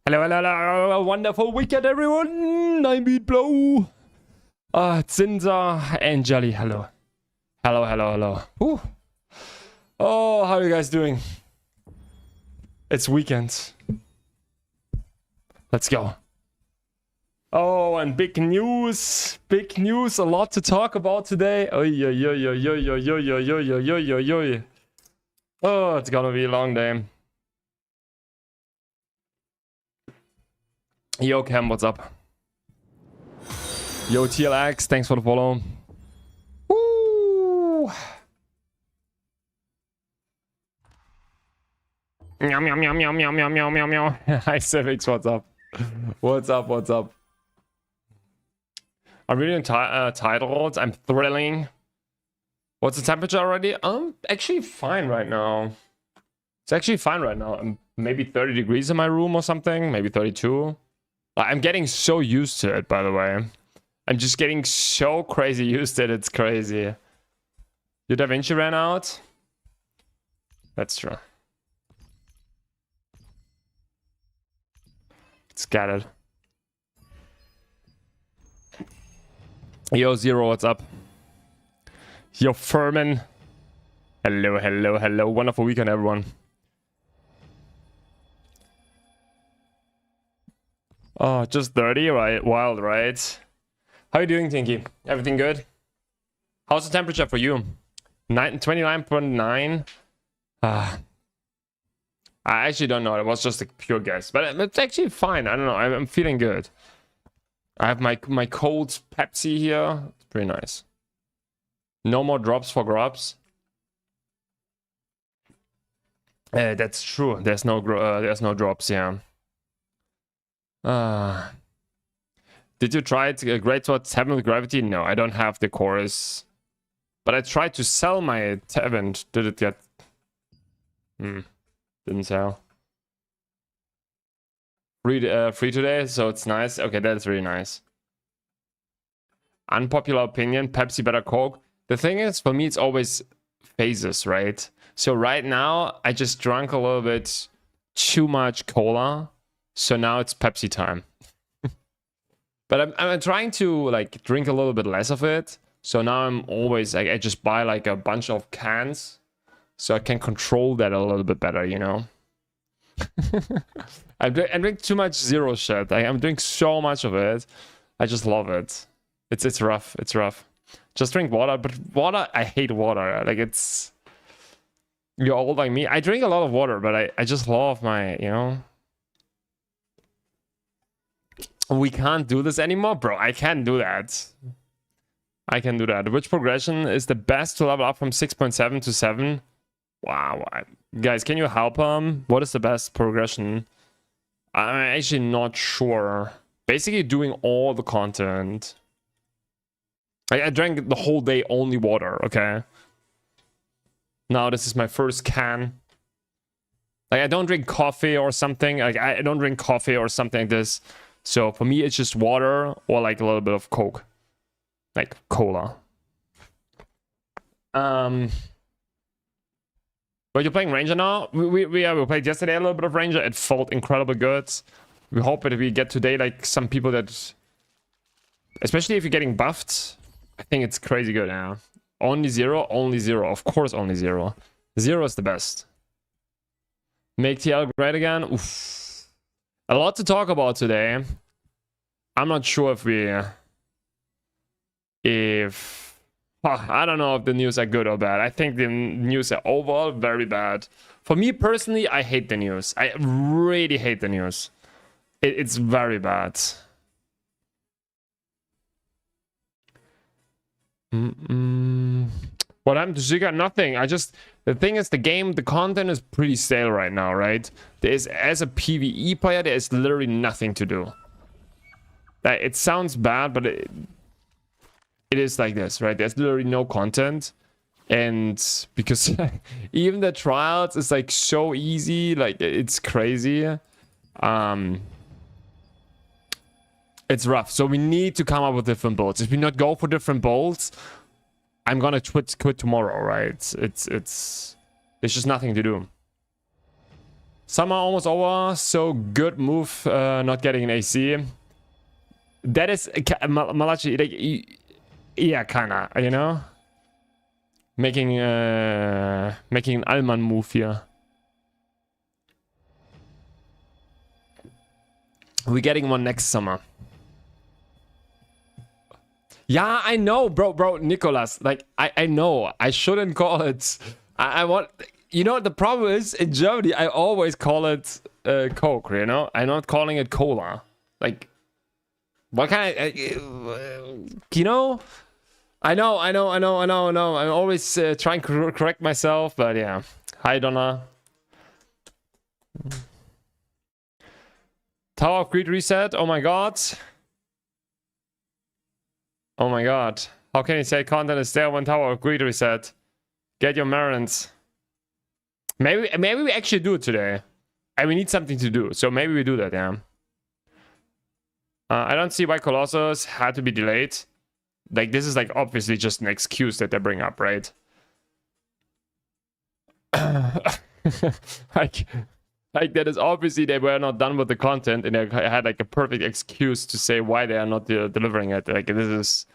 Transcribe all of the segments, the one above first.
Hello. Wonderful weekend, everyone. I'm Beat Blow. Zinza and Jelly. Hello. Ooh. Oh, how are you guys doing? It's weekend. Let's go. Oh, and big news. A lot to talk about today. Oh, it's gonna be a long day. Yo, Cam, what's up? Yo, TLX, thanks for the follow. Woo! Meow. Hi, Civics, what's up? What's up? I'm reading titles. I'm thrilling. What's the temperature already? Actually fine right now. It's actually fine right now. Maybe 30 degrees in my room or something. Maybe 32. I'm getting so used to it, by the way. I'm just getting so crazy used to it. It's crazy. Your Da Vinci ran out? That's true. It's scattered. Yo, Zero, what's up? Yo, Furman. Hello. Wonderful weekend, everyone. Oh, just 30, right? Wild, right? How you doing, Tinky? Everything good? How's the temperature for you? 29.9? I actually don't know. It was just a pure guess. But it's actually fine. I don't know. I'm feeling good. I have my cold Pepsi here. It's pretty nice. No more drops for grubs. That's true. There's no drops, yeah. Did you try it? Great Sword 7 with gravity? No, I don't have the chorus. But I tried to sell my Tevent. Did it get... Didn't sell. Free today, so it's nice. Okay, that's really nice. Unpopular opinion, Pepsi better Coke. The thing is, for me, it's always phases, right? So right now, I just drank a little bit too much cola. So now it's Pepsi time. But I'm trying to like drink a little bit less of it. So now I'm always like, I just buy like a bunch of cans. So I can control that a little bit better, you know? I drink too much Zero shit. I'm doing so much of it. I just love it. It's rough. Just drink water, but water, I hate water. Like it's... You're old like me. I drink a lot of water, but I just love my, you know... We can't do this anymore? Bro, I can't do that. I can do that. Which progression is the best to level up from 6.7 to 7? Wow. Guys, can you help him? What is the best progression? I'm actually not sure. Basically doing all the content. I drank the whole day only water, okay? Now this is my first can. Like I don't drink coffee or something. Like I don't drink coffee or something like this. So for me, it's just water or like a little bit of Coke. Like cola. But you're playing Ranger now? We played yesterday a little bit of Ranger. It felt incredibly good. We hope that we get today like some people that... Especially if you're getting buffed. I think it's crazy good now. Only zero. Of course only zero. Zero is the best. Make TL great again? Oof. A lot to talk about today. I'm not sure I don't know if the news are good or bad. I think the news are overall very bad. For me personally, I hate the news. I really hate the news. It's very bad. What happened to Zika? Nothing. The thing is, the content is pretty stale right now, right? As a PvE player, there is literally nothing to do. It sounds bad, but it is like this, right? There's literally no content. And because even the trials is like so easy, like it's crazy. It's rough. So we need to come up with different builds. If we not go for different builds, I'm gonna quit tomorrow, right? There's just nothing to do. Summer almost over, so good move not getting an AC. That is Malachi, like, yeah, kinda, you know, making an Allman move here. We're getting one next summer. Yeah, I know, bro, Nicholas. Like, I know I shouldn't call it. I want. You know, the problem is in Germany, I always call it Coke, you know? I'm not calling it cola. Like, what kind of, you know? I know. I'm always trying to correct myself, but yeah. Hi, Donna. Tower of Greed reset. Oh my god. Oh my god. How can you say content is there when Tower of Greed reset? Get your merits. Maybe we actually do it today. And we need something to do. So maybe we do that, yeah. I don't see why Colossus had to be delayed. Like, this is like obviously just an excuse that they bring up, right? like that is obviously they were not done with the content and they had like a perfect excuse to say why they are not delivering it. Like, this is,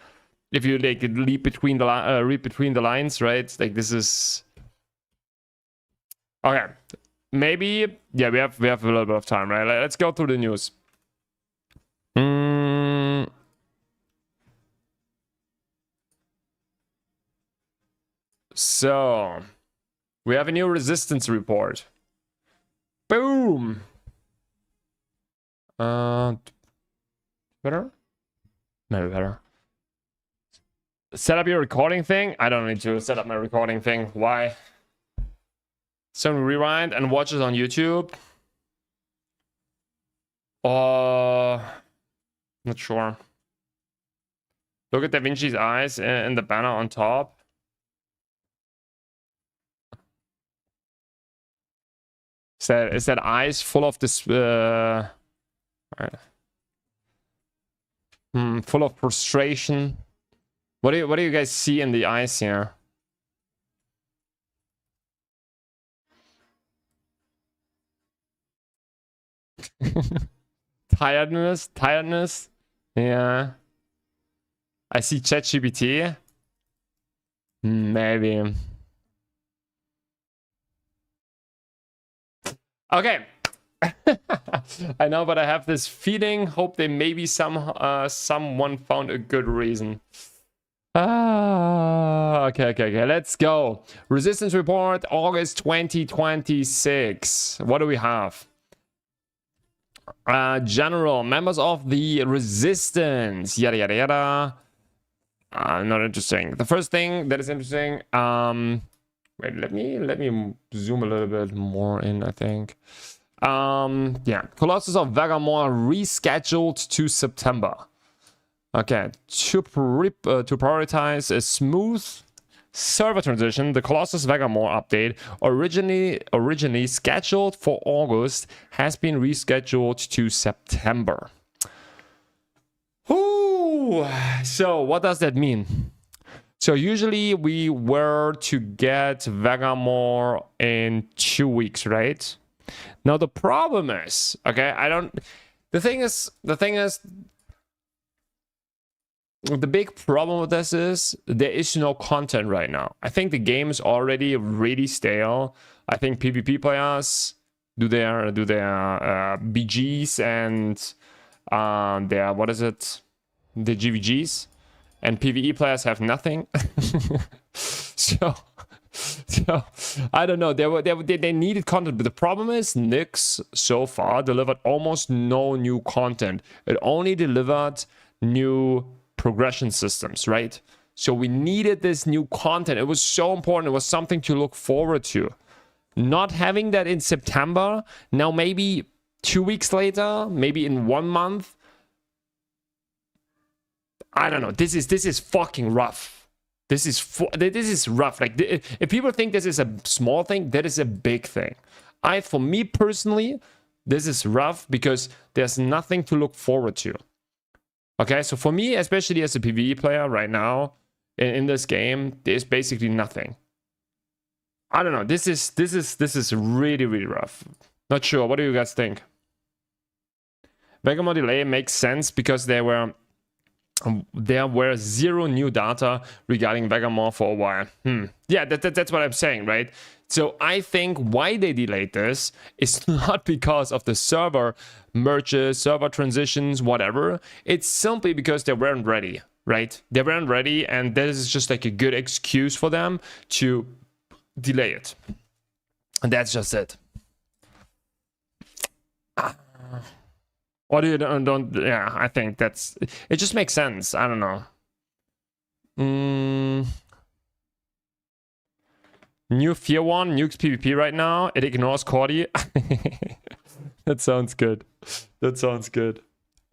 if you like read between the lines, right? Like, this is okay. Maybe, yeah, we have a little bit of time, right? Let's go through the news. So we have a new resistance report. Boom. Better? Maybe better. Set up your recording thing. I don't need to set up my recording thing. Why? So rewind and watch it on YouTube. Not sure. Look at Da Vinci's eyes in the banner on top. Is that eyes full of this full of frustration? What do you guys see in the eyes here? Tiredness. Yeah. I see ChatGPT. Maybe. Okay. I know, but I have this feeling. Hope they maybe someone found a good reason. Okay. Let's go. Resistance report, August 2026. What do we have? General members of the resistance. Yada yada yada. Not interesting. The first thing that is interesting. Wait, let me zoom a little bit more in, I think. Yeah, Colossus of Vegamor rescheduled to September. Okay, to prioritize a smooth server transition, the Colossus Vegamor update, originally scheduled for August, has been rescheduled to September. Ooh, so what does that mean? So usually we were to get Vegamor in 2 weeks, right? Now the problem is, okay, the big problem with this is there is no content right now. I think the game is already really stale. I think PvP players do their BGs and their, what is it? The GVGs. And PvE players have nothing. so I don't know. They needed content, but the problem is Nyx so far delivered almost no new content. It only delivered new progression systems, right? So we needed this new content. It was so important. It was something to look forward to. Not having that in September, now maybe 2 weeks later, maybe in 1 month. I don't know. This is fucking rough. This is rough. Like, if people think this is a small thing, that is a big thing. For me personally, this is rough because there's nothing to look forward to. Okay, so for me, especially as a PvE player right now in this game, there's basically nothing. I don't know. This is really, really rough. Not sure. What do you guys think? Vegamor delay makes sense because there were zero new data regarding Vegamor for a while. Yeah, that's what I'm saying, right? So I think why they delayed this is not because of the server merges, server transitions, whatever. It's simply because they weren't ready, right? They weren't ready, and this is just like a good excuse for them to delay it. And that's just it. Or do you don't? Yeah, I think that's it. Just makes sense. I don't know. New Fear 1 nukes PvP right now. It ignores Cordy. That sounds good. That sounds good.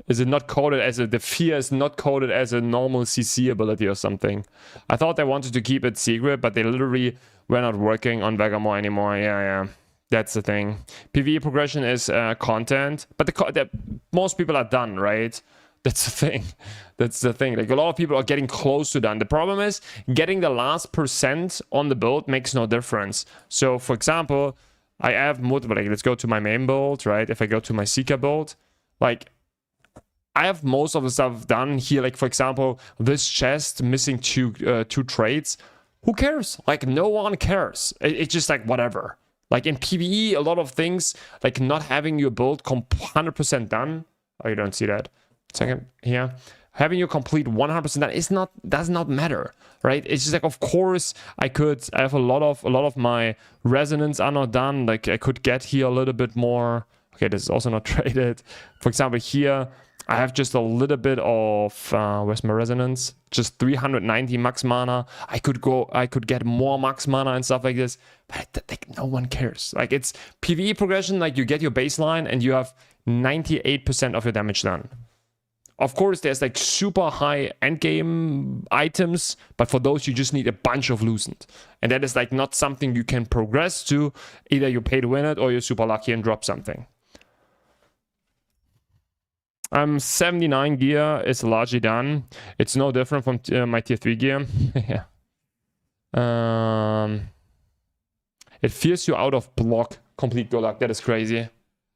Is it not coded as the Fear is not coded as a normal CC ability or something? I thought they wanted to keep it secret, but they literally were not working on Vegamor anymore. Yeah. That's the thing. PvE progression is content, but most people are done, right? That's the thing. That's the thing. Like a lot of people are getting close to done. The problem is getting the last % on the build makes no difference. So, for example, I have multiple. Like, let's go to my main build, right? If I go to my Seeker build, like I have most of the stuff done here. Like, for example, this chest missing two traits. Who cares? Like, no one cares. It's just like whatever. Like in PvE, a lot of things, like not having your build 100% done. Oh, you don't see that. Second here. Having your complete 100% done does not matter, right? It's just like, of course, I have a lot of my resonance are not done. Like I could get here a little bit more. Okay, this is also not traded. For example, here, I have just a little bit of, where's my resonance? Just 390 max mana. I could get more max mana and stuff like this, but like no one cares. Like it's PvE progression, like you get your baseline and you have 98% of your damage done. Of course, there's like super high endgame items, but for those you just need a bunch of loosened. And that is like not something you can progress to. Either you pay to win it or you're super lucky and drop something. 79 gear is largely done. It's no different from my tier 3 gear. Yeah. It fears you out of block. Complete good luck. That is crazy.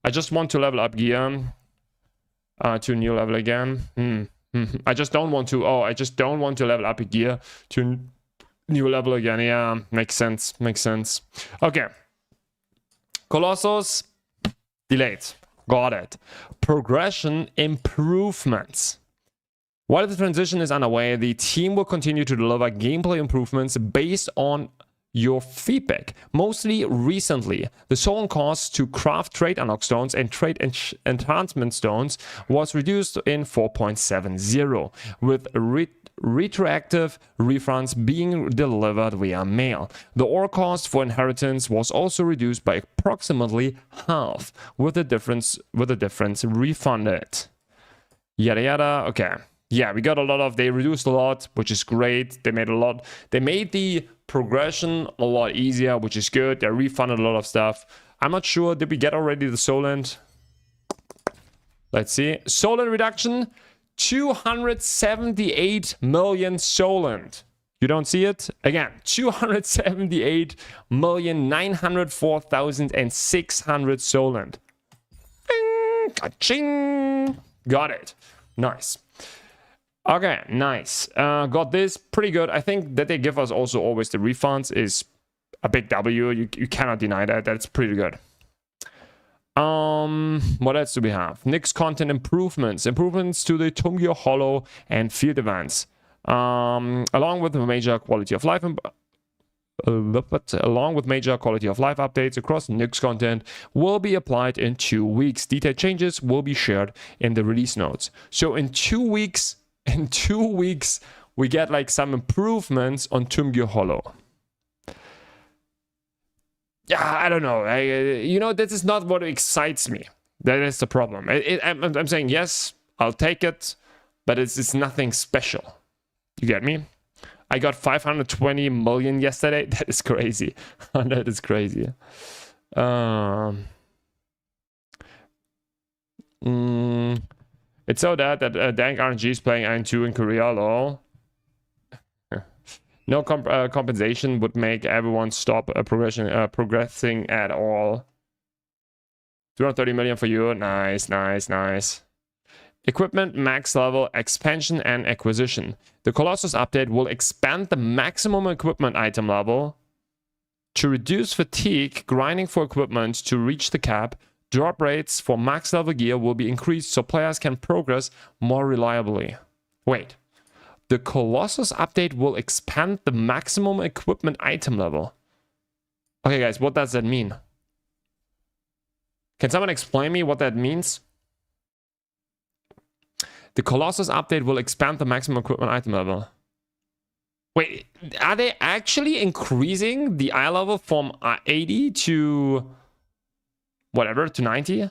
I just want to level up gear to a new level again. I just don't want to. I just don't want to level up a gear to new level again. Yeah, makes sense. Makes sense. Okay. Colossus delayed. Got it. Progression improvements. While the transition is underway, the team will continue to deliver gameplay improvements based on your feedback. Mostly recently, the soul cost to craft trait unlock stones and trait enhancement stones was reduced in 4.70, with retroactive refunds being delivered via mail. The ore cost for inheritance was also reduced by approximately half, with the difference refunded. Yada yada. Okay. Yeah, we got a lot of, they reduced a lot, which is great. They made the progression a lot easier, which is good. They refunded a lot of stuff. I'm not sure, did we get already the soul end? Let's see. Soul end reduction, 278 million Solent. You don't see it? Again, 278,904,600 Solent. Ka-ching! Got it. Nice. Okay, nice. Got this. Pretty good. I think that they give us also always the refunds is a big W. You cannot deny that. That's pretty good. What else do we have? Next content improvements. Improvements to the Tumgyo Hollow and field events. Along with major quality of life updates across Nyx content will be applied in 2 weeks. Detailed changes will be shared in the release notes. So in 2 weeks, we get like some improvements on Tumgyo Hollow. Yeah, I don't know. This is not what excites me. That is the problem. I'm saying, yes, I'll take it, but it's nothing special. You get me? I got 520 million yesterday. That is crazy. That is crazy. It's so that Dank RNG is playing Iron 2 in Korea, lol. No compensation would make everyone stop progressing at all. 230 million for you. Nice, nice, nice. Equipment, max level, expansion, and acquisition. The Colossus update will expand the maximum equipment item level to reduce fatigue, grinding for equipment to reach the cap. Drop rates for max level gear will be increased so players can progress more reliably. Wait. The Colossus update will expand the maximum equipment item level. Okay, guys, what does that mean? Can someone explain me what that means? The Colossus update will expand the maximum equipment item level. Wait, are they actually increasing the eye level from 80 to whatever, to 90?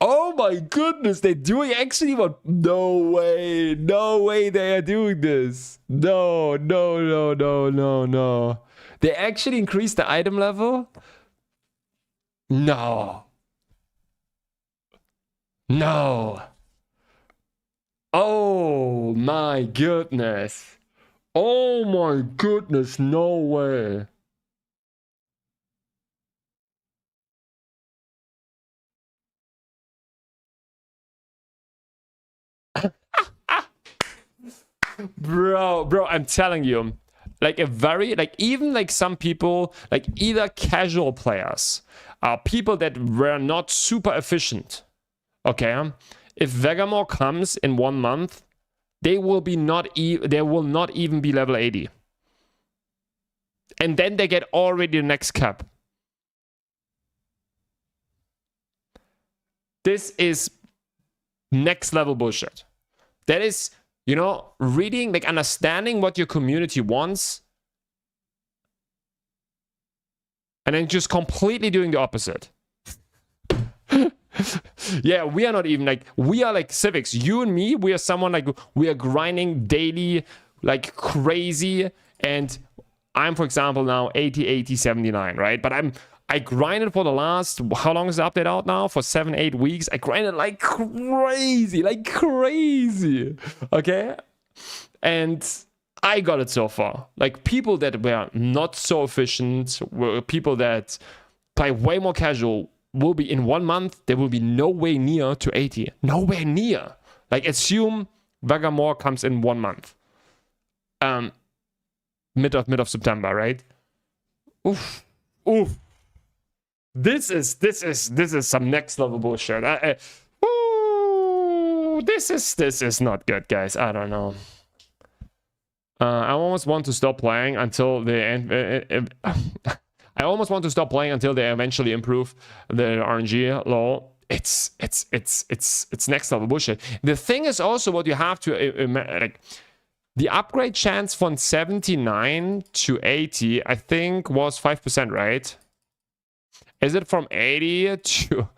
Oh my goodness, they're doing actually what? No way they are doing this. No. They actually increased the item level? No. Oh my goodness. Oh my goodness, no way. Bro, I'm telling you, like even like some people, like either casual players, people that were not super efficient, okay? If Vegamor comes in 1 month, they will not even be level 80. And then they get already the next cap. This is next level bullshit. That is, you know, reading, like understanding what your community wants, and then just completely doing the opposite. Yeah, we are not even like, we are like civics. You and me, we are someone like, we are grinding daily like crazy. And I'm, for example, now 80, 80, 79, right? But I grinded for the last, how long is the update out now? For 7-8 weeks. I grinded like crazy, okay? And I got it so far. Like people that were not so efficient, were people that play way more casual, will be in 1 month, they will be nowhere near to 80. Nowhere near. Like assume Vegamor comes in 1 month. Mid of September, right? Oof. This is some next level bullshit. This is not good, guys. I don't know. I almost want to stop playing until they I almost want to stop playing until they eventually improve the RNG. Lol. It's next level bullshit. The thing is also what you have to like. The upgrade chance from 79 to 80, I think, was 5%, right? Is it from 80 to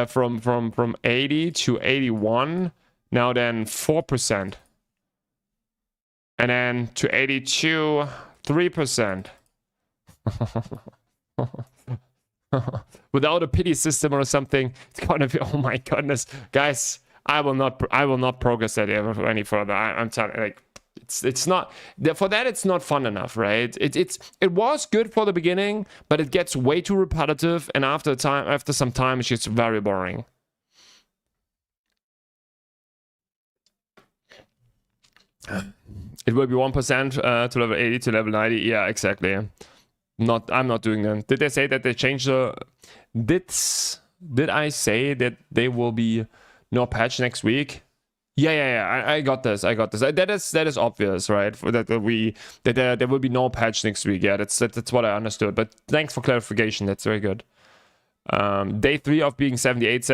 from 80 to 81? Now then 4%. And then to 82, 3%. Without a pity system or something, it's gonna be, oh my goodness, guys, I will not progress that any further. I'm telling, like, it's not for that. It's not fun enough, right? It was good for the beginning, but it gets way too repetitive, and after some time, it's just very boring. It will be 1% to level 80 to level 90. Yeah, exactly. I'm not doing that. Did they say that they changed the? Did I say that there will be no patch next week? Yeah. I got this. That is obvious, right? That there will be no patch next week. Yeah, that's what I understood. But thanks for clarification. That's very good. Day 3 of being 78.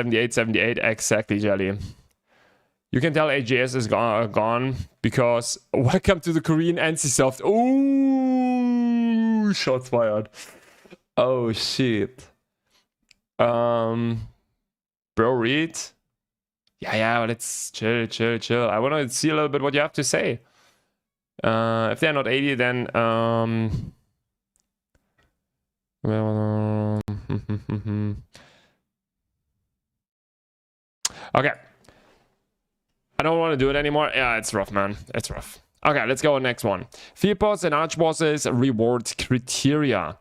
Exactly, Jelly. You can tell AGS is gone because welcome to the Korean NCSoft. Ooh, shots fired. Oh shit. Bro, read. Yeah, but it's chill. I want to see a little bit what you have to say. If they're not 80, then okay. I don't want to do it anymore. Yeah, it's rough, man. It's rough. Okay, let's go on next one. Field boss and arch bosses reward criteria.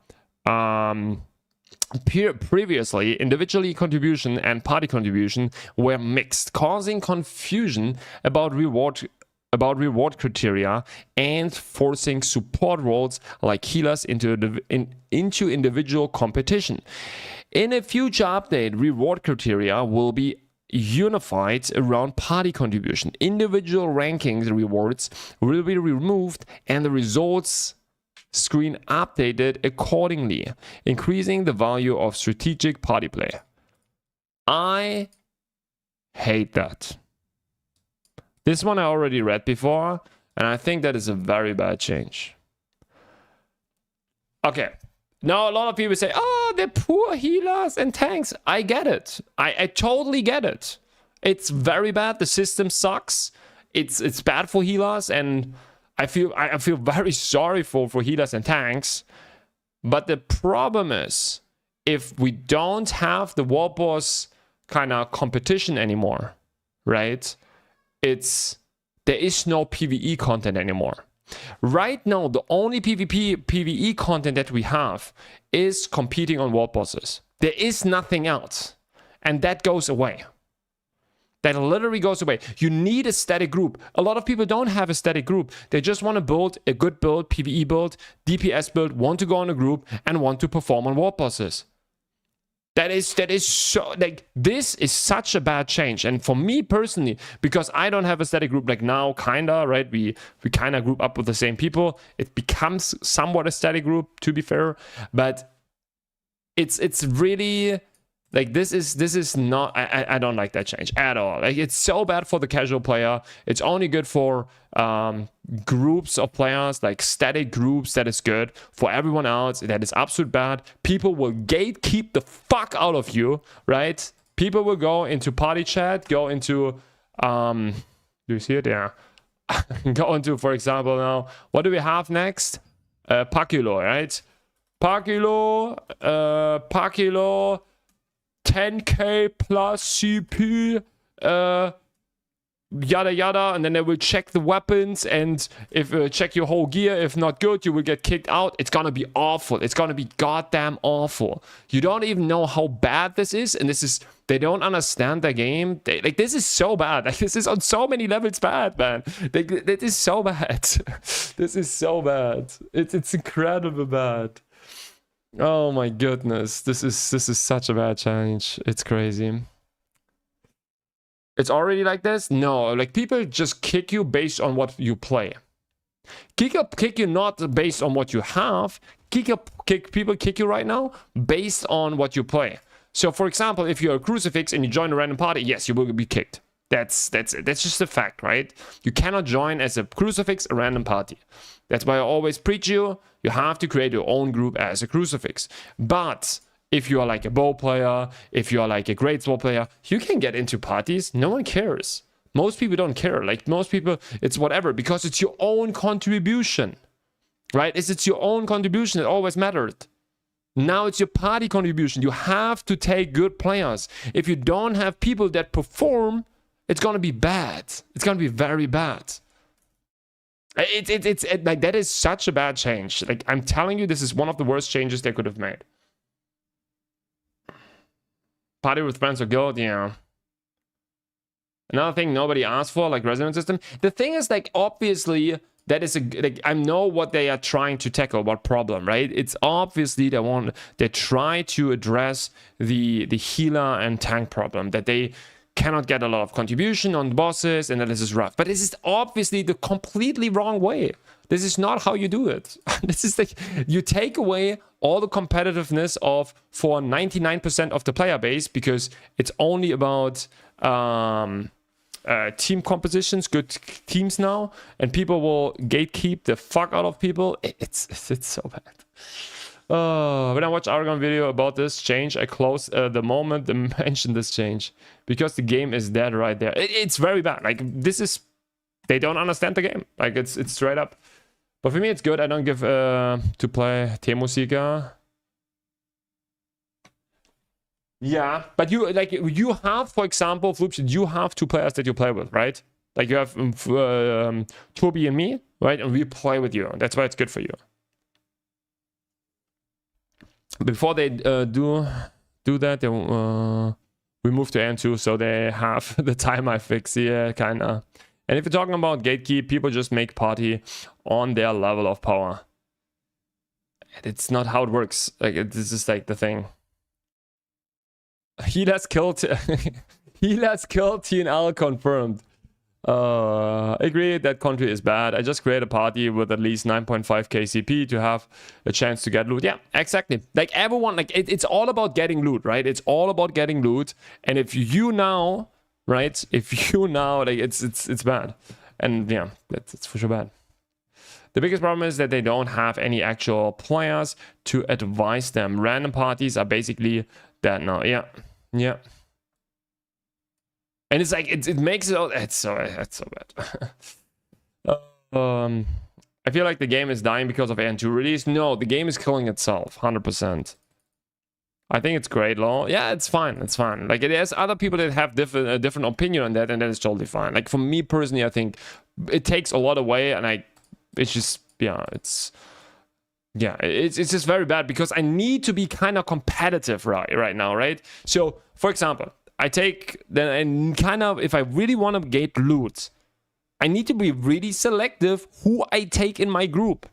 Previously, individually contribution and party contribution were mixed, causing confusion about reward criteria and forcing support roles like healers into individual competition. In a future update, reward criteria will be unified around party contribution. Individual rankings rewards will be removed and the results screen updated accordingly, increasing the value of strategic party play. I hate that. This one I already read before, and I think that is a very bad change. Okay, now a lot of people say, oh, they're poor healers and tanks. I get it. I totally get it. It's very bad. The system sucks. It's bad for healers, and I feel very sorry for healers and tanks. But the problem is, if we don't have the war boss kind of competition anymore, right? There is no PvE content anymore. Right now, the only PvE content that we have is competing on war bosses. There is nothing else. And that goes away. That literally goes away. You need a static group. A lot of people don't have a static group. They just want to build a good build, PvE build, DPS build, want to go on a group, and want to perform on war bosses. That is so, like, this is such a bad change. And for me personally, because I don't have a static group like now, kinda, right? We kinda group up with the same people. It becomes somewhat a static group, to be fair. But it's really, like, this is not, I don't like that change at all. Like, it's so bad for the casual player. It's only good for groups of players, like static groups. That is good. For everyone else, that is absolute bad. People will gatekeep the fuck out of you, right? People will go into party chat, go into do you see it? Yeah. Go into, for example, now, what do we have next? Paculo, right? Paculo, 10k plus CP, yada yada, and then they will check the weapons, and if check your whole gear. If not good, you will get kicked out. It's gonna be awful. It's gonna be goddamn awful. You don't even know how bad this is, and they don't understand the game. Like, this is so bad. Like, this is on so many levels bad, man. That is so bad. This is so bad. It's incredible bad. Oh my goodness, this is such a bad change. It's crazy. It's already like this? No, like, people just kick you based on what you play. Kick you not based on what you have. People kick you right now based on what you play. So, for example, if you're a crucifix and you join a random party, yes, you will be kicked. That's just a fact, right? You cannot join as a crucifix a random party. That's why I always preach you have to create your own group as a crucifix. But if you are like a bow player, if you are like a great sword player, you can get into parties. No one cares. Most people don't care. Like, most people, it's whatever, because it's your own contribution, right? It's your own contribution that always mattered. Now it's your party contribution. You have to take good players. If you don't have people that perform, it's going to be bad. It's going to be very bad. It's like, that is such a bad change. Like, I'm telling you, this is one of the worst changes they could have made. Party with friends or guild, yeah. Another thing nobody asked for, like resonance system. The thing is, like, obviously, that is like, I know what they are trying to tackle, what problem, right? It's obviously they try to address the healer and tank problem, that they cannot get a lot of contribution on bosses, and that this is rough. But this is obviously the completely wrong way. This is not how you do it. This is like, you take away all the competitiveness for 99% of the player base, because it's only about team compositions, good teams now, and people will gatekeep the fuck out of people. It's so bad. When I watched Aragon video about this change, I closed the moment they mentioned this change, because the game is dead right there. It's very bad. Like, they don't understand the game. Like, it's straight up. But for me, it's good. I don't give to play Temusika. Yeah, but you have, for example, Floops, you have two players that you play with, right? Like, you have Toby and me, right? And we play with you. That's why it's good for you. before they do that, they we move to AM2, so they have the time I fix here, kinda. And if you're talking about gatekeep, people just make party on their level of power. And it's not how it works. Like, this is like the thing. Healers killed TNL confirmed. Agree that country is bad. I just create a party with at least 9.5 KCP to have a chance to get loot. Yeah, exactly. Like everyone, like it's all about getting loot, right? It's all about getting loot. And if you now, right? If you now, like it's bad. And yeah, it's for sure bad. The biggest problem is that they don't have any actual players to advise them. Random parties are basically that now. Yeah, yeah. And it's like it makes it all. It's so bad. I feel like the game is dying because of AM2 release. No, the game is killing itself, 100%. I think it's great, lol. Yeah, it's fine. It's fine. Like there's other people that have a different opinion on that, and that is totally fine. Like for me personally, I think it takes a lot away, and it's just it's just very bad because I need to be kind of competitive right now, right? So for example, I take then and kind of if I really want to get loot, I need to be really selective who I take in my group.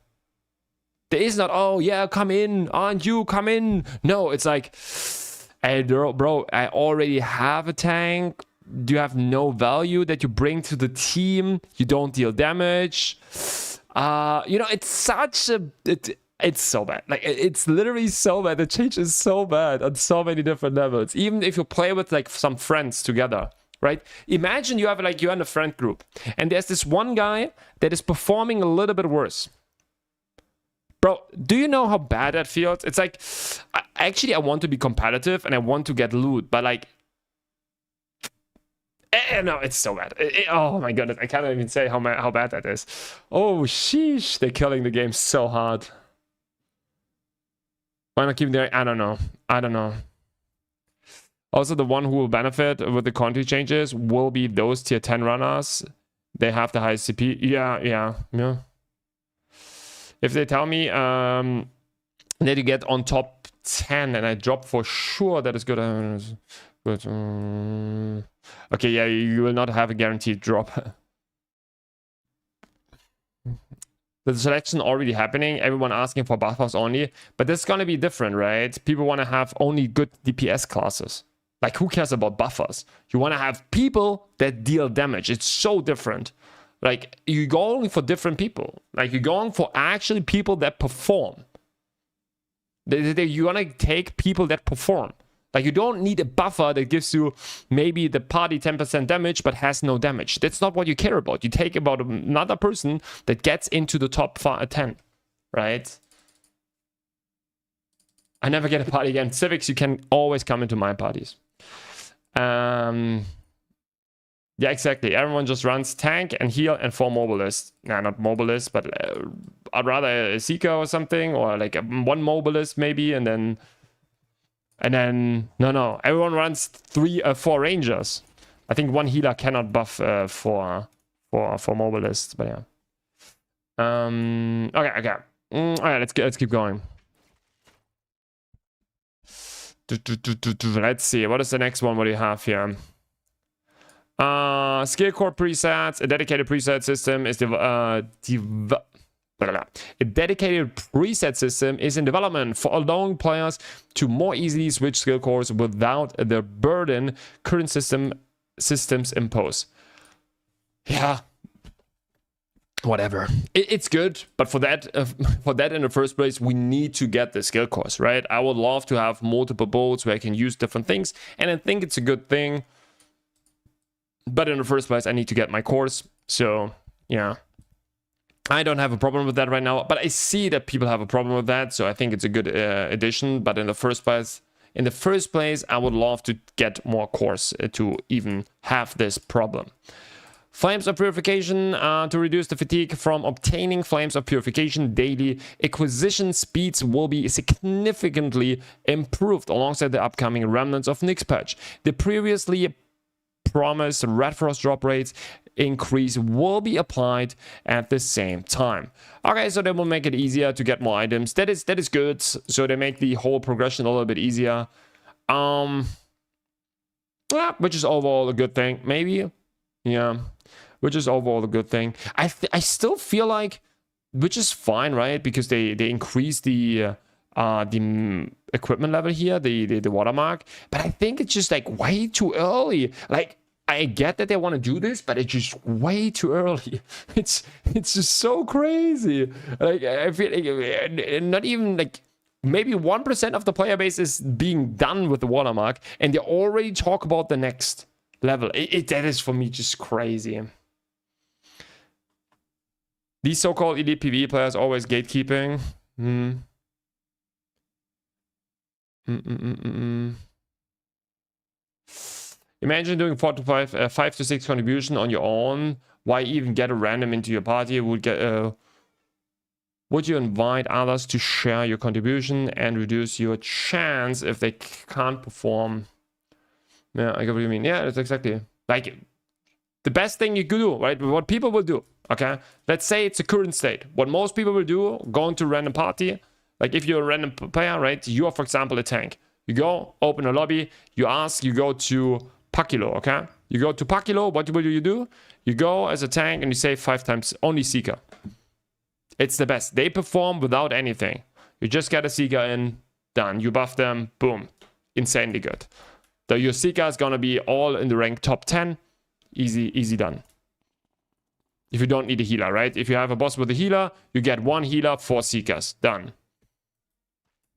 There is not, oh yeah, come in, aren't you, come in. No, it's like, hey bro, I already have a tank. You have no value that you bring to the team. You don't deal damage. You know, it's such a it's so bad. Like it's literally so bad. The change is so bad on so many different levels. Even if you play with like some friends together, right? Imagine you're in a friend group and there's this one guy that is performing a little bit worse. Bro, do you know how bad that feels? It's like, actually I want to be competitive and I want to get loot, but like, no, it's so bad. Oh my goodness, I can't even say how bad that is. Oh, sheesh, they're killing the game so hard. Why not keep there? I don't know. Also, the one who will benefit with the country changes will be those tier 10 runners. They have the highest CP. Yeah. If they tell me that you get on top 10 and I drop for sure, that is good. But okay, yeah, you will not have a guaranteed drop. The selection already happening, everyone asking for buffers only, but this is gonna be different, right? People want to have only good DPS classes. Like, who cares about buffers? You want to have people that deal damage. It's so different. Like, you're going for different people. Like, you're going for actually people that perform. You want to take people that perform. Like, you don't need a buffer that gives you maybe the party 10% damage, but has no damage. That's not what you care about. You take about another person that gets into the top 10, right? I never get a party again. Civics, you can always come into my parties. Yeah, exactly. Everyone just runs tank and heal and 4 mobilists. Nah, not mobilists, but I'd rather a Seeker or something, or like one mobilist maybe, and then no. Everyone runs 4 rangers. I think one healer cannot buff for mobilists, but yeah. Okay. All right, let's keep going. Let's see. What is the next one? What do you have here? Skill core presets. A dedicated preset system is a dedicated preset system is in development for allowing players to more easily switch skill cores without the burden current systems impose. Yeah, whatever. It's good, but for that in the first place, we need to get the skill cores, right? I would love to have multiple builds where I can use different things, and I think it's a good thing. But in the first place, I need to get my cores. So yeah, I don't have a problem with that right now, but I see that people have a problem with that. So I think it's a good addition. But in the first place, I would love to get more cores to even have this problem. Flames of Purification, to reduce the fatigue from obtaining Flames of Purification daily, acquisition speeds will be significantly improved alongside the upcoming Remnants of Nyx patch. The previously promised Red Frost drop rates increase will be applied at the same time. Okay, so they will make it easier to get more items. That is good. So they make the whole progression a little bit easier. Yeah, which is overall a good thing. Maybe, yeah, which is overall a good thing. I still feel like, which is fine, right? Because they increase the equipment level here, the watermark. But I think it's just like way too early. Like, I get that they want to do this, but it's just way too early. It's just so crazy. Like, I feel like not even like maybe 1% of the player base is being done with the watermark, and they already talk about the next level. That is for me just crazy. These so-called elite PvE players always gatekeeping. Imagine doing 5 to 6 contribution on your own. Why even get a random into your party? Would you invite others to share your contribution and reduce your chance if they can't perform? Yeah, I get what you mean. Yeah, that's exactly like the best thing you could do, right? What people will do. Okay, let's say it's a current state. What most people will do, go into a random party. Like if you're a random player, right? You are, for example, a tank. You go, open a lobby. You ask. You go to Pakilo, okay? You go to Pakilo, what will you do? You go as a tank and you save 5 times, only Seeker. It's the best. They perform without anything. You just get a Seeker in, done. You buff them, boom. Insanely good. So your Seeker is gonna be all in the rank top 10. Easy done. If you don't need a healer, right? If you have a boss with a healer, you get 1 healer, 4 Seekers. Done.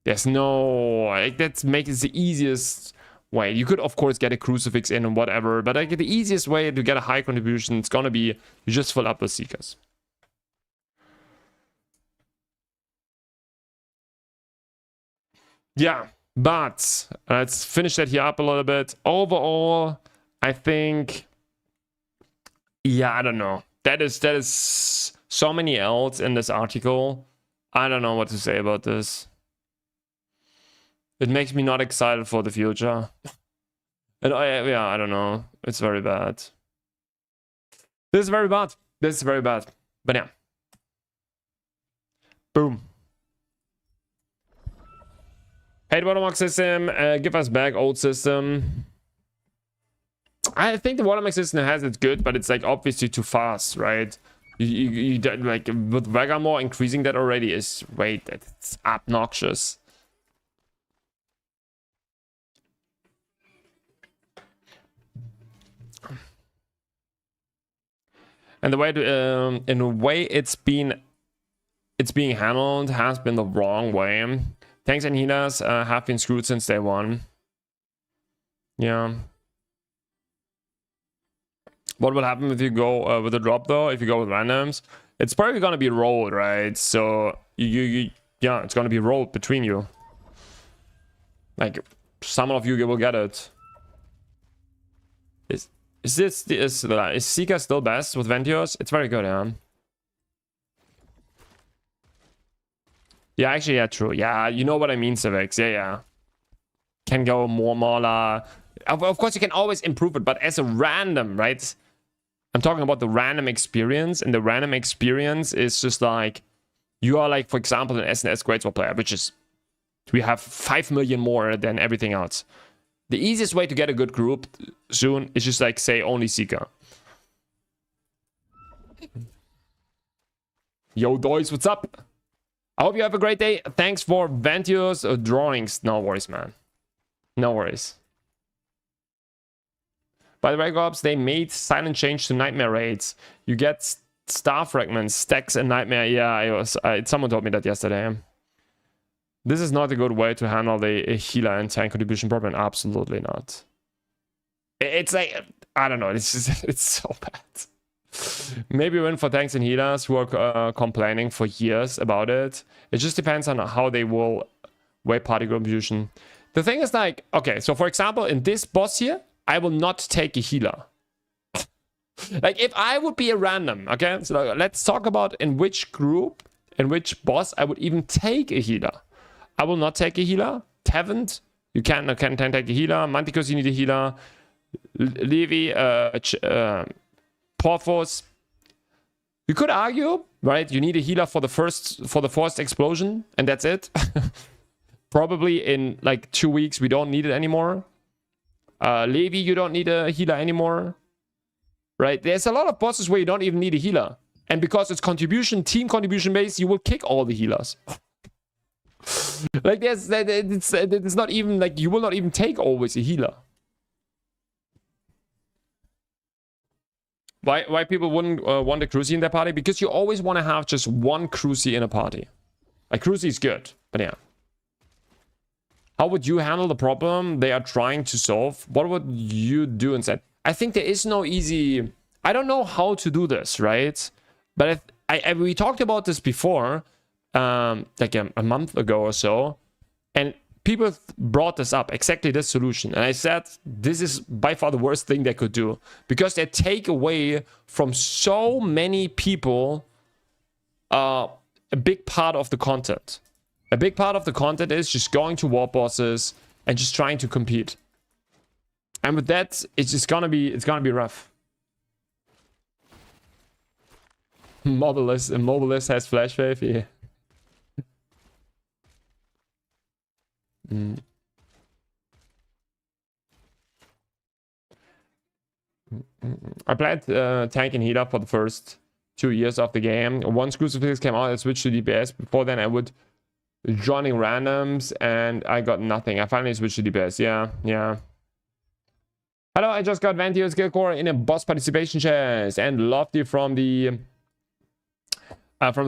There's no... Like, that makes it the easiest way. You could, of course, get a crucifix in and whatever, but like the easiest way to get a high contribution, it's gonna be you just fill up with Seekers. Yeah, but let's finish that here up a little bit. Overall, I think... Yeah, I don't know. That is so many L's in this article. I don't know what to say about this. It makes me not excited for the future. And yeah, I don't know. It's very bad. This is very bad. This is very bad. But yeah. Boom. Hate watermark system. Give us back old system. I think the watermark system has its good, but it's like obviously too fast, right? You like with Vegamor increasing that already is it's obnoxious. And the way to, in a way it's being handled has been the wrong way. Tanks and healers have been screwed since day one. Yeah. What will happen if you go with a drop though? If you go with randoms, it's probably gonna be rolled, right? So yeah, it's gonna be rolled between you. Like some of you will get it. Is Seeker still best with Ventios? It's very good, yeah. Yeah, actually, yeah, true. Yeah, you know what I mean, Civics. Yeah. Can go more Mauler. Of course, you can always improve it, but as a random, right? I'm talking about the random experience, and the random experience is just like, you are like, for example, an SNS Greatsword player, which is, we have 5 million more than everything else. The easiest way to get a good group soon is just like, say, only Seeker. Yo, Doys, what's up? I hope you have a great day. Thanks for Ventios drawings. No worries, man. No worries. By the way, Gobs, they made silent change to nightmare raids. You get star fragments, stacks, and nightmare. Yeah, someone told me that yesterday. This is not a good way to handle the healer and tank contribution problem. Absolutely not. It's like, I don't know. It's so bad. Maybe win for tanks and healers who are complaining for years about it. It just depends on how they will weigh party contribution. The thing is like, okay, so for example, in this boss here, I will not take a healer. Like if I would be a random, okay? So let's talk about in which group, in which boss I would even take a healer. I will not take a healer. Tevent, you can take a healer. Manticus, you need a healer. Levi, Porthos. You could argue, right? You need a healer for the first explosion, and that's it. Probably in like 2 weeks, we don't need it anymore. Levi, you don't need a healer anymore. Right? There's a lot of bosses where you don't even need a healer. And because it's team contribution based, you will kick all the healers. Like it's not even like you will not even take always a healer. Why people wouldn't want a crucie in their party? Because you always want to have just one crucie in a party. Like crucie is good, but yeah. How would you handle the problem they are trying to solve? What would you do instead? I think there is no easy. I don't know how to do this, right? But we talked about this before. Like a month ago or so, and people brought this up, exactly this solution, and I said this is by far the worst thing they could do, because they take away from so many people a big part of the content. A big part of the content is just going to war bosses and just trying to compete, and with that it's gonna be rough. Mobilist has flash wave, yeah. I played tank and healer for the first 2 years of the game. Once Crucifix came out, I switched to DPS. Before then, I would joining randoms, and I got nothing. I finally switched to DPS. Yeah. Hello, I just got Vantio's Skill Core in a boss participation chest, and loved you from the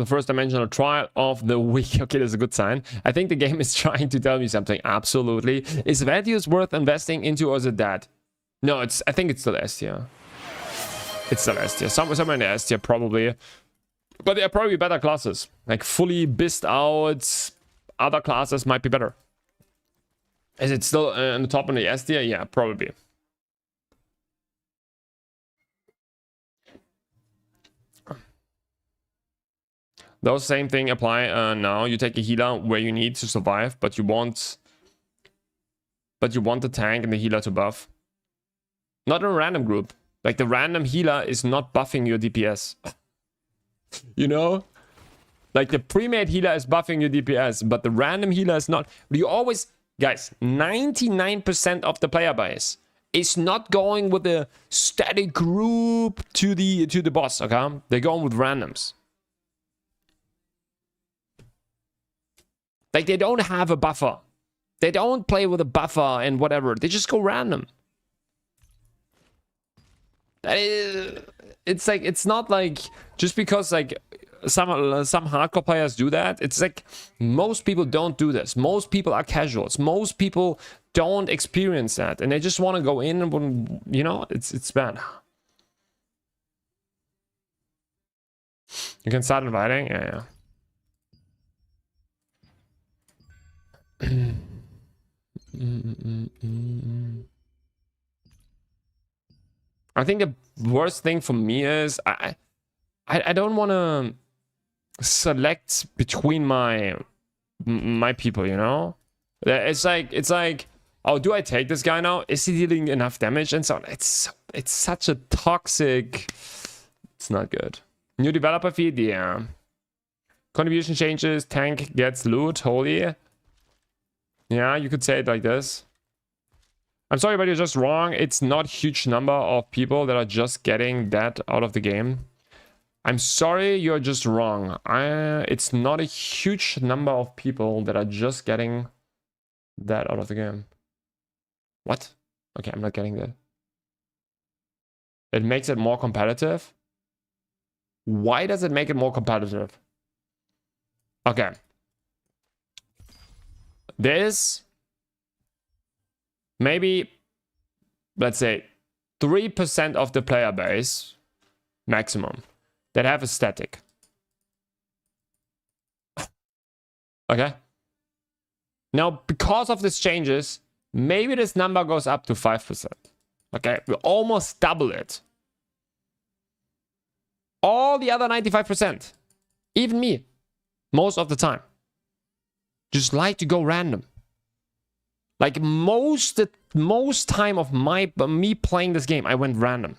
first dimensional trial of the week. Okay, that's a good sign. I think the game is trying to tell me something. Absolutely. Is Vatius worth investing into, or is it that? No, I think it's still S tier. It's still S tier. Somewhere in the S tier, probably. But there are probably better classes. Like fully bissed out. Other classes might be better. Is it still on the top in the S tier? Yeah, probably. Those same thing apply now. You take a healer where you need to survive, but you want the tank and the healer to buff. Not in a random group. Like the random healer is not buffing your DPS. You know? Like the pre-made healer is buffing your DPS, but the random healer is not. You always, guys, 99% of the player base is not going with a static group to the boss, okay? They're going with randoms. Like, they don't have a buffer. They don't play with a buffer and whatever. They just go random. It's like, it's not like, just because like some hardcore players do that, it's like most people don't do this. Most people are casuals. Most people don't experience that, and they just want to go in and, you know, it's bad. You can start inviting? Yeah. I think the worst thing for me is I don't want to select between my people, you know? It's like, oh, do I take this guy now? Is he dealing enough damage and so on? It's such a toxic. It's not good. New developer feed, yeah. Contribution changes, tank gets loot, holy. Yeah, you could say it like this. I'm sorry, but you're just wrong. It's not a huge number of people that are just getting that out of the game. I'm sorry, you're just wrong. It's not a huge number of people that are just getting that out of the game. What? Okay, I'm not getting that. It makes it more competitive? Why does it make it more competitive? Okay. There's maybe, let's say, 3% of the player base, maximum, that have a static. Okay? Now, because of these changes, maybe this number goes up to 5%. Okay? We almost double it. All the other 95%, even me, most of the time, just like to go random. Like most time of me playing this game, I went random.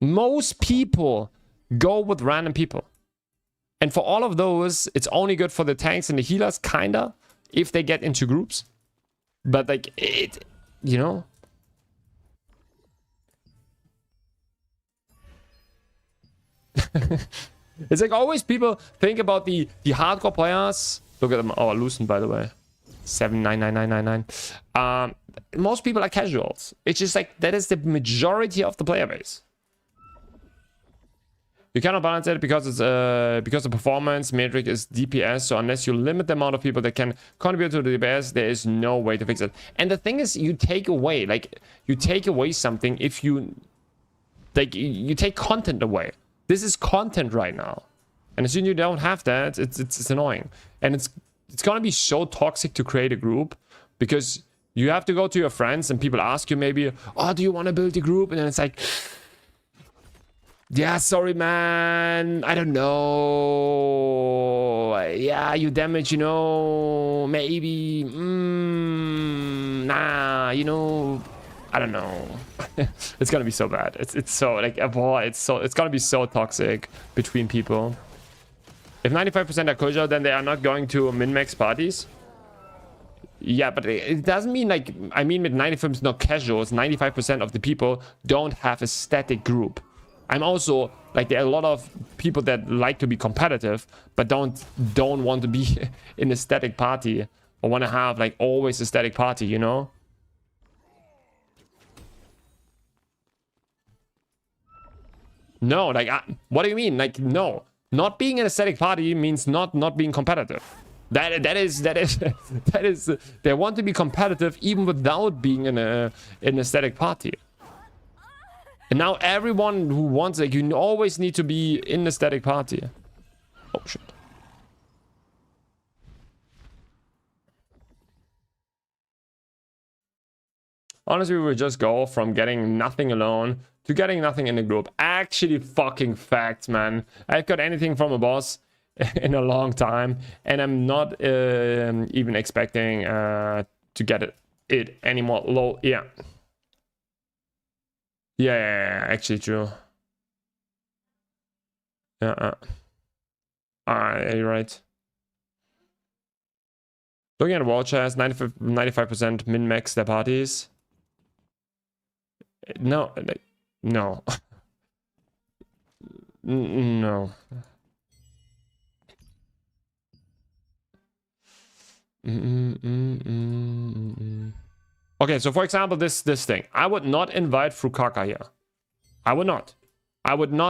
Most people go with random people. And for all of those, it's only good for the tanks and the healers, kinda, if they get into groups. But like, it, you know? It's like always people think about the hardcore players. Look at them. Oh, loosened, by the way. 7999999. Most people are casuals. It's just like, that is the majority of the player base. You cannot balance it because it's because the performance metric is DPS. So unless you limit the amount of people that can contribute to the DPS, there is no way to fix it. And the thing is, you take away something if you like you take content away. This is content right now, and as soon as you don't have that, it's annoying, and it's gonna be so toxic to create a group because you have to go to your friends and people ask you maybe, oh, do you want to build a group? And then it's like, yeah, sorry, man. I don't know. Yeah, you damage, you know, maybe. Nah, you know, I don't know. It's gonna be so bad. It's so like, it's gonna be so toxic between people. If 95% are casual, then they are not going to min-max parties. Yeah, but it doesn't mean like, I mean with 95% not casuals, 95% of the people don't have a static group. I'm also like, there are a lot of people that like to be competitive but don't want to be in a static party or want to have like always a static party, you know? No, like what do you mean? Like, no, not being in a static party means not being competitive. That is they want to be competitive even without being in a static party. And now everyone who wants, like, you always need to be in the static party. Oh, shit. Honestly, we would just go from getting nothing alone to getting nothing in the group. Actually, fucking facts, man. I've got anything from a boss in a long time, and I'm not even expecting to get it anymore. Low, yeah. Yeah, actually true. Yeah. You're right. Looking at wall chest, 95% min-max their parties. No, no. No. Okay, so for example, this thing. I would not invite Fukaka here. I would not.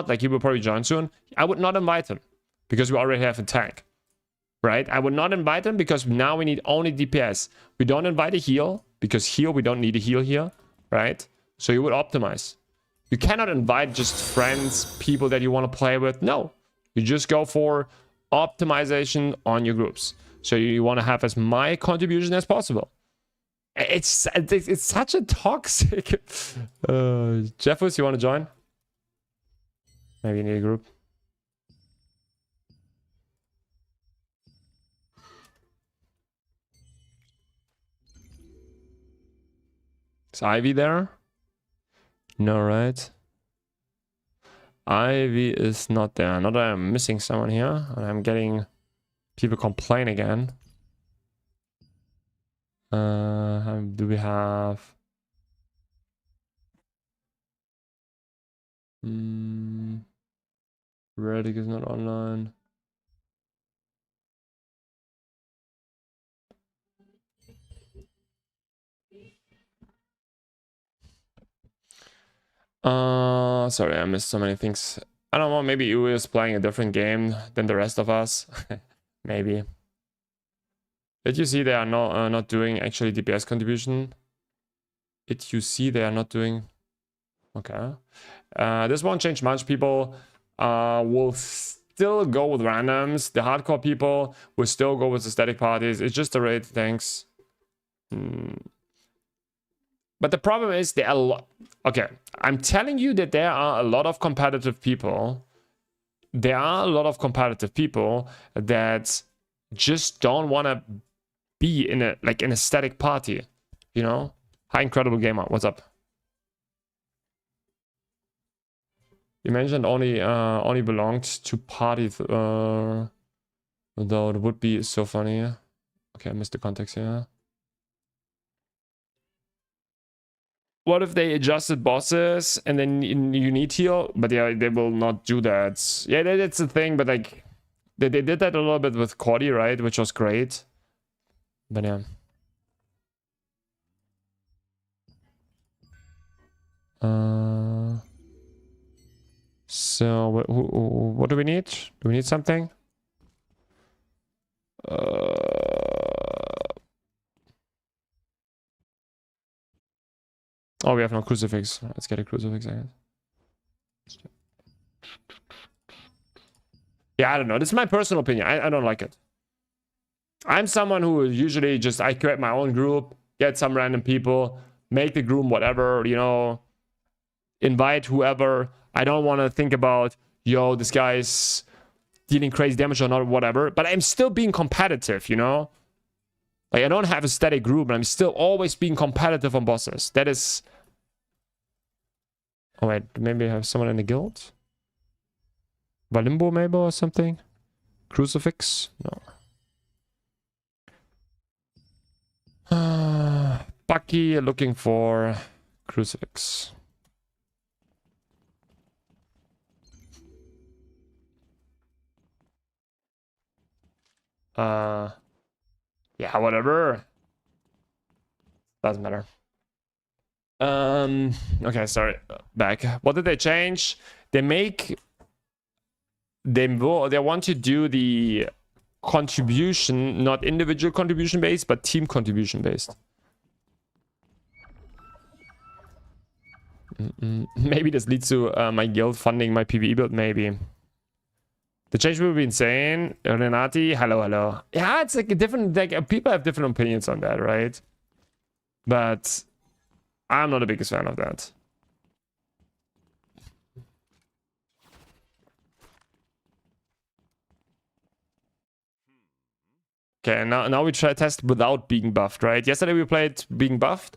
Like, he will probably join soon. I would not invite him because we already have a tank, right? I would not invite him because now we need only DPS. We don't invite a heal because heal, we don't need a heal here, right? So you would optimize. You cannot invite just friends, people that you want to play with. No, you just go for optimization on your groups. So you want to have as my contribution as possible. It's such a toxic. Jeffus, you want to join? Maybe you need a group. Is Ivy there? No, right? Ivy is not there. Not that I'm missing someone here, and I'm getting people complain again. Do we have? Reddick is not online. Sorry, I missed so many things. I don't know, maybe you is playing a different game than the rest of us. Maybe. Did you see they are not doing actually DPS contribution? Did you see they are not doing? Okay. This won't change much. People will still go with randoms. The hardcore people will still go with the static parties. It's just the raid things. But the problem is there are a lot. Okay, I'm telling you that there are a lot of competitive people. There are a lot of competitive people that just don't want to be in a static party, you know? Hi, Incredible Gamer, what's up? You mentioned only belonged to party. Though it would be so funny. Okay, I missed the context here. What if they adjusted bosses and then you need heal? But yeah, they will not do that. Yeah, that's the thing. But like, they did that a little bit with Cordy, right? Which was great. But yeah. So what do we need? Do we need something? Oh, we have no crucifix. Let's get a crucifix, I guess. Yeah, I don't know. This is my personal opinion. I don't like it. I'm someone who usually just, I create my own group, get some random people, make the group whatever, you know, invite whoever. I don't want to think about, yo, this guy's dealing crazy damage or not, whatever. But I'm still being competitive, you know? Like, I don't have a static group, but I'm still always being competitive on bosses. That is... Oh, wait. Maybe I have someone in the guild? Valimbo, maybe, or something? Crucifix? No. Bucky looking for crucifix. Yeah, whatever. Doesn't matter. Okay, sorry. Back. What did they change? They want to do the contribution, not individual contribution based, but team contribution based. Maybe this leads to my guild funding my PvE build, maybe. The change will be insane. Renati, hello. Yeah, it's like a different, like, people have different opinions on that, right? But I'm not the biggest fan of that. Okay, now we try test without being buffed, right? Yesterday we played being buffed.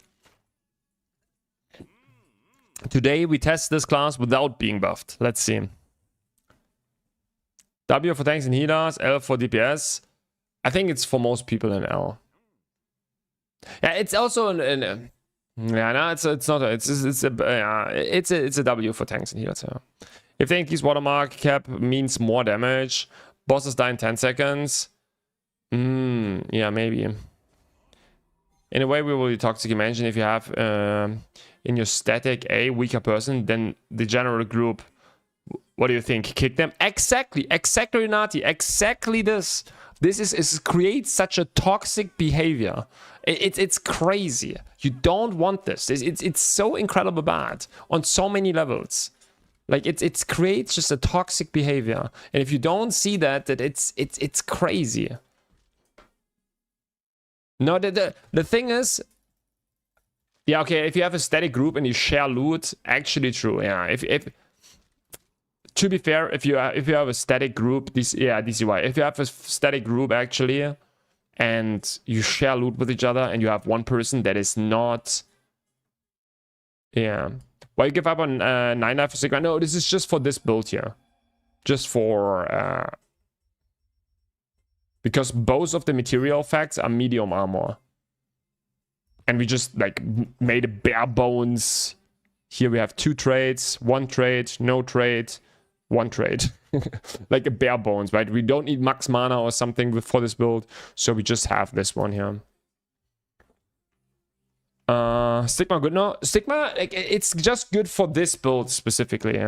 Today we test this class without being buffed. Let's see. W for tanks and healers, L for DPS. I think it's for most people in L. Yeah, it's also yeah, no, it's not. It's a W for tanks and healers. Yeah. If they increase watermark cap means more damage. Bosses die in 10 seconds. Yeah, maybe. In a way, we will be toxic. Imagine if you have in your static a weaker person, then the general group. What do you think? Kick them? Exactly, Renati. Exactly this. This creates such a toxic behavior. It's crazy. You don't want this. It's so incredible bad on so many levels. Like it creates just a toxic behavior. And if you don't see that it's crazy. No, the thing is, yeah, okay, if you have a static group and you share loot, actually true. Yeah, if to be fair, if you have a static group, DCY, if you have a static group actually, and you share loot with each other, and you have one person that is not, yeah, why you give up on 9 life for Sigma? No, this is just for this build here, just for because both of the material effects are medium armor, and we just like made a bare bones. Here we have 2 trades, 1 trade, no trade, 1 trade. Like a bare bones, right? We don't need max mana or something for this build, so we just have this one here. Stigma good? No, Stigma, like, it's just good for this build specifically.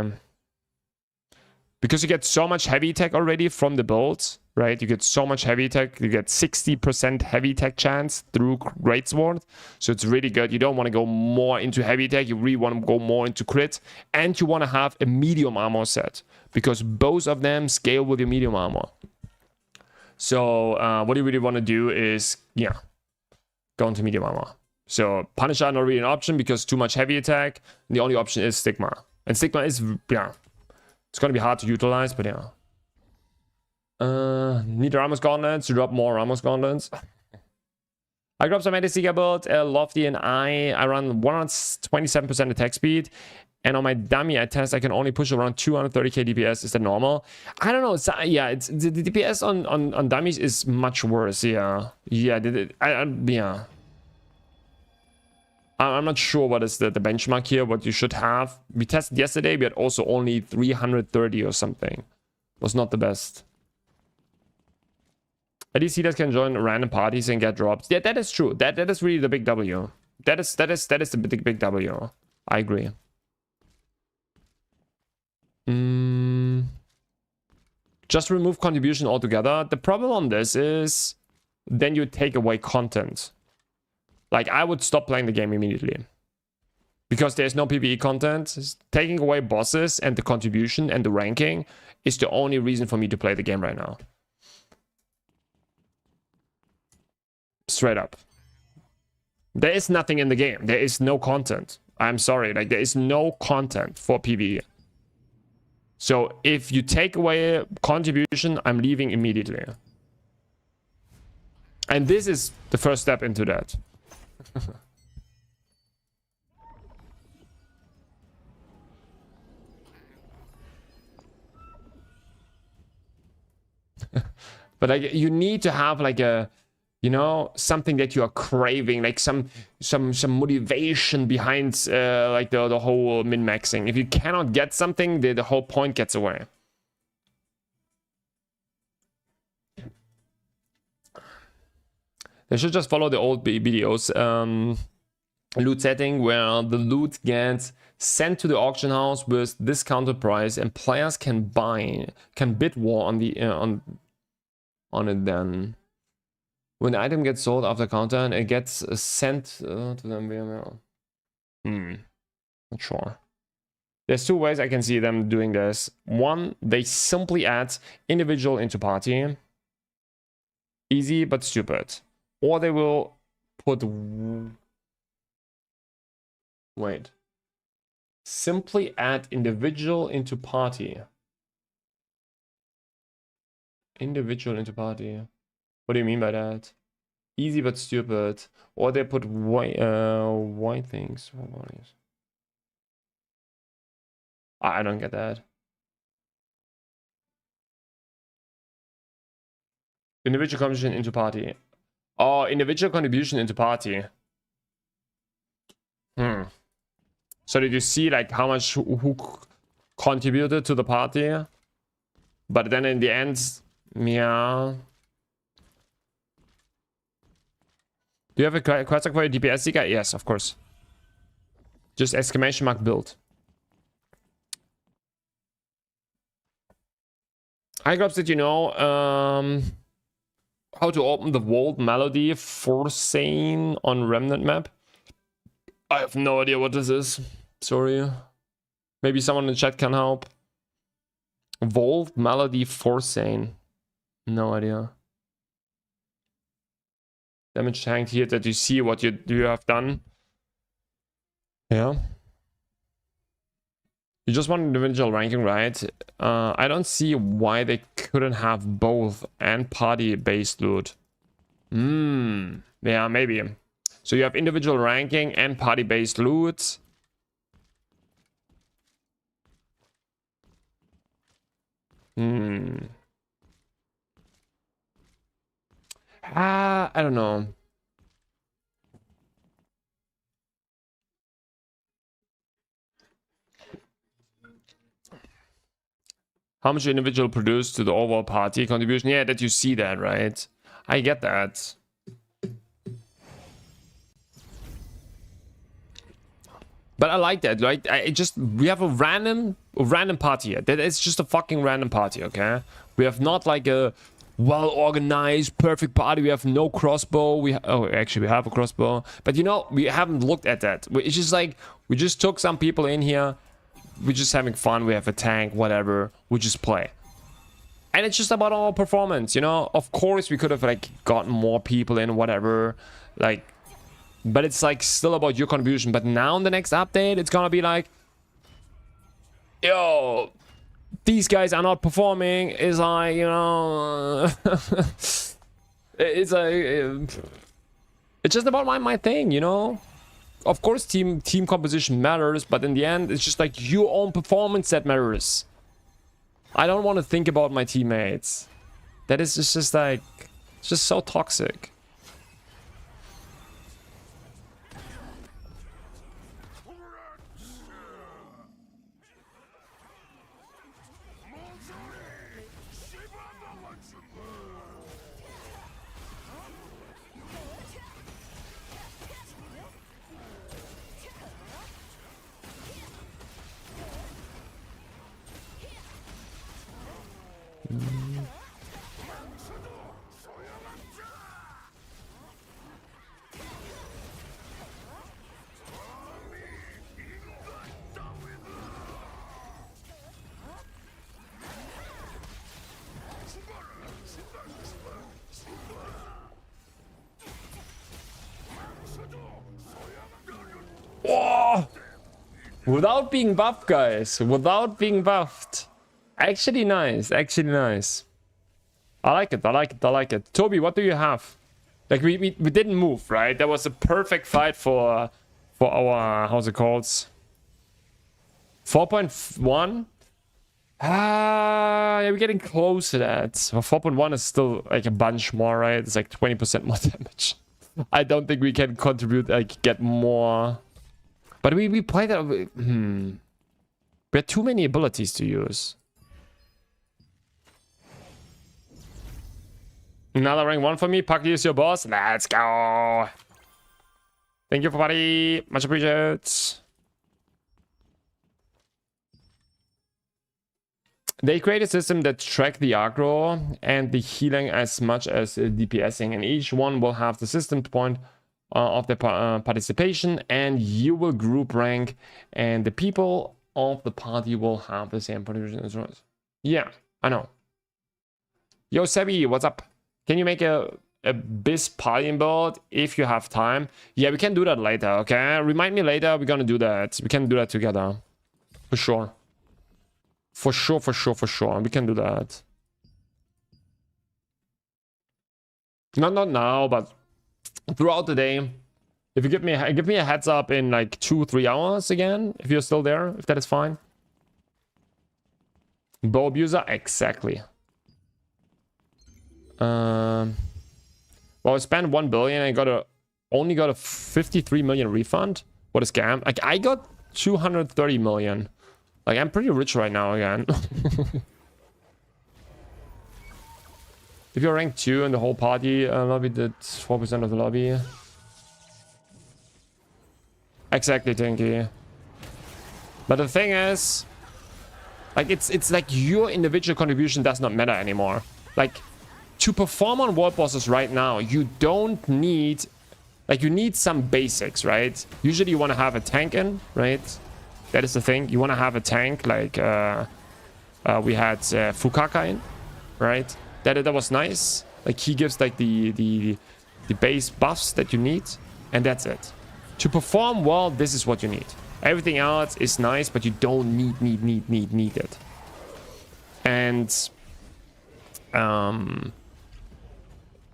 Because you get so much heavy attack already from the build, right? You get so much heavy attack. You get 60% heavy attack chance through Greatsword. So it's really good. You don't want to go more into heavy attack. You really want to go more into crit. And you want to have a medium armor set, because both of them scale with your medium armor. So what you really want to do is, yeah, go into medium armor. So Punisher not really an option because too much heavy attack. And the only option is Stigma. And Stigma is, yeah, it's going to be hard to utilize, but yeah. Need Ramos Gauntlets to drop more Ramos Gauntlets. I dropped some Anti-Seeker build, Lofty and I run 127% attack speed. And on my dummy I test I can only push around 230k DPS. Is that normal? I don't know. It's, yeah, it's the DPS on dummies is much worse. Yeah, yeah. Yeah. I'm not sure what is the benchmark here, what you should have. We tested yesterday, we had also only 330 or something. Was not the best. ADC can join random parties and get drops. Yeah, that is true. That is really the big W. That is the big W. I agree. Just remove contribution altogether. The problem on this is then you take away content. Like, I would stop playing the game immediately. Because there's no PvE content. Taking away bosses and the contribution and the ranking is the only reason for me to play the game right now. Straight up. There is nothing in the game. There is no content. I'm sorry. Like, there is no content for PvE. So, if you take away contribution, I'm leaving immediately. And this is the first step into that. But like, you need to have like a, you know, something that you are craving, like some motivation behind like the whole min-maxing. If you cannot get something, the whole point gets away. They should just follow the old videos loot setting, where the loot gets sent to the auction house with discounted price, and players can bid war on the on it. Then when the item gets sold after counter, it gets sent to them via mail. Not sure. There's two ways I can see them doing this. One, they simply add individual into party. Easy but stupid. Or they will put... Wait. Simply add individual into party. Individual into party. What do you mean by that? Easy but stupid. Or they put white things. I don't get that. Individual contribution into party. Oh, individual contribution into party. So did you see like how much who contributed to the party? But then in the end, yeah. Do you have a question for your DPS seeker? Yes, of course. Just exclamation mark build. Hi Grubs, did you know how to open the Vault Melody Forsane on Remnant map? I have no idea what this is. Sorry. Maybe someone in the chat can help. Vault Melody Forsane. No idea. Damage tanked here that you see what you have done. Yeah. You just want individual ranking, right? I don't see why they couldn't have both and party-based loot. Yeah, maybe. So you have individual ranking and party-based loot. I don't know. How much individual produced to the overall party contribution? Yeah, that you see that, right? I get that. But I like that, right? We have a random party here. That is just a fucking random party, okay? We have not like a well-organized, perfect party. We have no crossbow. Oh, actually, we have a crossbow. But you know, we haven't looked at that. It's just like, we just took some people in here. We're just having fun. We have a tank, whatever. We just play. And it's just about our performance, you know? Of course, we could have, like, gotten more people in, whatever. Like... But it's like still about your contribution. But now in the next update, it's gonna be like, yo, these guys are not performing. It's like, you know, it's like, it's just about my thing, you know. of course, team composition matters, but in the end, it's just like your own performance that matters. I don't want to think about my teammates. That is just like, it's just so toxic. Oh! Without being buffed, guys. Without being buffed. Actually nice. Actually nice. I like it. I like it. I like it. Toby, what do you have? Like, we didn't move, right? That was a perfect fight for our... How's it called? 4.1? Ah, yeah, we're getting close to that. Well, 4.1 is still like a bunch more, right? It's like 20% more damage. I don't think we can contribute, like, get more... But we play that... We had too many abilities to use. Another rank 1 for me. Pucky is your boss. Let's go. Thank you, everybody. Much appreciated. They create a system that track the aggro and the healing as much as DPSing. And each one will have the system point of the participation, and you will group rank, and the people of the party will have the same participation as well. Yeah, I know. Yo, Sebi, what's up? Can you make a Biz party build if you have time? Yeah, we can do that later, okay? Remind me later, we're gonna do that. We can do that together. For sure. For sure, for sure, for sure. We can do that. Not now, but throughout the day. If you give me a heads up in like 2-3 hours again, if you're still there, if that is fine. Bow abuser, exactly. Well, I spent 1 billion and only got a 53 million refund. What a scam. Like, I got 230 million. Like, I'm pretty rich right now again. If you're rank 2 in the whole party, lobby did 4% of the lobby. Exactly, Tinky. But the thing is, like, it's like your individual contribution does not matter anymore. Like, to perform on world bosses right now, you don't need... Like, you need some basics, right? Usually you want to have a tank in, right? That is the thing. You want to have a tank, like we had Fukaka in, right? That was nice. Like, he gives like the base buffs that you need, and that's it. To perform well, this is what you need. Everything else is nice, but you don't need it. And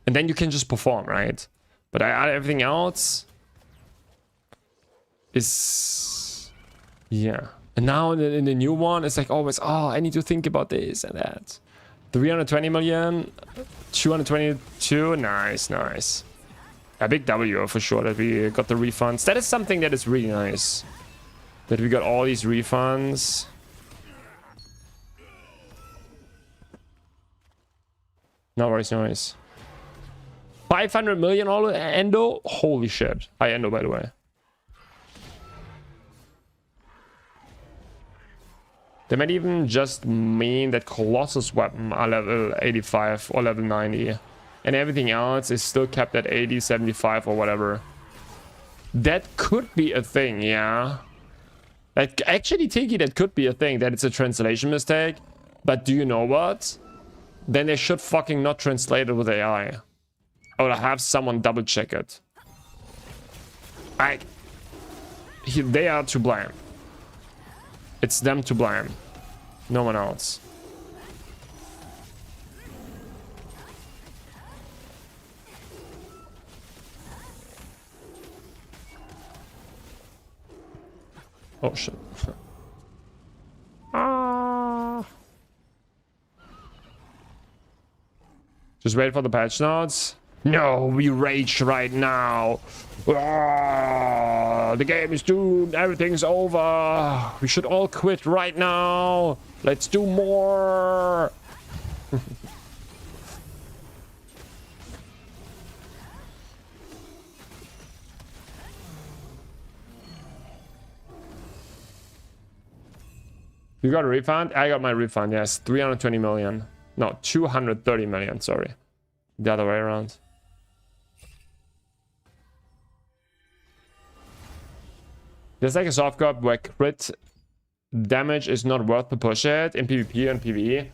then you can just perform, right? But everything else is, yeah. And now in the new one, it's like always, oh, I need to think about this and that. 320 million, 222, nice, nice. A big W for sure that we got the refunds. That is something that is really nice. That we got all these refunds. No worries, no worries. 500 million all Endo? Holy shit. Hi Endo, by the way. They might even just mean that Colossus weapon are level 85 or level 90. And everything else is still kept at 80, 75 or whatever. That could be a thing, yeah. Like, actually, Tiki, that could be a thing, that it's a translation mistake. But do you know what? Then they should fucking not translate it with AI. I would have someone double check it. They are to blame. It's them to blame. No one else. Oh shit. Ah. Just wait for the patch notes. No, we rage right now. Ah, the game is doomed. Everything's over. We should all quit right now. Let's do more. You got a refund? I got my refund, yes. 320 million. No, 230 million, sorry. The other way around. There's like a soft cop where crit damage is not worth to push it in PvP and PvE.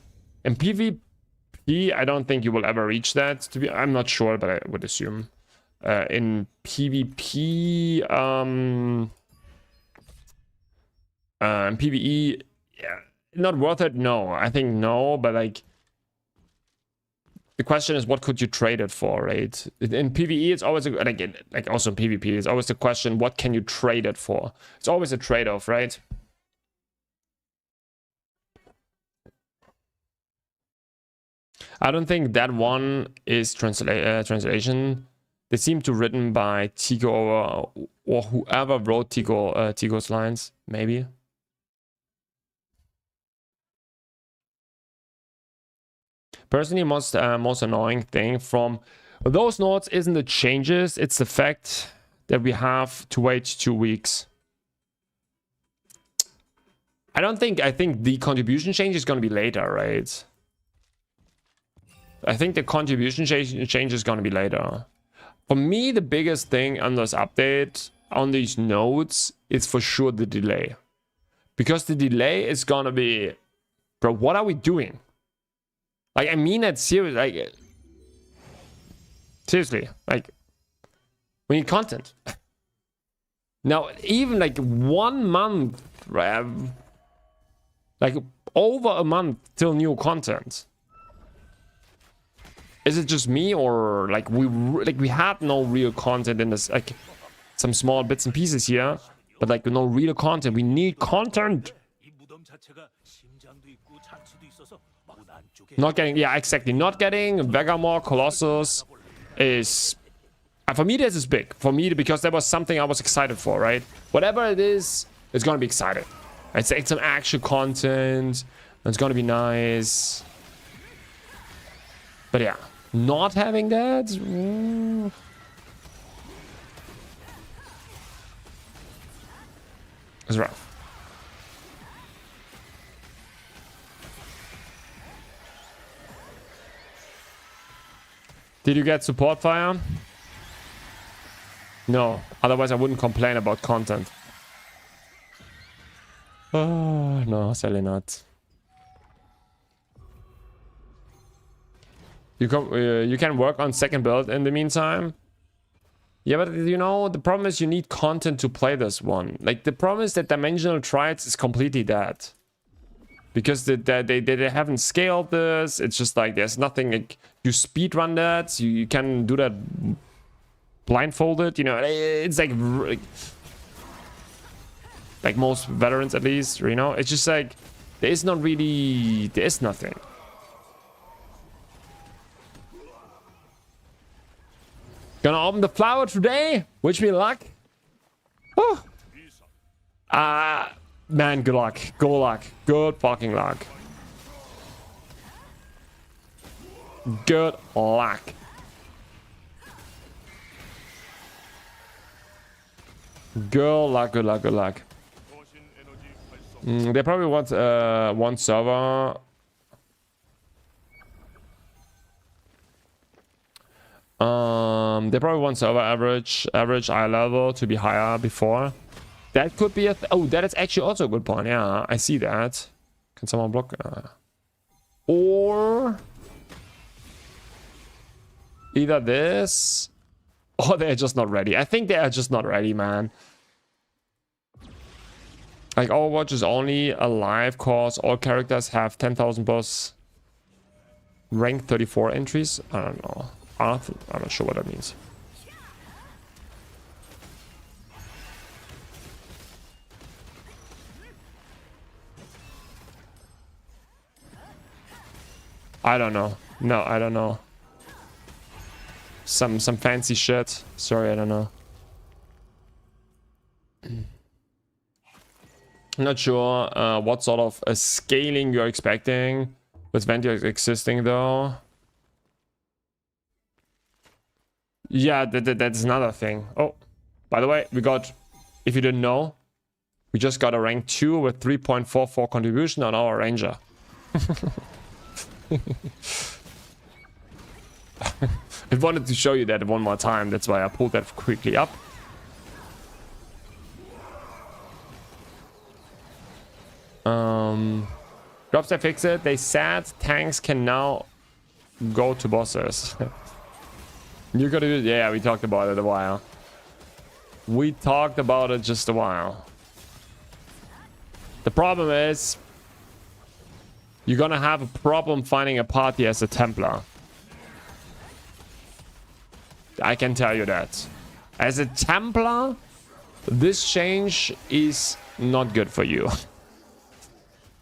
In PvP, I don't think you will ever reach that. I'm not sure, but I would assume. In PvP, in PvE, yeah, not worth it. No, I think no, but like the question is, what could you trade it for, right? In PvE, it's always like also in PvP, it's always the question, what can you trade it for? It's always a trade-off, right? I don't think that one is translation. They seem to written by Tico or whoever wrote Tico's lines, maybe. Personally, most annoying thing from those notes isn't the changes, it's the fact that we have to wait 2 weeks. I think the contribution change is going to be later, right? I think the contribution change is going to be later. For me, the biggest thing on this update, on these nodes, is for sure the delay. Because the delay is going to be... Bro, what are we doing? Like, I mean that seriously. Like, seriously. Like, we need content. Now, even like 1 month, right? Like, over a month till new content. Is it just me, or like we had no real content in this, like some small bits and pieces here, but like no real content. We need content. Not getting, yeah, exactly. Not getting Vegamor Colossus is, for me, this is big. For me, because that was something I was excited for, right? Whatever it is, it's gonna be exciting. It's some actual content. It's gonna be nice. But yeah, not having that. It's rough. Did you get support fire? No, otherwise I wouldn't complain about content. Oh, no, sadly not. You can work on second build in the meantime. Yeah, but you know, the problem is you need content to play this one. Like, the problem is that Dimensional Triads is completely dead. Because they haven't scaled this. It's just like there's nothing, like, you speedrun that. You can do that blindfolded, you know. It's like most veterans, at least, you know. It's just like there is nothing. Gonna open the flower today. Wish me luck. Oh. Man, good luck. Good luck. Good fucking luck. Good luck. Good luck, good luck, good luck. They probably want one server. They probably want server average eye level to be higher before. That could be a oh, that is actually also a good point. Yeah, I see that. Can someone block? Or either this, or they're just not ready. I think they are just not ready, man. Like, Overwatch is only alive cause all characters have 10,000 plus rank 34 entries. I don't know. I'm not sure what that means. I don't know. No, I don't know. Some fancy shit. Sorry, I don't know. I'm not sure what sort of scaling you're expecting with Venti existing though. Yeah, that's another thing. Oh, by the way, we got, if you didn't know, we just got a rank 2 with 3.44 contribution on our Ranger. I wanted to show you that one more time. That's why I pulled that quickly up. Drops they fix it. They said tanks can now go to bosses. You gotta do, yeah, we talked about it a while. We talked about it just a while. The problem is you're gonna have a problem finding a party as a Templar. I can tell you that. As a Templar, this change is not good for you.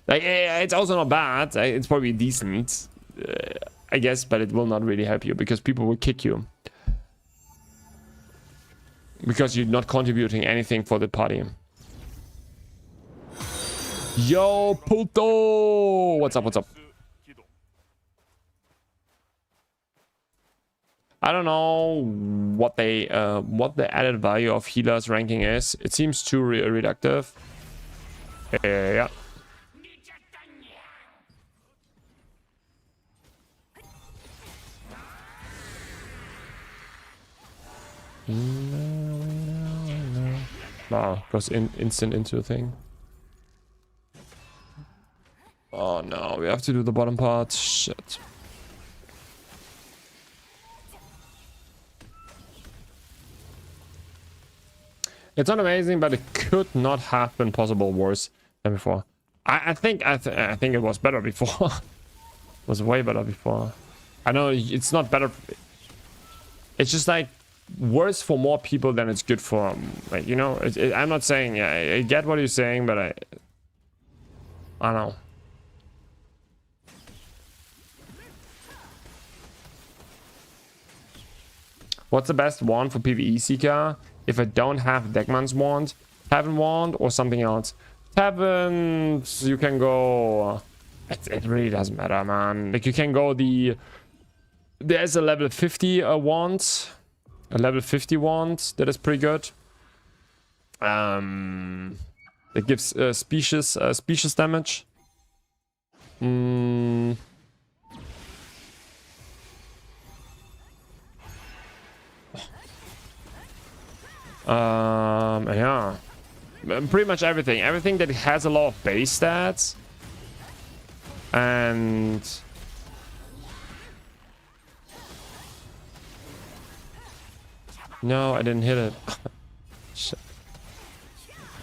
Like, it's also not bad. It's probably decent, I guess, but it will not really help you because people will kick you. Because you're not contributing anything for the party. Yo, Puto! What's up, what's up? I don't know what the added value of healers ranking is. It seems too reductive. Yeah. Wow, goes instant into a thing. Oh no, we have to do the bottom part. Shit. It's not amazing, but it could not have been possible worse than before. I think it was better before. It was way better before. I know it's not better. It's just like worse for more people than it's good for, like, you know. I'm not saying, yeah, I get what you're saying, but I don't know. What's the best wand for PvE Seeker? If I don't have Deckman's wand, Heaven wand, or something else. Heaven, you can go. It really doesn't matter, man. Like, you can go there's a level 50 wand, a level 50 wand that is pretty good. It gives species damage. Yeah, pretty much everything that has a lot of base stats. And no, I didn't hit it. Shit.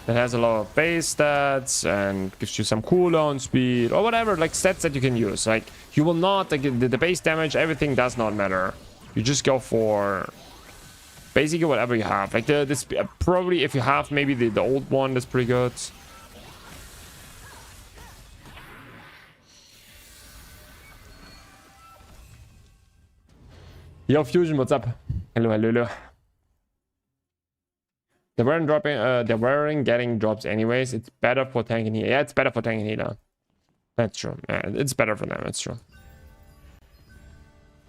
That has a lot of base stats and gives you some cooldown speed or whatever, like stats that you can use. Like, you will not, like, the base damage, everything does not matter. You just go for basically whatever you have. Like this probably, if you have maybe the old one, that's pretty good. Yo, Fusion, what's up? Hello. They weren't getting drops anyways. It's better for tank and healer. Yeah, it's better for tank and healer. That's true. Yeah, it's better for them. That's true.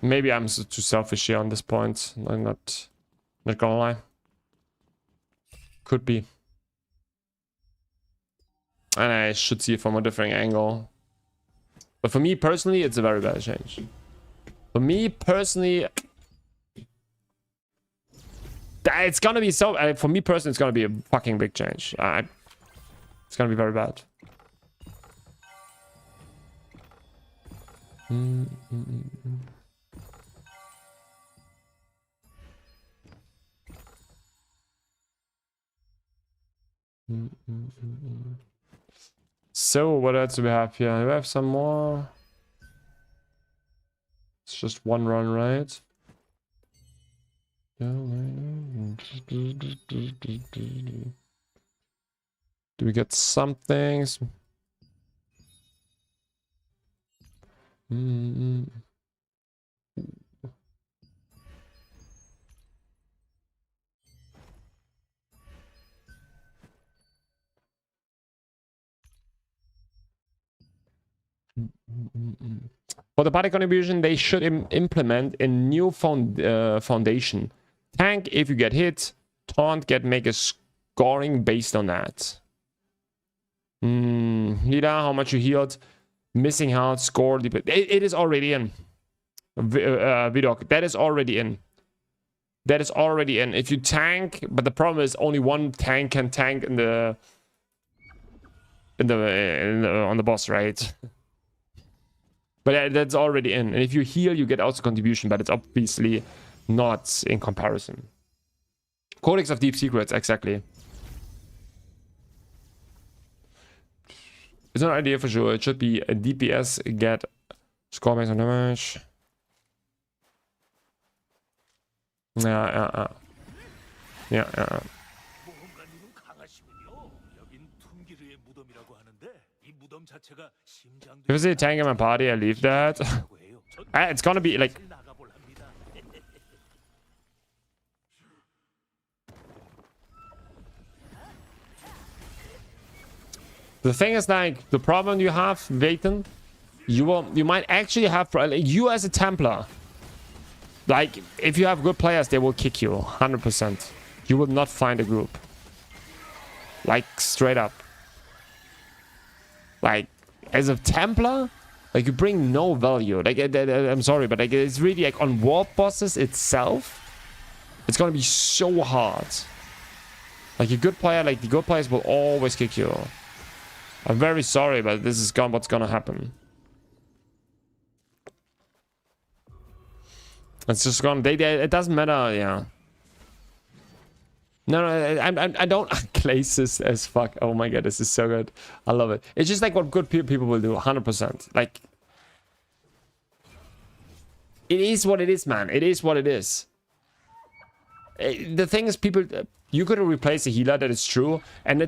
Maybe I'm too selfish here on this point. I'm not gonna lie. Could be. And I should see it from a different angle. But for me personally, it's a very bad change. For me personally, it's gonna be so. For me personally, it's gonna be a fucking big change. It's gonna be very bad. So what else do we have here? Do we have some more? It's just one run, right? Do we get some things? Mm. For the party contribution, they should implement a new foundation. Tank if you get hit. Taunt make a scoring based on that. Hida, how much you healed. Missing health, score. It is already in. Vidok, that is already in. That is already in. If you tank, but the problem is only one tank can tank on the boss, right? But that's already in. And if you heal, you get also contribution, but it's obviously not in comparison. Codex of Deep Secrets, exactly. It's an idea for sure. It should be a DPS get score based on damage. Yeah. If I see a tank in my party, I leave that. It's gonna be like... The thing is, like, the problem you have, Vayton, you might actually have... Like, you as a Templar, like, if you have good players, they will kick you, 100%. You will not find a group. Like, straight up. Like, as a Templar, like, you bring no value. Like, I'm sorry, but like, it's really like on warp bosses itself, it's gonna be so hard. Like, a good player, like the good players will always kick you. I'm very sorry, but this is what's gonna happen. It's just gonna. It doesn't matter. Yeah. No, I don't glaze as fuck. Oh my god, this is so good. I love it. It's just like what good people will do, 100%. Like, it is what it is, man. It is what it is. The thing is, people, you could replace a healer, that is true, and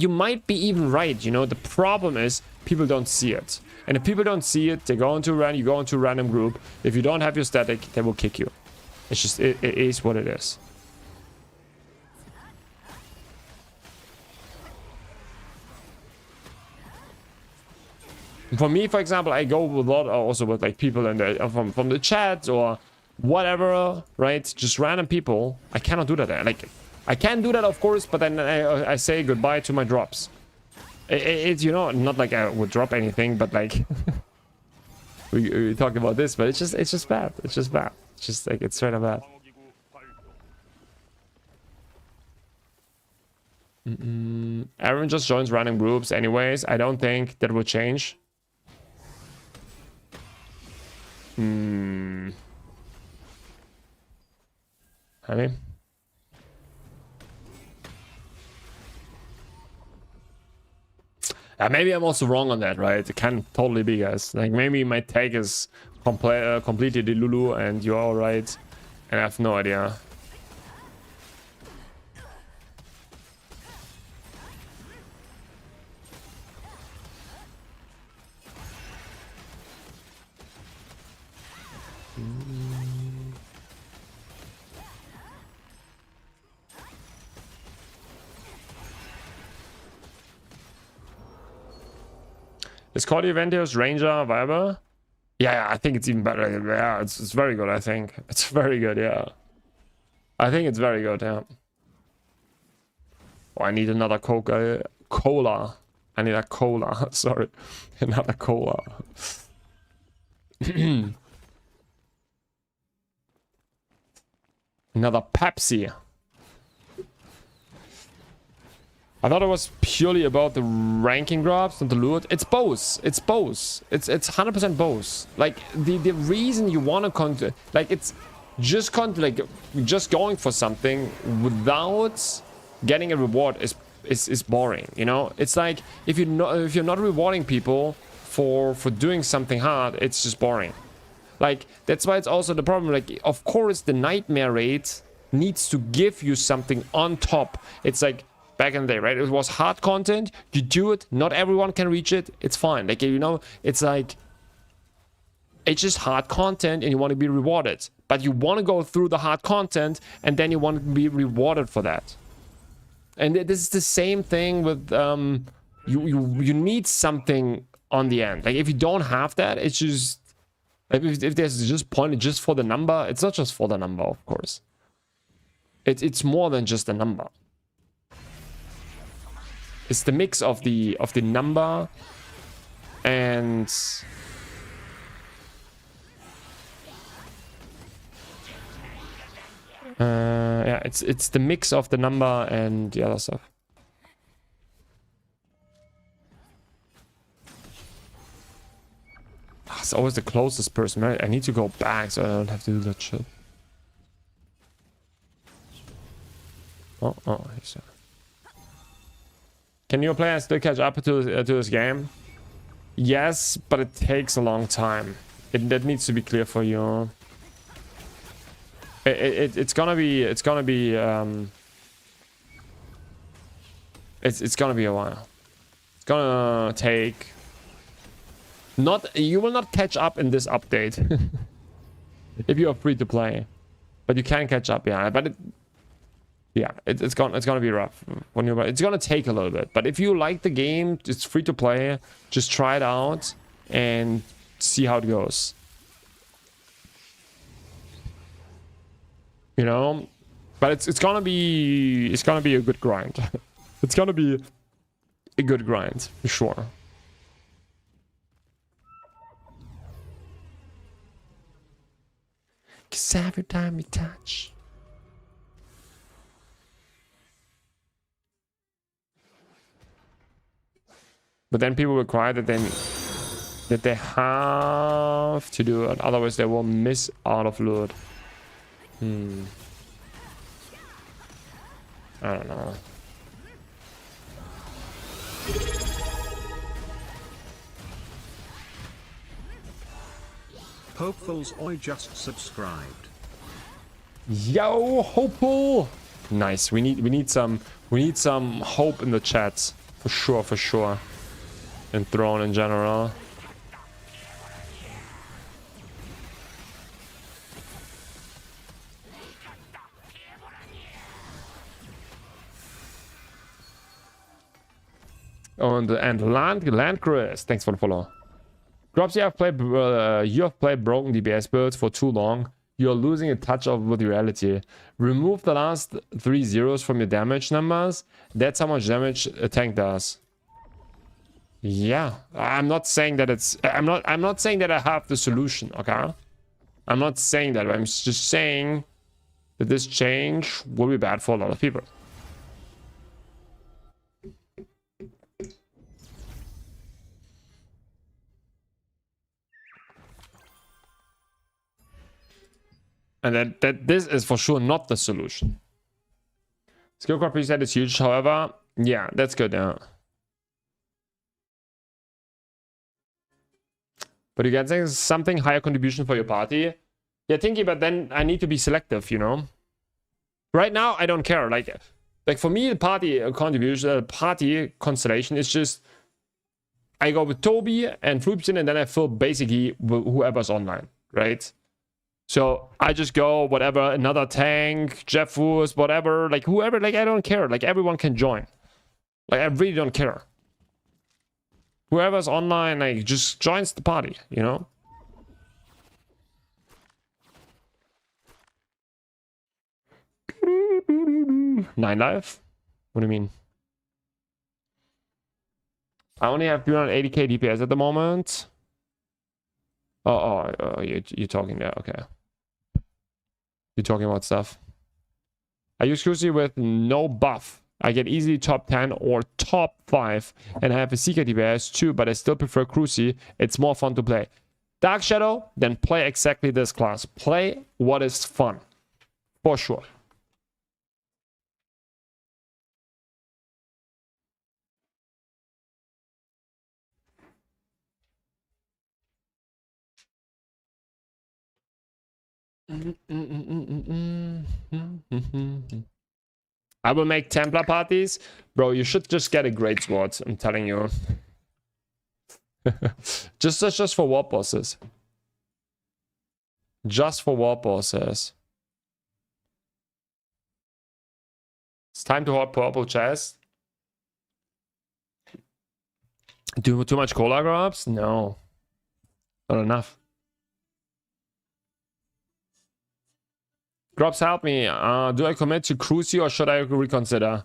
you might be even right. You know, the problem is people don't see it, and if people don't see it, they go into you go into a random group. If you don't have your static, they will kick you. It's just it is what it is. For me, for example, I go with a lot also with like people in the from the chat or whatever, right? Just random people. I cannot do that. Like, I can do that, of course, but then I say goodbye to my drops. It's, you know, not like I would drop anything, but like we talk about this, but it's just bad. It's just bad. It's just like, it's straight up bad. Everyone just joins random groups anyways. I don't think that will change. Honey? Maybe I'm also wrong on that, right? It can totally be, guys. Like, maybe my take is completely Lulu and you're all right, and I have no idea. Is Cordy Ventios Ranger viable? Yeah, I think it's even better. Yeah, it's very good, I think. It's very good, yeah. I think it's very good, yeah. Oh, I need another cola. I need a cola. Sorry. Another cola. Another Pepsi. I thought it was purely about the ranking drops and the loot. It's both. It's both. It's 100% both. Like, the reason you want to like, it's just just going for something without getting a reward is boring. You know, it's like if you're not rewarding people for doing something hard, it's just boring. Like, that's why it's also the problem. Like, of course, the nightmare rate needs to give you something on top. It's like, back in the day, right? It was hard content. You do it. Not everyone can reach it. It's fine. Like, you know, it's like It's just hard content and you want to be rewarded. But you want to go through the hard content and then you want to be rewarded for that. And this is the same thing with you need something on the end. Like if you don't have that, it's just like if there's just point just for the number, it's not just for the number, of course. It's more than just a number. It's the mix of the number and yeah, it's the mix of the number and the other stuff. It's always the closest person, right? I need to go back so I don't have to do that shit. Oh, he's Can you play and still catch up to this game? Yes, but it takes a long time. That needs to be clear for you. It's gonna be a while. It's gonna take. You will not catch up in this update if you are free to play, but you can catch up. Yeah, but it's gonna be rough when you. It's gonna take a little bit, but if you like the game, it's free to play. Just try it out and see how it goes. You know, but it's gonna be a good grind. It's gonna be a good grind for sure. Cause every time you touch. But then people will cry that they have to do it, otherwise they will miss out of loot. I don't know. Hopefuls Oi just subscribed. Yo, Hopeful! Nice. We need some hope in the chat. For sure. And Throne in general. Oh, and Land Chris, thanks for the follow. Drops, you have played broken DPS builds for too long. You're losing a touch of with reality. Remove the last 3 zeros from your damage numbers. That's how much damage a tank does. Yeah, I'm not saying that it's. I'm not saying that I have the solution. Okay, I'm not saying that. I'm just saying that this change will be bad for a lot of people. And that this is for sure not the solution. Skill crop reset is huge, however. Yeah, that's good, yeah. But you get something higher contribution for your party. Yeah, thinking, but then I need to be selective, you know? Right now, I don't care. Like for me, the party contribution, party constellation is just... I go with Toby and Flupsin, and then I fill basically whoever's online, right? So I just go whatever, another tank, Jeffus, whatever, like whoever, like I don't care. Like everyone can join. Like I really don't care. Whoever's online, like just joins the party, you know? Nine life? What do you mean? I only have 380k DPS at the moment. Oh, you're talking there, okay. You're talking about stuff. I use Cruci with no buff. I get easily top 10 or top 5. And I have a Seeker DPS too, but I still prefer Cruci. It's more fun to play. Dark Shadow, then play exactly this class. Play what is fun. For sure. I will make Templar parties. Bro, you should just get a great sword, I'm telling you. just for warp bosses. Just for warp bosses. It's time to hot purple chest. Too much cola grubs? No. Not enough. Grubs, help me. Do I commit to Cruci or should I reconsider?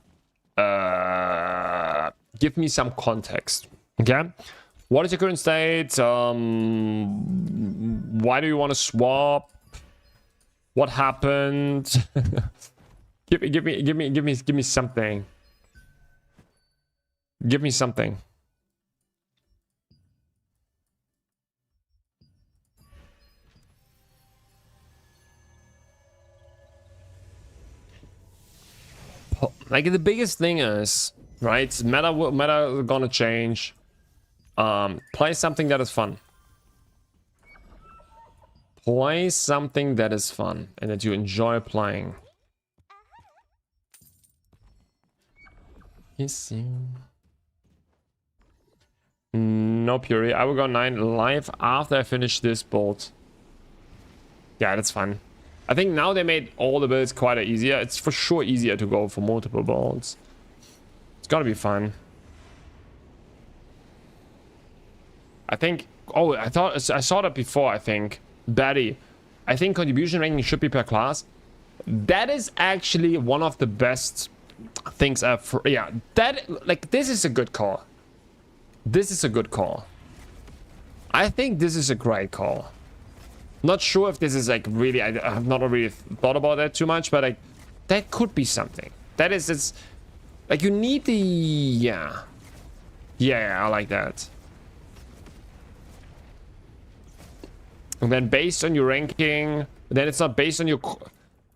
Give me some context. Okay. What is your current state? Why do you want to swap? What happened? give me something. Give me something. Like the biggest thing is, right? Meta gonna change. Play something that is fun. Play something that is fun and that you enjoy playing. Yes, you. No Fury. I will go 9 live after I finish this bolt. Yeah, that's fun. I think now they made all the builds quite easier. It's for sure easier to go for multiple bolts. It's gonna be fun. I think. Oh, I saw that before. I think Betty. I think contribution ranking should be per class. That is actually one of the best things ever. Yeah, this is a good call. This is a good call. I think this is a great call. Not sure if this is like really. I have not really thought about that too much, but like that could be something. That is, it's like you need the yeah. I like that. And then based on your ranking, then it's not based on your.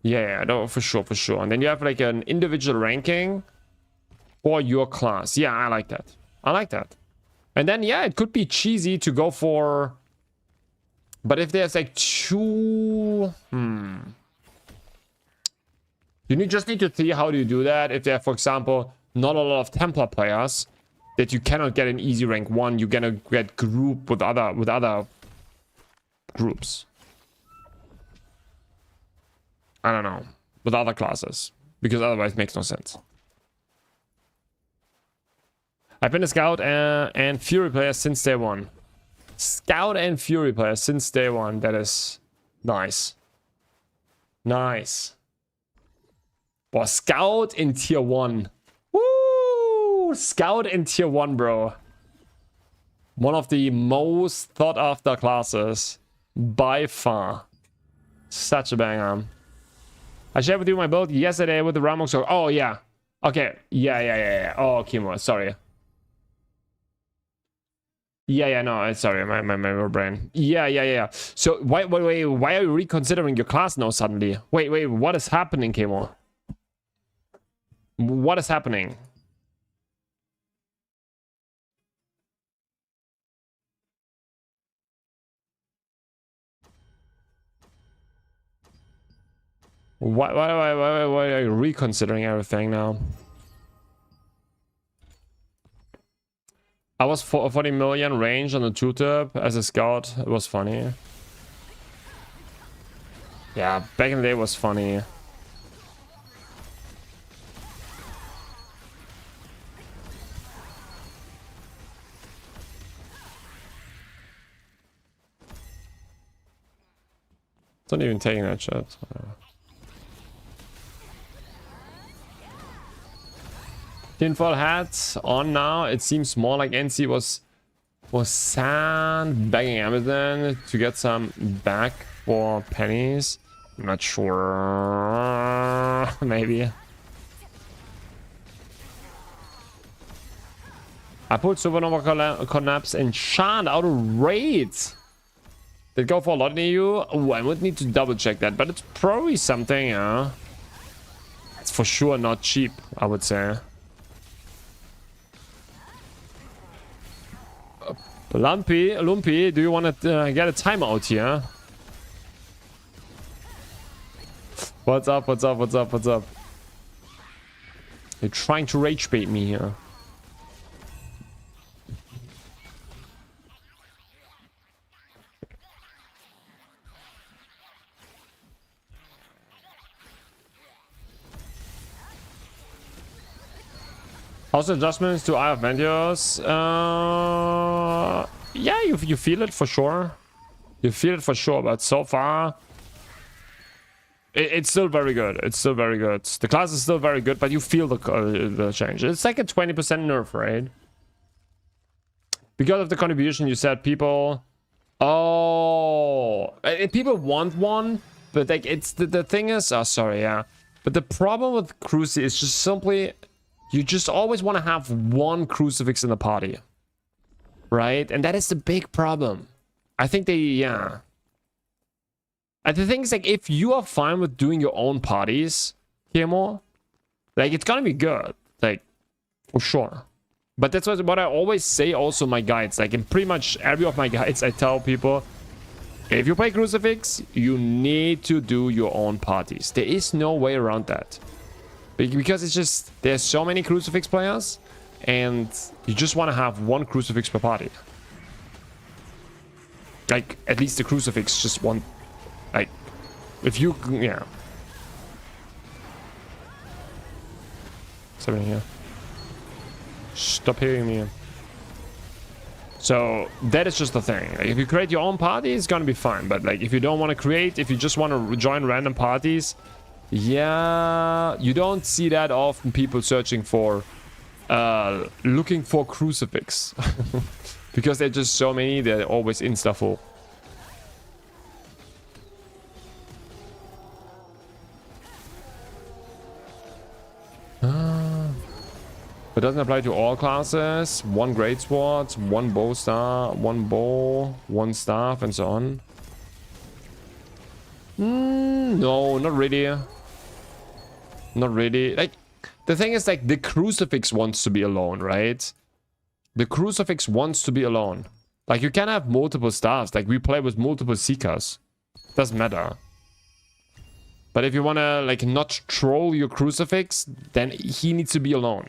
Yeah, no, for sure. And then you have like an individual ranking for your class. Yeah, I like that. And then yeah, it could be cheesy to go for. But if there's like two, you just need to see how do you do that. If there, for example, not a lot of Templar players, that you cannot get an easy rank 1, you're gonna get grouped with other groups. I don't know, with other classes, because otherwise it makes no sense. I've been a Scout and Fury player since day 1. Scout and Fury player since day 1. That is nice. Nice. Boah, Scout in tier 1. Woo! Scout in tier 1, bro. One of the most thought after classes by far. Such a banger. I shared with you my build yesterday with the Ramos. Oh, yeah. Okay. Yeah. Oh, Kimo. Sorry. Yeah, no, sorry, my brain. Yeah. So why are you reconsidering your class now suddenly? Wait, what is happening, Kimo? What is happening? Why are you reconsidering everything now? I was 40 million range on the 2-tip as a Scout. It was funny. Yeah, back in the day it was funny. It's not even taking that shot. Tinfoil hat on now. It seems more like NC was sandbagging Amazon to get some back for pennies. I'm not sure. Maybe. I put Supernova Collapse and Shard out of raids. Did it go for a lot near you? Oh, I would need to double check that, but it's probably something, yeah. It's for sure not cheap, I would say. Lumpy, do you want to get a timeout here? What's up? You're trying to rage bait me here. Also adjustments to Eye of Meteors. Yeah, you feel it for sure. You feel it for sure, but so far it's still very good. It's still very good. The class is still very good, but you feel the change. It's like a 20% nerf, right? Because of the contribution, you said people. Oh, people want one, but like it's the thing is. Oh, sorry, yeah. But the problem with Cruci is just simply, you just always want to have one crucifix in the party, right? And that is the big problem. I think yeah. And the thing is, like, if you are fine with doing your own parties, Vegamor, like, it's gonna be good, like, for sure. But that's what I always say also in my guides. Like, in pretty much every of my guides, I tell people, if you play Crucifix, you need to do your own parties. There is no way around that. Because it's just, there's so many Crucifix players, and you just want to have one Crucifix per party. Like, at least the Crucifix just one. Like, if you, yeah. What's happening here? Stop hitting me. So, that is just the thing. Like, if you create your own party, it's gonna be fine. But, like, if you don't want to create, if you just want to join random parties, yeah, you don't see that often people searching for, looking for Crucifix. Because there's just so many, they're always insta full. It doesn't apply to all classes. One great sword, one bow star, one bow, one staff, and so on. No, not really. Not really. Like, the thing is, like, the Crucifix wants to be alone, right? The Crucifix wants to be alone. Like, you can have multiple staffs. Like, we play with multiple Seekers. Doesn't matter. But if you want to, like, not troll your Crucifix, then he needs to be alone.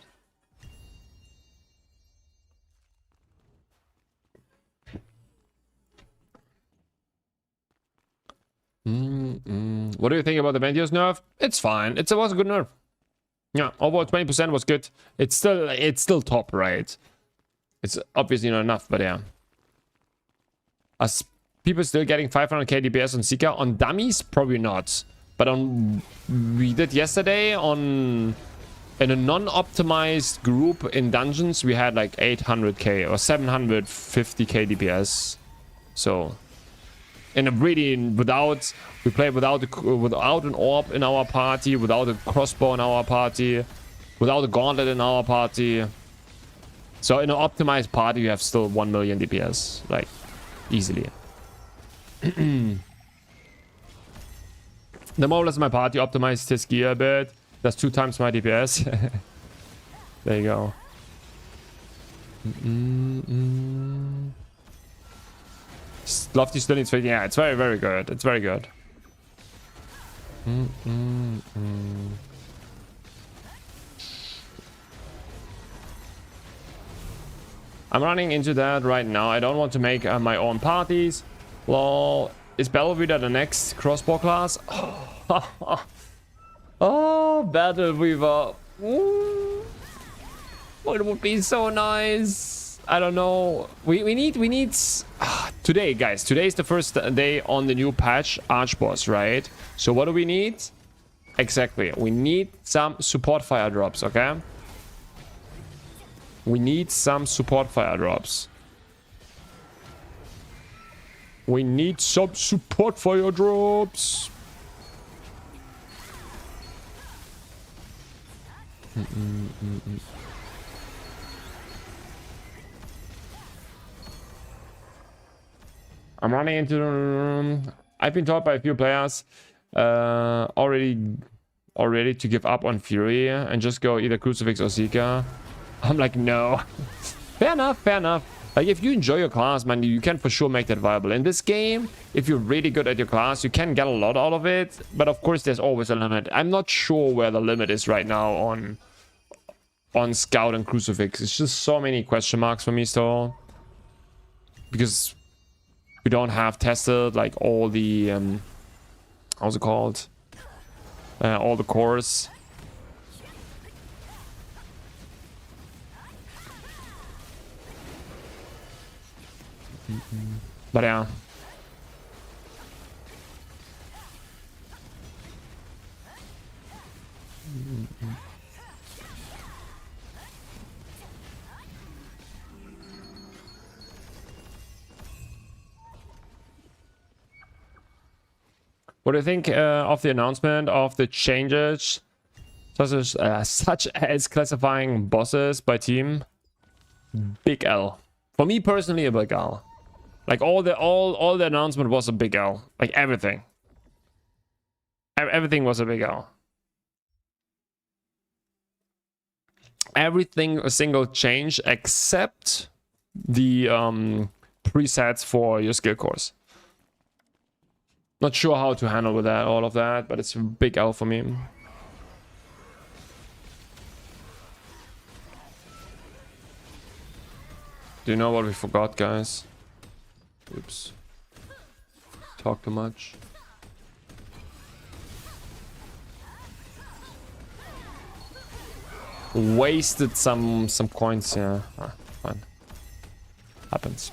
What do you think about the Vendios nerf? It's fine. It was a good nerf. Yeah, over 20% was good. It's still top, right? It's obviously not enough, but yeah. Are people still getting 500k DPS on Seeker? On dummies? Probably not. But on, we did yesterday in a non-optimized group in dungeons, we had like 800k or 750k DPS. So, in a really, we played without an orb in our party, without a crossbow in our party, without a gauntlet in our party. So in an optimized party, you have still 1 million DPS, like, easily. The more or less my party optimized his gear a bit. That's 2 times my DPS. There you go. Lofty still needs 50. Yeah, it's very, very good. It's very good. I'm running into that right now. I don't want to make my own parties. Lol. Is Battle Weaver the next crossbow class? Oh, Battle Weaver. Ooh. Oh, it would be so nice. I don't know. We need today, guys. Today is the first day on the new patch, Archboss, right? So what do we need? Exactly. We need some support fire drops, okay? We need some support fire drops. We need some support fire drops. I'm running into the room. I've been told by a few players already to give up on Fury and just go either Crucifix or Seeker. I'm like, no. Fair enough, fair enough. Like, if you enjoy your class, man, you can for sure make that viable. In this game, if you're really good at your class, you can get a lot out of it. But of course, there's always a limit. I'm not sure where the limit is right now on Scout and Crucifix. It's just so many question marks for me still. Because we don't have tested, like, all the, how's it called? All the cores. But yeah. What do you think of the announcement of the changes, such as classifying bosses by team? Big L. For me personally, a big L. Like all the announcement was a big L. Like everything. Everything was a big L. Everything a single change except the presets for your skill course. Not sure how to handle with that, all of that, but it's a big L for me. Do you know what we forgot, guys? Oops. Talk too much. Wasted some coins, yeah. Fine. Happens.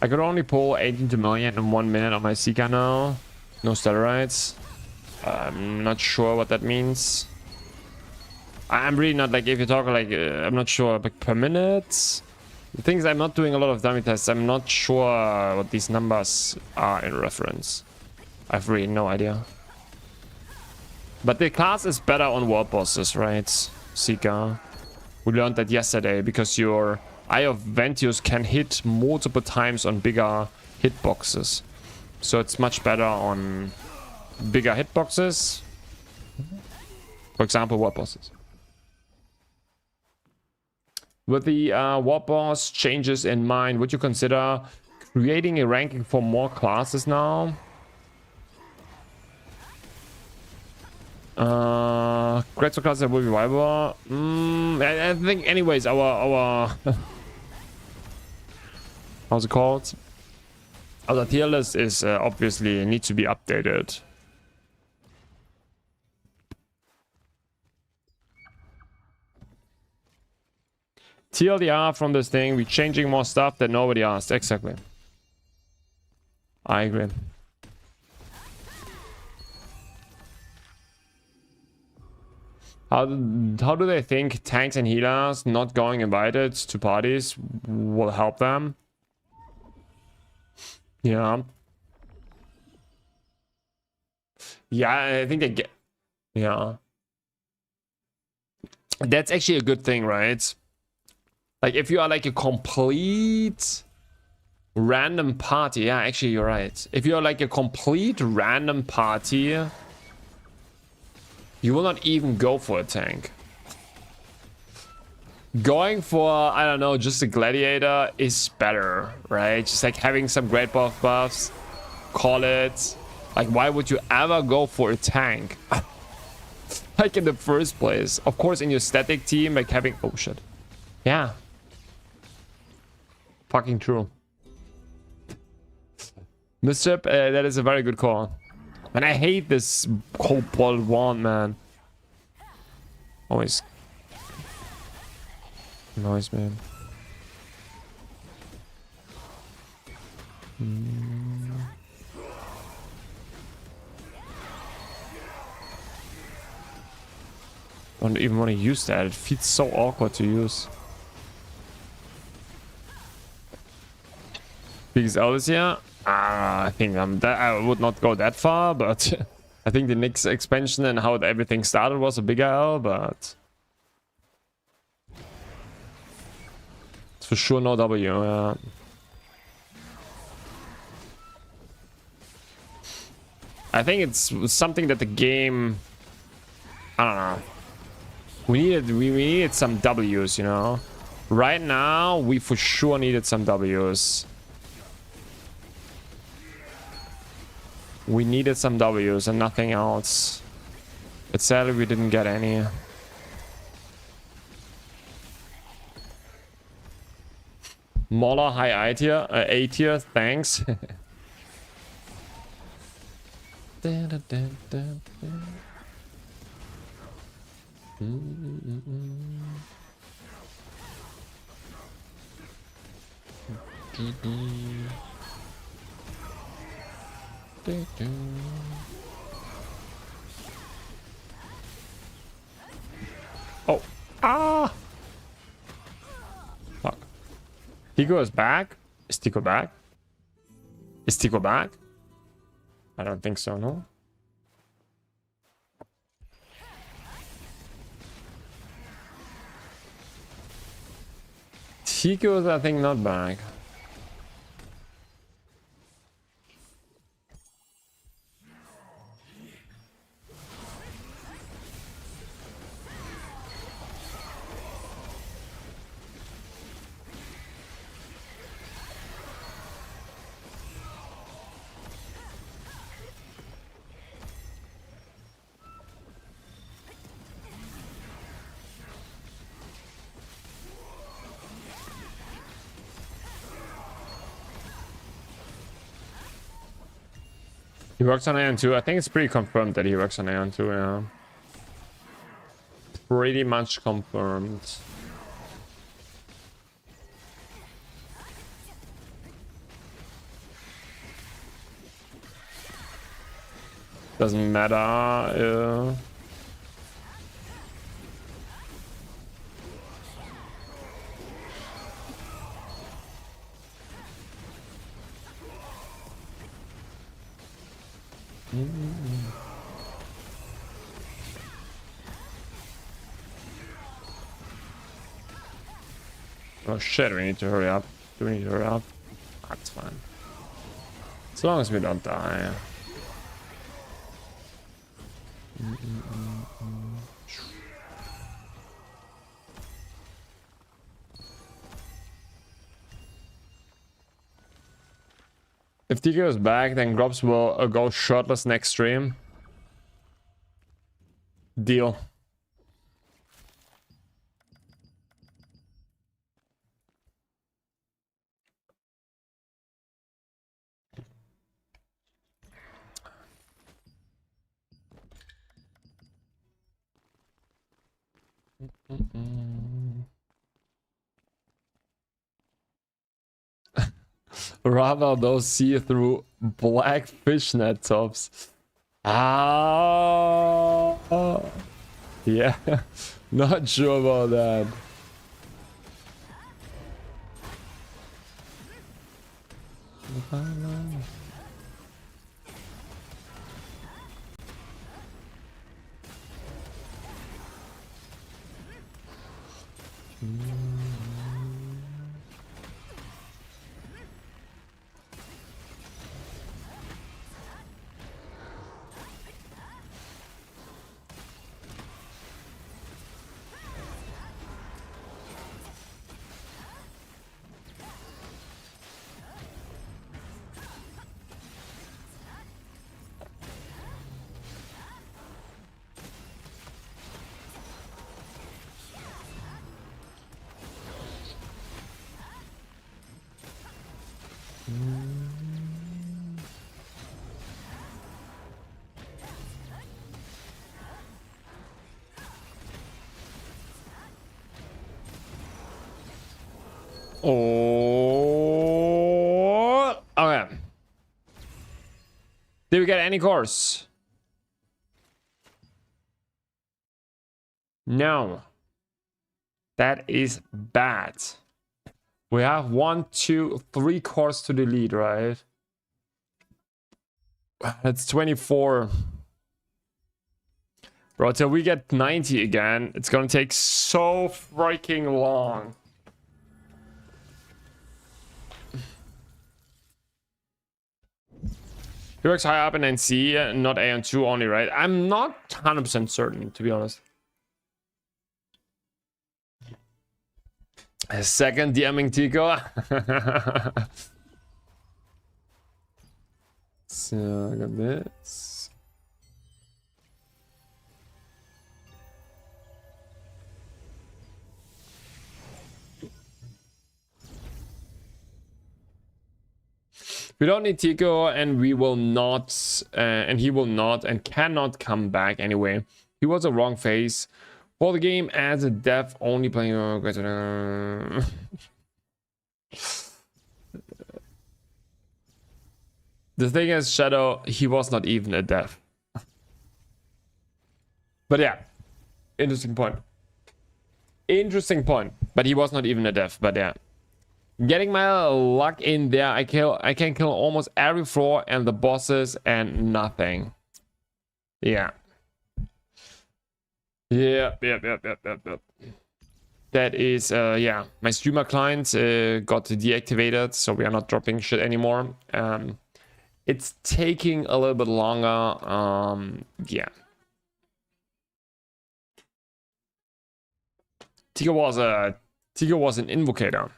I could only pull 18 million in 1 minute on my Seeker now. No steroids. I'm not sure what that means. I'm really not like, if you talk like, I'm not sure, like per minute. The thing is, I'm not doing a lot of dummy tests. I'm not sure what these numbers are in reference. I've really no idea. But the class is better on world bosses, right? Seeker. We learned that yesterday because your Eye of Ventus can hit multiple times on bigger hitboxes. So it's much better on bigger hitboxes. For example, world bosses. With the world boss changes in mind, would you consider creating a ranking for more classes now? Greater classes will be viable. I think anyways our how's it called? Our tier list is obviously need to be updated. TLDR from this thing, we're changing more stuff that nobody asked. Exactly. I agree. How do they think tanks and healers not going invited to parties will help them? Yeah. Yeah, I think they get... Yeah. That's actually a good thing, right? Like, if you are like a complete random party... Yeah, actually, you're right. If you're like a complete random party... You will not even go for a tank. Going for, I don't know, just a gladiator is better, right? Just like having some great buffs, call it. Like, why would you ever go for a tank? Like in the first place. Of course, in your static team, like having... Oh, shit. Yeah. Fucking true. Mischief, that is a very good call. And I hate this cold-blooded wand, man. Always noise, man. I don't even want to use that. It feels so awkward to use. Biggest L is here. I think I would not go that far, but I think the next expansion and how everything started was a bigger L, but it's for sure no W. I think it's something that the game, I don't know. We needed some W's, you know. Right now, we for sure needed some W's. We needed some W's and nothing else. But sadly, we didn't get any. Mola high A tier, thanks. Oh. Ah! Fuck. Tico is back? Is Tico back? Is Tico back? I don't think so, no? Tico is, I think, not back. He works on Aeon 2. I think it's pretty confirmed that he works on Aeon 2, yeah. Pretty much confirmed. Doesn't matter. Oh shit, we need to hurry up. Do we need to hurry up? That's fine. As long as we don't die. If TK goes back, then Grubs will go shirtless next stream. Deal. Rather those see-through black fishnet tops. Ah, yeah, not sure about that. Oh, okay. Did we get any cores? No. That is bad. We have 1, 2, 3 cores to delete, right? That's 24. Bro, till we get 90 again, it's gonna take so freaking long. He works high up in NC, not Aeon 2 only, right? I'm not 100% certain, to be honest. A second DMing Tico. So, I got this. We don't need Tico, and we will not, and he will not and cannot come back anyway. He was a wrong phase. For the game as a dev only playing. The thing is, Shadow, he was not even a dev. But yeah, interesting point. Interesting point. But he was not even a dev. But yeah, getting my luck in there, I can kill almost every floor and the bosses and nothing. Yeah. Yep. That is, yeah, my streamer client got deactivated, so we are not dropping shit anymore. It's taking a little bit longer. Yeah. Tiga was an invocator.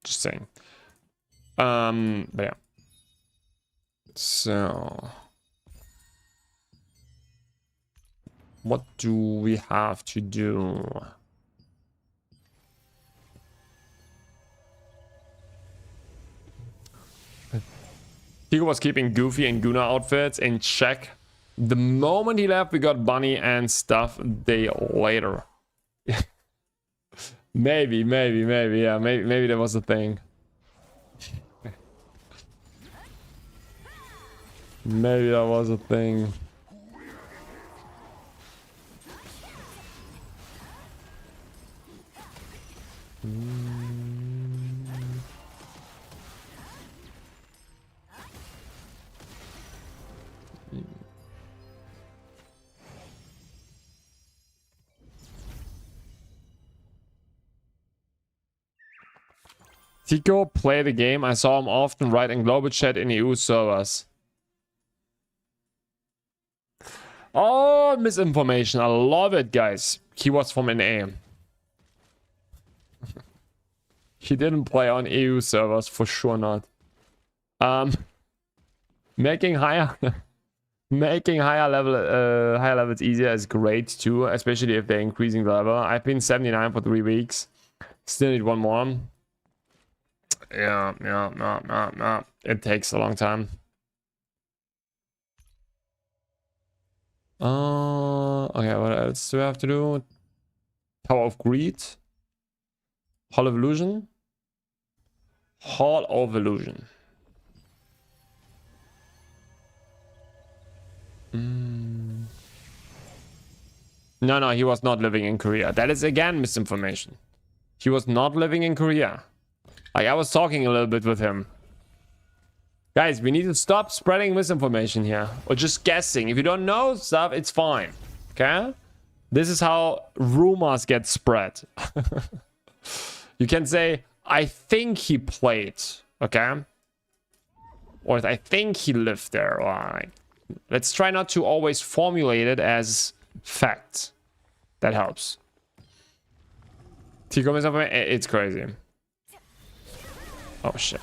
Just saying. But yeah. So what do we have to do? Tiga was keeping Goofy and Guna outfits in check. The moment he left, we got Bunny and stuff a day later. maybe, yeah, maybe that was a thing. Maybe that was a thing. Tico, play the game. I saw him often write in global chat in EU servers. Oh, misinformation. I love it, guys. He was from NA. He didn't play on EU servers, for sure not. Making higher levels easier is great too, especially if they're increasing the level. I've been 79 for 3 weeks. Still need one more. Yeah. It takes a long time. Okay, what else do we have to do? Tower of Greed. Hall of Illusion. Hall of Illusion. No, he was not living in Korea. That is again misinformation. He was not living in Korea. Like, I was talking a little bit with him. Guys, we need to stop spreading misinformation here. Or just guessing. If you don't know stuff, it's fine. Okay? This is how rumors get spread. You can say, I think he played. Okay? Or I think he lived there. Or like, let's try not to always formulate it as fact. That helps. Tico misinformation, it's crazy. Oh shit.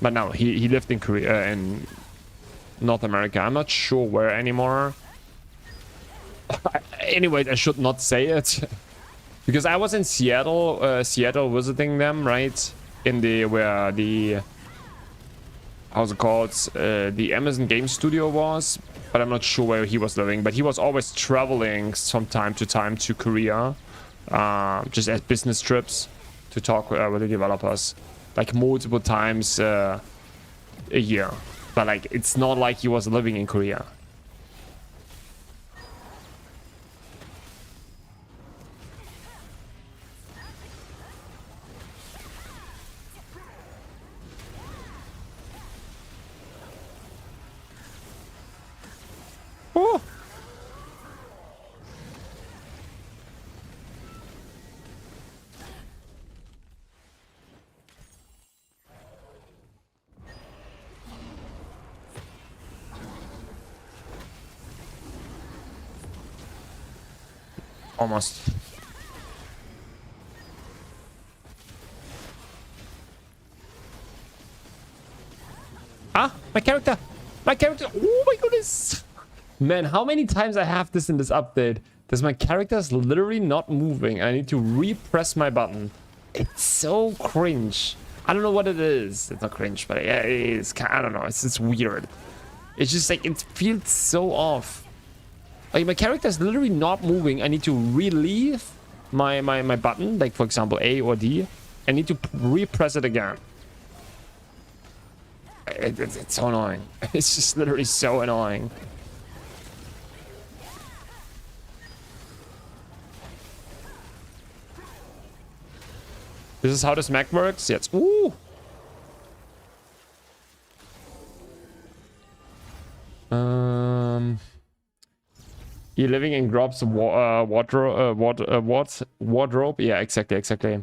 But no, he lived in Korea and North America. I'm not sure where anymore. Anyway, I should not say it. Because I was in Seattle visiting them, right? In the, where the, how's it called? The Amazon Game Studio was. But I'm not sure where he was living. But he was always traveling from time to time to Korea. Just as business trips to talk with the developers. Like multiple times a year. But like, it's not like he was living in Korea. Oh. Almost. Ah, my character! My character! Oh my goodness! Man, how many times I have this in this update? Does my character is literally not moving? I need to repress my button. It's so cringe. I don't know what it is. It's not cringe, but yeah, it is. I don't know. It's just weird. It's just like, it feels so off. Like, my character is literally not moving. I need to relieve my button, like for example A or D. I need to repress it again. It's so annoying. It's just literally so annoying. This is how this mech works. Yes. Ooh. You're living in Grob's wardrobe. Yeah, exactly.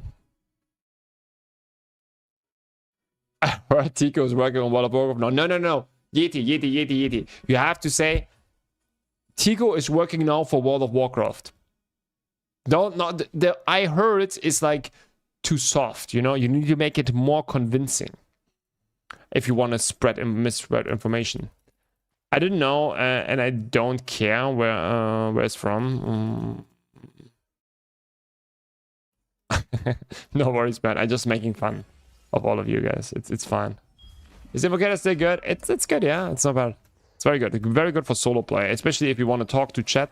I heard Tico is working on World of Warcraft. No. Yeti. You have to say Tico is working now for World of Warcraft. I heard it's like too soft, you know? You need to make it more convincing if you want to spread and misspread information. I didn't know, and I don't care where it's from. No worries, man. I'm just making fun of all of you guys. It's fine. Is Invocator still good? It's good, yeah. It's not bad. It's very good. Very good for solo play, especially if you want to talk to chat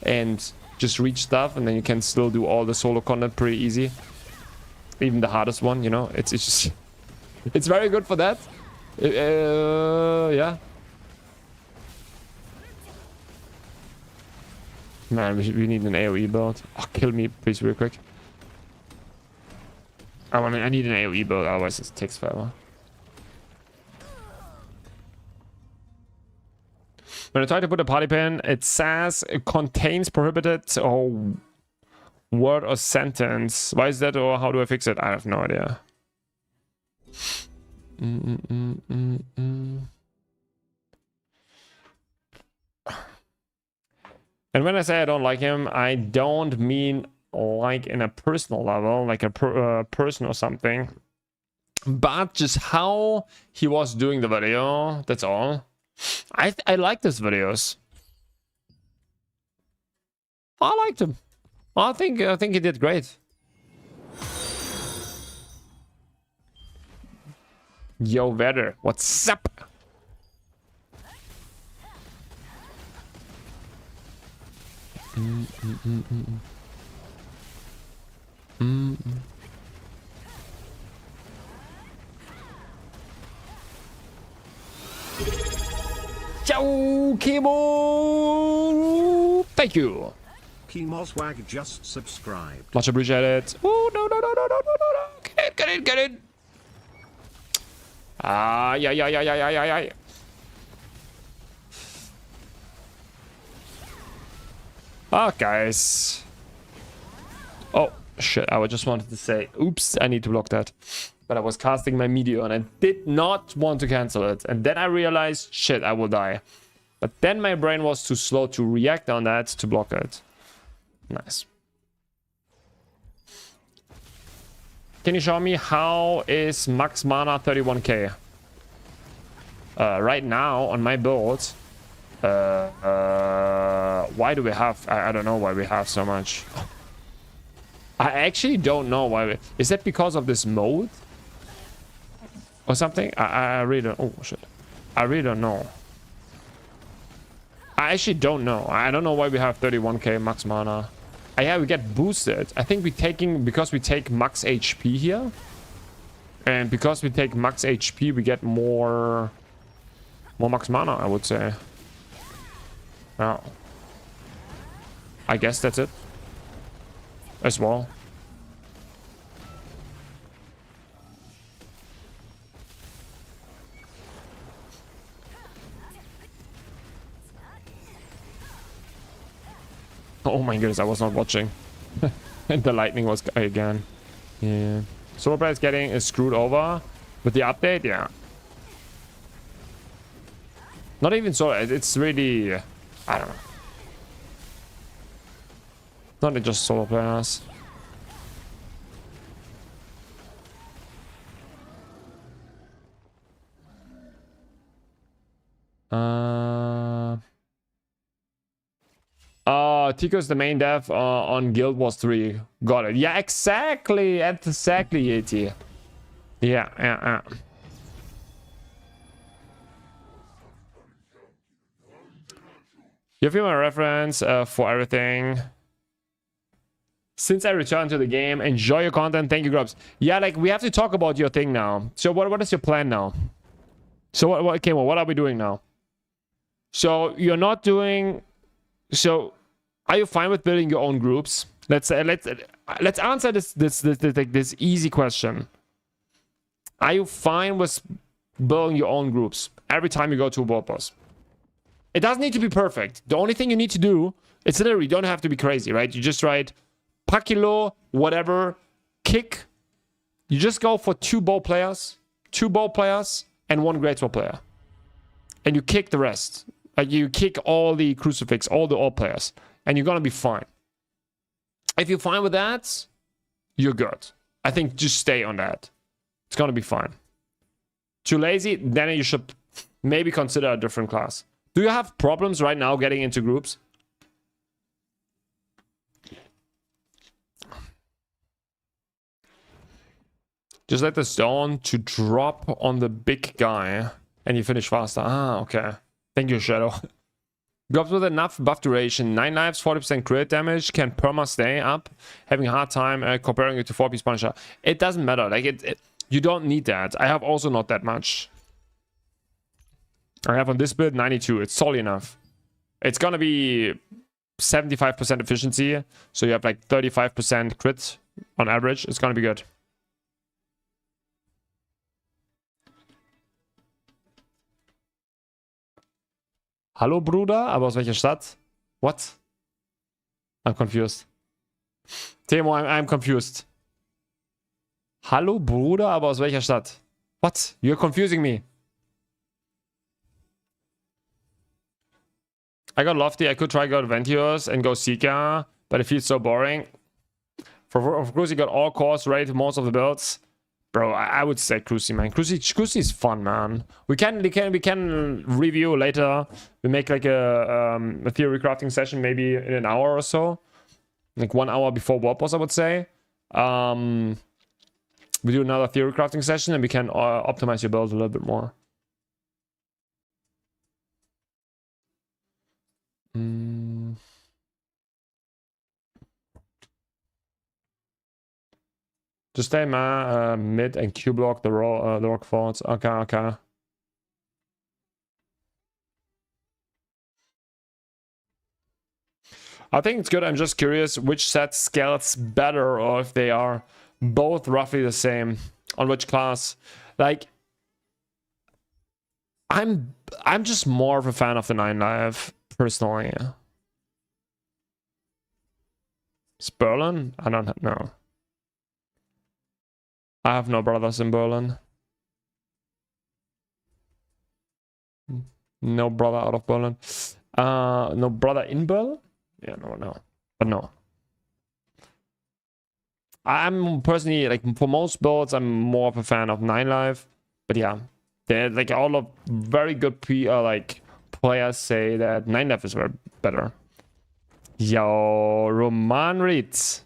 and just reach stuff, and then you can still do all the solo content pretty easy. Even the hardest one, you know. It's just it's very good for that. Yeah. Man, we need an AoE build. Oh, kill me, please, real quick. I need an AoE build, otherwise it takes forever. When I try to put a party pin, it says it contains prohibited or word or sentence. Why is that, or how do I fix it? I have no idea. And when I say I don't like him, I don't mean like in a personal level, like a person or something, but just how he was doing the video. That's all. I like these videos. I liked him. I think he did great. Yo, Vedder, what's up? Ciao, Kimo! Thank you. Kimoswag just subscribed. Much appreciated. Oh, no. Get it. Ah, yeah. Ah, guys. Oh, shit. I just wanted to say, oops, I need to block that. But I was casting my Meteor and I did not want to cancel it. And then I realized, shit, I will die. But then my brain was too slow to react on that to block it. Nice. Can you show me how is max mana 31k? Right now on my build, why do we have? I don't know why we have so much. I actually don't know why. Is that because of this mode or something? I really don't. Oh shit! I really don't know. I actually don't know. I don't know why we have 31k max mana. Yeah, we get boosted. I think because we take max HP here, and because we take max HP, we get more max mana, I would say. Now, I guess that's it. As well. Oh my goodness, I was not watching. And the lightning was again. Yeah. Solo player is getting screwed over with the update, yeah. Not even so, it's really, I don't know. Not just solo players. Tico's the main dev on Guild Wars 3. Got it. Yeah, exactly. Exactly, Yeti. Yeah. You feel my reference for everything. Since I returned to the game, enjoy your content. Thank you, Grubs. Yeah, like, we have to talk about your thing now. So what is your plan now? So what are we doing now? So you're not doing... So are you fine with building your own groups? Let's answer this easy question. Are you fine with building your own groups every time you go to a world boss? It doesn't need to be perfect. The only thing you need to do, it's literally, you don't have to be crazy, right? You just write Pakilo, whatever, kick. You just go for 2 ball players, and 1 great sword player. And you kick the rest. Like, you kick all the crucifix, all the all players. And you're gonna be fine. If you're fine with that, you're good. I think just stay on that. It's gonna be fine. Too lazy? Then you should maybe consider a different class. Do you have problems right now getting into groups? Just let the stone to drop on the big guy and you finish faster. Ah, okay. Thank you, Shadow. Drops with enough buff duration. 9 lives, 40% crit damage. Can perma stay up? Having a hard time comparing it to 4-piece Punisher. It doesn't matter. Like, you don't need that. I have also not that much. I have on this build 92. It's solid enough. It's gonna be 75% efficiency. So you have like 35% crit on average. It's gonna be good. Hallo Bruder, aber aus welcher Stadt? What? I'm confused. Temo, I'm confused. Hallo Bruder, aber aus welcher Stadt? What? You're confusing me. I got Lofty. I could try go Adventures and go Seeker, but it feels so boring. Of course, you got all cores ready to most of the builds. Bro, I would say Cruci, man. Cruci is fun, man. We can review later. We make like a theory crafting session maybe in an hour or so. Like 1 hour before Warp Boss, I would say. We do another theory crafting session and we can optimize your build a little bit more. Just stay mid and Q block the rock forts. Okay. I think it's good. I'm just curious which set scales better, or if they are both roughly the same on which class. Like, I'm just more of a fan of the 9 life personally. It's Berlin? I don't know. I have no brothers in Berlin. No brother out of Berlin. No brother in Berlin? Yeah, no. But no. I'm personally, like, for most builds, I'm more of a fan of 9 life. But yeah, they're like all of very good players say that 9 life is better. Yo, Roman Reeds.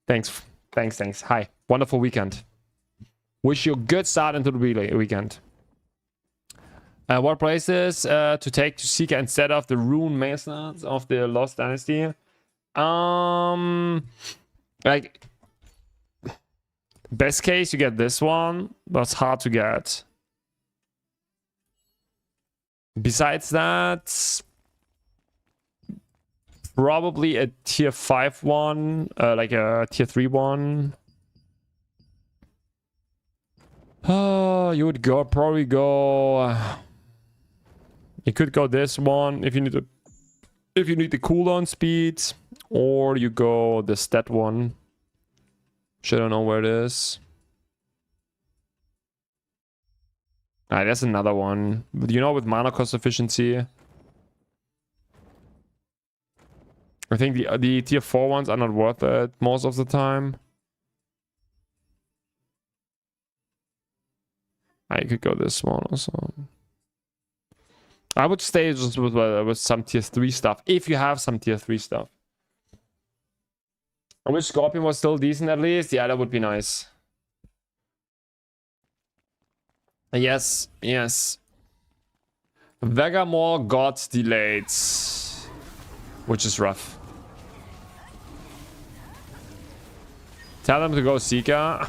Thanks. Hi. Wonderful weekend. Wish you a good start into the weekend. What places to take to Seeker instead of the Rune Masons of the Lost Dynasty? Like, best case you get this one, but it's hard to get. Besides that, probably a tier 5 one, like a tier 3 one. You would probably go. You could go this one if you need the cooldown speed, or you go the stat one. I don't know where it is. There's another one. But you know, with mana cost efficiency. I think the tier 4 ones are not worth it most of the time. I could go this one also. I would stay just with some tier 3 stuff, if you have some tier 3 stuff. I wish Scorpion was still decent at least. Yeah, that would be nice. Yes, yes. Vegamor got delayed, which is rough. Tell them to go Seeker.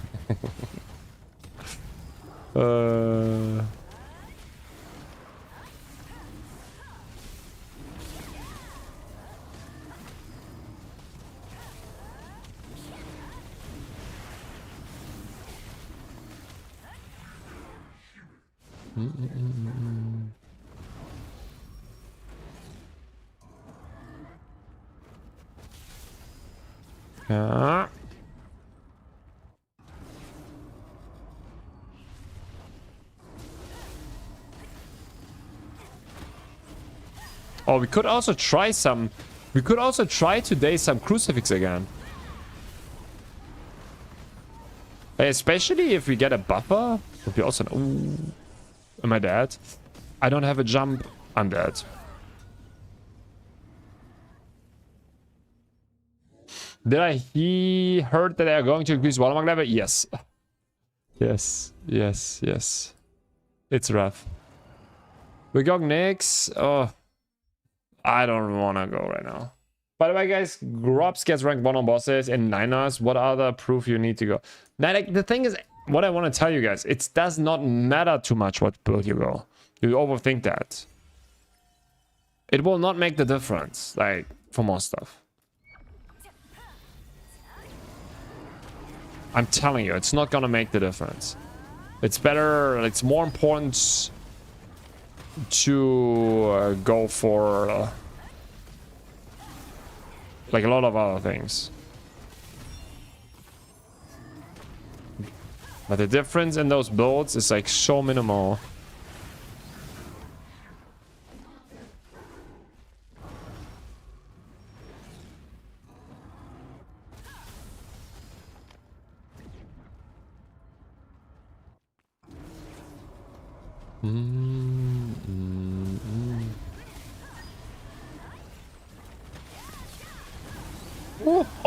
Yeah. Oh, we could also try some... We could also try today some Crucifix again. Especially if we get a buffer. Would be also... Ooh. Am I dead? I don't have a jump. I'm dead. Did I heard that they are going to increase watermark level? Yes. Yes. Yes. Yes. It's rough. We got Nyx. Oh. I don't want to go right now. By the way, guys, Grobs gets ranked 1 on bosses in 9ers. What other proof you need to go? Now, like, the thing is, what I want to tell you guys, it does not matter too much what build you go. You overthink that. It will not make the difference, like, for more stuff. I'm telling you, it's not gonna make the difference. It's better, it's more important to go for like a lot of other things. But the difference in those builds is like so minimal.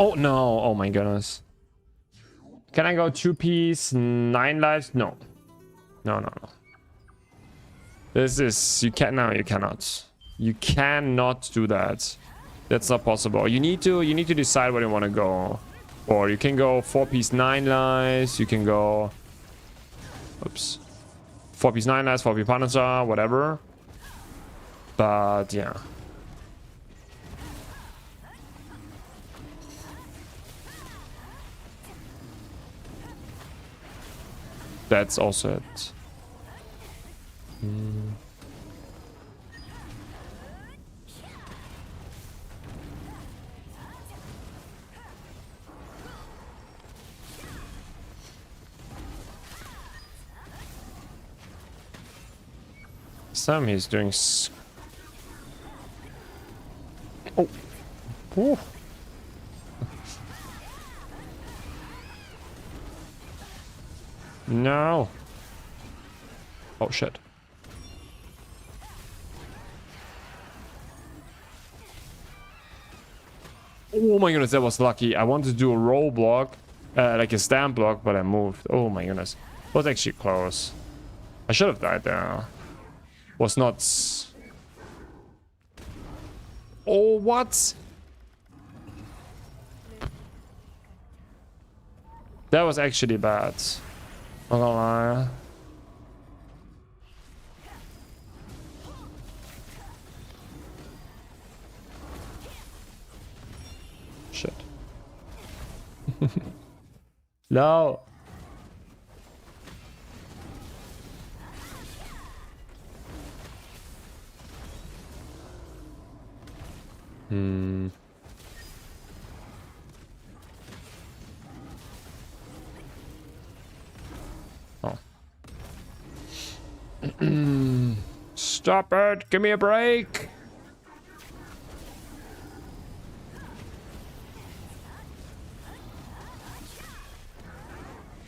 Oh no, oh my goodness. Can I go 2-piece, 9 lives? No. No, no, no. This is, you can't, no, you cannot. You cannot do that. That's not possible. You need to decide where you want to go. Or you can go 4-piece, 9 lives, you can go, oops. 4-piece, 9 lives, 4-piece Punisher, whatever. But yeah. That's also it. Sam, he's doing... Oh. Ooh. No. Oh shit. Oh my goodness, that was lucky. I wanted to do a roll block, like a stand block, but I moved. Oh my goodness. It was actually close. I should have died there. Was not... Oh, what? That was actually bad. Not gonna lie. Shit. No. Oh. Stop it! Give me a break!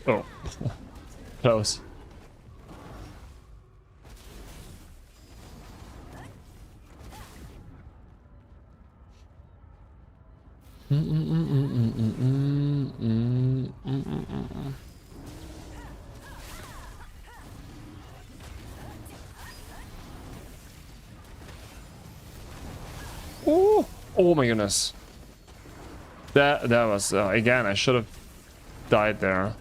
Oh. Close. Oh, oh my goodness. That was again, I should have died there.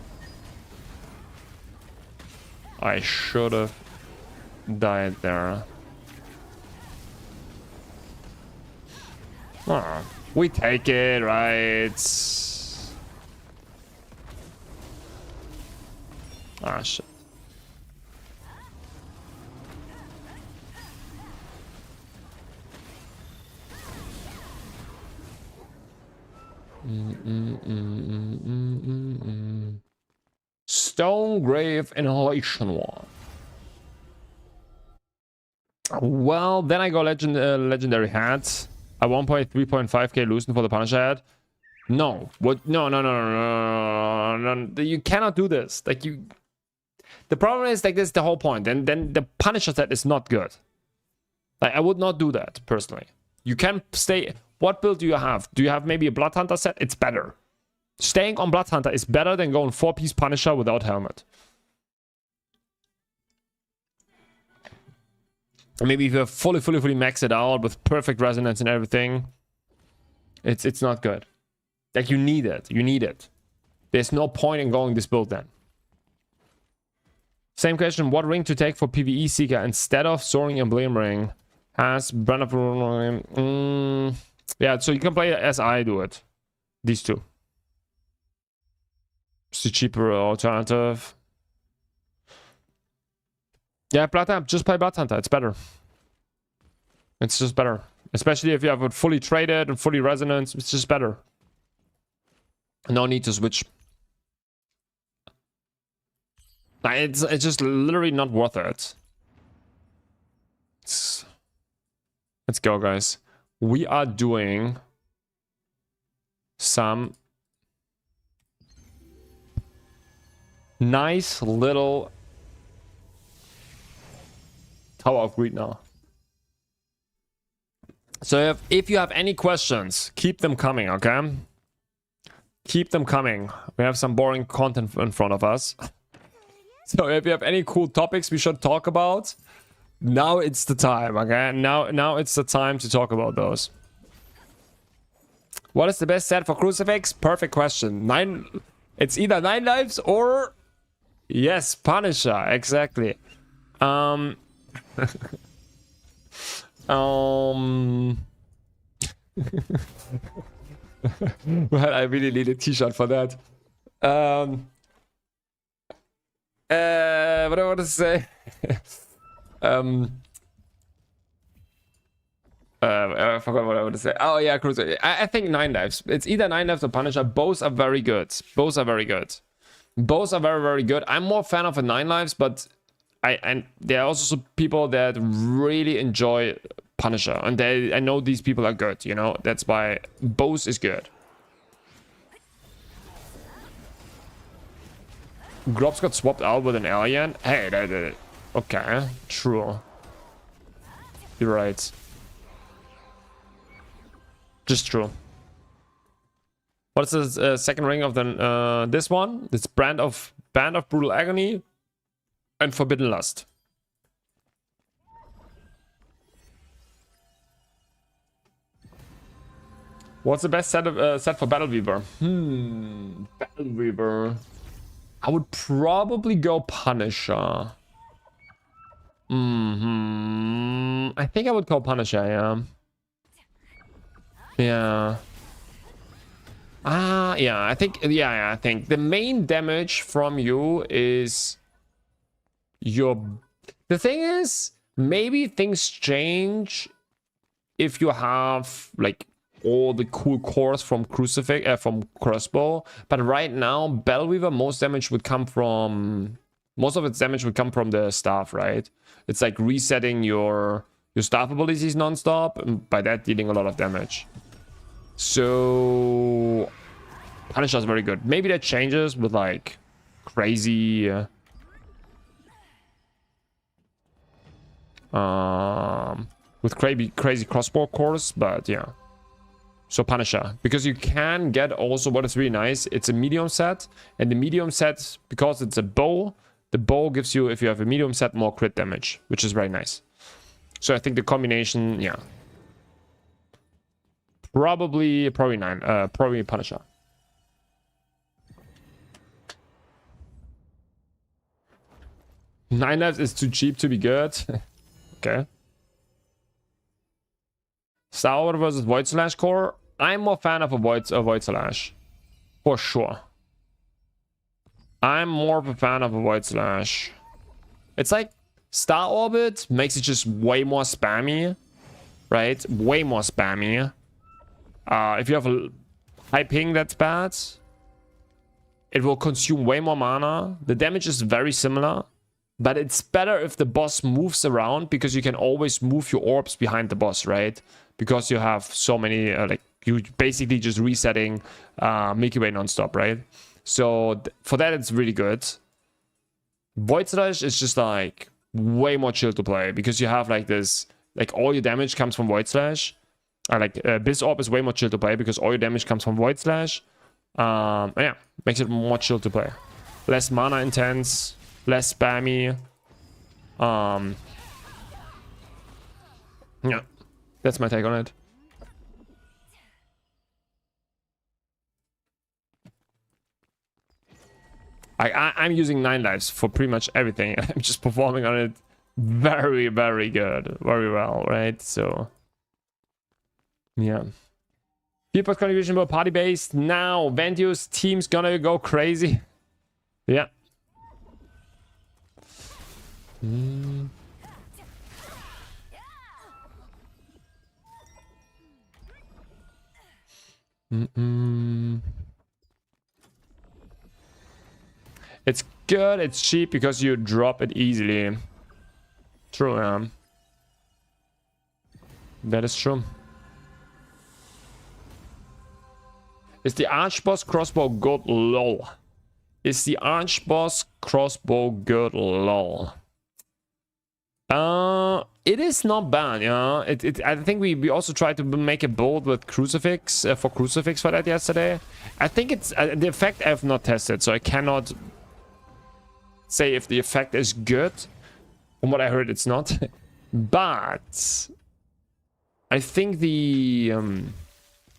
I should have died there. Oh, we take it, right? Ah, shit. Stone Grave Inhalation Wand. Well, then I go legendary hat. At 1.3.5k loosen for the Punisher hat. No. What? No. You cannot do this. Like you. The problem is like this is the whole point. And then the Punisher set is not good. Like I would not do that personally. You can stay. What build do you have? Do you have maybe a Blood Hunter set? It's better. Staying on Blood Hunter is better than going 4-piece Punisher without helmet. Maybe if you have fully maxed it out with perfect resonance and everything, it's not good. Like you need it. You need it. There's no point in going this build then. Same question. What ring to take for PvE Seeker instead of Soaring Emblem Ring? Has Brand of... yeah, so you can play as I do it. These two. It's the cheaper alternative. Yeah, Blood Hunter. Just play Blood Hunter. It's better. It's just better. Especially if you have it fully traded and fully resonance. It's just better. No need to switch. It's just literally not worth it. Let's go, guys. We are doing some nice little Tower of Greed now. So if you have any questions, keep them coming, okay? Keep them coming. We have some boring content in front of us. So if you have any cool topics we should talk about, now it's the time, okay? Now it's the time to talk about those. What is the best set for Crucifix? Perfect question. It's either 9 lives or... Yes, Punisher, exactly. Well, I really need a t-shirt for that. What do I want to say? I forgot what I want to say. Oh yeah, Cruiser. I think 9 lives. It's either 9 lives or Punisher. Both are very good. Both are very good. Both are very good. I'm more fan of a 9 lives, but and there are also some people that really enjoy Punisher, and I know these people are good. You know, that's why both is good. Grobs got swapped out with an alien. Hey, okay, true. You're right. Just true. What's the second ring of the this one? This Band of Brutal Agony and Forbidden Lust. What's the best set for Battle Weaver? Battle Weaver. I would probably go Punisher. I think I would go Punisher, yeah. Yeah. Yeah, I think, I think the main damage from you is your... The thing is, maybe things change if you have, like, all the cool cores from Crucifix, from Crossbow. But right now, Bellweaver, most of its damage would come from the staff, right? It's like resetting your staff abilities non-stop, and by that dealing a lot of damage. So Punisher is very good. Maybe that changes with like crazy with crazy crossbow cores, but yeah. So Punisher, because you can get also what is really nice. It's a medium set, and the medium set, because it's a bow, the bow gives you, if you have a medium set, more crit damage, which is very nice. So I think the combination, yeah, probably Punisher. Nine lives is too cheap to be good. Okay. Star Wars versus Void Slash core. I'm more fan of a Void Slash. For sure. I'm more of a fan of a Void Slash. It's like Star Orbit makes it just way more spammy. Right? Way more spammy. If you have a high ping, that's bad. It will consume way more mana. The damage is very similar. But it's better if the boss moves around, because you can always move your orbs behind the boss, right? Because you have so many, like, you basically just resetting Milky Way non-stop, right? So for that, it's really good. Void Slash is just like way more chill to play, because you have like this, like all your damage comes from Void Slash. Abyss Orb is way more chill to play because all your damage comes from Void Slash. And yeah, makes it more chill to play. Less mana intense. Less spammy. Yeah, that's my take on it. I'm using 9 lives for pretty much everything. I'm just performing on it very, very good. Very well, right? So, yeah. People's contribution were party based. Now, Ventu's team's gonna go crazy. Yeah. It's good, it's cheap because you drop it easily. True, yeah. That is true. Is the Archboss crossbow good? Lol. Is the Archboss crossbow good? Lol. It is not bad, yeah. I think we also tried to make a build with Crucifix for Crucifix for that yesterday. I think it's the effect I have not tested, so I cannot say if the effect is good. From what I heard, it's not. But I think the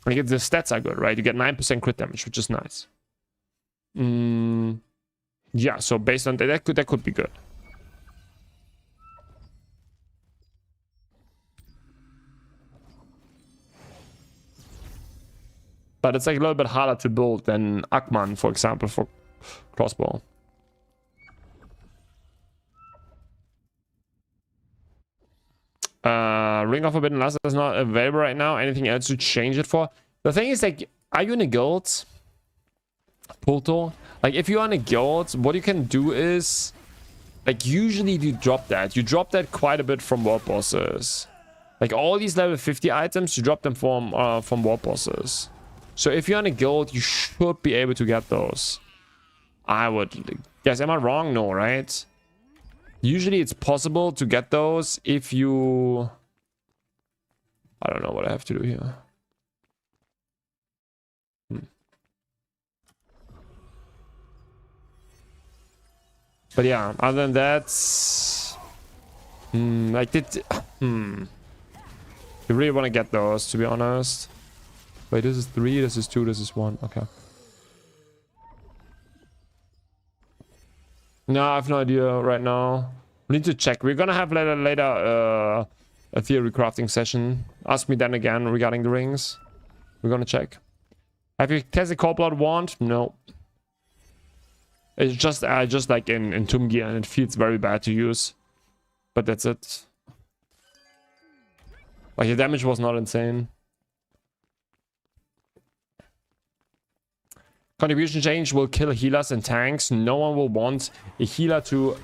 stats are good, right? You get 9% crit damage, which is nice. Yeah, so based on that, that could be good. But it's like a little bit harder to build than Akman, for example, for crossbow. Ring of Forbidden Lust is not available right now. Anything else to change it for? The thing is, like, are you in a guild? Pulto? Like, if you're in a guild, what you can do is, like, usually you drop that. You drop that quite a bit from world bosses. Like, all these level 50 items, you drop them from world bosses. So if you're in a guild, you should be able to get those. I would guess. Am I wrong? No, right? Usually it's possible to get those if you... I don't know what I have to do here. But yeah, other than that... like, you really want to get those, to be honest. Wait, this is 3, this is 2, this is 1. Okay. No, I have no idea right now. We need to check. We're gonna have later a theory crafting session. Ask me then again regarding the rings. We're gonna check. Have you tested Cold Blood Wand? No. It's just like in Tomb Gear, and it feels very bad to use. But that's it. Like, the damage was not insane. Contribution change will kill healers and tanks. No one will want a healer to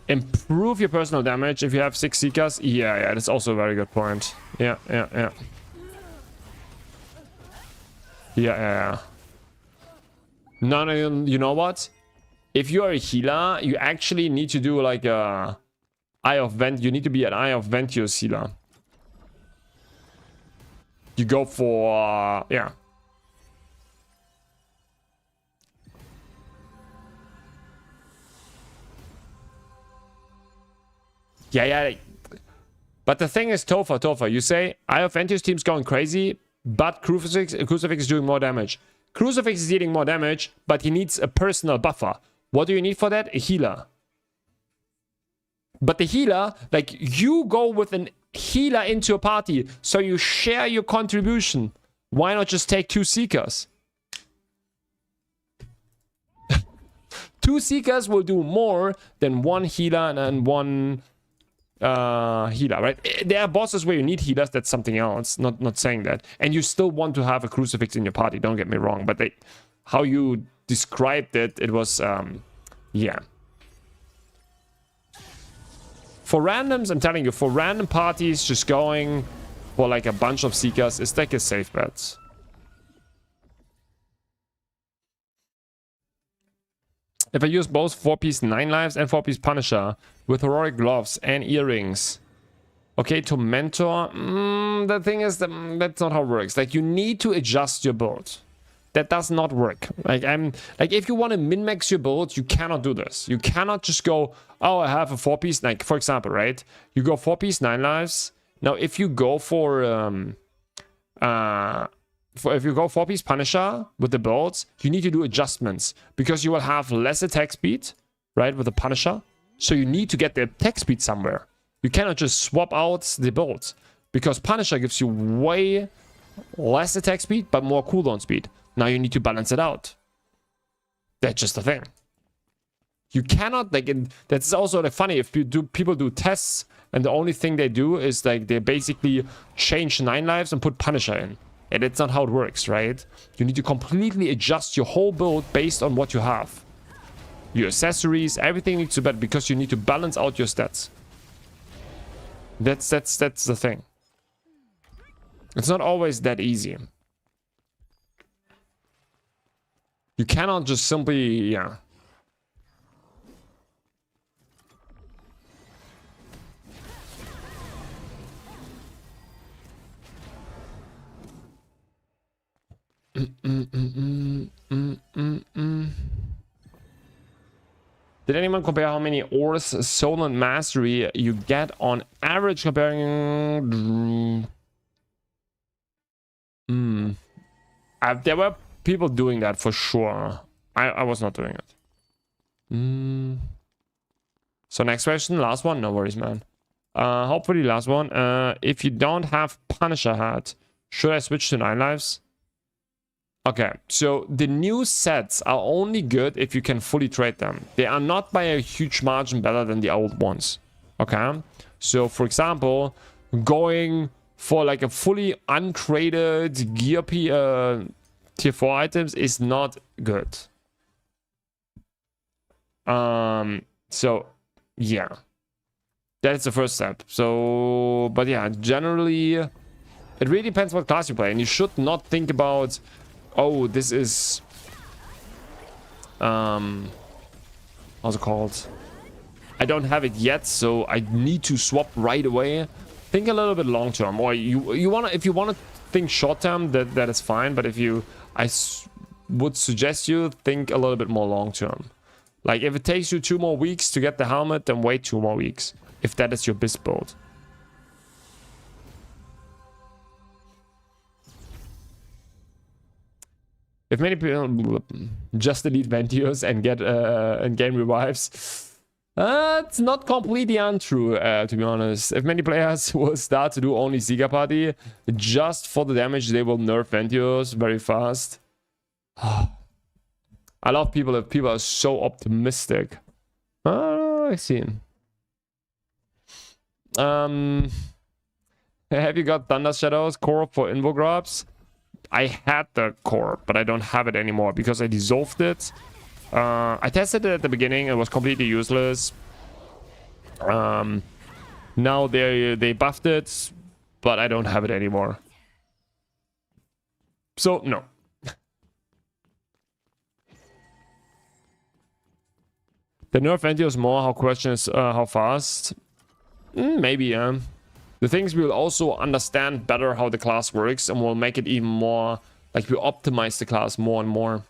improve your personal damage if you have 6 Seekers. Yeah, that's also a very good point. Yeah. No, you know what? If you are a healer, you actually need to do like a Eye of Vent. You need to be an Eye of Ventus healer. You go for, yeah. Yeah. But the thing is, Topher, you say, I have Ventius teams going crazy, but Crucifix is doing more damage. Crucifix is dealing more damage, but he needs a personal buffer. What do you need for that? A healer. But the healer, like, you go with an healer into a party, so you share your contribution. Why not just take 2 Seekers? 2 Seekers will do more than 1 healer and 1 healer, right? There are bosses where you need healers, that's something else, not saying that. And you still want to have a Crucifix in your party, don't get me wrong, but how you described it, it was, yeah. For randoms, I'm telling you, for random parties, just going for like a bunch of Seekers is like a safe bet. If I use both 4-piece 9 lives and 4-piece Punisher with heroic gloves and earrings, okay, to mentor, the thing is that's not how it works. Like, you need to adjust your build. That does not work. Like, if you want to min-max your build, you cannot do this. You cannot just go, oh, I have a 4-piece, like, for example, right? You go 4-piece 9 lives. Now, if you go for if you go 4-piece Punisher with the builds, you need to do adjustments because you will have less attack speed, right, with the Punisher. So you need to get the attack speed somewhere. You cannot just swap out the builds because Punisher gives you way less attack speed but more cooldown speed. Now you need to balance it out. That's just the thing. You cannot, like, that's also like funny if people do tests and the only thing they do is like they basically change 9 lives and put Punisher in. And it's not how it works, right? You need to completely adjust your whole build based on what you have. Your accessories, everything needs to be better because you need to balance out your stats. That's the thing. It's not always that easy. You cannot just simply, yeah. Did anyone compare how many ores, soul, and mastery you get on average comparing? There were people doing that for sure. I was not doing it. So next question, last one. No worries, man. Hopefully last one. If you don't have Punisher hat, should I switch to 9 lives? Okay, so the new sets are only good if you can fully trade them. They are not by a huge margin better than the old ones. Okay, so for example, going for like a fully untraded gear tier 4 items is not good. So yeah, that's the first step. So, but yeah, generally, it really depends what class you play, and you should not think about, oh, this is how's it called? I don't have it yet, so I need to swap right away. Think a little bit long term, or you wanna, if you wanna think short term, that is fine. But if you, would suggest you think a little bit more long term. Like if it takes you 2 more weeks to get the helmet, then wait 2 more weeks. If that is your BIS build. If many people just delete Ventios and get and gain revives, it's not completely untrue, to be honest. If many players will start to do only Seeker Party, just for the damage, they will nerf Ventios very fast. I love people if people are so optimistic. I see. Have you got Thunder Shadows core for Invogrobs? I had the core, but I don't have it anymore because I dissolved it. I tested it at the beginning. It was completely useless. Now they buffed it, but I don't have it anymore. So no. The nerf Ventios more. How question is how fast? Maybe, yeah. The things we will also understand better how the class works, and we'll make it even more, like we optimize the class more and more.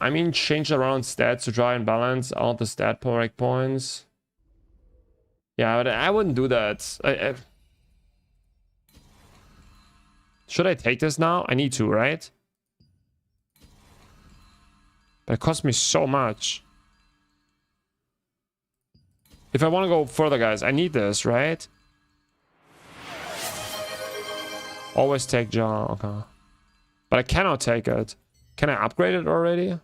I mean, change around stats to try and balance out the stat points. Yeah, but I wouldn't do that. Should I take this now? I need to, right? But it cost me so much. If I want to go further, guys, I need this, right? Always take jar, okay. But I cannot take it. Can I upgrade it already?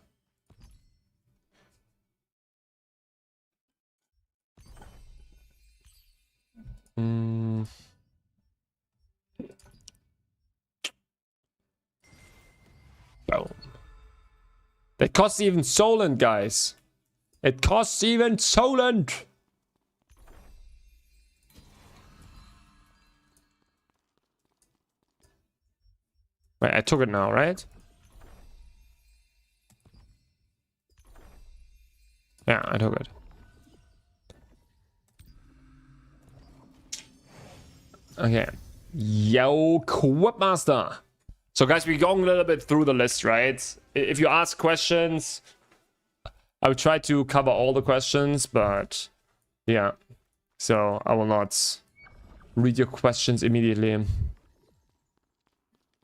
Boom. That costs even Solent, guys. It costs even Solent. Wait, I took it now, right? Yeah, I took it. Okay. Yo, Quipmaster. So guys, we're going a little bit through the list, right? If you ask questions, I will try to cover all the questions, but yeah. So I will not read your questions immediately.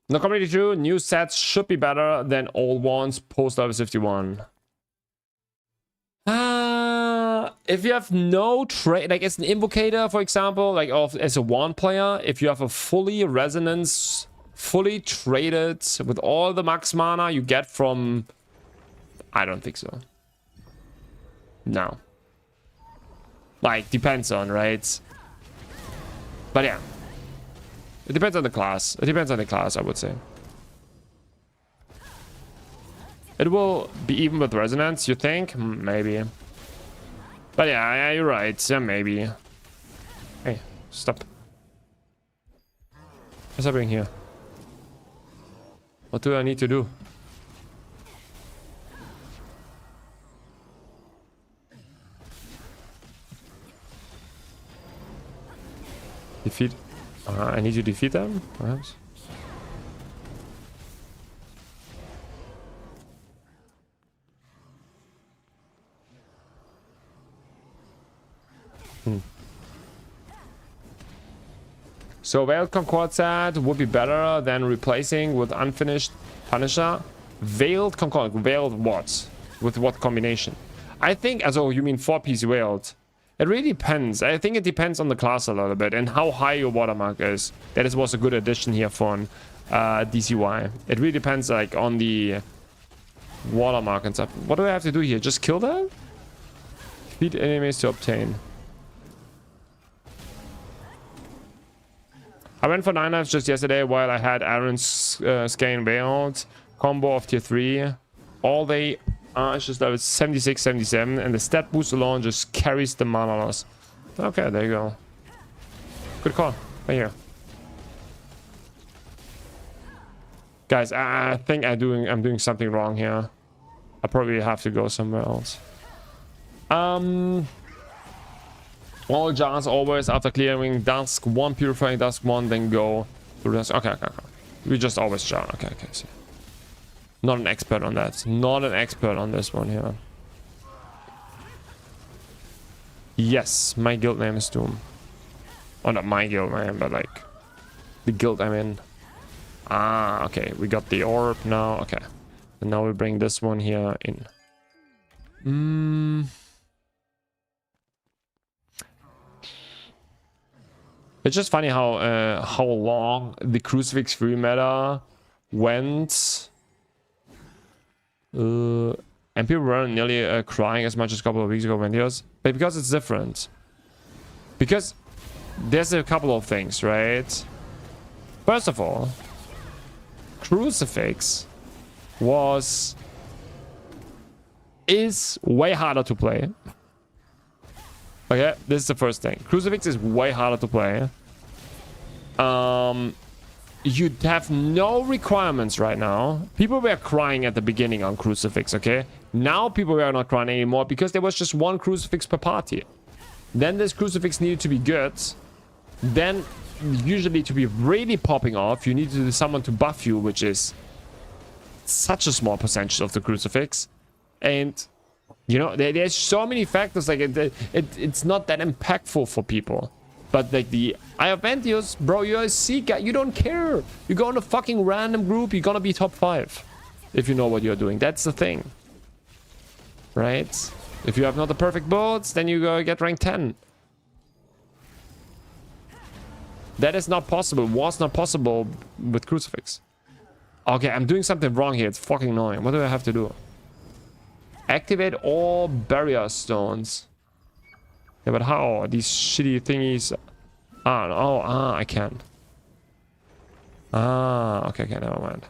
No community 2, new sets should be better than old ones post level 51. If you have no trade, like as an invocator, for example, like as a wand player, if you have a fully resonance, fully traded with all the max mana you get from, I don't think so. No. Like, depends on, right? But yeah. It depends on the class. It depends on the class, I would say. It will be even with resonance, you think? Maybe. But yeah, you're right. Yeah, maybe. Hey, stop. What's happening here? What do I need to do? Defeat. I need to defeat them, perhaps. So Veiled Concord set would be better than replacing with Unfinished Punisher. Veiled Concord, Veiled what? With what combination? I think, as oh, you mean 4-piece Veiled. It really depends. I think it depends on the class a little bit and how high your watermark is. That was a good addition here for DCY. It really depends like on the watermark and stuff. What do I have to do here? Just kill them? Defeat enemies to obtain. I went for 9 knives just yesterday while I had Aaron's Skein Veiled combo of tier 3. All they are just level 76, 77, and the stat boost alone just carries the mana loss. Okay, there you go. Good call. Right here. Guys, I think I'm doing something wrong here. I probably have to go somewhere else. All jars always after clearing Dusk 1, purifying Dusk 1, then go to Dusk. Okay. We just always jar. Okay, see. Not an expert on that. Not an expert on this one here. Yes, my guild name is Doom. Oh, not my guild name, but like the guild I'm in. Ah, okay. We got the orb now. Okay. And now we bring this one here in. It's just funny how long the Crucifix free meta went. And people were nearly crying as much as a couple of weeks ago when but because it's different. Because there's a couple of things, right? First of all, Crucifix is way harder to play. Okay, this is the first thing. Crucifix is way harder to play. You have no requirements right now. People were crying at the beginning on Crucifix, okay? Now people were not crying anymore because there was just one crucifix per party. Then this crucifix needed to be good. Then usually to be really popping off, you needed someone to buff you, which is such a small percentage of the crucifix. And you know, there's so many factors, like it's not that impactful for people. But like the Eye of Antius, bro, you're a Seeker, you don't care. You go in a fucking random group, you're gonna be top 5 if you know what you're doing. That's the thing, right? If you have not the perfect builds, then you go get rank 10. That is not possible, was not possible with Crucifix. Okay, I'm doing something wrong here. It's fucking annoying. What do I have to do? Activate all barrier stones. Yeah, but how? These shitty thingies. I can. Okay, never mind.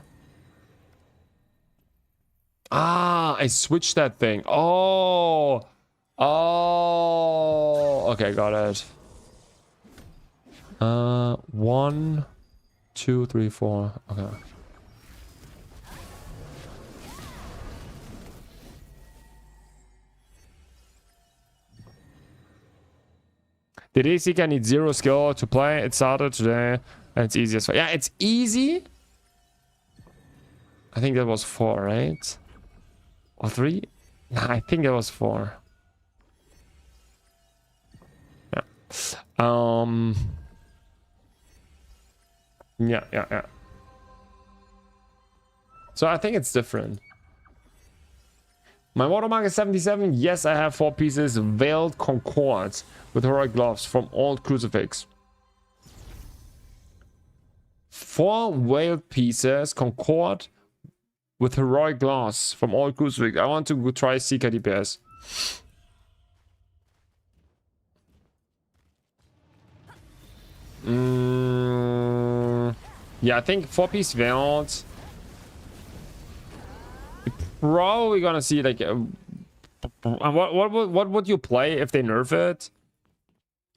I switched that thing. Okay, got it. 1, 2, 3, 4. Okay. The D-Seeker needs 0 skill to play. It started today and it's easiest. Yeah, it's easy. I think that was 4, right? Or 3? Nah, I think that was 4. Yeah. Yeah. So I think it's different. My watermark is 77. Yes, I have 4 pieces. Veiled Concord with heroic gloves from old Crucifix. 4 veiled pieces, Concord with heroic gloves from old Crucifix. I want to go try Seeker DPS. Yeah, I think 4-piece veiled. Probably gonna see like what would you play if they nerf it?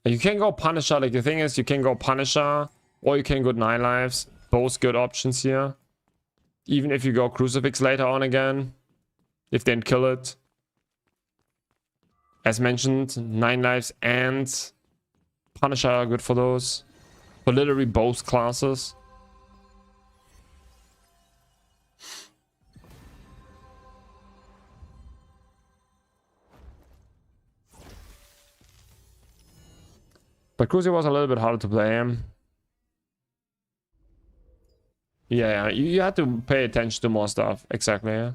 You can go Punisher. Like the thing is, you can go Punisher or you can go 9 lives. Both good options here. Even if you go Crucifix later on again, if they didn't kill it. As mentioned, 9 lives and Punisher are good for those. For literally both classes. But Cruci was a little bit harder to play him. Yeah, you had to pay attention to more stuff. Exactly, yeah.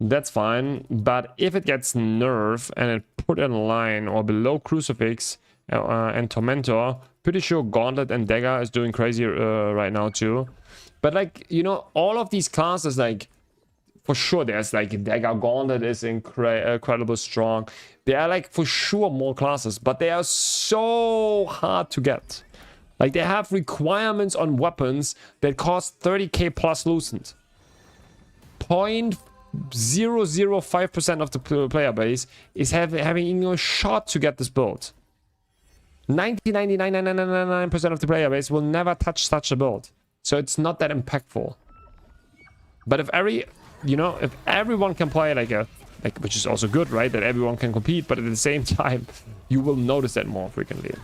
That's fine, but if it gets nerfed and it put in line or below Crucifix and Tormentor, pretty sure Gauntlet and Dagger is doing crazy right now too. But like, you know, all of these classes, like, for sure there's like Dagger, Gauntlet is incredible strong. There are like for sure more classes, but they are so hard to get. Like they have requirements on weapons that cost 30k plus loosened. 0.005% of the player base is having a shot to get this build. 99.999% of the player base will never touch such a build. So it's not that impactful. But if if everyone can play which is also good, right? That everyone can compete, but at the same time, you will notice that more frequently.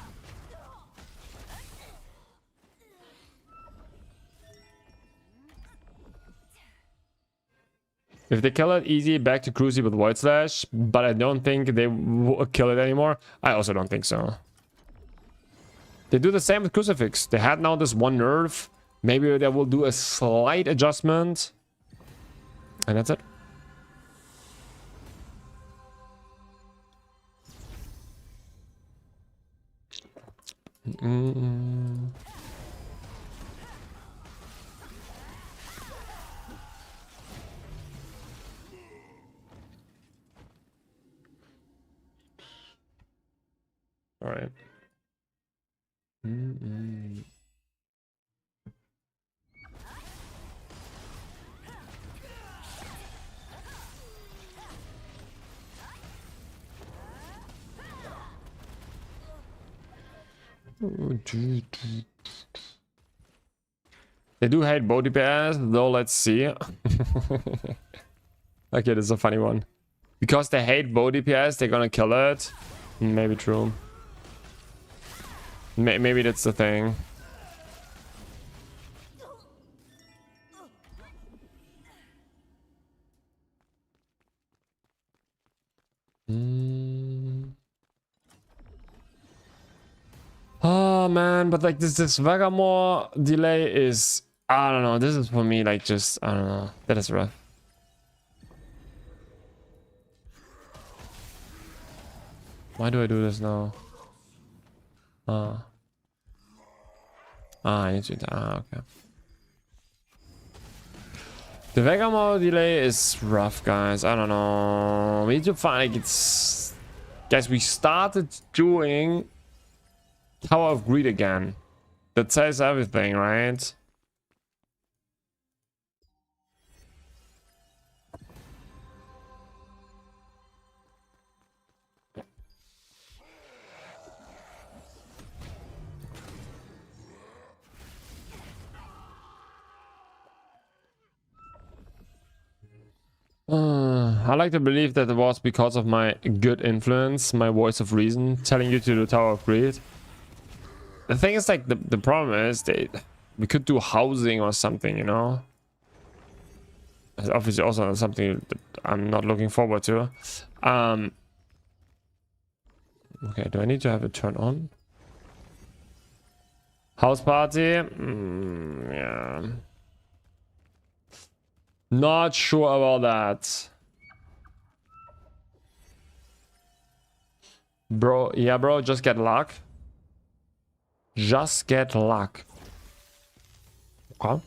If they kill it easy, back to Cruci with Void Slash, but I don't think they will kill it anymore. I also don't think so. They do the same with Crucifix. They had now this one nerf. Maybe they will do a slight adjustment. And that's it. All right. They do hate bow DPS, though. Let's see. Okay, this is a funny one. Because they hate bow DPS, they're gonna kill it. Maybe true. Maybe that's the thing. Oh man, but like this Vegamor delay is, I don't know. This is for me like just, I don't know. That is rough. Why do I do this now? I need to. Okay. The Vegamor delay is rough, guys. I don't know. We need to find like it's. Guys, we started doing Tower of Greed again. That says everything, right? I like to believe that it was because of my good influence, my voice of reason, telling you to do Tower of Greed. The thing is, like, the problem is we could do housing or something, you know? It's obviously also something that I'm not looking forward to. Okay, do I need to have it turned on? House party? Yeah. Not sure about that. Bro, yeah, bro, just get luck. Just get luck. Okay.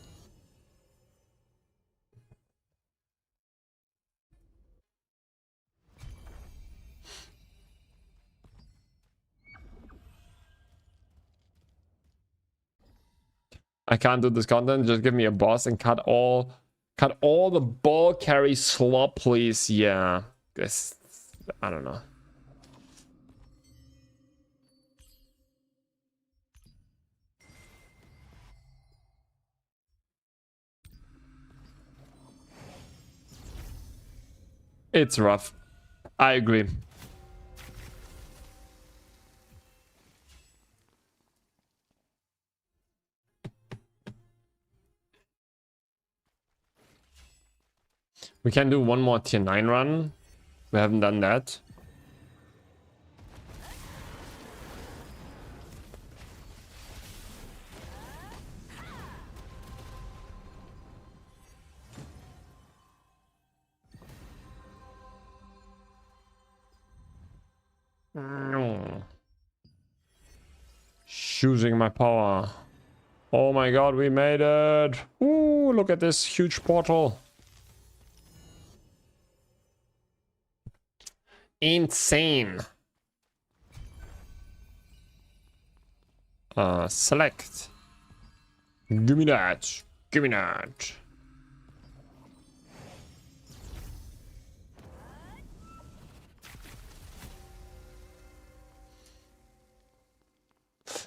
I can't do this content. Just give me a boss and cut all the ball carry slop, please. Yeah. This, I don't know. It's rough. I agree. We can do one more tier 9 run. We haven't done that. Choosing my power. Oh my god, we made it. Ooh, look at this huge portal. Insane. Select. Give me that. Give me that.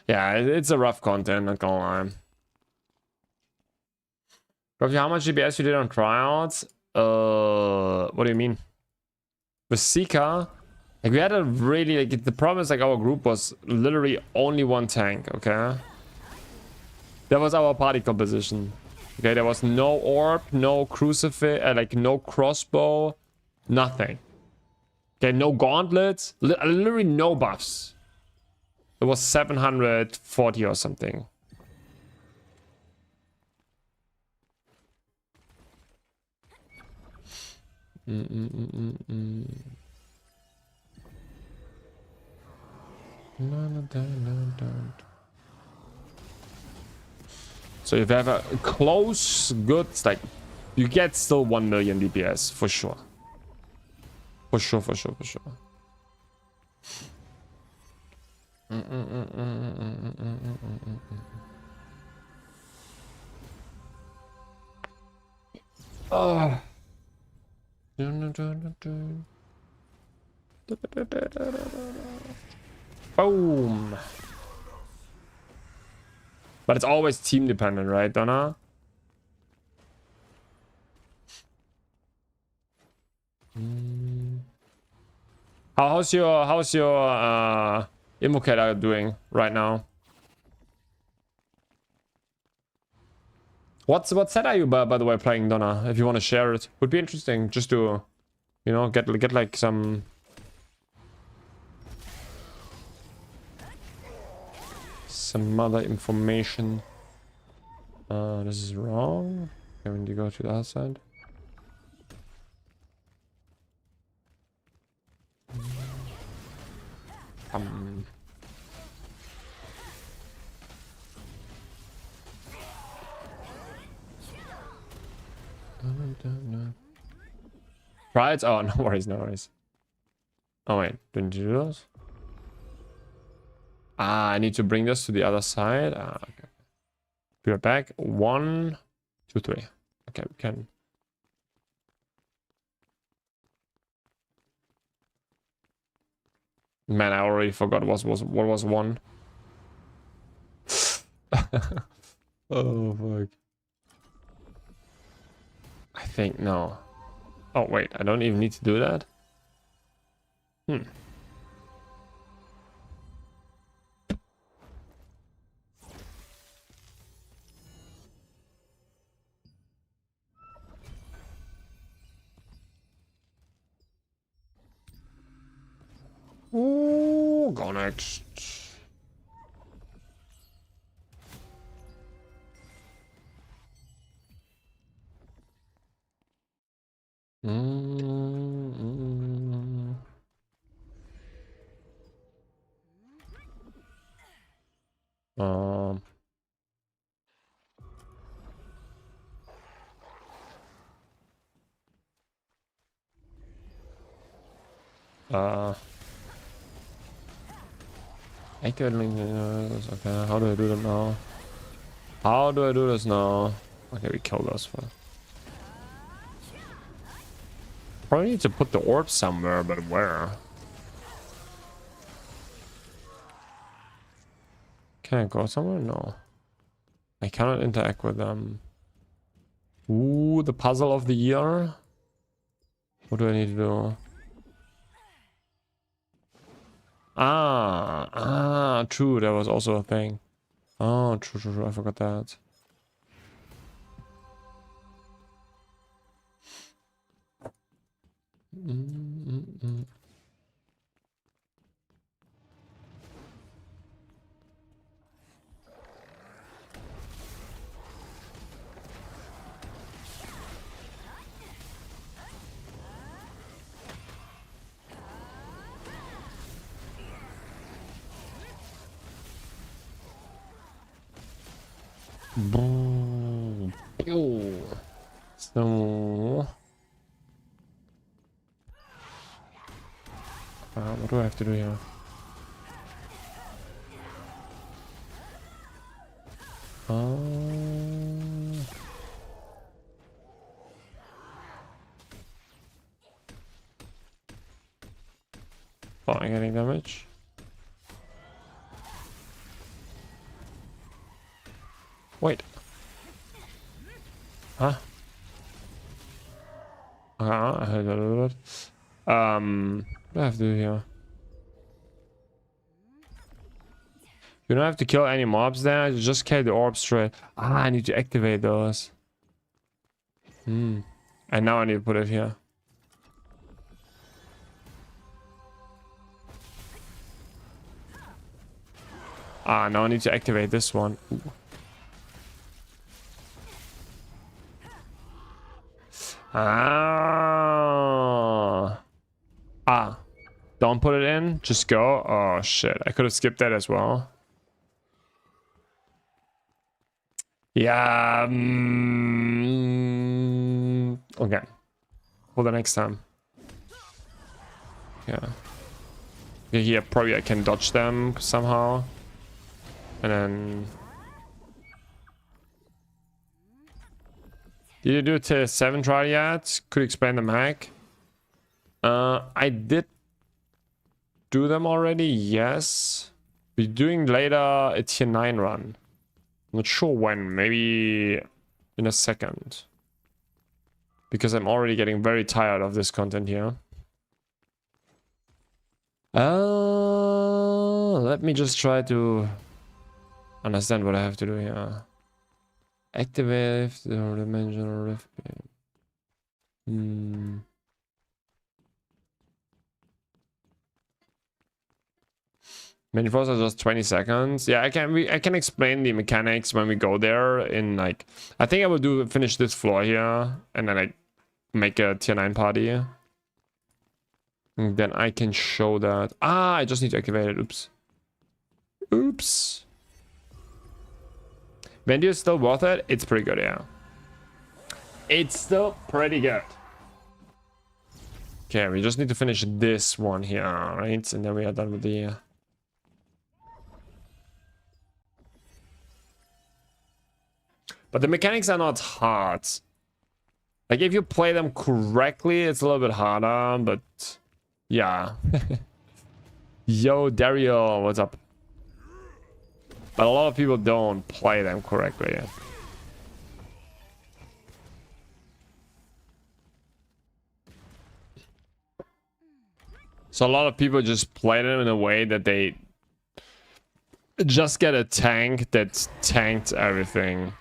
Yeah, it's a rough content, not gonna lie. Roughly how much DPS you did on tryouts? What do you mean? With Seeker, like we had a really, like, the problem is like our group was literally only one tank, okay? That was our party composition. Okay, there was no orb, no crucifix, like no crossbow, nothing. Okay, no gauntlets, literally no buffs. It was 740 or something. So if you have a close, good, like, you get still 1 million DPS for sure. For sure, for sure, for sure. Oh. Boom. But it's always team dependent, right, Donna? How's your Invocator doing right now? What set are you by the way playing, Donna? If you want to share it, would be interesting just to, you know, get like some other information. This is wrong. Okay, when you go to the other side. Right? Oh, no worries, no worries. Oh wait, didn't you do those? Ah, I need to bring this to the other side. Ah, okay. Be right back. 1, 2, 3. Okay, we can. Man, I already forgot what was 1. Oh fuck. I think no. Oh wait, I don't even need to do that. Ooh, go next. Um. Activating. Okay, how do I do them now? How do I do this now? Okay, we kill those for. Probably need to put the orb somewhere, but where? Can I go somewhere? No. I cannot interact with them. Ooh, the puzzle of the year. What do I need to do? True. That was also a thing. Oh, true. I forgot that. Boom. So, what do I have to do here? Oh, I'm getting damage. Wait. Huh? I heard a little bit. What do I have to do here? You don't have to kill any mobs there, you just carry the orb straight. I need to activate those. And now I need to put it here. Now I need to activate this one. Don't put it in, just go. Oh shit, I could have skipped that as well. Yeah. Okay. For the next time. Yeah. Okay, here probably I can dodge them somehow. And then. Did you do tier 7 trial yet? Could you explain the mech? I did do them already, yes. We're doing later a tier 9 run. Not sure when, maybe in a second. Because I'm already getting very tired of this content here. Let me just try to understand what I have to do here. Activate the dimensional rift. Many force are just 20 seconds. Yeah, I can explain the mechanics when we go there in like, I think I will finish this floor here and then like make a tier 9 party. And then I can show that. Ah, I just need to activate it. Oops. Oops. Vendio is still worth it? It's pretty good, yeah. It's still pretty good. Okay, we just need to finish this one here, right? And then we are done with the... But the mechanics are not hard. Like, if you play them correctly, it's a little bit harder, but... Yeah. Yo, Dario, what's up? But a lot of people don't play them correctly. So a lot of people just play them in a way that they just get a tank that tanked everything.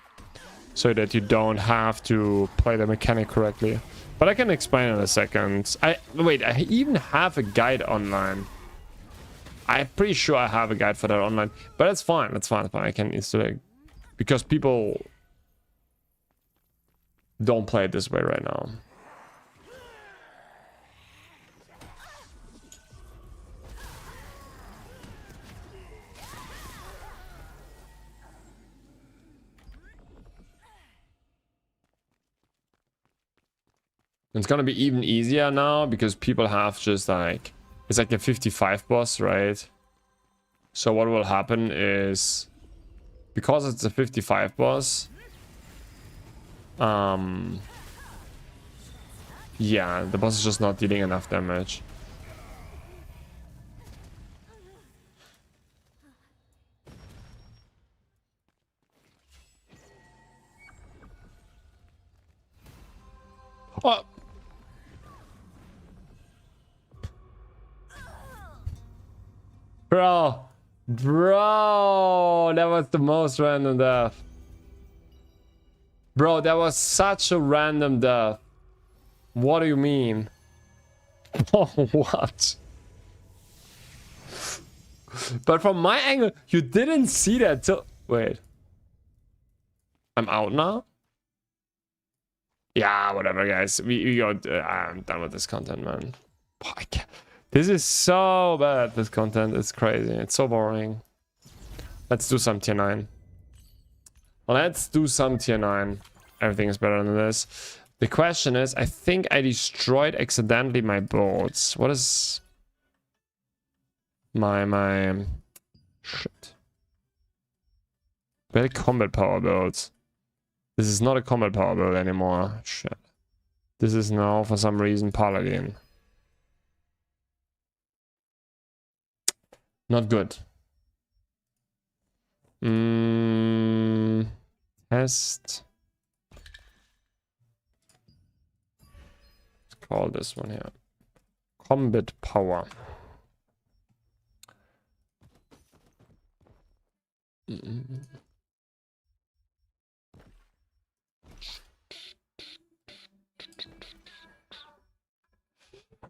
So that you don't have to play the mechanic correctly. But I can explain in a second. Wait, I even have a guide online. I'm pretty sure I have a guide for that online. But that's fine, that's fine, I can install it. Because people don't play it this way right now. It's gonna be even easier now because people have just like, it's like a 55 boss, right? So what will happen is, because it's a 55 boss, yeah, the boss is just not dealing enough damage. Oh! Bro, that was the most random death. Bro, that was such a random death. What do you mean? Oh, what? But from my angle, you didn't see that till... Wait. I'm out now? Yeah, whatever, guys. We go... I'm done with this content, man. Oh, I can't... This is so bad, this content. It's crazy. It's so boring. Let's do some tier 9. Let's do some tier 9. Everything is better than this. The question is, I think I destroyed accidentally my boats. What is... My... Shit. Very combat power builds. This is not a combat power build anymore. Shit. This is now, for some reason, Paladin. Not good. Test. Let's call this one here. Combat power.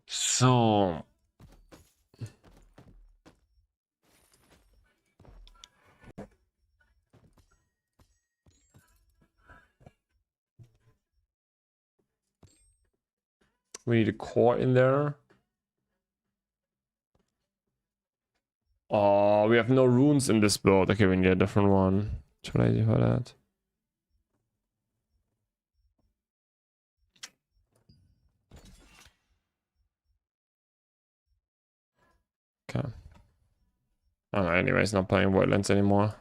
So... We need a core in there. Oh, we have no runes in this build. Okay, we need a different one. Too lazy for that. Okay. Oh, anyways, not playing Voidlands anymore.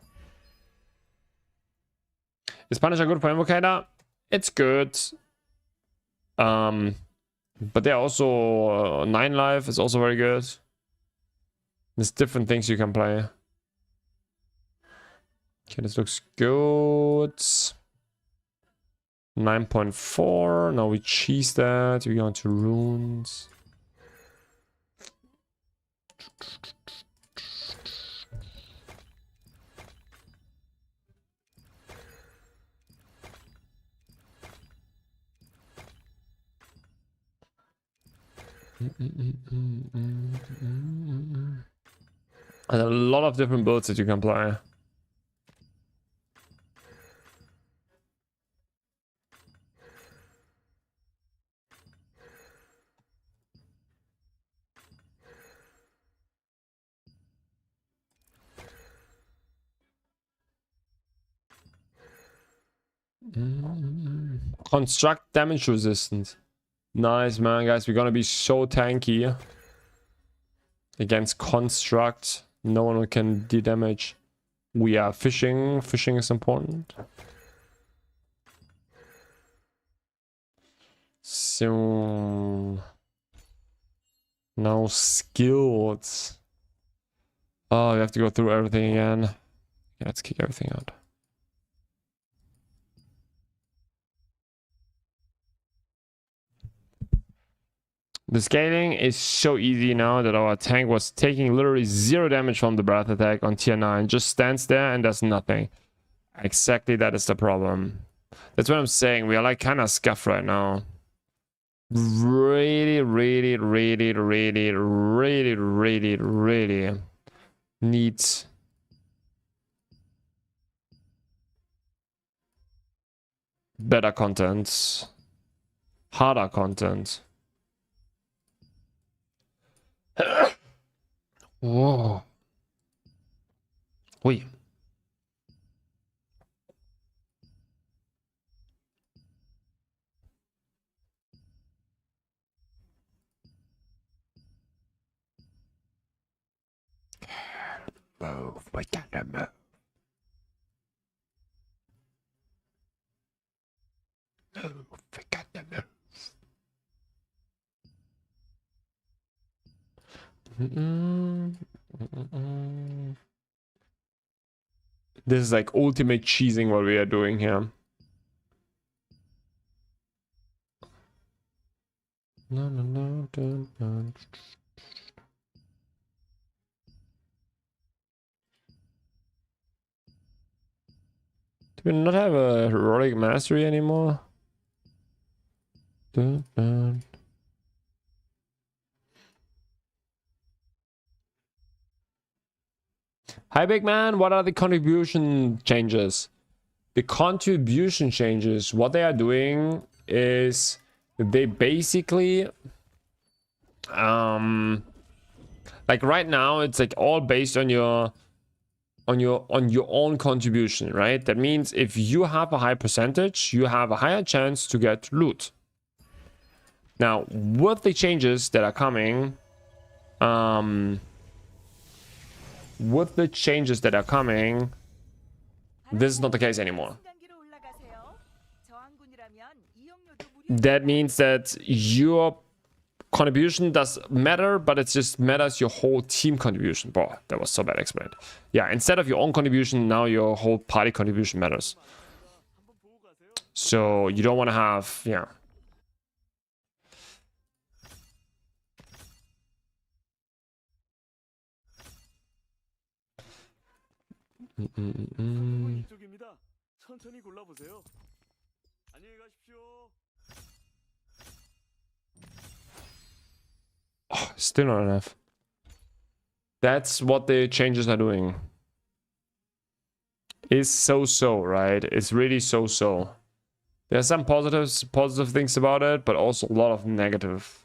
Is Punisher good for Invocator? It's good. But they're also 9 life is also very good. There's different things you can play. Okay, this looks good. 9.4. Now we cheese that. We go into runes. And a lot of different builds that you can play. Construct damage resistant. Nice, man, guys. We're gonna be so tanky against construct. No one can de-damage. We are fishing. Fishing is important. So now skills. Oh, we have to go through everything again. Yeah, let's kick everything out. The scaling is so easy now that our tank was taking literally 0 damage from the breath attack on tier 9. Just stands there and does nothing. Exactly, that is the problem. That's what I'm saying. We are like kind of scuffed right now. Really needs better content. Harder content. Whoa. Ui. Move. We gotta move. Move. We gotta move. This is like ultimate cheesing what we are doing here. No. Do we not have a heroic mastery anymore? Hi, big man. What are the contribution changes? The contribution changes, what they are doing is they basically like right now it's like all based on your own contribution, right? That means if you have a high percentage, you have a higher chance to get loot. Now, with the changes that are coming, this is not the case anymore. That means that your contribution does matter, but it just matters your whole team contribution. Boah, that was so bad explained. Yeah, instead of your own contribution, now your whole party contribution matters. So you don't want to have, yeah. Oh, still not enough. That's what the changes are doing. It's so, right? It's really so. There are some positive things about it, but also a lot of negative.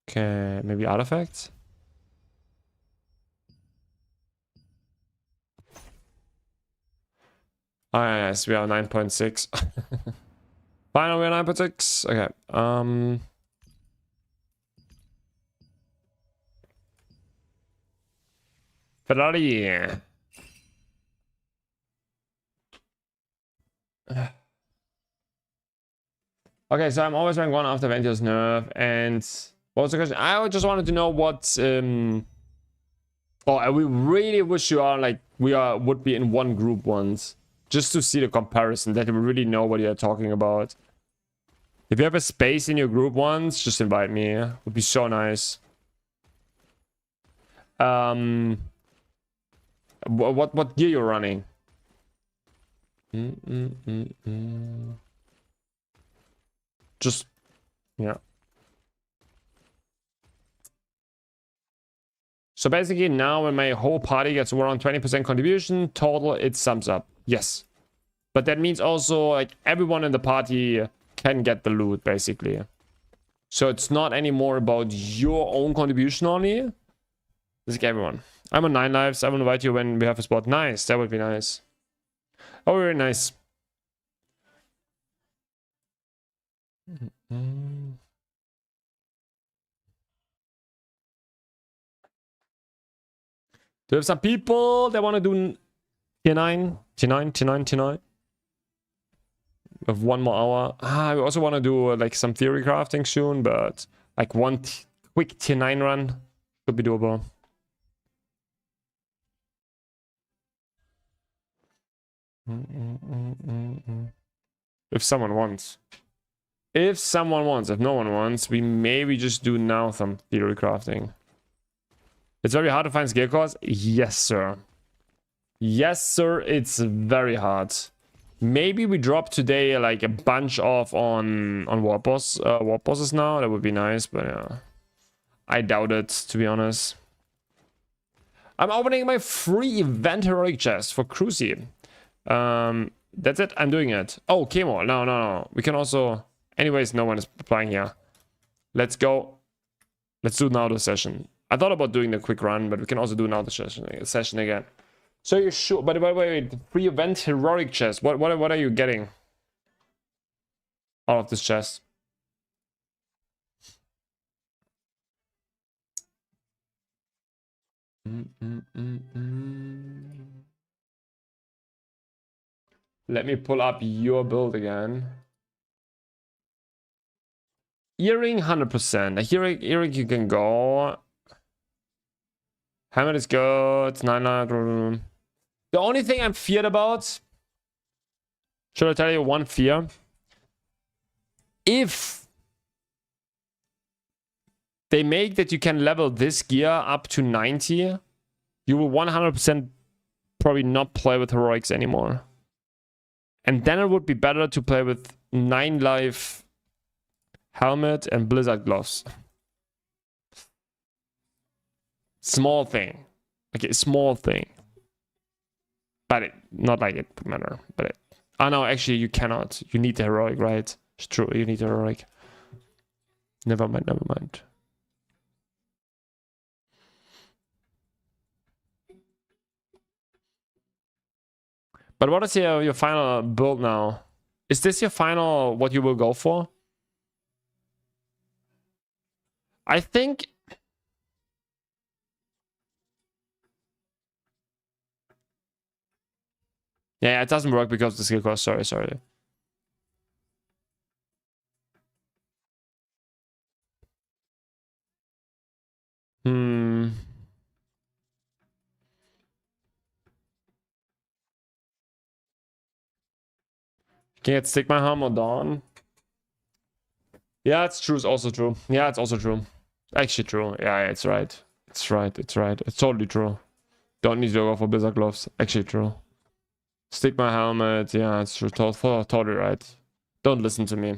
Okay, maybe artifacts? Oh, yes, we are 9.6. Finally, we're 9.6. Okay. Ferrari. Okay, so I'm always rank 1 after Ventios nerf. And what was the question? I just wanted to know what Oh, and we really wish you are like would be in one group once, just to see the comparison, that we really know what you're talking about. If you have a space in your group once, just invite me. It would be so nice. What gear you're running? Just yeah. So basically now when my whole party gets around 20% contribution total, it sums up. Yes. But that means also like everyone in the party can get the loot basically. So it's not anymore about your own contribution only. It's like everyone. I'm on 9 lives. I will invite you when we have a spot. Nice. That would be nice. Oh, very nice. Do you have some people that want to do tier 9? With 1 more hour. I also want to do like some theory crafting soon, but like one quick tier 9 run could be doable. If someone wants. If someone wants. If no one wants, we maybe just do now some theory crafting. It's very hard to find skill cores. Yes, sir. Yes, sir. It's very hard. Maybe we drop today like a bunch off on warp bosses now. That would be nice, but yeah, I doubt it, to be honest. I'm opening my free event heroic chest for Cruci. That's it. I'm doing it. Oh, Vegamor. No. We can also. Anyways, no one is applying here. Let's go. Let's do now the session. I thought about doing the quick run, but we can also do now the session again. So you're sure? But wait, free event heroic chest. What are you getting out of this chest? Let me pull up your build again. Earring 100%. Earring you can go. Helmet is good. 9. The only thing I'm feared about. Should I tell you one fear? If they make that you can level this gear up to 90, you will 100% probably not play with heroics anymore. And then it would be better to play with 9 life helmet and blizzard gloves. Small thing. Okay, small thing. But not like it matter. But oh no, actually you cannot. You need the heroic, right? It's true, you need the heroic. Never mind. But what is your final build now? Is this your final, what you will go for? I think... Yeah, it doesn't work because of the skill cost. Sorry. Can you get Stigma Harm or Dawn? Yeah, it's true. It's also true. Yeah, it's also true. Actually true. Yeah, it's right. It's right. It's totally true. Don't need to go for Blizzard Gloves. Actually true. Stigma Helmet. Yeah, it's true. Totally right. Don't listen to me.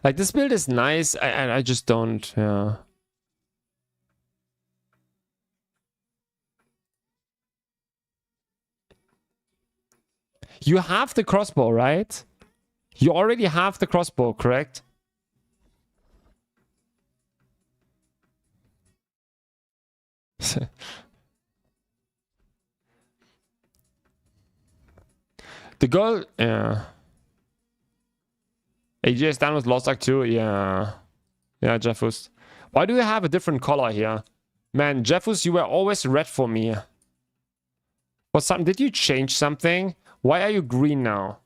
Like, this build is nice. I just don't, yeah. You have the crossbow, right? You already have the crossbow, correct? The goal, yeah. AJ down with Lost Ark 2, yeah. Yeah, Jeffus. Why do you have a different color here? Man, Jeffus, you were always red for me. Did you change something? Why are you green now?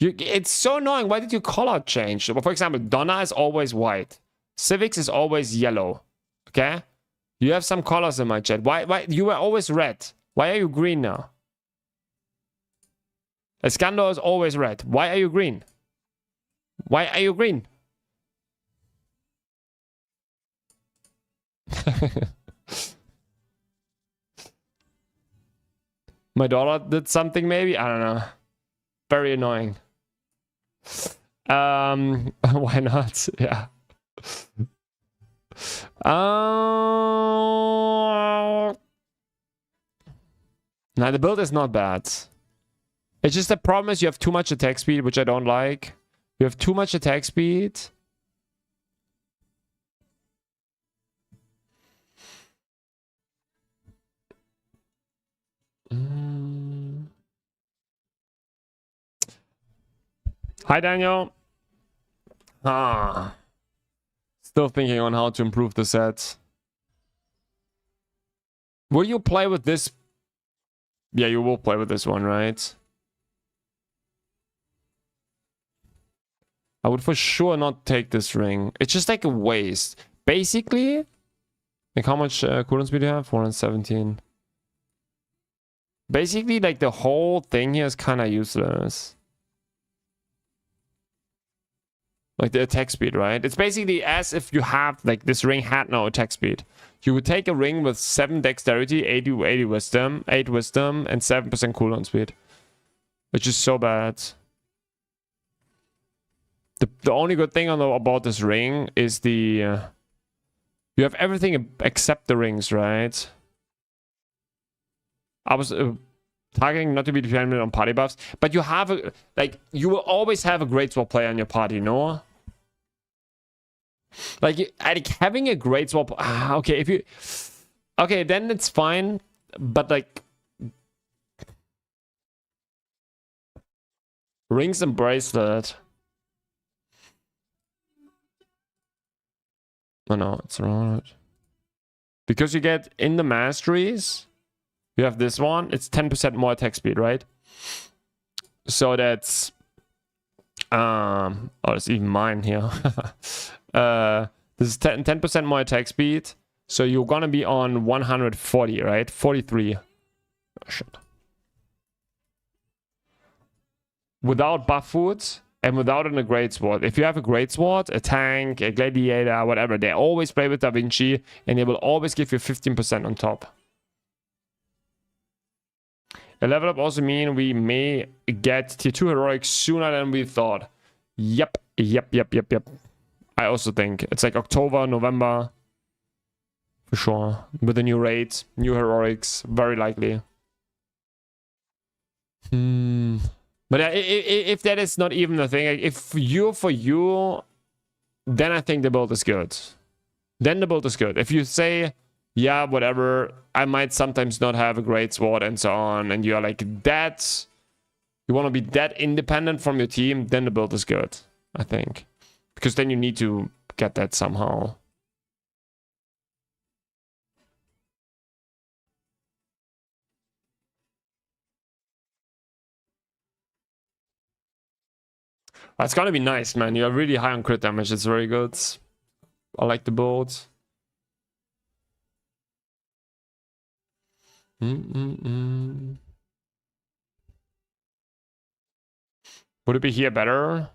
It's so annoying. Why did your color change? For example, Donna is always white. Civics is always yellow. Okay? You have some colors in my chat. Why? You were always red. Why are you green now? Escando is always red. Why are you green? Why are you green? My daughter did something maybe? I don't know. Very annoying. Why not? Yeah. Now the build is not bad. It's just the problem is you have too much attack speed, which I don't like. You have too much attack speed. Hi, Daniel. Still thinking on how to improve the set. Will you play with this? Yeah, you will play with this one, right? I would for sure not take this ring. It's just like a waste. Basically, like how much cooldown speed do you have? 417. Basically, like the whole thing here is kind of useless. Like the attack speed, right? It's basically as if you have, like this ring had no attack speed. You would take a ring with 7 dexterity, 80 wisdom, 8 wisdom, and 7% cooldown speed. Which is so bad. The only good thing about this ring is the... you have everything except the rings, right? I was targeting not to be dependent on party buffs, but you have a, like, you will always have a great swap player in your party, no? Like having a great swap, okay, if you, okay, then it's fine, but like, rings and bracelet. Oh no, it's wrong. Because you get in the masteries, you have this one, it's 10% more attack speed, right? So that's oh, it's even mine here. This is 10% more attack speed, so you're gonna be on 140, right? 43. Oh, shit. Without buff food and without a great sword. If you have a great sword, a tank, a gladiator, whatever, they always play with Da Vinci, and they will always give you 15% on top. A level up also mean we may get tier 2 heroics sooner than we thought. Yep. I also think it's like October, November. For sure. With the new raid, new heroics, very likely. But if that is not even a thing, if for you, then I think the build is good. Then the build is good. If you say, yeah, whatever, I might sometimes not have a great sword and so on, and you're like that, you want to be that independent from your team, then the build is good, I think. Because then you need to get that somehow. That's gonna be nice, man. You're really high on crit damage. It's very good. I like the build. Would it be here better?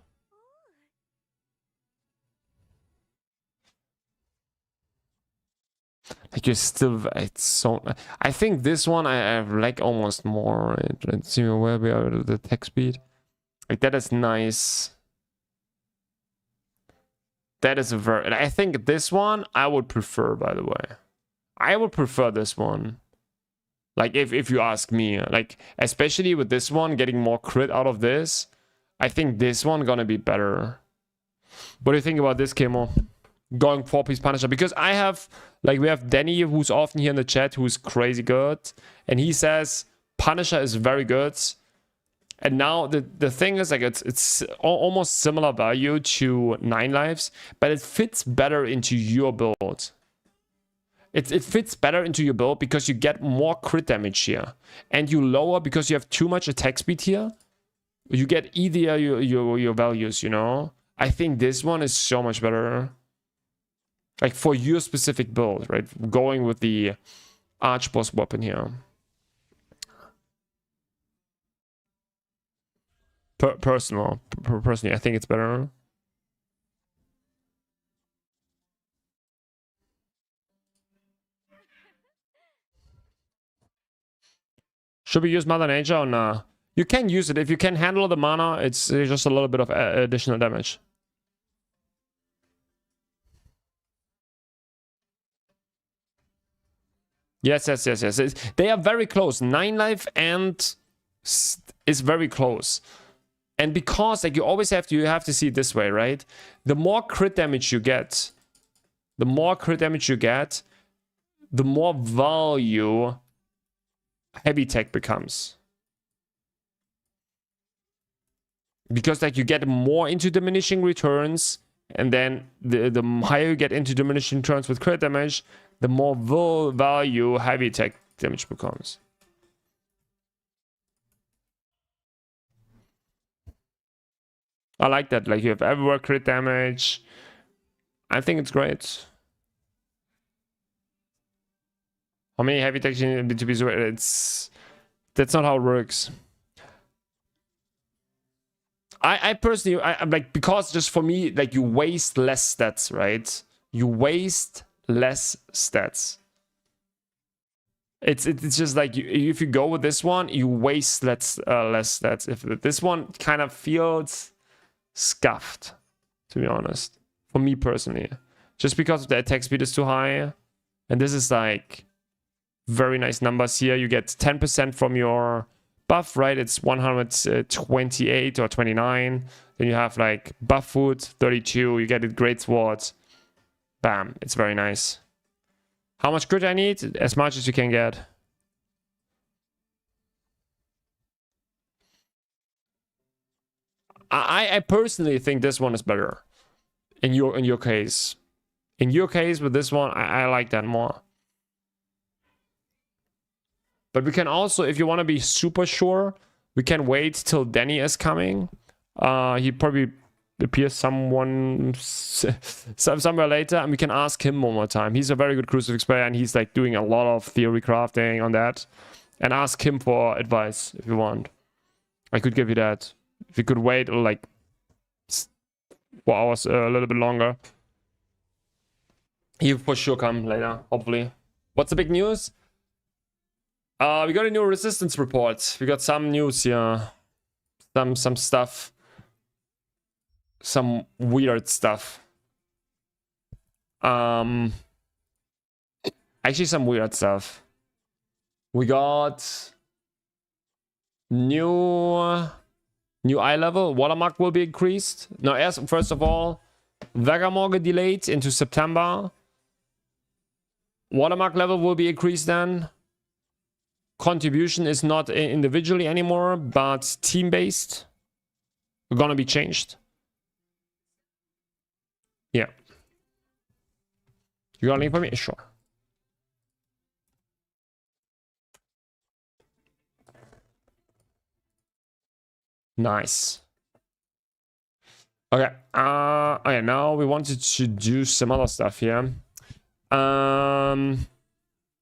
Like you're still, it's so, I think this one I like almost more, right? Let's see where we are, the attack speed. Like that is nice. That is a very, I think this one I would prefer, by the way. I would prefer this one. Like if you ask me, like especially with this one, getting more crit out of this, I think this one gonna be better. What do you think about this, Kimo? Going 4-piece Punisher, because I have, like, we have Danny who's often here in the chat who's crazy good, and he says Punisher is very good. And now the thing is, like, it's almost similar value to 9 lives, but it fits better into your build. It fits better into your build because you get more crit damage here, and you lower because you have too much attack speed here. You get either your values, you know? I think this one is so much better. Like for your specific build, right? Going with the Archboss weapon here. Personally, I think it's better. Should we use Mother Nature or nah? You can use it. If you can handle the mana, it's just a little bit of additional damage. Yes. They are very close. 9 life and is very close. And because like you always have to see it this way, right? The more crit damage you get, the more value heavy tech becomes. Because like you get more into diminishing returns, and then the higher you get into diminishing returns with crit damage, the more value heavy tech damage becomes. I like that. Like you have everywhere crit damage. I think it's great. How many heavy tech you need to be? That's not how it works. I personally, I'm like, because just for me, like you waste less stats, right? You waste less stats. It's just like if you go with this one, you waste less stats. If this one kind of feels scuffed, to be honest, for me personally, just because the attack speed is too high, and this is like very nice numbers here. You get 10% from your buff, right? It's 128 or 29. Then you have like buff food 32. You get it great swords. Bam! It's very nice. How much crit I need? As much as you can get. I personally think this one is better. In your case. In your case with this one, I like that more. But we can also, if you want to be super sure, we can wait till Danny is coming. He probably appears somewhere later, and we can ask him one more time. He's a very good crucifix player, and he's like doing a lot of theory crafting on that. And ask him for advice if you want. I could give you that. If you could wait like 4 hours, a little bit longer. He'll for sure come later, hopefully. What's the big news? We got a new resistance report. We got some news here. Some stuff. Some weird stuff. Actually some weird stuff. We got new eye level. Watermark will be increased. Now, first of all, Vegamor get delayed into September. Watermark level will be increased then. Contribution is not individually anymore, but team-based. Gonna be changed. Yeah. You got a link for me? Sure. Nice. Okay. Okay, now we wanted to do some other stuff here.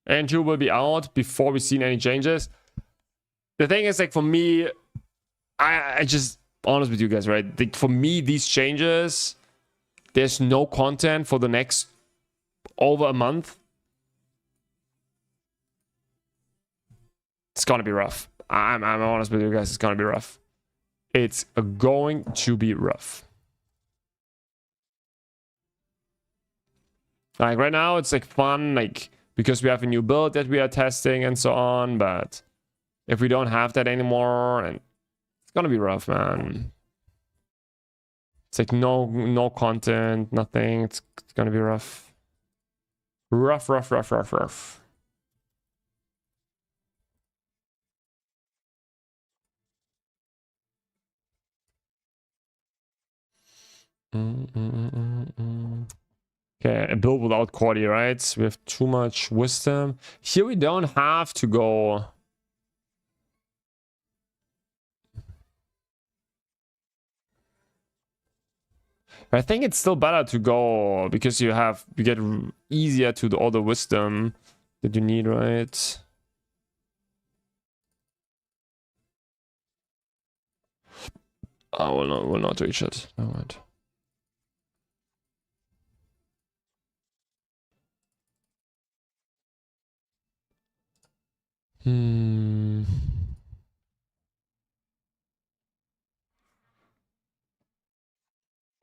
Andrew will be out before we've seen any changes. The thing is, like, for me, I just, honest with you guys, right? Like, for me, these changes, there's no content for the next over a month. It's gonna be rough. I'm honest with you guys, it's gonna be rough. It's going to be rough. Like, right now, it's, like, fun, like, because we have a new build that we are testing and so on, but if we don't have that anymore, and it's gonna be rough, man. It's like no content, nothing. It's gonna be rough. Rough. Okay, a build without Cordy, right? We have too much wisdom. Here we don't have to go. I think it's still better to go because you get easier to all the wisdom that you need, right? I will not reach it. No, right.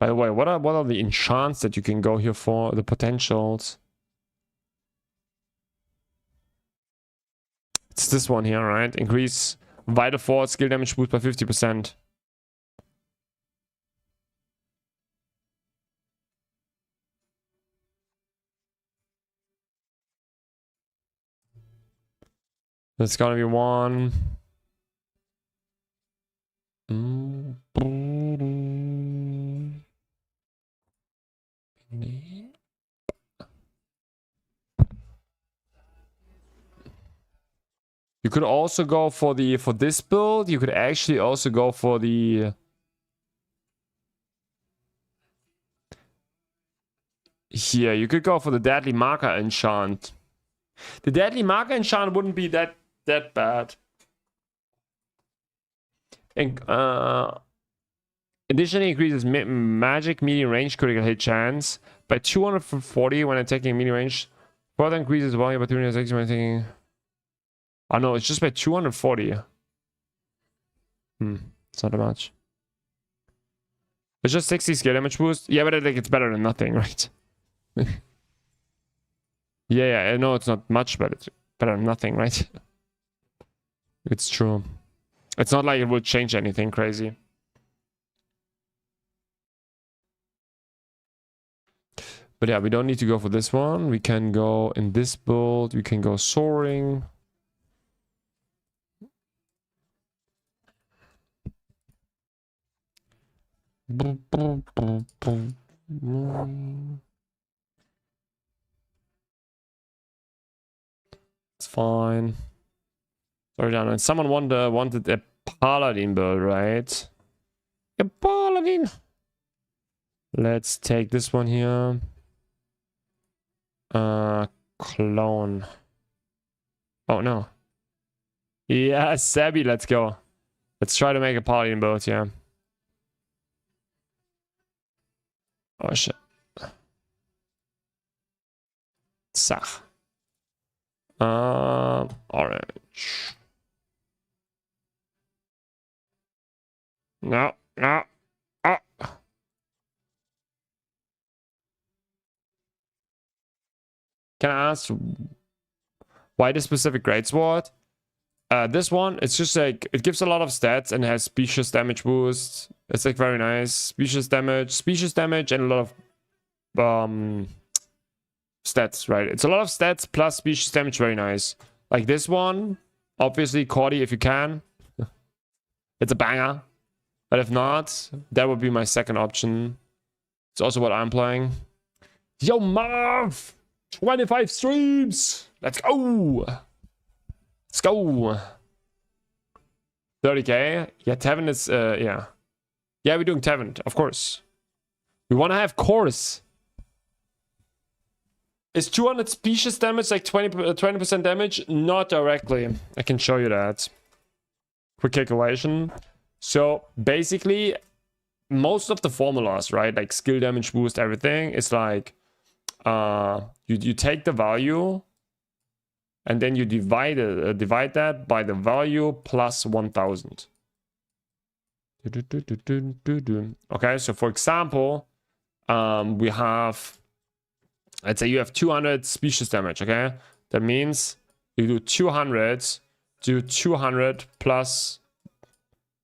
By the way, what are the enchants that you can go here for? The potentials. It's this one here, right? Increase vital force, skill damage boost by 50%. There's gonna be one. You could also go for this build. You could actually also go for the here. You could go for the deadly marker enchant. The deadly marker enchant wouldn't be that bad. And additionally increases magic medium range critical hit chance by 240 when attacking medium range. Further increases volume opportunity when attacking. Oh no, it's just by 240. It's not that much. It's just 60 skill damage boost. Yeah, but I think it's better than nothing, right? Yeah, I know it's not much, but it's better than nothing, right? It's true. It's not like it will change anything crazy. But yeah, we don't need to go for this one. We can go in this build. We can go soaring. It's fine. Sorry, down. Someone wanted a paladin build, right? A paladin. Let's take this one here. Clone. Oh no. Yeah, Sabi, let's go. Let's try to make a paladin build, yeah. Oh shit. Sach. Orange. No. Oh. Can I ask why the specific greatsword? This one, it's just like it gives a lot of stats and has species damage boost. It's like very nice. Species damage, and a lot of stats, right? It's a lot of stats plus species damage, very nice. Like this one, obviously Cordy if you can. It's a banger. But if not, that would be my second option. It's also what I'm playing. Yo, Marv! 25 streams! Let's go! Let's go! 30k? Yeah, Tevin is, yeah. Yeah, we're doing Tevin, of course. We want to have Chorus. Is 200 species damage like 20% damage? Not directly. I can show you that. Quick calculation. So basically, most of the formulas, right? Like skill damage boost, everything. It's like you take the value and then you divide that by the value plus 1000. Okay, so for example, we have, let's say you have 200 species damage, okay? That means you do 200 plus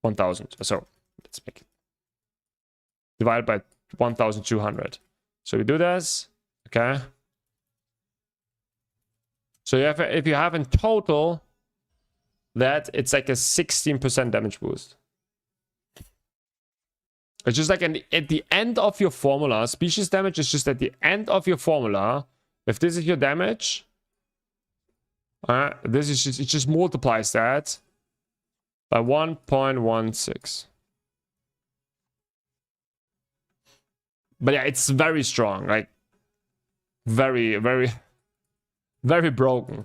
1000. So let's make it divided by 1200. So we do this, okay? So you have, if you have in total that, it's like a 16% damage boost. It's just like at the end of your formula. Species damage is just at the end of your formula. If this is your damage, this is just, it just multiplies that by 1.16. But yeah, it's very strong. Like, very, very, very broken.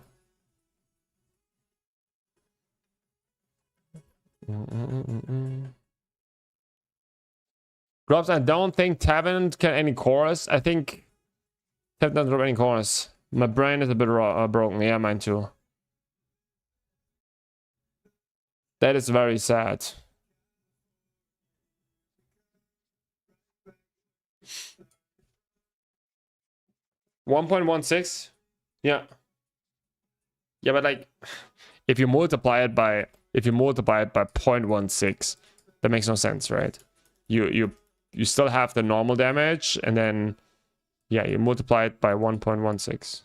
Grubs, I don't think Tavern can any chorus. I think Tavern doesn't drop any chorus. My brain is a bit broken. Yeah, mine too. That is very sad. $1.16? Yeah. Yeah, but like, if you multiply it by 0.16, that makes no sense, right? You still have the normal damage, and then yeah, you multiply it by 1.16.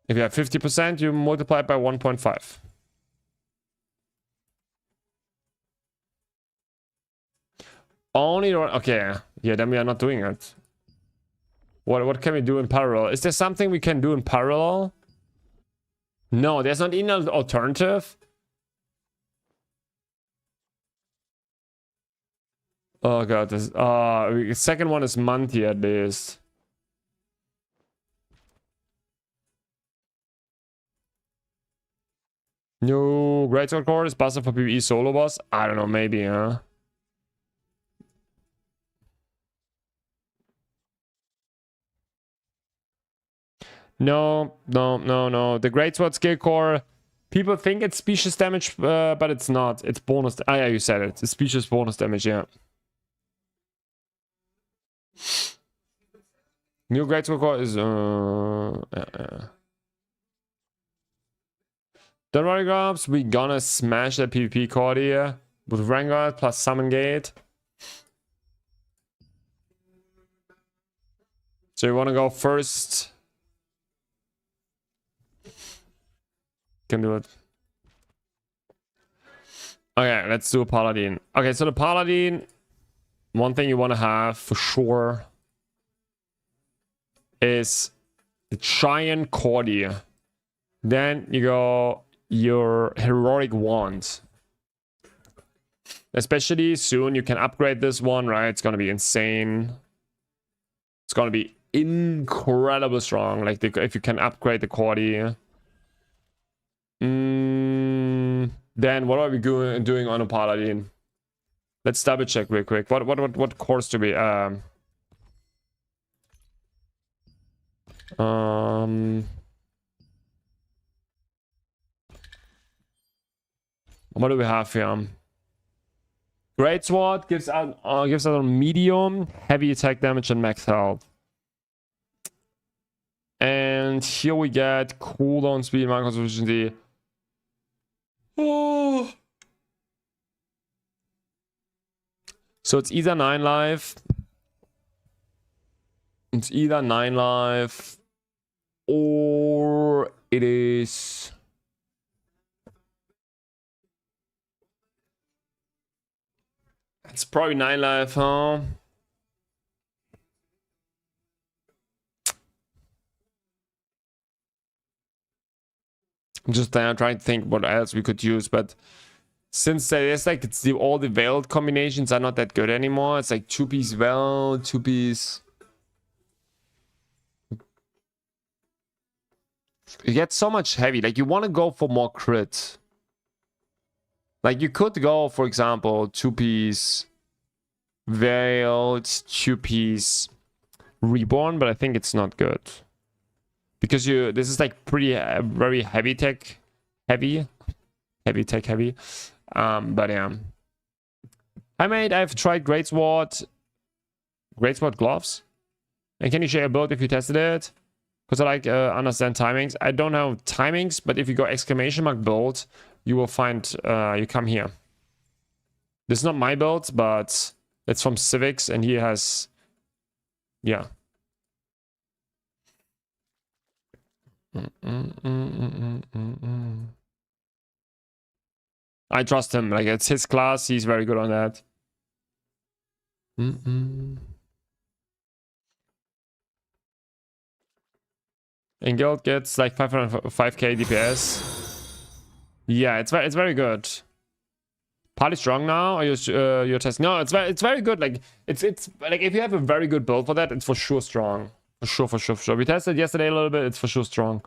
If you have 50%, you multiply it by 1.5. Only okay, yeah, then we are not doing it. What can we do in parallel? Is there something we can do in parallel? No, there's not even an alternative. Oh god, this second one is Monty at least. No, Greatsword Core is busted for PvE solo boss. I don't know, maybe, huh? No. The Greatsword skill core, people think it's species damage, but it's not. It's bonus. Ah, yeah, you said it. It's species bonus damage, yeah. New Greatsword core is Don't worry, Grubs. We gonna smash that PvP core here with Vanguard plus Summon Gate. So you wanna go first? Can do it. Okay, let's do a Paladin. Okay, so the Paladin, one thing you want to have for sure is the giant Cordy. Then you go your heroic wand. Especially soon you can upgrade this one, right? It's gonna be insane. It's gonna be incredibly strong. Like if you can upgrade the Cordy. Then what are we doing on a Paladin? Let's double check real quick. What course do we what do we have here? Greatsword gives out a medium, heavy attack damage, and max health. And here we get cooldown speed, mana consumption. Oh. So it's either 9 life. It's either 9 life, or it is. It's probably 9 life, huh? I'm just trying to think what else we could use, but since there's like all the veiled combinations are not that good anymore. It's like 2-piece veil, 2-piece. You get so much heavy. Like you want to go for more crit. Like you could go, for example, 2-piece veiled, 2-piece reborn, but I think it's not good. Because this is like pretty very heavy tech heavy. But yeah. I've tried Greatsword gloves. And can you share a build if you tested it? Because I like understand timings. I don't know timings, but if you go exclamation mark build, you will find you come here. This is not my build, but it's from Civics, and he has, yeah. I trust him. Like it's his class. He's very good on that. And Guild gets like 505k DPS. Yeah, it's very good. Partly strong now, or you're testing? No, it's very good. Like it's like if you have a very good build for that, it's for sure strong. For sure. We tested yesterday a little bit. It's for sure strong.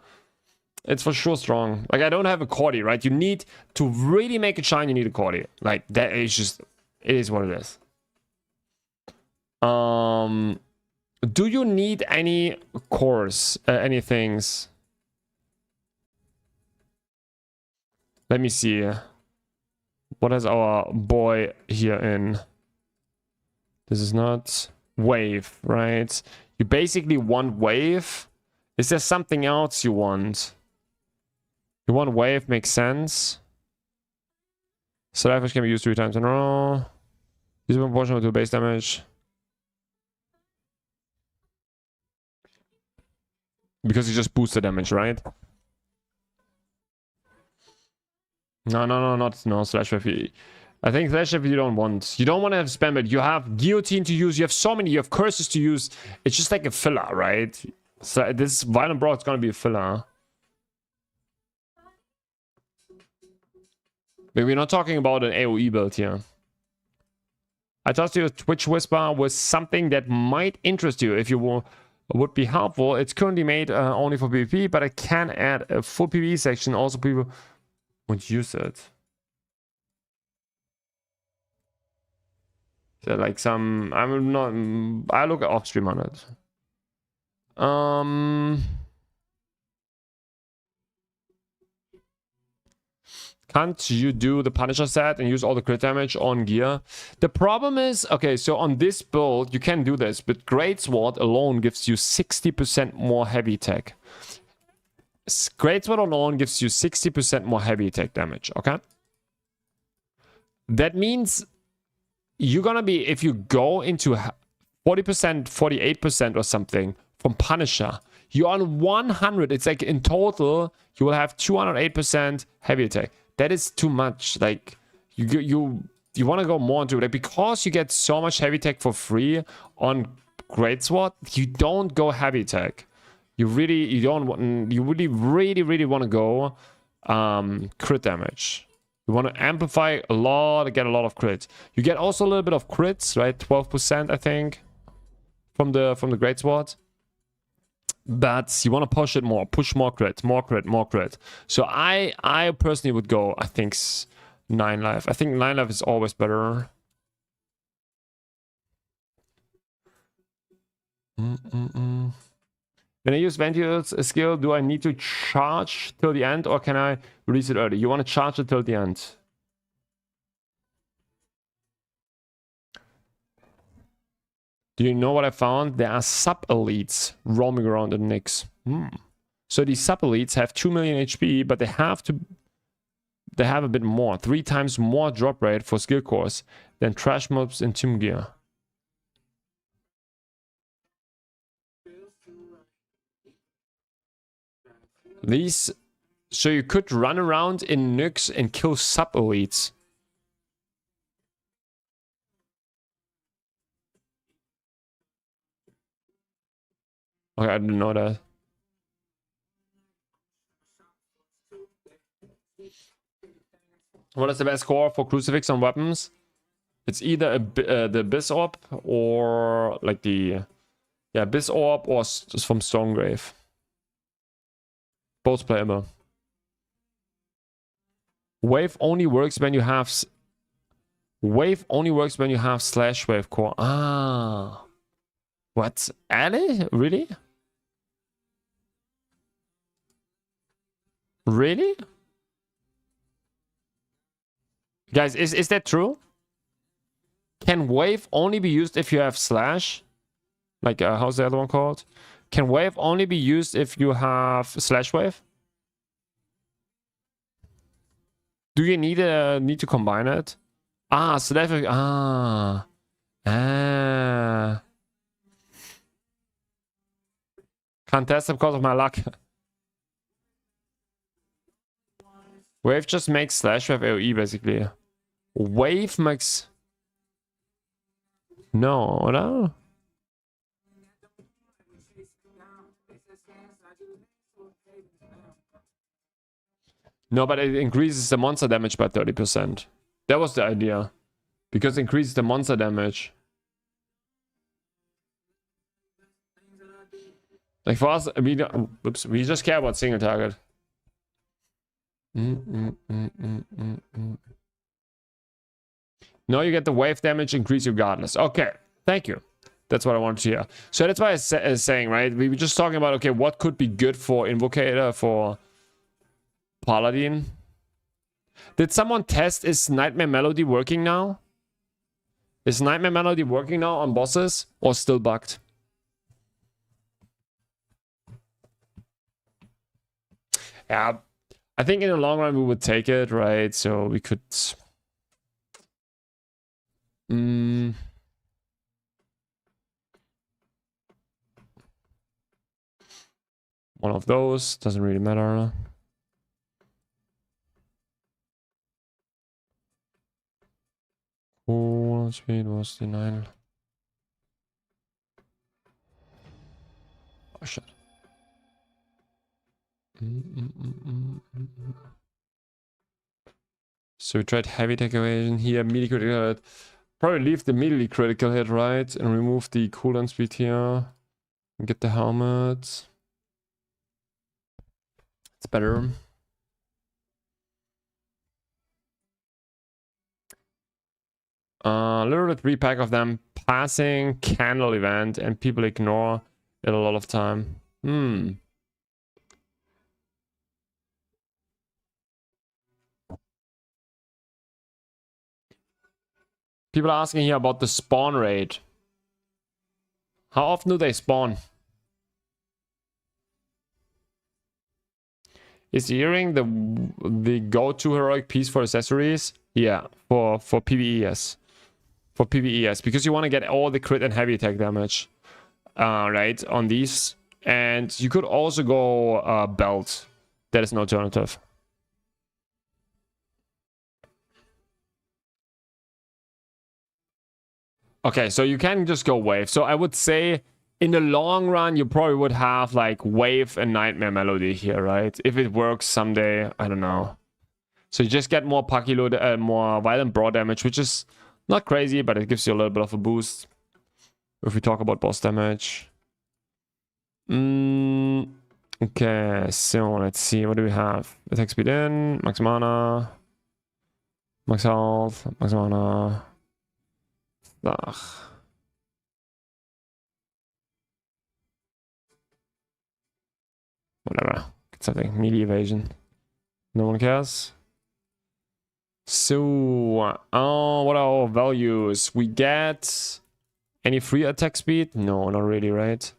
It's for sure strong. Like I don't have a Cordy, right? You need to really make it shine. You need a Cordy. Like that is just, it is what it is. Do you need any cores? Any things? Let me see. What has our boy here in? This is not wave, right? You basically want wave. Is there something else you want? You want wave, makes sense. So life can be used 3 times in a row. Is proportional to base damage. Because you just boost the damage, right? No, slash wave. I think slash wave you don't want. You don't want to have spam it. You have guillotine to use. You have so many. You have curses to use. It's just like a filler, right? So this violent brawl is gonna be a filler. But we're not talking about an AoE build here. I thought your Twitch Whisper was something that might interest you if you would be helpful. It's currently made only for PvP, but I can add a full PvE section. Also, people would use it. So like some, I'm not. I look at off stream on it. Can't you do the Punisher set and use all the crit damage on gear? The problem is, okay, so on this build, you can do this, but Greatsword alone gives you 60% more heavy attack. Greatsword alone gives you 60% more heavy attack damage, okay? That means you're gonna be, if you go into 40%, 48% or something from Punisher, you're on 100. It's like in total, you will have 208% heavy attack. That is too much. Like you want to go more into it, like, because you get so much heavy attack for free on Greatsword. You don't go heavy attack. You really want to go crit damage. You want to amplify a lot to get a lot of crits. You get also a little bit of crits, right? 12% I think from the Greatsword. But you want to push it more, push more crit. So I personally would go, I think 9 life. I think 9 life is always better. When I use Ventile's skill, do I need to charge till the end or can I release it early? You want to charge it till the end. Do you know what I found? There are sub-elites roaming around in Nyx. So these sub-elites have 2 million HP, but they have a bit more. 3 times more drop rate for skill cores than trash mobs in Tomb Gear. These... So you could run around in Nyx and kill sub-elites. Okay, I didn't know that. What is the best core for Crucifix on weapons? It's either the Abyss Orb or like the... Yeah, Abyss Orb or just from Stonegrave. Both playable. Wave only works when you have... Wave only works when you have slash wave core. Ah. What? Ali? Really? Really? Guys, is that true? Can wave only be used if you have slash? Like, how's the other one called? Can wave only be used if you have slash wave? Do you need to combine it? Ah, so that... Can't test it because of my luck. Wave just makes slash wave AoE basically. Wave makes... No. No, but it increases the monster damage by 30%. That was the idea. Because it increases the monster damage. Like for us, we don't, oops, we just care about single target. No, you get the wave damage increase regardless. Okay, thank you. That's what I wanted to hear. So that's why I was saying, right? We were just talking about, okay, what could be good for Invocator, for Paladin. Did someone test, is Nightmare Melody working now? Is Nightmare Melody working now on bosses or still bugged? Yeah, I think in the long run we would take it, right? So we could... One of those, doesn't really matter. Oh, speed was the 9. Oh shit. So we tried heavy tech evasion here, immediate critical hit. Probably leave the immediately critical hit, right? And remove the cooldown speed here. And get the helmet. It's better. Literally 3 pack of them. Passing candle event, and people ignore it a lot of time. People are asking here about the spawn rate. How often do they spawn? Is the earring the go-to heroic piece for accessories? Yeah, for PvE, yes. For PvE, yes. Because you want to get all the crit and heavy attack damage, right, on these. And you could also go belt. That is an alternative. Okay, so you can just go wave. So I would say in the long run, you probably would have like wave and Nightmare Melody here, right? If it works someday, I don't know. So you just get more Paki load, more violent brawl damage, which is not crazy, but it gives you a little bit of a boost. If we talk about boss damage. Okay, so let's see. What do we have? Attack speed in, max mana, max health, max mana. Ugh. Whatever. Get something. Melee evasion. No one cares. So, what are our values? We get any free attack speed? No, not really, right?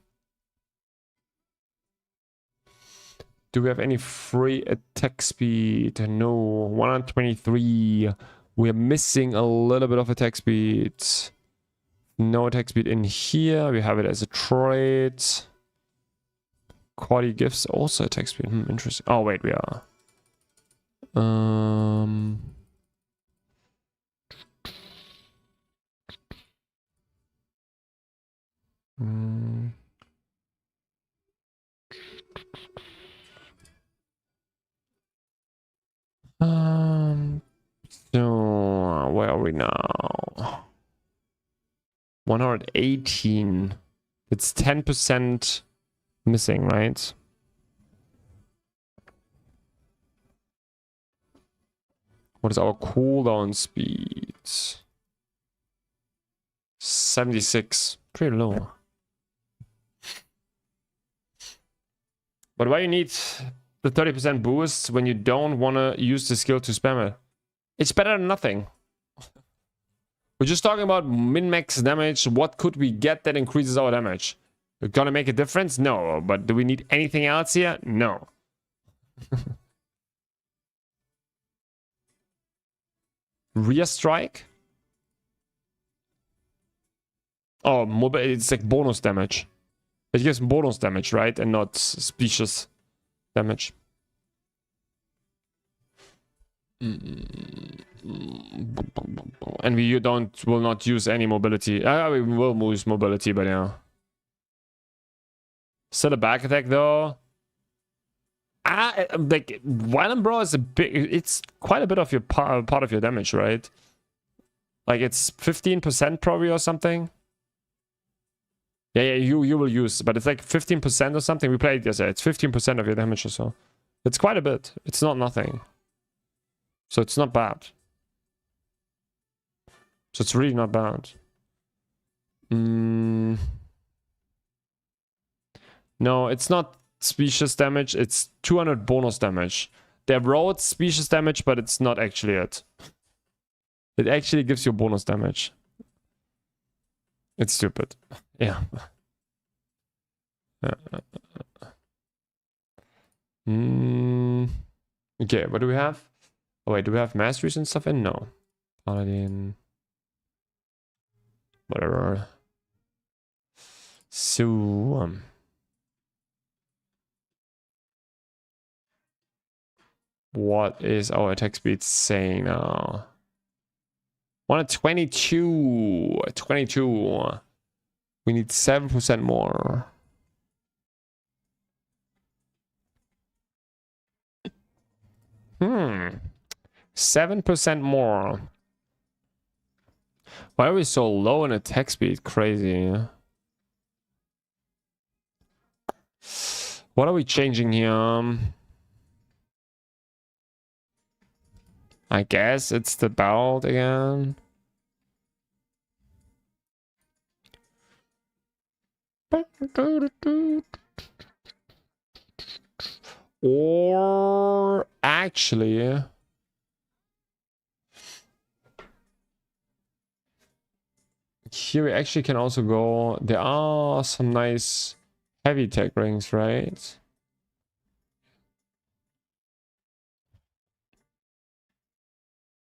Do we have any free attack speed? No, 123. We're missing a little bit of attack speed. No attack speed in here. We have it as a trait. Quality gifts also attack speed. Interesting. Oh wait, we are. So where are we now? 118. It's 10% missing, right? What is our cooldown speed? 76. Pretty low. But why you need the 30% boost when you don't want to use the skill to spam it? It's better than nothing. We're just talking about min-max damage. What could we get that increases our damage? We're gonna make a difference? No. But do we need anything else here? No. Rear strike? Oh, it's like bonus damage. It gives bonus damage, right? And not species damage. And we will not use any mobility. We will use mobility, but yeah. Still a back attack though. Like Violent Bro is it's quite a bit of your part of your damage, right? Like it's 15% probably or something. Yeah, you will use, but it's like 15% or something. We played yesterday. It's 15% of your damage or so. It's quite a bit. It's not nothing. So it's not bad. So it's really not bad. No, it's not species damage. It's 200 bonus damage. They wrote species damage, but it's not actually it. It actually gives you bonus damage. It's stupid. Yeah. Okay, what do we have? Oh wait, do we have masteries and stuff in? No. Paladin. Whatever. So, what is our attack speed saying now? 122. 22. We need 7% more. Hmm. 7% more. Why are we so low in attack speed? Crazy. What are we changing here? I guess it's the belt again. Or actually, here we actually can also go. There are some nice heavy tech rings, right?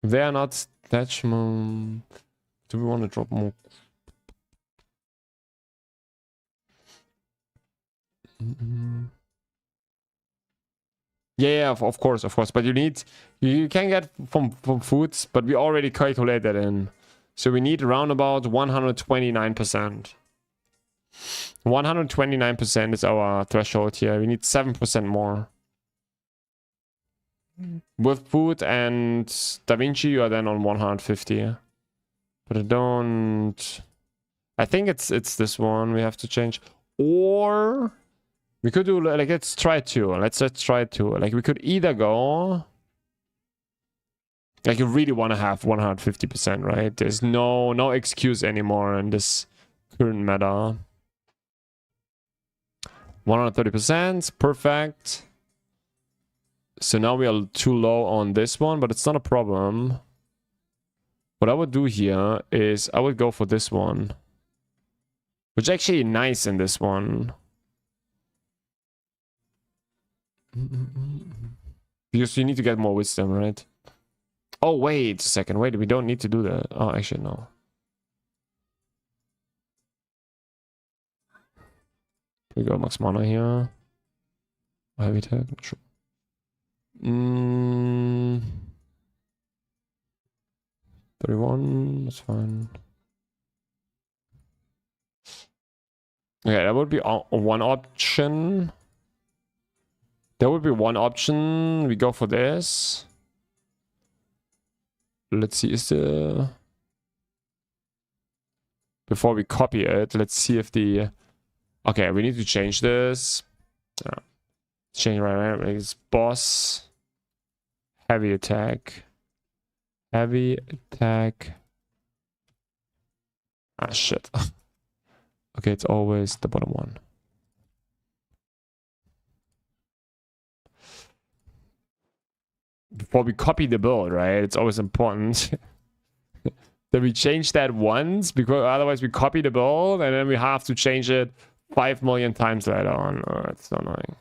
They are not attachment. Do we want to drop more? Yeah, of course, of course. But you need, you can get from foods, but we already calculate that in. So we need around about 129%. 129% is our threshold here. We need 7% more. With food and Da Vinci, you are then on 150. But I don't... I think it's this one we have to change. Or... we could do, like, let's try two. Let's try two. Like, we could either go... like, you really want to have 150%, right? There's no excuse anymore in this current meta. 130%, perfect. So now we are too low on this one, but it's not a problem. What I would do here is I would go for this one. Which is actually nice in this one. Because you need to get more wisdom, right? Oh, wait a second. Wait, we don't need to do that. Oh, actually, no. We go max mana here. Heavy attack. Sure. 31. That's fine. Okay, that would be one option. That would be one option. We go for this. Let's see, is the... before we copy it, let's see if the... okay, we need to change this. Change right. It's boss. Heavy attack. Heavy attack. Ah, shit. Okay, it's always the bottom one. Before we copy the build, right? It's always important that we change that once, because otherwise we copy the build and then we have to change it 5 million times later on. Oh, it's so annoying.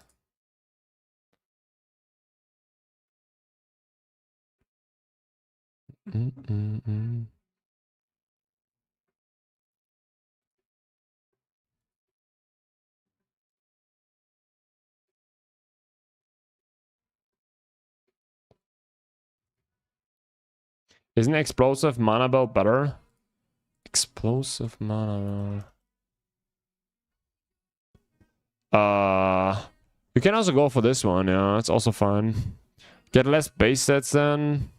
Isn't explosive mana belt better? Explosive mana. You can also go for this one, yeah, it's also fine. Get less base sets then.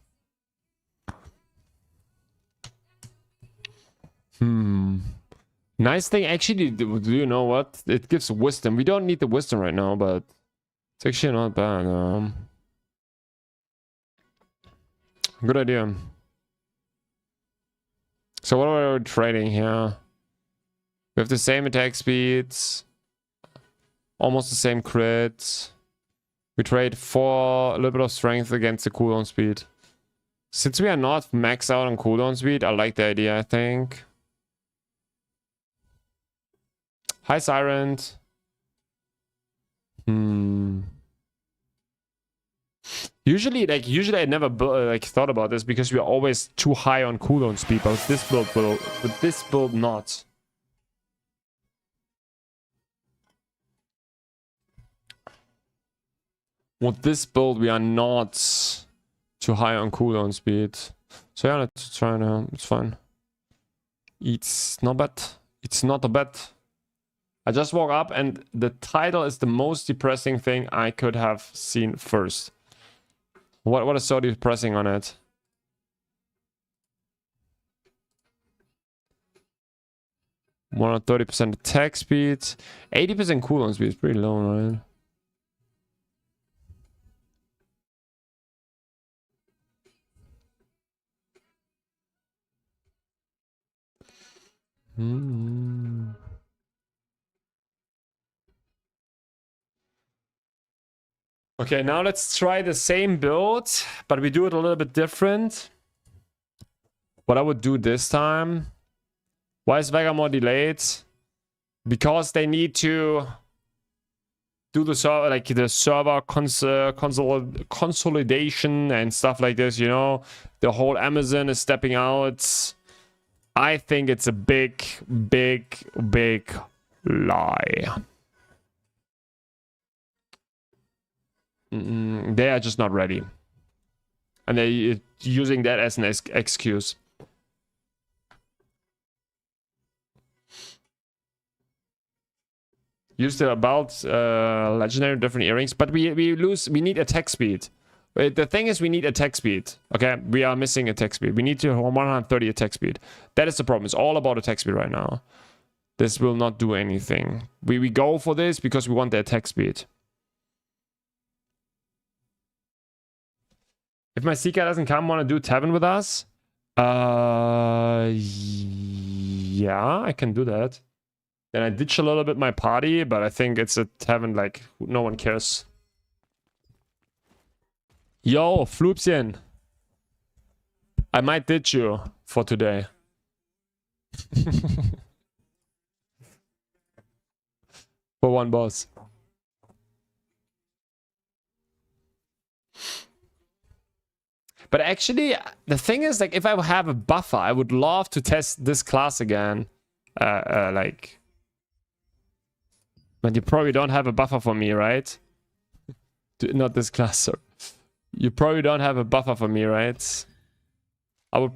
Nice thing, actually, do you know what? It gives wisdom. We don't need the wisdom right now, but it's actually not bad. Good idea. So what are we trading here? We have the same attack speeds. Almost the same crit. We trade for a little bit of strength against the cooldown speed. Since we are not maxed out on cooldown speed, I like the idea, I think. Hi, Siren. Usually I never thought about this because we are always too high on cooldown speed, but with this build not. With this build, we are not too high on cooldown speed. So yeah, let's try now. It's fine. It's not bad. It's not a bad. I just woke up and the title is the most depressing thing I could have seen first. What is so depressing on it? More than 30% attack speed. 80% cooldown speed is pretty low, right? Okay, now let's try the same build, but we do it a little bit different. What I would do this time. Why is Vegamor delayed? Because they need to do the server, like the server consolidation and stuff like this, you know? The whole Amazon is stepping out. I think it's a big lie. They are just not ready. And they're using that as an excuse. Use the about legendary different earrings, but we need attack speed. The thing is, we need attack speed. Okay, we are missing attack speed. We need to 130 attack speed. That is the problem. It's all about attack speed right now. This will not do anything. We go for this because we want the attack speed. If my Seeker doesn't come, want to do Tavern with us? Yeah, I can do that. Then I ditch a little bit my party, but I think it's a Tavern, like, no one cares. Yo, Floopsien. I might ditch you for today. For one boss. But actually, the thing is, like, if I have a buffer, I would love to test this class again. Like... But you probably don't have a buffer for me, right? Not this class, sir. You probably don't have a buffer for me, right? I would...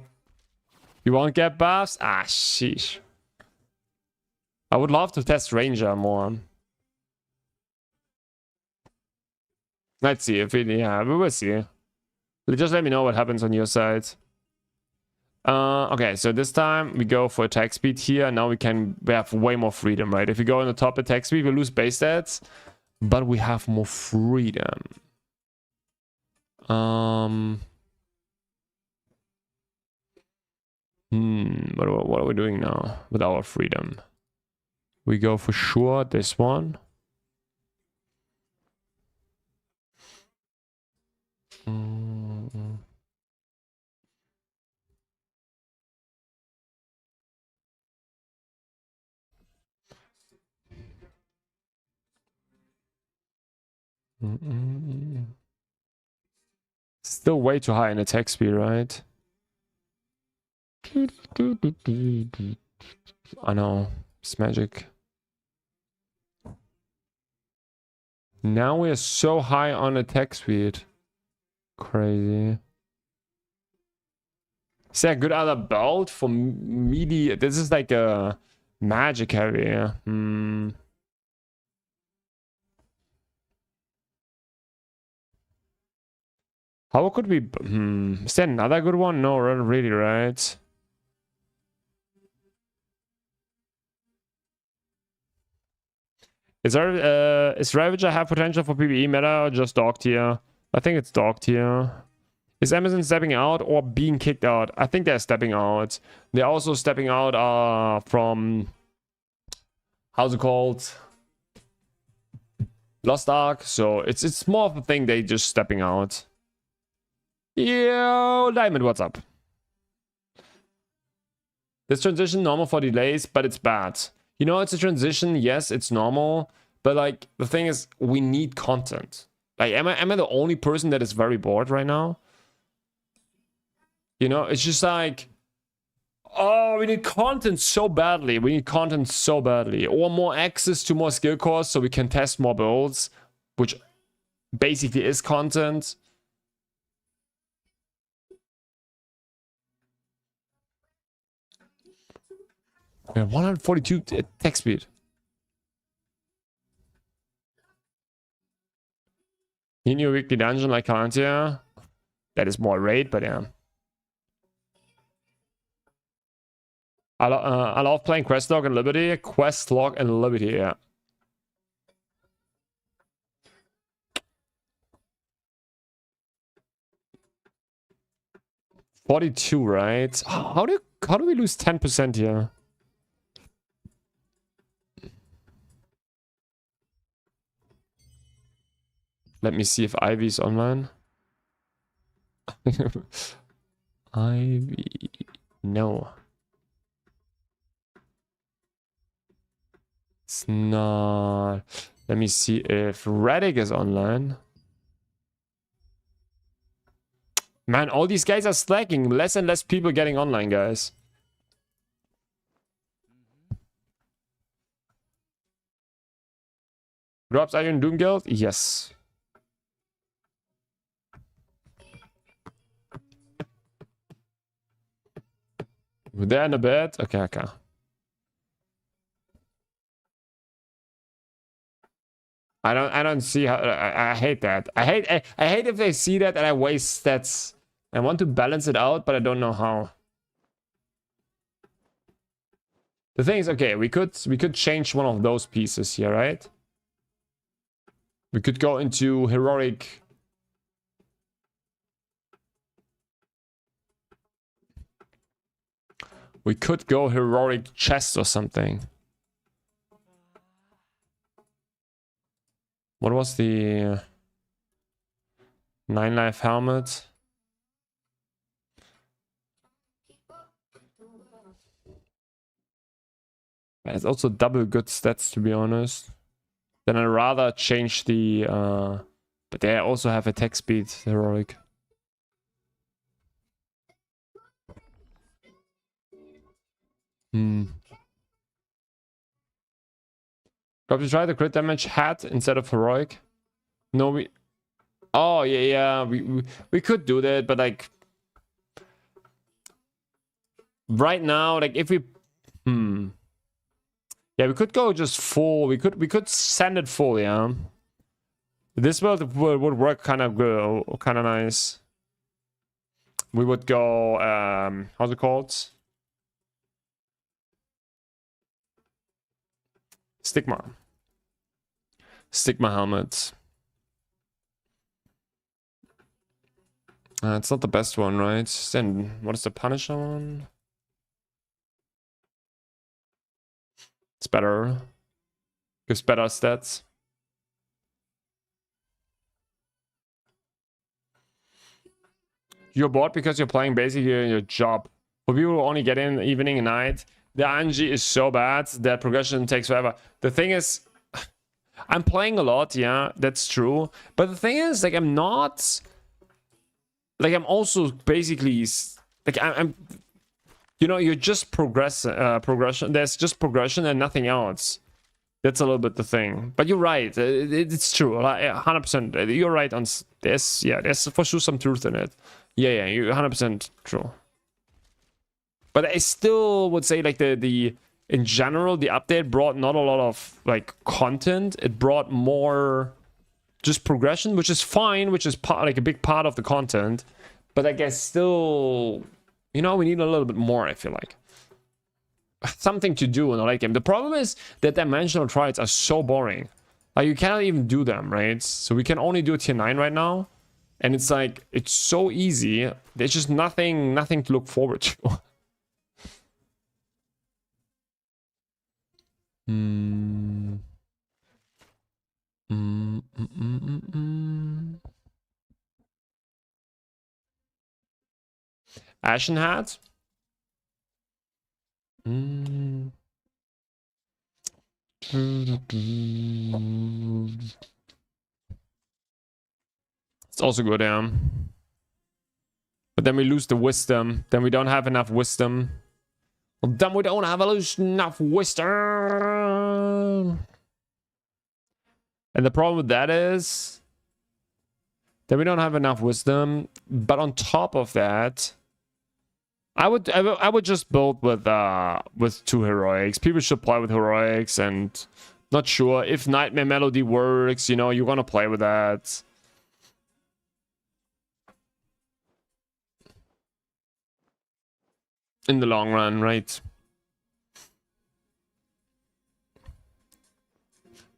You won't get buffs? Ah, sheesh. I would love to test Ranger more. Let's see if it... Yeah, we will see. Just let me know what happens on your side. Okay, so this time we go for attack speed here. Now we have way more freedom, right? If we go on the top attack speed, we lose base stats, but we have more freedom. What are we doing now with our freedom? We go for sure this one. Still way too high in attack speed, right? I know, it's magic. Now we are so high on attack speed. Crazy. Is there a good other belt for melee? This is like a magic heavy. How could we... Is there another good one? No, really, right? Is Ravager have potential for PvE meta or just dog tier? I think it's dog tier. Is Amazon stepping out or being kicked out? I think they're stepping out. They're also stepping out from... How's it called? Lost Ark. So it's more of a thing they just stepping out. Yo, Diamond, what's up? This transition normal for delays, but it's bad. You know, it's a transition. Yes, it's normal. But like, the thing is, we need content. Like, am I the only person that is very bored right now? You know, it's just like, oh, we need content so badly. We need content so badly. Or more access to more skill cores so we can test more builds, which basically is content. We have 142 attack speed. You need a weekly dungeon like Kalantia. That is more raid, but yeah. I love playing Questlog and Liberty. Questlog and Liberty, yeah. $42, right? How do we lose 10% here? Let me see if Ivy's online. Ivy, no. It's not. Let me see if Redick is online. Man, all these guys are slacking. Less and less people getting online, guys. Drops, are you in Doom Guild? Yes. We're there in the bed? Okay. I don't see how... I hate that. I hate if they see that and I waste stats. I want to balance it out, but I don't know how. The thing is, okay, we could change one of those pieces here, right? We could go into heroic. We could go heroic chest or something. What was the 9 life helmet? It's also double good stats, to be honest. Then I'd rather change the... but they also have attack speed, heroic. Probably try the crit damage hat instead of heroic. No, we... Oh, yeah. We could do that, but like... Right now, like if we... Yeah, we could go just full. We could send it full, yeah. This would work kind of good, kind of nice. We would go, how's it called? Stigma helmet. It's not the best one, right? Then what is the Punisher one? It's better. Gives better stats. You're bored because you're playing basically your job. For people who only get in evening and night, the RNG is so bad that progression takes forever. The thing is, I'm playing a lot, yeah, that's true. But the thing is, like, I'm not... Like, I'm also basically... Like, I'm you know, you're just progression. There's just progression and nothing else. That's a little bit the thing. But you're right. It's true. 100%. You're right on this. Yeah, there's for sure some truth in it. Yeah, you're 100% true. But I still would say, like, the in general, the update brought not a lot of, like, content. It brought more just progression, which is fine, which is like a big part of the content. But I guess still, you know, we need a little bit more, I feel like. Something to do in the late game. The problem is that dimensional trials are so boring. Like, you cannot even do them, right? So we can only do tier 9 right now. And it's like, it's so easy. There's just nothing to look forward to. Ashen Hat? It's also good, yeah. But then we lose the wisdom. Then we don't have enough wisdom. Well, then we don't have enough wisdom. And the problem with that is that we don't have enough wisdom. But on top of that, I would just build with 2 heroics. People should play with heroics, and not sure if Nightmare Melody works. You know, you're gonna play with that. In the long run, right?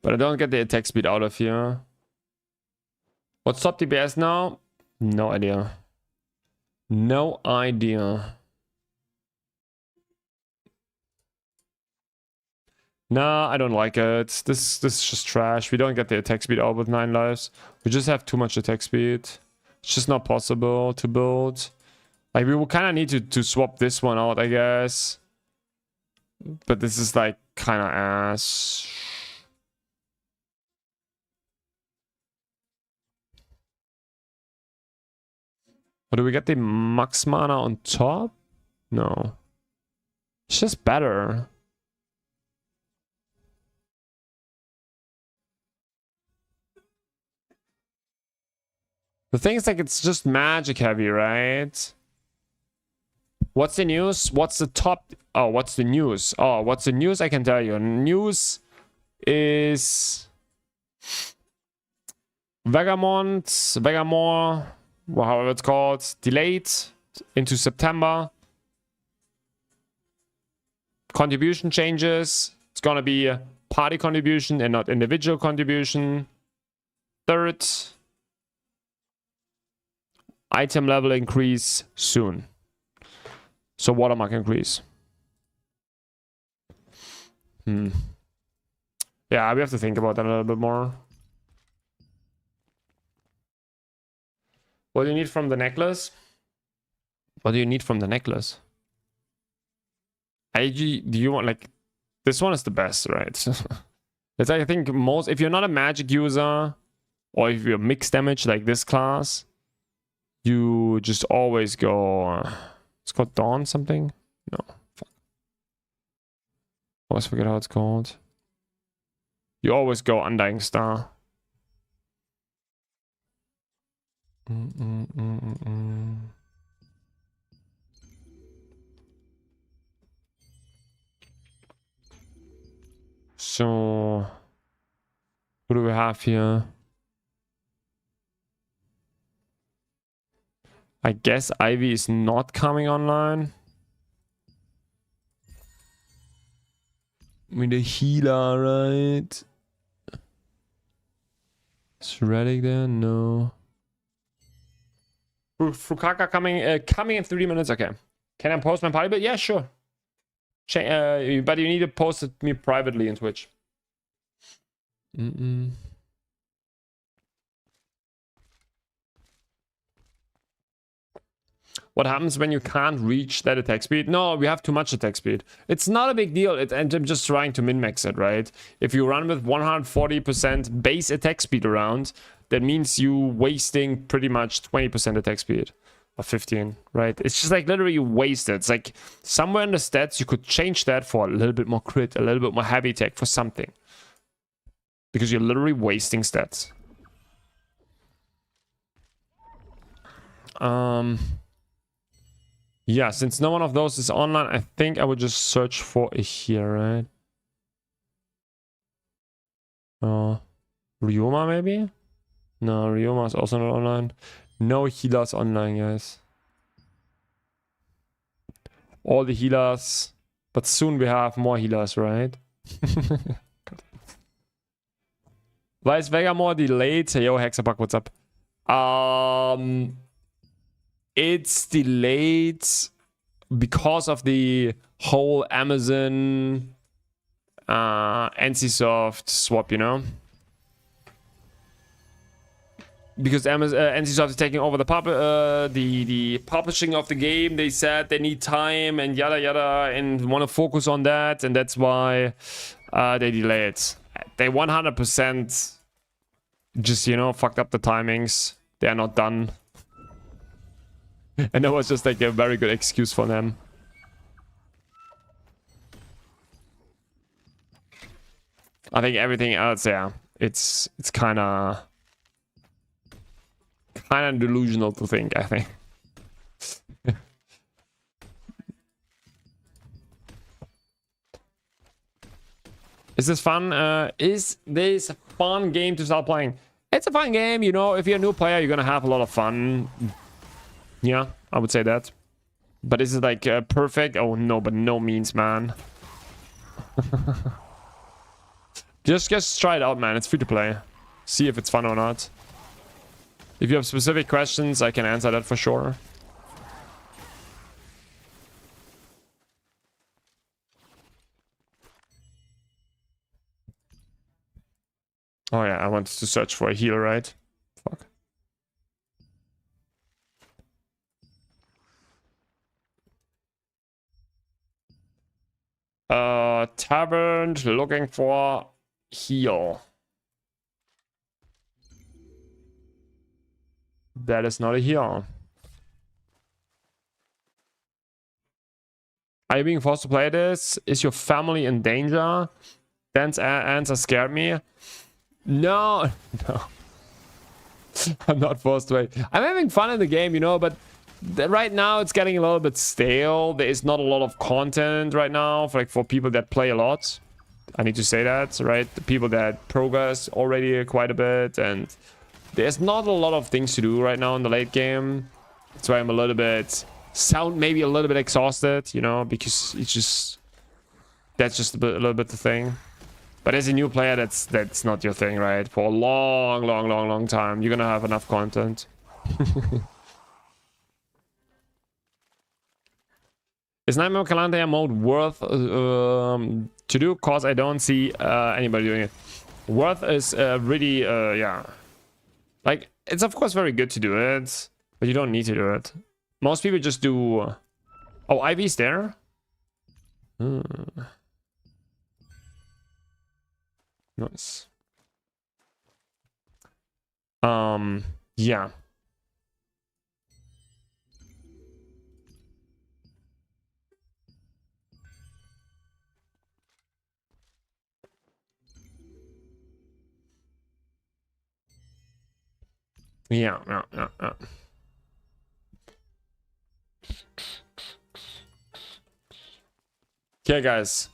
But I don't get the attack speed out of here. What's top DPS now? No idea. No idea. Nah, I don't like it. This is just trash. We don't get the attack speed out with 9 lives. We just have too much attack speed. It's just not possible to build. Like, we will kind of need to swap this one out, I guess. But this is like kind of ass. Or do we get the max mana on top? No. It's just better. The thing is, like, it's just magic heavy, right? What's the news? What's the top? Oh, what's the news? Oh, what's the news? I can tell you. News is Vegamor, however it's called, delayed into September. Contribution changes. It's gonna be a party contribution and not individual contribution. Third, item level increase soon. So watermark increase. Yeah, we have to think about that a little bit more. What do you need from the necklace? What do you need from the necklace? Do you want, like, this one is the best, right? It's, I think, most, if you're not a magic user, or if you're mixed damage like this class, you just always go, it's called Dawn something? No, fuck. Always forget how it's called. You always go Undying Star. So, what do we have here? I guess Ivy is not coming online. With a healer, right? Is Relic there? No. Fukaka coming in 30 minutes. Okay. Can I post my party? But yeah, sure. But you need to post it me privately in Twitch. What happens when you can't reach that attack speed? No, we have too much attack speed. It's not a big deal, and I'm just trying to min-max it, right? If you run with 140% base attack speed around, that means you wasting pretty much 20% attack speed. Or 15, right? It's just like literally you waste it. It's like somewhere in the stats you could change that for a little bit more crit, a little bit more heavy attack for something. Because you're literally wasting stats. Yeah, since no one of those is online, I think I would just search for a here, right? Ryoma maybe? No, Ryoma is also not online. No healers online, guys. All the healers. But soon we have more healers, right? Why is Vegamor delayed? Yo, Hexabug, what's up? It's delayed because of the whole Amazon NCSoft swap, you know? Because NCSoft is taking over the publishing of the game. They said they need time and yada yada and want to focus on that, and that's why they delay it. They 100% just, you know, fucked up the timings. They are not done. And that was just like a very good excuse for them. I think everything else, yeah, it's kind of delusional to think, I think. Is this fun? Is this a fun game to start playing? It's a fun game, you know. If you're a new player, you're gonna have a lot of fun. Yeah, I would say that. But is it like perfect? Oh no, but no means, man. Just try it out, man. It's free to play. See if it's fun or not. If you have specific questions, I can answer that for sure. Oh yeah, I wanted to search for a heal, right? Fuck. Tavern, looking for heal. That is not a heal. Are you being forced to play this? Is your family in danger? Dan's answer scared me. No, no. I'm not forced to play. I'm having fun in the game, you know, but right now it's getting a little bit stale. There is not a lot of content right now for people that play a lot. I need to say that, right? The people that progress already quite a bit, and there's not a lot of things to do right now in the late game. That's why I'm a little bit maybe a little bit exhausted, you know, because it's just that's just a little bit the thing. But as a new player, that's not your thing, right? For a long time, you're gonna have enough content. Is Nightmare Calendar mode worth to do? Cause I don't see anybody doing it. Worth is really yeah, like it's of course very good to do it, but you don't need to do it. Most people just do. Oh, Ivy's there. Nice. Yeah. Yeah. Okay, guys.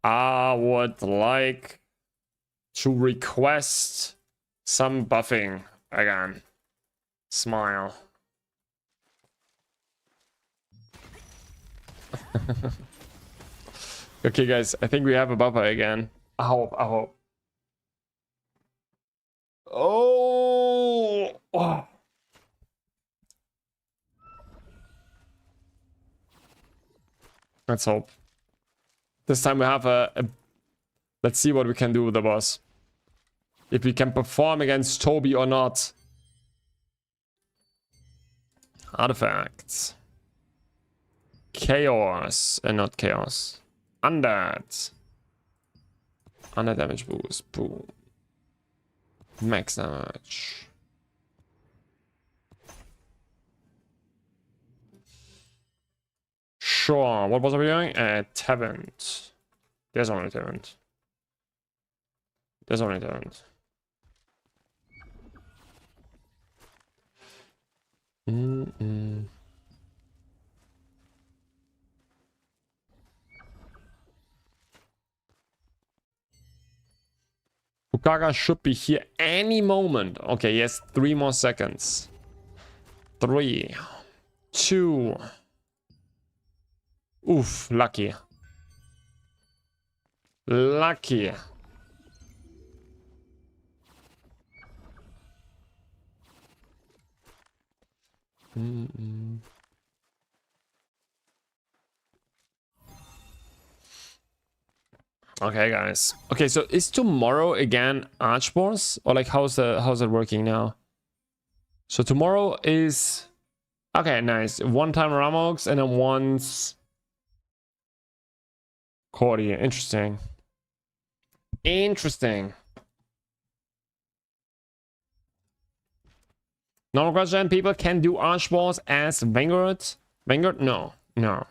I would like to request some buffing again. Smile. Okay, guys. I think we have a buffer again. I hope. Oh. Let's hope. This time we have a... Let's see what we can do with the boss. If we can perform against Toby or not. Artifacts. Chaos. And not chaos. Undead. Undead damage boost. Boom. Max damage. Sure. What was I doing? Tavern. There's only Tavern. There's only Tavern. Who Fukaga should be here any moment. Okay, yes, 3 more seconds. 3, 2. Oof, lucky. Lucky. Okay, guys. Okay, so is tomorrow again Arch Wars? Or like how's it working now? So tomorrow is okay, nice. One time Ramox and then once Cordy. Interesting. Interesting. No question, people can do Arch Wars as Vanguard. Vanguard? No. No.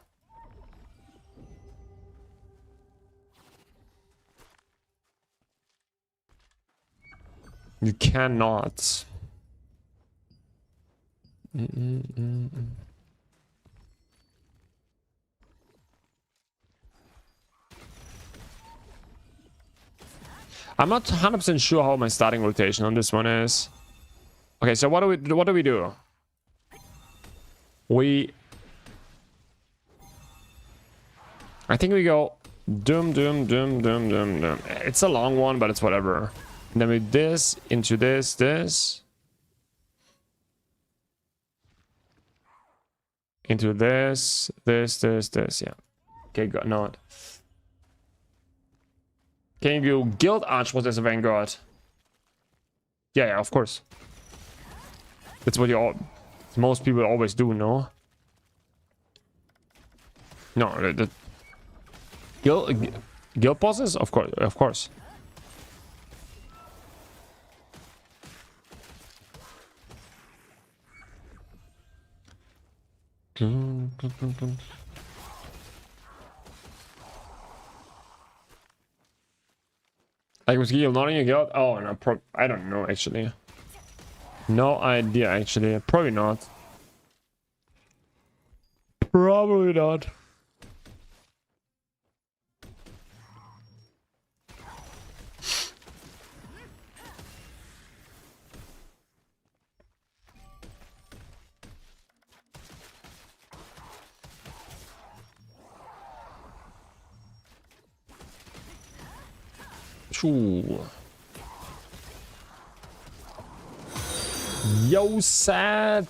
You cannot. I'm not 100% sure how my starting rotation on this one is. Okay, so what do we do? I think we go doom. It's a long one, but it's whatever. And then we this into this. Into this, yeah. Okay, got no. Can you guild Arch Wars as a Vanguard? Yeah, of course. That's what most people always do, no? No, the guild bosses, of course. Like was guild not in your guild? Oh no, I don't know actually. No idea actually. Probably not. Probably not. Ooh. Yo, Sad.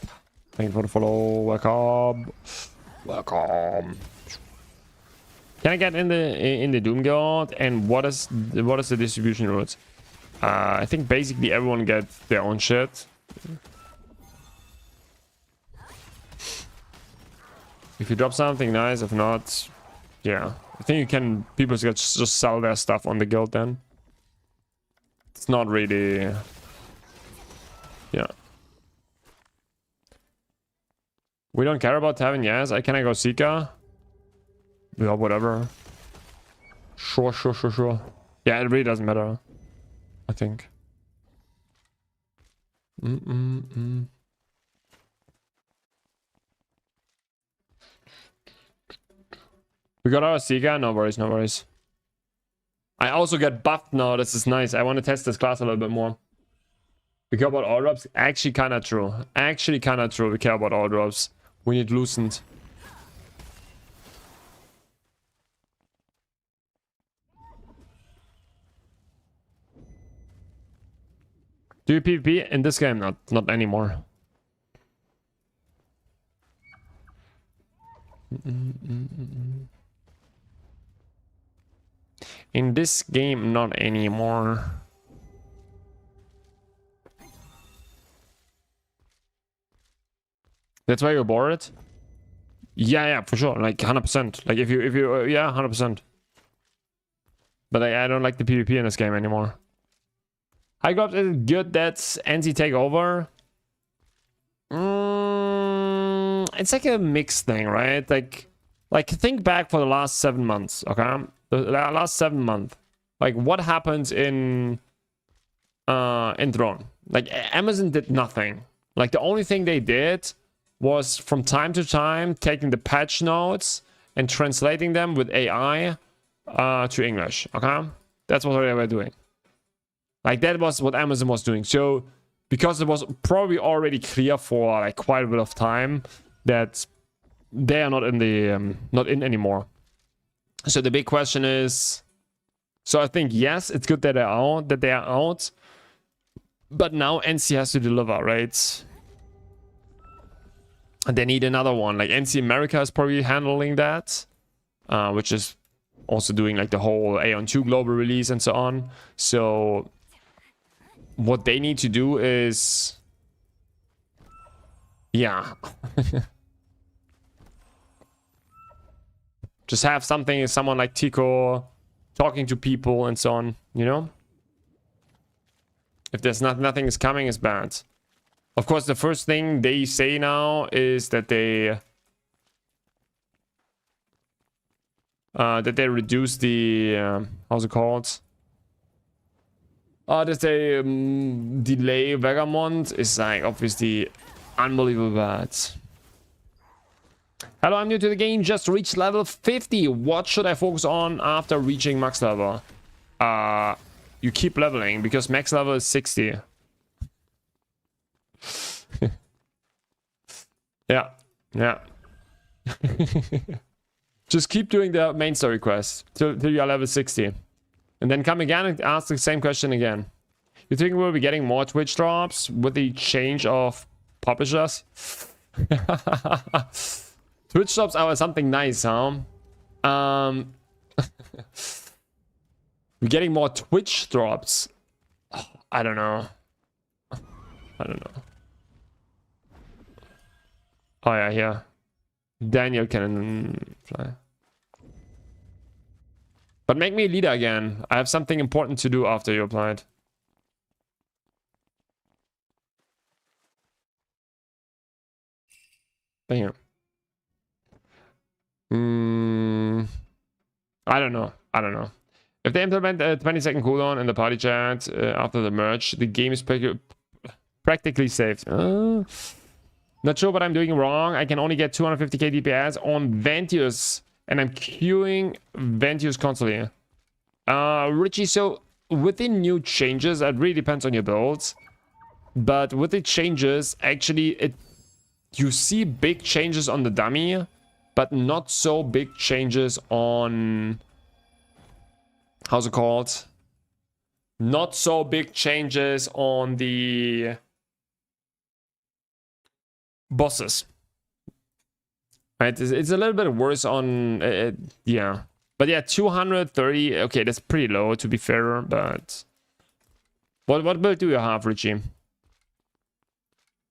Thank you for the follow. Welcome. Can I get in the Doom Guild? And what is the distribution route? I think basically everyone gets their own shit. If you drop something nice, if not, yeah. I think you can. People just sell their stuff on the guild then. It's not really. Yeah. We don't care about Tavern, yes. Can I go Sika? Yeah, whatever. Sure. Yeah, it really doesn't matter. I think. We got our Sika. No worries. I also get buffed now. This is nice. I want to test this class a little bit more. We care about all drops. Actually, kind of true. We care about all drops. We need loosened. Do you PvP in this game? Not anymore. In this game, not anymore. That's why you're bored? Yeah, for sure. Like 100%. Like if you yeah, 100%. But I don't like the PvP in this game anymore. High Grubs is good. That's NC takeover. It's like a mixed thing, right? Like think back for the last 7 months, okay? The last 7 months. Like what happens in Throne? Like Amazon did nothing. Like the only thing they did was from time to time taking the patch notes and translating them with AI to English, okay? That's what they were doing. Like that was what Amazon was doing. So because it was probably already clear for like quite a bit of time that they are not in the not in anymore. So the big question is, so I think yes, it's good that they are out, but now NC has to deliver, right? And they need another one. Like NC America is probably handling that, which is also doing like the whole Aeon 2 global release and so on. So what they need to do is, yeah, just have someone like Tico talking to people and so on, you know? If there's nothing is coming, is bad. Of course, the first thing they say now is that they reduce the how's it called? That they delay Vegamor is like obviously unbelievable bad. Hello, I'm new to the game. Just reached level 50. What should I focus on after reaching max level? You keep leveling because max level is 60. Yeah. Just keep doing the main story quest till you are level 60. And then come again and ask the same question again. You think we'll be getting more Twitch drops with the change of publishers? Twitch drops are something nice, huh? We're getting more Twitch drops. Oh, I don't know. Oh yeah, here. Daniel can fly. But make me a leader again. I have something important to do after you applied. Thank you. I don't know. If they implement a 20-second cooldown in the party chat after the merge, the game is practically saved. Not sure what I'm doing wrong. I can only get 250k DPS on Ventus, and I'm queuing Ventus constantly. Richie, so with the new changes, it really depends on your builds. But with the changes, actually, you see big changes on the dummy, but not so big changes on... How's it called? Not so big changes on the bosses. Right? It's a little bit worse on... yeah. But yeah, 230. Okay, that's pretty low to be fair, but... What build do you have, Richie?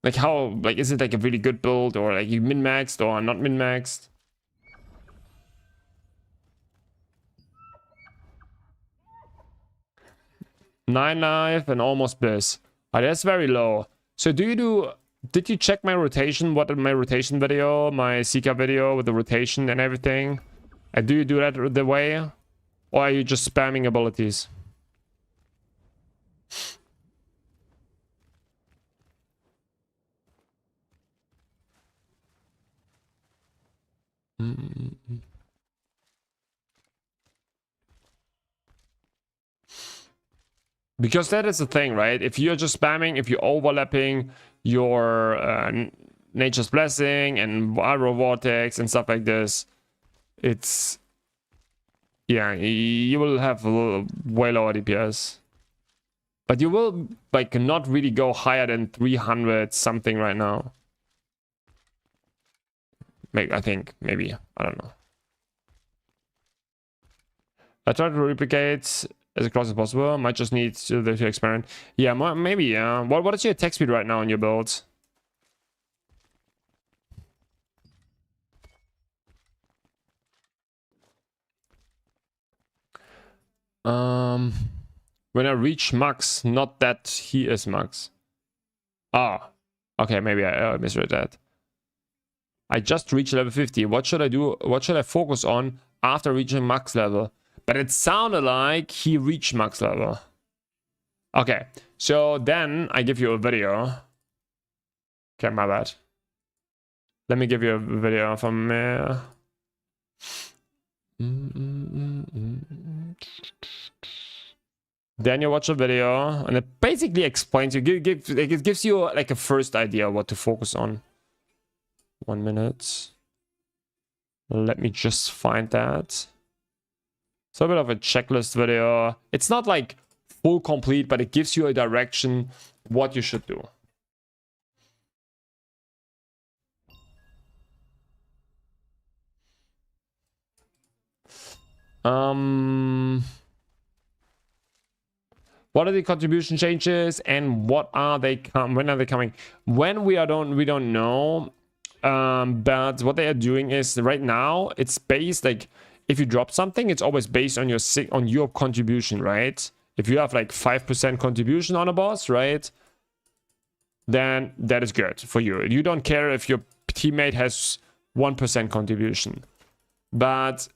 Like how... Like, is it like a really good build, or like you min-maxed or not min-maxed? Nine life and almost bliss. Oh, that's very low. So did you check my rotation? What my rotation video, my Sika video with the rotation and everything? And do you do that the way? Or are you just spamming abilities? Because that is the thing, right? If you're just spamming, if you're overlapping your Nature's Blessing and Viral Vortex and stuff like this, it's... Yeah, you will have way lower DPS. But you will, like, not really go higher than 300 something right now. Maybe, I think, maybe. I don't know. I try to replicate as close as possible. Might just need to experiment. Yeah, maybe, yeah. What is your attack speed right now on your builds? When I reach max, not that he is max. Ah, okay, maybe I misread that. I just reached level 50. What should I do? What should I focus on after reaching max level? But it sounded like he reached max level. Okay, so then I give you a video. Okay, my bad. Let me give you a video from... Then you watch a video, and it basically explains you, it gives you like a first idea what to focus on. 1 minute. Let me just find that. So a bit of a checklist video. It's not like full complete, but it gives you a direction what you should do. What are the contribution changes and what are they when are they coming? When we don't know. But what they are doing is right now it's based like if you drop something, it's always based on your contribution, right? If you have like 5% contribution on a boss, right? Then that is good for you. You don't care if your teammate has 1% contribution. But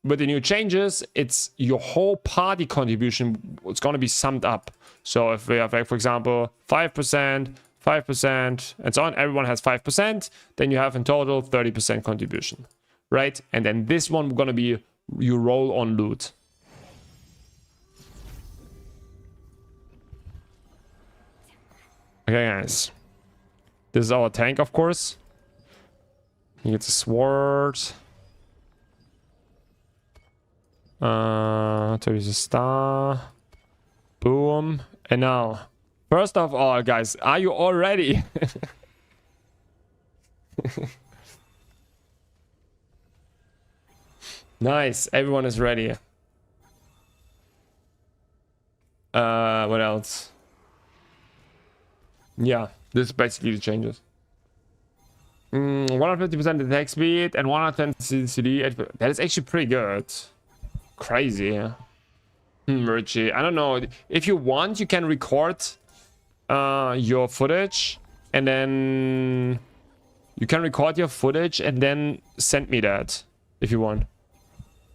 with the new changes, it's your whole party contribution. It's going to be summed up. So if we have, like, for example, 5%, 5%, and so on, everyone has 5%, then you have in total 30% contribution, right? And then this one going to be you roll on loot. Okay, guys. This is our tank, of course. He gets a sword. To use a star. Boom. And now, first of all, guys, are you all ready? Nice. Everyone is ready. What else? Yeah, this is basically the changes. 150% attack speed and 110 CD. That is actually pretty good. Crazy. Richie, I don't know. If you want, you can record your footage and then you can record your footage and then send me that if you want.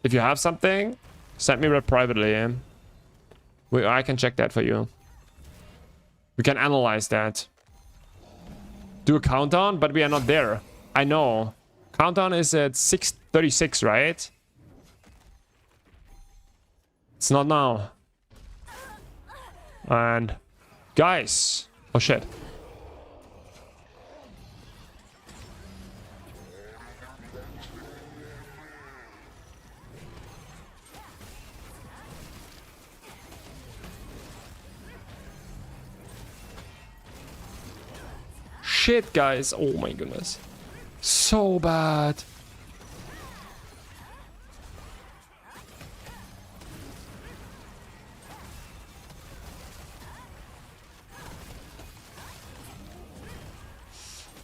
If you have something, send me that privately. I can check that for you. We can analyze that. Do a countdown, but we are not there. I know. Countdown is at 6:36, right? It's not now. And guys, oh shit. Shit, guys. Oh my goodness. So bad.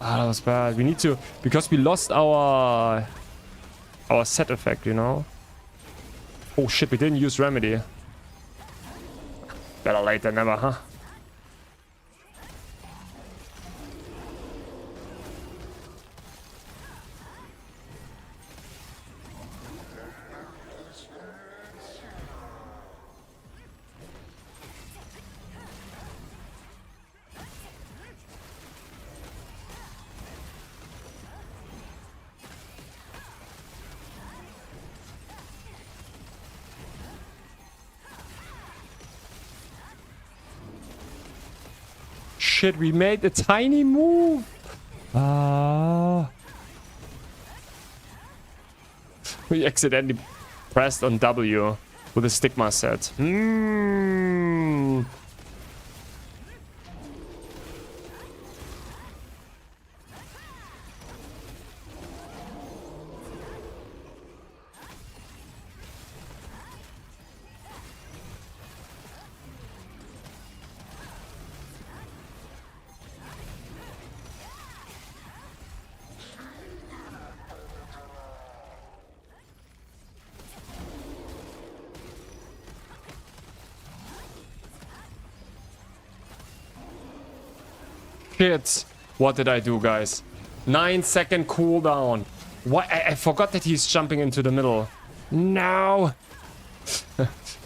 Ah, that was bad. We need to, because we lost our set effect, you know. Oh shit, we didn't use remedy. Better late than never, huh? Shit, we made a tiny move. We accidentally pressed on W with a stigma set. Shit. What did I do, guys? 9-second cooldown. What? I forgot that he's jumping into the middle. No.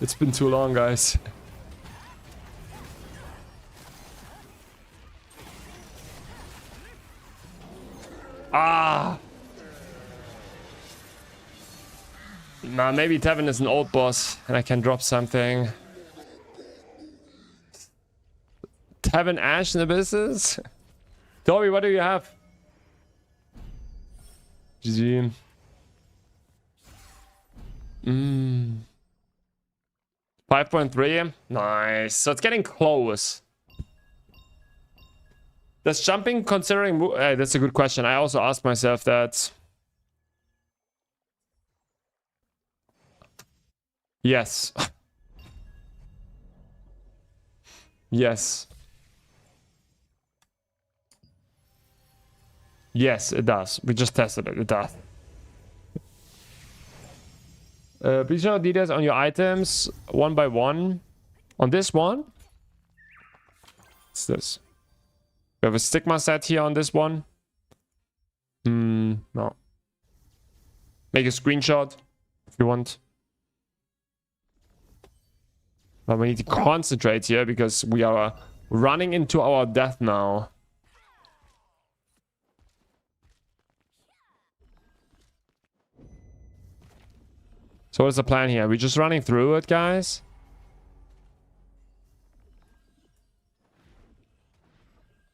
It's been too long, guys. Ah. Nah, maybe Tevin is an old boss and I can drop something. Have an Ash in the business? Toby, what do you have? GG. 5.3. Nice. So it's getting close. Does jumping considering... that's a good question. I also asked myself that. Yes. Yes. Yes, it does. We just tested it. It does. Please show details on your items one by one. On this one. What's this? We have a stigma set here on this one. No. Make a screenshot if you want. But we need to concentrate here because we are running into our death now. So what's the plan here? We're just running through it, guys.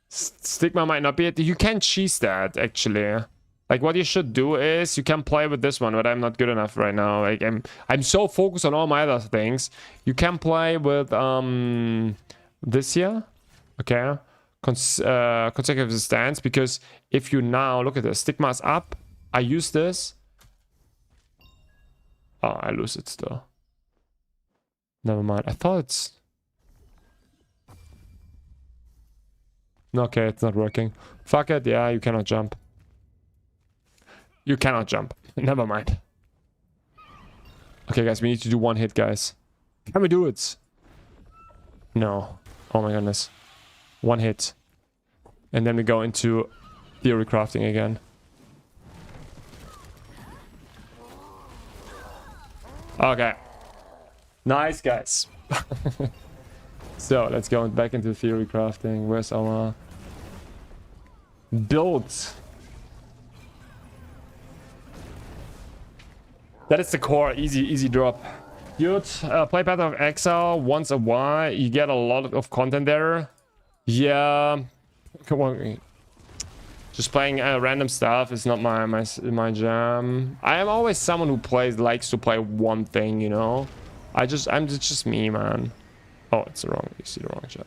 Stigma might not be it. You can cheese that, actually. Like, what you should do is you can play with this one, but I'm not good enough right now. Like, I'm so focused on all my other things. You can play with this here, okay, consecutive stance, because if you now look at the stigma's up, I use this. Oh, I lose it still. Never mind. I thought it's... Okay, it's not working. Fuck it. Yeah, you cannot jump. You cannot jump. Never mind. Okay, guys, we need to do one hit, guys. Can we do it? No. Oh my goodness. One hit. And then we go into theory crafting again. Okay. Nice, guys. So, let's go back into theory crafting. Where's our build? That is the core. Easy drop. Dude, play Path of Exile once a while. You get a lot of content there. Yeah. Come on. Just playing random stuff is not my jam. I am always someone who likes to play one thing, you know. It's just me, man. Oh, it's the wrong. You see the wrong chat.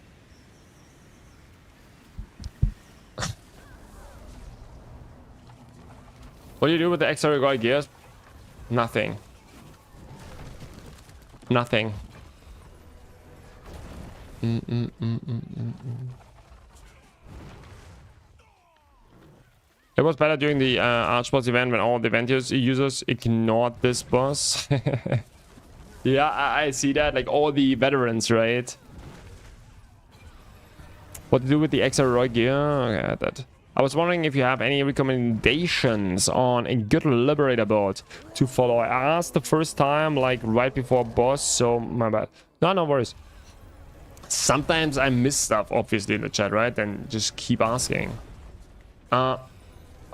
What do you do with the extra guard gears? Nothing. Nothing. It was better during the Archboss event when all the event users ignored this boss. Yeah, I see that. Like all the veterans, right? What to do with the extra heroic gear? Okay, that. I was wondering if you have any recommendations on a good Liberator build to follow. I asked the first time, like right before boss, so my bad. No worries. Sometimes I miss stuff, obviously, in the chat, right? Then just keep asking. Oh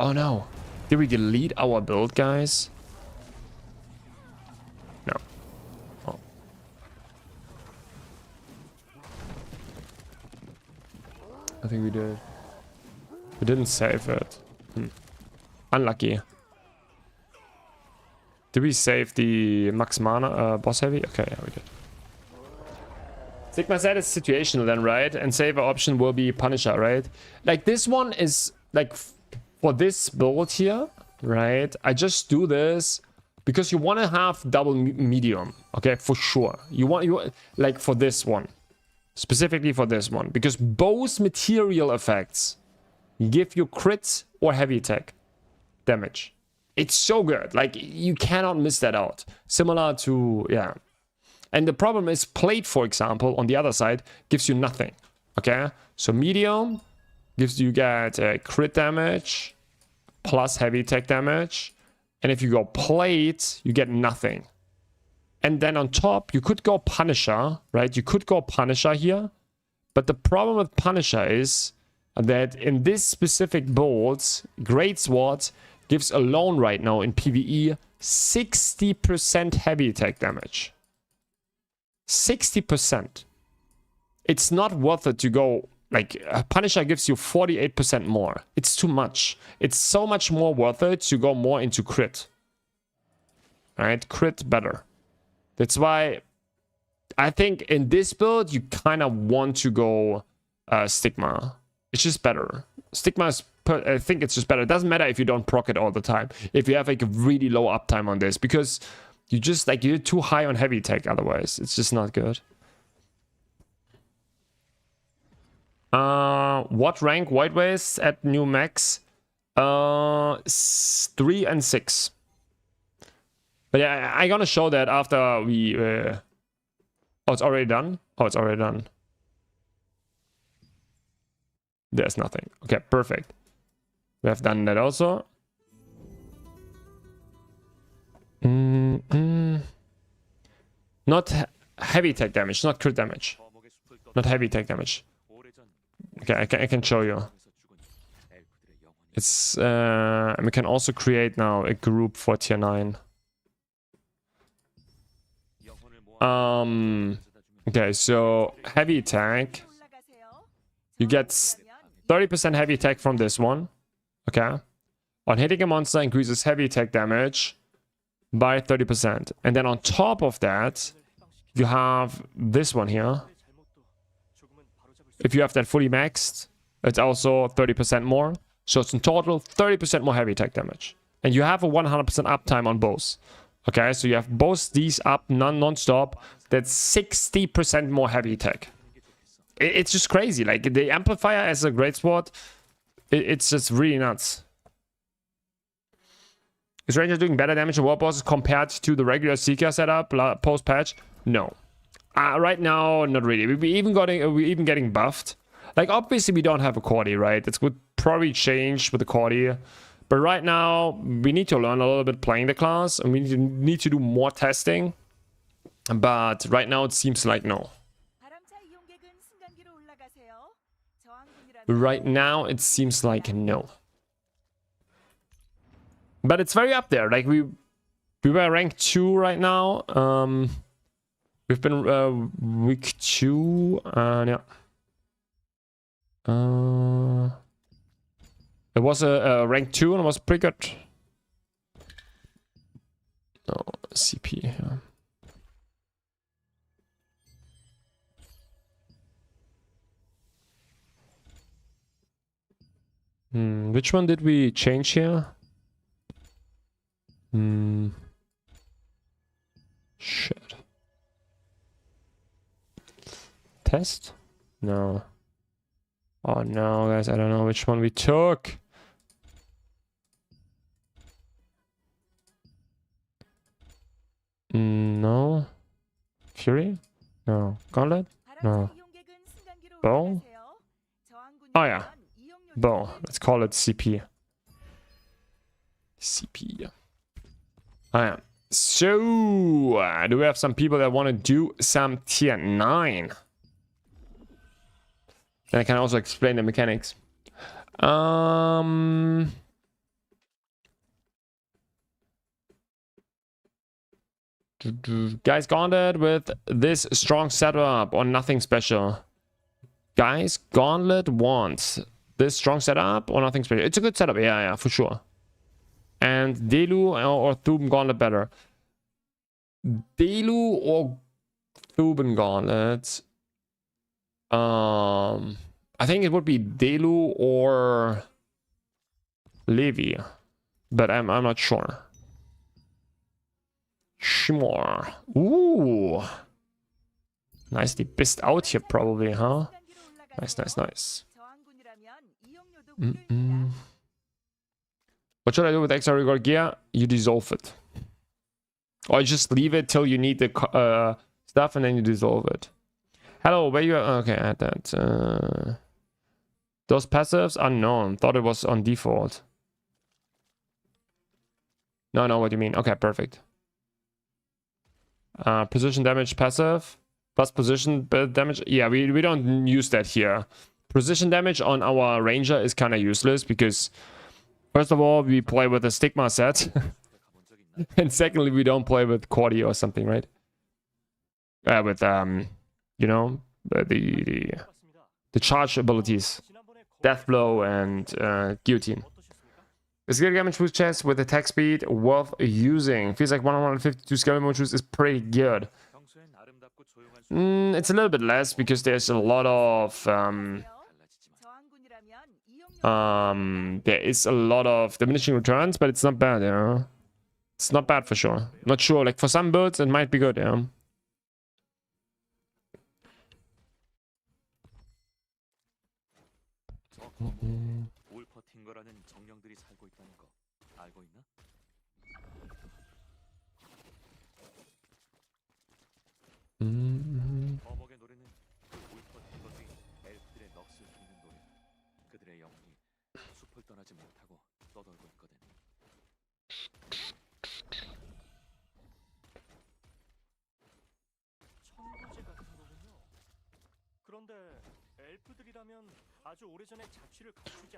no. Did we delete our build, guys? No. Oh. I think we did. We didn't save it. Unlucky. Did we save the max mana boss heavy? Okay, yeah, we did. Sigma said it's situational then, right? And saver option will be Punisher, right? Like this one is like for this build here, right? I just do this because you want to have double medium, okay? For sure. You want like for this one, specifically for this one, because both material effects give you crit or heavy attack damage. It's so good. Like you cannot miss that out. Similar to, yeah. And the problem is plate, for example, on the other side gives you nothing. Okay, so medium gives you get crit damage plus heavy attack damage, and if you go plate, you get nothing. And then on top, you could go Punisher, right? You could go Punisher here, but the problem with Punisher is that in this specific build, Great Sword gives alone right now in PvE 60% heavy attack damage. 60%. It's not worth it to go Like, Punisher gives you 48% more. It's too much. It's so much more worth it to go more into crit. Alright, crit better. That's why I think in this build, you kind of want to go Stigma. It's just better. Stigma is, I think it's just better. It doesn't matter if you don't proc it all the time. If you have like a really low uptime on this, because you just like, you're too high on heavy tech otherwise. It's just not good. What rank White Waste at new max? 3 and 6. But yeah, I'm gonna show that after we... Oh, it's already done? Oh, it's already done. There's nothing. Okay, perfect. We have done that also. Not heavy tech damage, not crit damage. Not heavy tech damage. Okay, I can show you. It's we can also create now a group for tier 9. Okay, so heavy attack. You get 30% heavy attack from this one. Okay. On hitting a monster, increases heavy attack damage by 30%. And then on top of that, you have this one here. If you have that fully maxed, it's also 30% more. So it's in total 30% more heavy attack damage. And you have a 100% uptime on both. Okay, so you have both these up non-stop. That's 60% more heavy attack. It's just crazy. Like, the amplifier as a great sword, it's just really nuts. Is Ranger doing better damage in war bosses compared to the regular Seeker setup post-patch? No. Right now, not really. We're even getting buffed. Like, obviously, we don't have a Cordy, right? This would probably change with the Cordy. But right now, we need to learn a little bit playing the class. And we need to do more testing. But right now, it seems like no. Right now, it seems like no. But it's very up there. Like, we were ranked 2 right now. We've been week 2. Yeah. It was a rank 2 and it was pretty good. Oh, CP, yeah. Which one did we change here? Shit. Test? No. Oh no, guys, I don't know which one we took. No. Fury? No. Gauntlet? No. Bow? Oh yeah. Bow. Let's call it CP. CP. Oh yeah. So, do we have some people that want to do some tier 9? And I can also explain the mechanics. Guys, Gauntlet with this strong setup or nothing special. Guys, Gauntlet wants this strong setup or nothing special. It's a good setup, yeah, for sure. And Delu or Thuban Gauntlet better. Delu or Thuban Gauntlet. I think it would be Delu or Levi, but I'm not sure. Shimor. Ooh. Nicely pissed out here probably, huh? Nice. What should I do with extra rigor gear? You dissolve it. Or you just leave it till you need the stuff and then you dissolve it. Hello, where you are? Okay, add that. Those passives? Unknown. Thought it was on default. No, what do you mean? Okay, perfect. Precision damage passive. Plus position damage. Yeah, we don't use that here. Precision damage on our ranger is kind of useless because first of all, we play with a stigma set. And secondly, we don't play with Cordy or something, right? With you know, the The charge abilities. Death Blow and Guillotine. The skill damage boost chest with attack speed worth using. Feels like 152 skill damage boost is pretty good. It's a little bit less because there's a lot of there is a lot of diminishing returns, but it's not bad, yeah. It's not bad for sure. Not sure, like for some builds it might be good, yeah.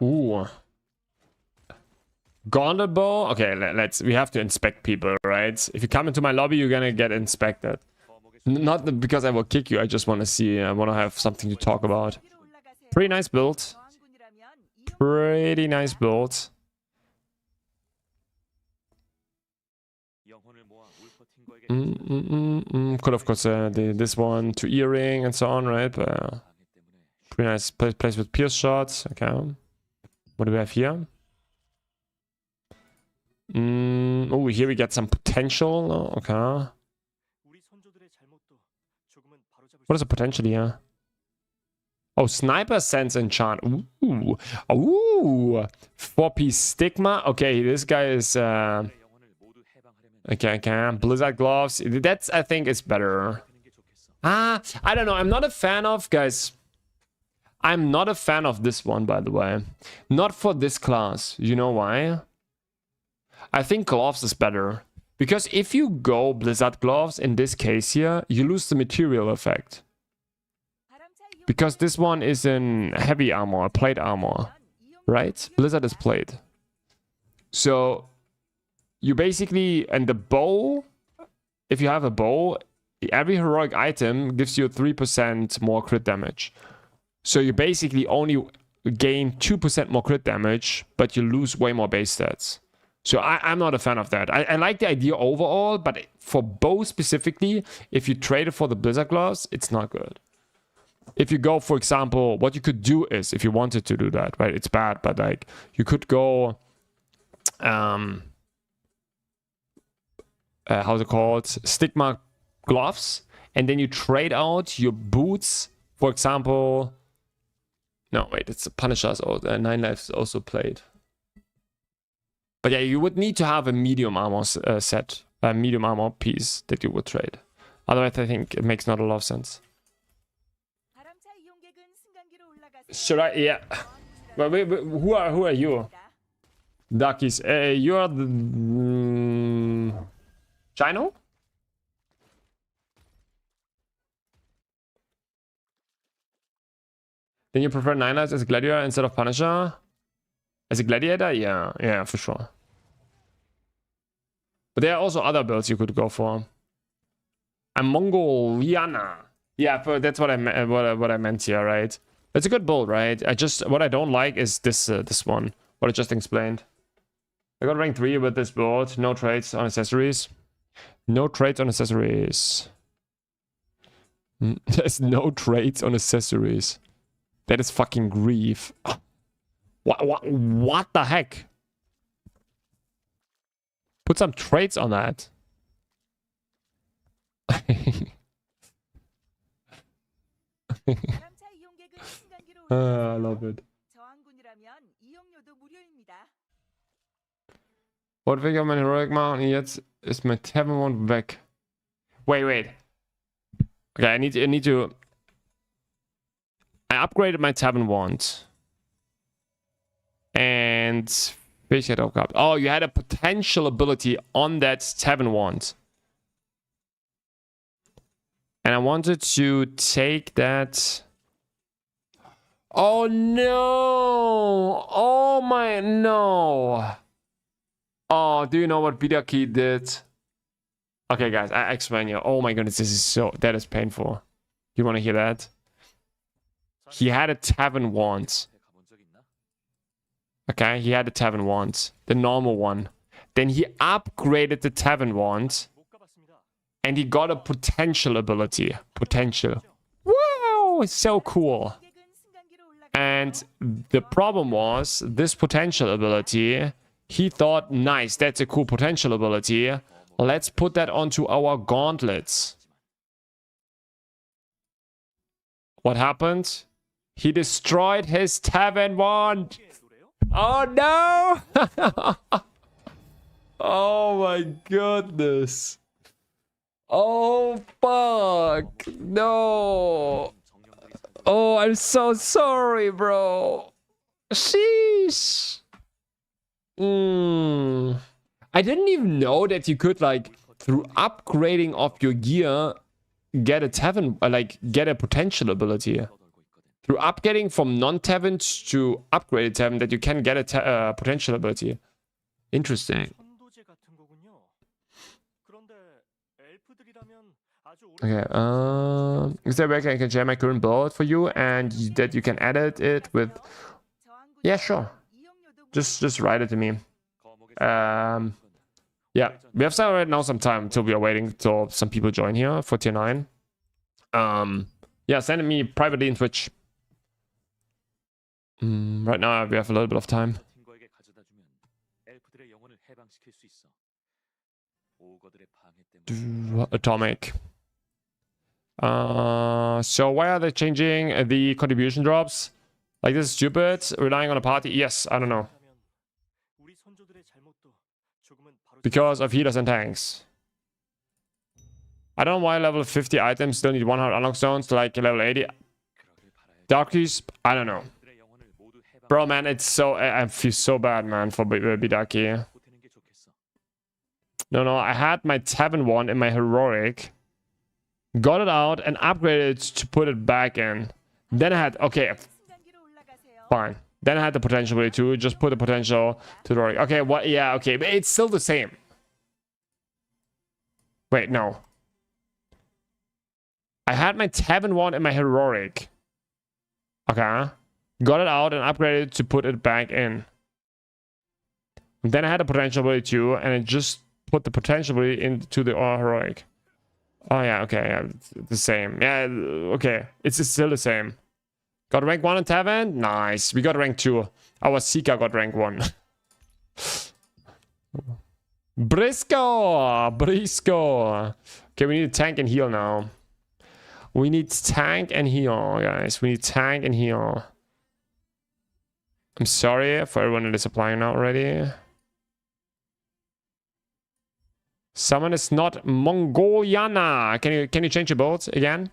Ooh. Gauntlet bow. Okay, we have to inspect people, right? If you come into my lobby, you're gonna get inspected. Not because I will kick you, I just want to see, I want to have something to talk about. Pretty nice build. Pretty nice build. Could of course this one to earring and so on, right? But, pretty nice place with pierce shots. Okay. What do we have here? Oh, here we get some potential. Okay. What is the potential here? Oh, sniper sense enchant. Ooh. Ooh. 4-piece stigma. Okay, this guy is okay. Blizzard gloves. That's, I think, is better. I don't know. I'm not a fan of, guys. I'm not a fan of this one, by the way. Not for this class. You know why? I think gloves is better. Because if you go Blizzard gloves, in this case here, you lose the material effect. Because this one is in heavy armor, plate armor. Right? Blizzard is plate. So, you basically, and the bow, if you have a bow, every heroic item gives you 3% more crit damage. So you basically only gain 2% more crit damage, but you lose way more base stats. So I'm not a fan of that. I like the idea overall, but for bow specifically, if you trade it for the Blizzard gloves, it's not good. If you go, for example, what you could do is, if you wanted to do that, right? It's bad, but like, you could go, how's it called? Stigma gloves, and then you trade out your boots, for example. No, wait, it's a Punisher's. Oh, 9 lives also played. But yeah, you would need to have a medium armor set, a medium armor piece that you would trade. Otherwise, I think it makes not a lot of sense. Should I? Yeah. But wait, who are you? Duckies. You are the Chino? Then you prefer 9 lives as a gladiator instead of Punisher? As a gladiator? Yeah, for sure. But there are also other builds you could go for. I'm Mongoliana. Yeah, that's what I meant here, right? It's a good build, right? What I don't like is this one. What I just explained. I got rank 3 with this build. No traits on accessories. No traits on accessories. There's no traits on accessories. That is fucking grief. What the heck? Put some traits on that. I love it. What weg auf mein Heroic Mount? Jetzt ist mein Tavern Wand weg. Wait. Okay, I need to. I upgraded my Tavern Wand. And Fähigkeit auch gehabt. Oh, you had a potential ability on that Tavern Wand. And I wanted to take that. Oh no! Oh my no! Oh, do you know what Bidaki did? Okay, guys, I explain you. Oh my goodness, that is painful. You want to hear that? he had a tavern once. Okay, he had a tavern once, the normal one. Then he upgraded the tavern once, and he got a potential ability. Potential. Wow, it's so cool. And the problem was, this potential ability, he thought, nice, that's a cool potential ability. Let's put that onto our gauntlets. What happened? He destroyed his tavern wand. Oh no! Oh my goodness. Oh fuck. No. Oh, I'm so sorry, bro. Sheesh. I didn't even know that you could, like, through upgrading of your gear, get a tavern, like, get a potential ability. Through upgrading from non-tavern to upgraded tavern, that you can get a potential ability. Interesting. Okay, is there a way I can share my current build for you and that you can edit it with... Yeah, sure. Just write it to me. Yeah, we have right now some time until we are waiting till some people join here for tier 9. Yeah, send it me privately in Twitch. Right now we have a little bit of time. Atomic. So why are they changing the contribution drops? Like, this is stupid. Relying on a party? Yes, I don't know. Because of healers and tanks. I don't know why level 50 items still need 100 unlock zones to like level 80. Darkies? I don't know. Bro, man, it's so... I feel so bad, man, for Bidaki. No, I had my tavern one in my heroic. Got it out and upgraded it to put it back in. Then I had... Okay. Fine. Then I had the potential ability to just put the potential to the heroic. Okay, what? Yeah, okay. But it's still the same. Wait, no. I had my tavern one in my heroic. Okay. Got it out and upgraded it to put it back in. Then I had a potential ability too, and it just put the potential ability into the heroic. Oh yeah, okay, yeah, it's the same. Yeah, okay, it's still the same. Got rank 1 in tavern? Nice. We got rank 2. Our Seeker got rank 1. Briscoe! Okay, we need tank and heal now. We need tank and heal, guys. We need tank and heal. I'm sorry for everyone that is applying now already. Someone is not Mongoliana. Can you change your build again?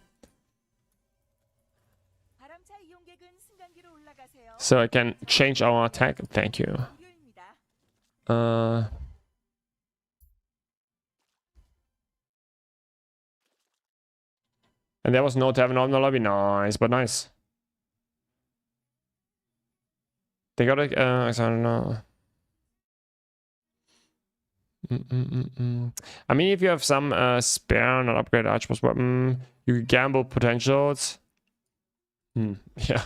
So I can change our attack. Thank you. And there was no tavern on the lobby. Nice, but nice. They got it. I don't know. I mean, if you have some spare, not upgrade archboss weapon, you could gamble potentials. Yeah.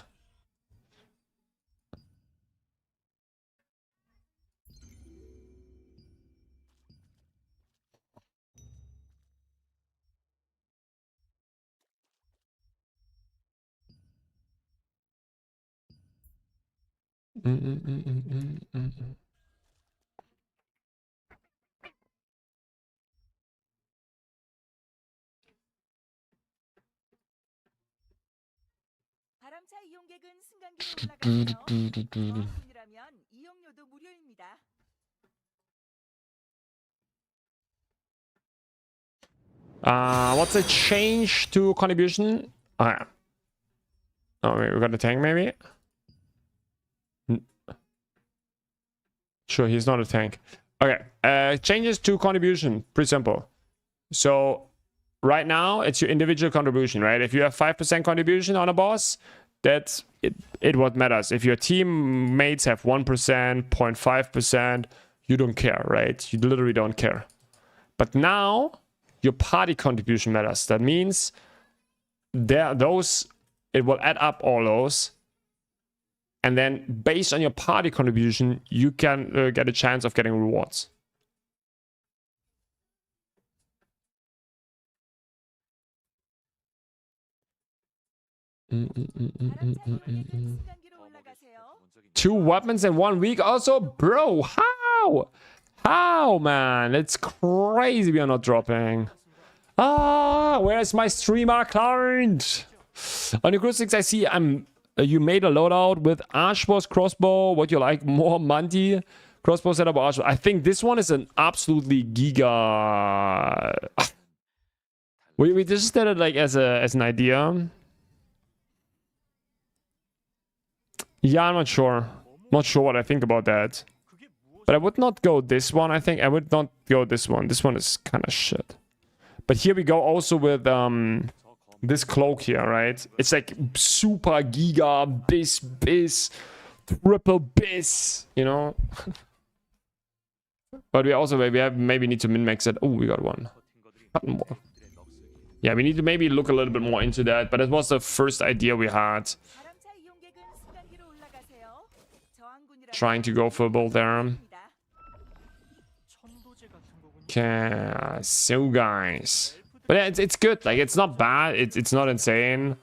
What's the change to contribution? Oh, yeah. Oh, wait, we got a tank maybe? Sure, he's not a tank. Okay, changes to contribution. Pretty simple. So, right now, it's your individual contribution, right? If you have 5% contribution on a boss, that's it what matters. If your teammates have 1%, 0.5%, you don't care, right? You literally don't care. But now, your party contribution matters. That means those It will add up all those. And then based on your party contribution, you can get a chance of getting rewards. Two weapons in 1 week also? Bro, how? How, man? It's crazy we are not dropping. Ah, where's my streamer client? On your crucifix, I see you made a loadout with Archboss crossbow. What you like more, Monty? Crossbow setup or Archboss? I think this one is an absolutely giga. we just did it like as an idea. Yeah, I'm not sure. Not sure what I think about that. But I would not go this one, I think. I would not go this one. This one is kind of shit. But here we go also with this cloak here, right? It's like super giga bis triple bis, you know? But we also maybe need to min-max it. Oh, we got one. Button more. Yeah, we need to maybe look a little bit more into that. But it was the first idea we had. Trying to go for a bolt there. Okay, so guys. But yeah, it's good. Like, it's not bad. It's not insane.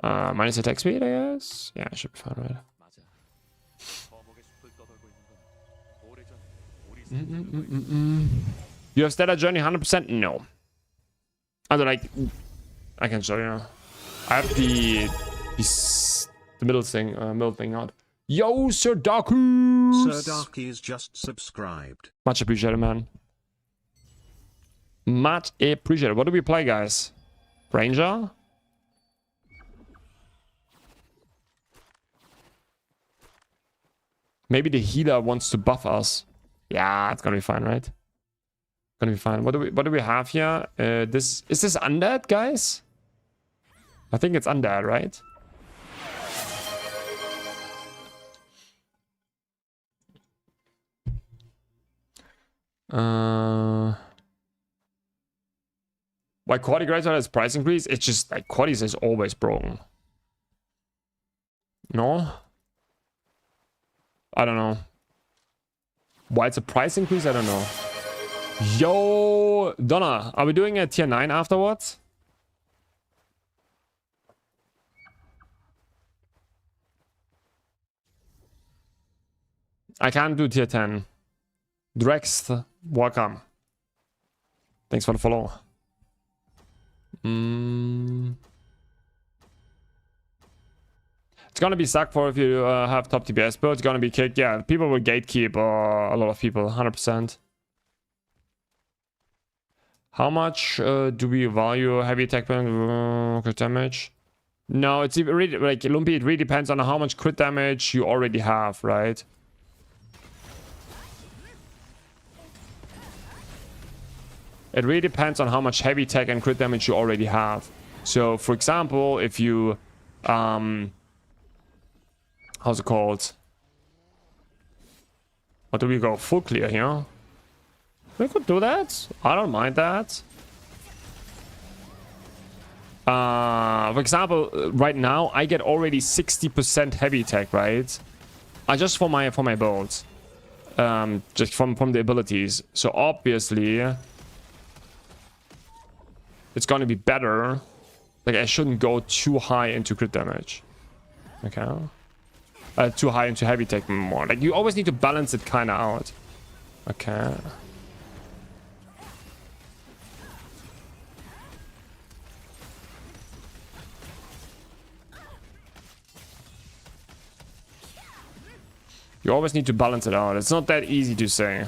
Minus attack speed, I guess. Yeah, should be fine, right? You have Stella Journey 100%? No. I don't like. I can show you. I have the middle thing out. Yo, Sir Darkus! Sir Darky's just subscribed. Much appreciated, man. Much appreciated. What do we play, guys? Ranger? Maybe the healer wants to buff us. Yeah, it's gonna be fine, right? Gonna be fine. What do we have here? Is this undead, guys? I think it's undead, right? Why Quaddy Greater has price increase? It's just like Quaddy's is always broken. No? I don't know. Why it's a price increase? I don't know. Yo, Donna, are we doing a tier 9 afterwards? I can't do tier 10. Drex, welcome. Thanks for the follow. It's gonna be suck for if you have top TPS build. It's gonna be kicked. Yeah, people will gatekeep a lot of people, 100%. How much do we value heavy attack crit damage? No, it's really like Lumpy. It really depends on how much crit damage you already have, right? It really depends on how much heavy tech and crit damage you already have. So, for example, if you, how's it called? What do we go? Full clear here? We could do that. I don't mind that. For example, right now I get already 60% heavy tech, right? Just for my build, just from the abilities. So obviously, it's going to be better. Like, I shouldn't go too high into crit damage. Okay. Too high into heavy tech more. Like, you always need to balance it kind of out. Okay. You always need to balance it out. It's not that easy to say.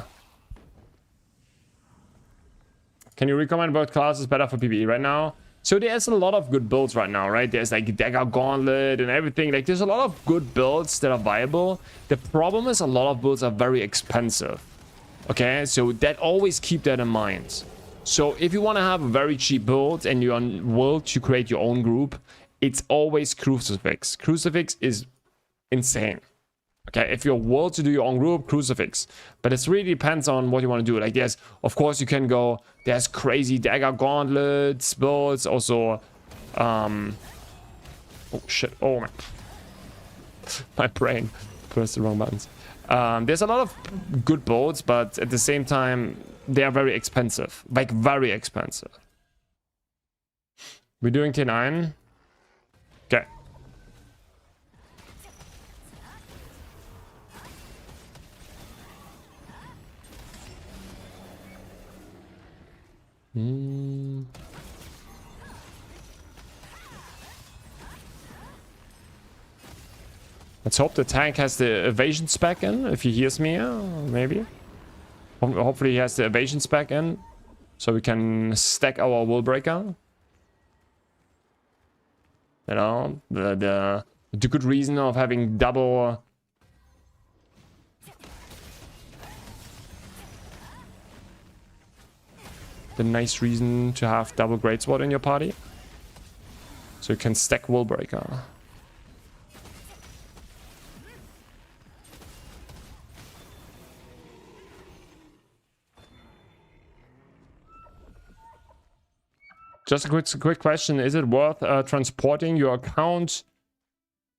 Can you recommend what class is better for PvE right now? So there's a lot of good builds right now, right? There's like Dagger Gauntlet and everything. Like, there's a lot of good builds that are viable. The problem is a lot of builds are very expensive. Okay, so that always keep that in mind. So if you want to have a very cheap build and you're willing to create your own group, it's always Crucifix. Crucifix is insane. Okay, if you're willed to do your own group, Crucifix. But it really depends on what you want to do. Like, yes, of course you can go, there's crazy dagger gauntlets, builds, also, oh shit, oh man. My brain pressed the wrong buttons. There's a lot of good builds, but at the same time, they are very expensive. Like, very expensive. We're doing T9. Okay. Let's hope the tank has the evasion spec in. If he hears me, maybe. Hopefully he has the evasion spec in, so we can stack our wall breaker. You know, the good reason of having double. The nice reason to have double greatsword in your party, so you can stack wall breaker. Just a quick question. Is it worth transporting your account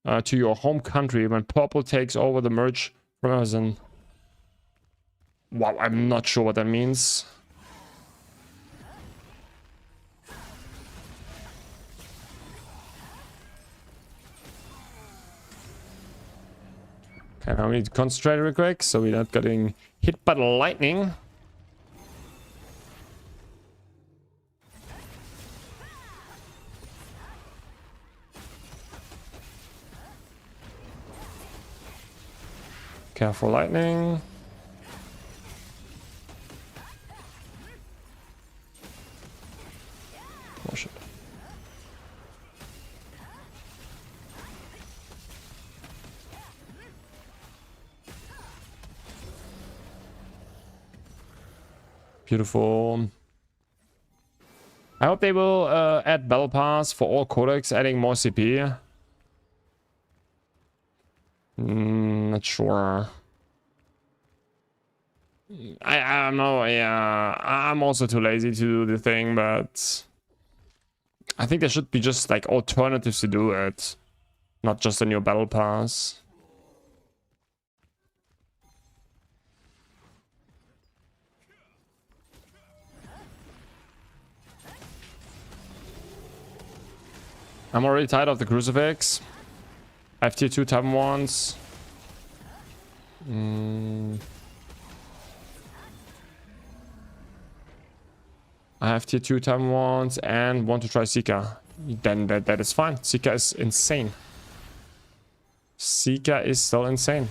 to your home country when purple takes over the merge from Amazon? Wow, I'm not sure what that means. Okay, now we need to concentrate real quick so we're not getting hit by the lightning. Careful lightning. Oh shit. Beautiful. I hope they will add battle pass for all codecs, adding more CP. Not sure. I don't know. Yeah, I'm also too lazy to do the thing, but I think there should be just like alternatives to do it, not just a new battle pass. I'm already tired of the crucifix. I have tier 2 Tavern ones. I have tier 2 Tavern ones and want to try Seeker. Then that is fine. Seeker is insane. Seeker is still insane.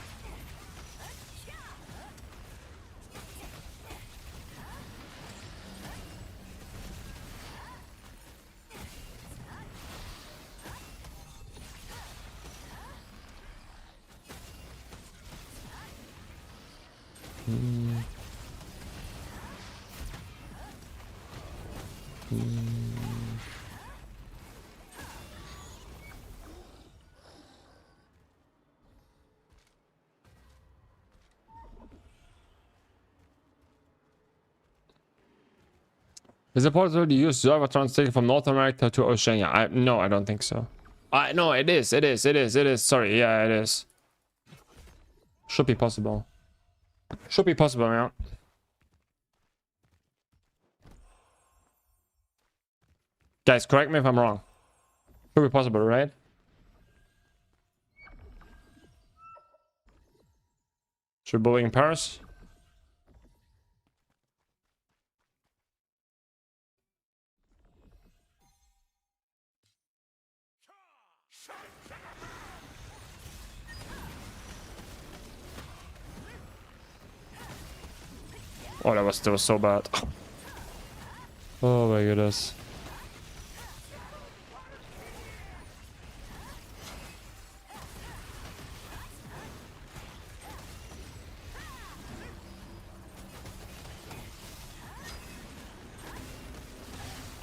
Is it possible to use server translating from North America to Oceania? No, I don't think so. No, it is. Sorry, yeah, it is. Should be possible. Should be possible, man. Guys, correct me if I'm wrong. Should be possible, right? Should we building in Paris? Oh, that was so bad. Oh my goodness.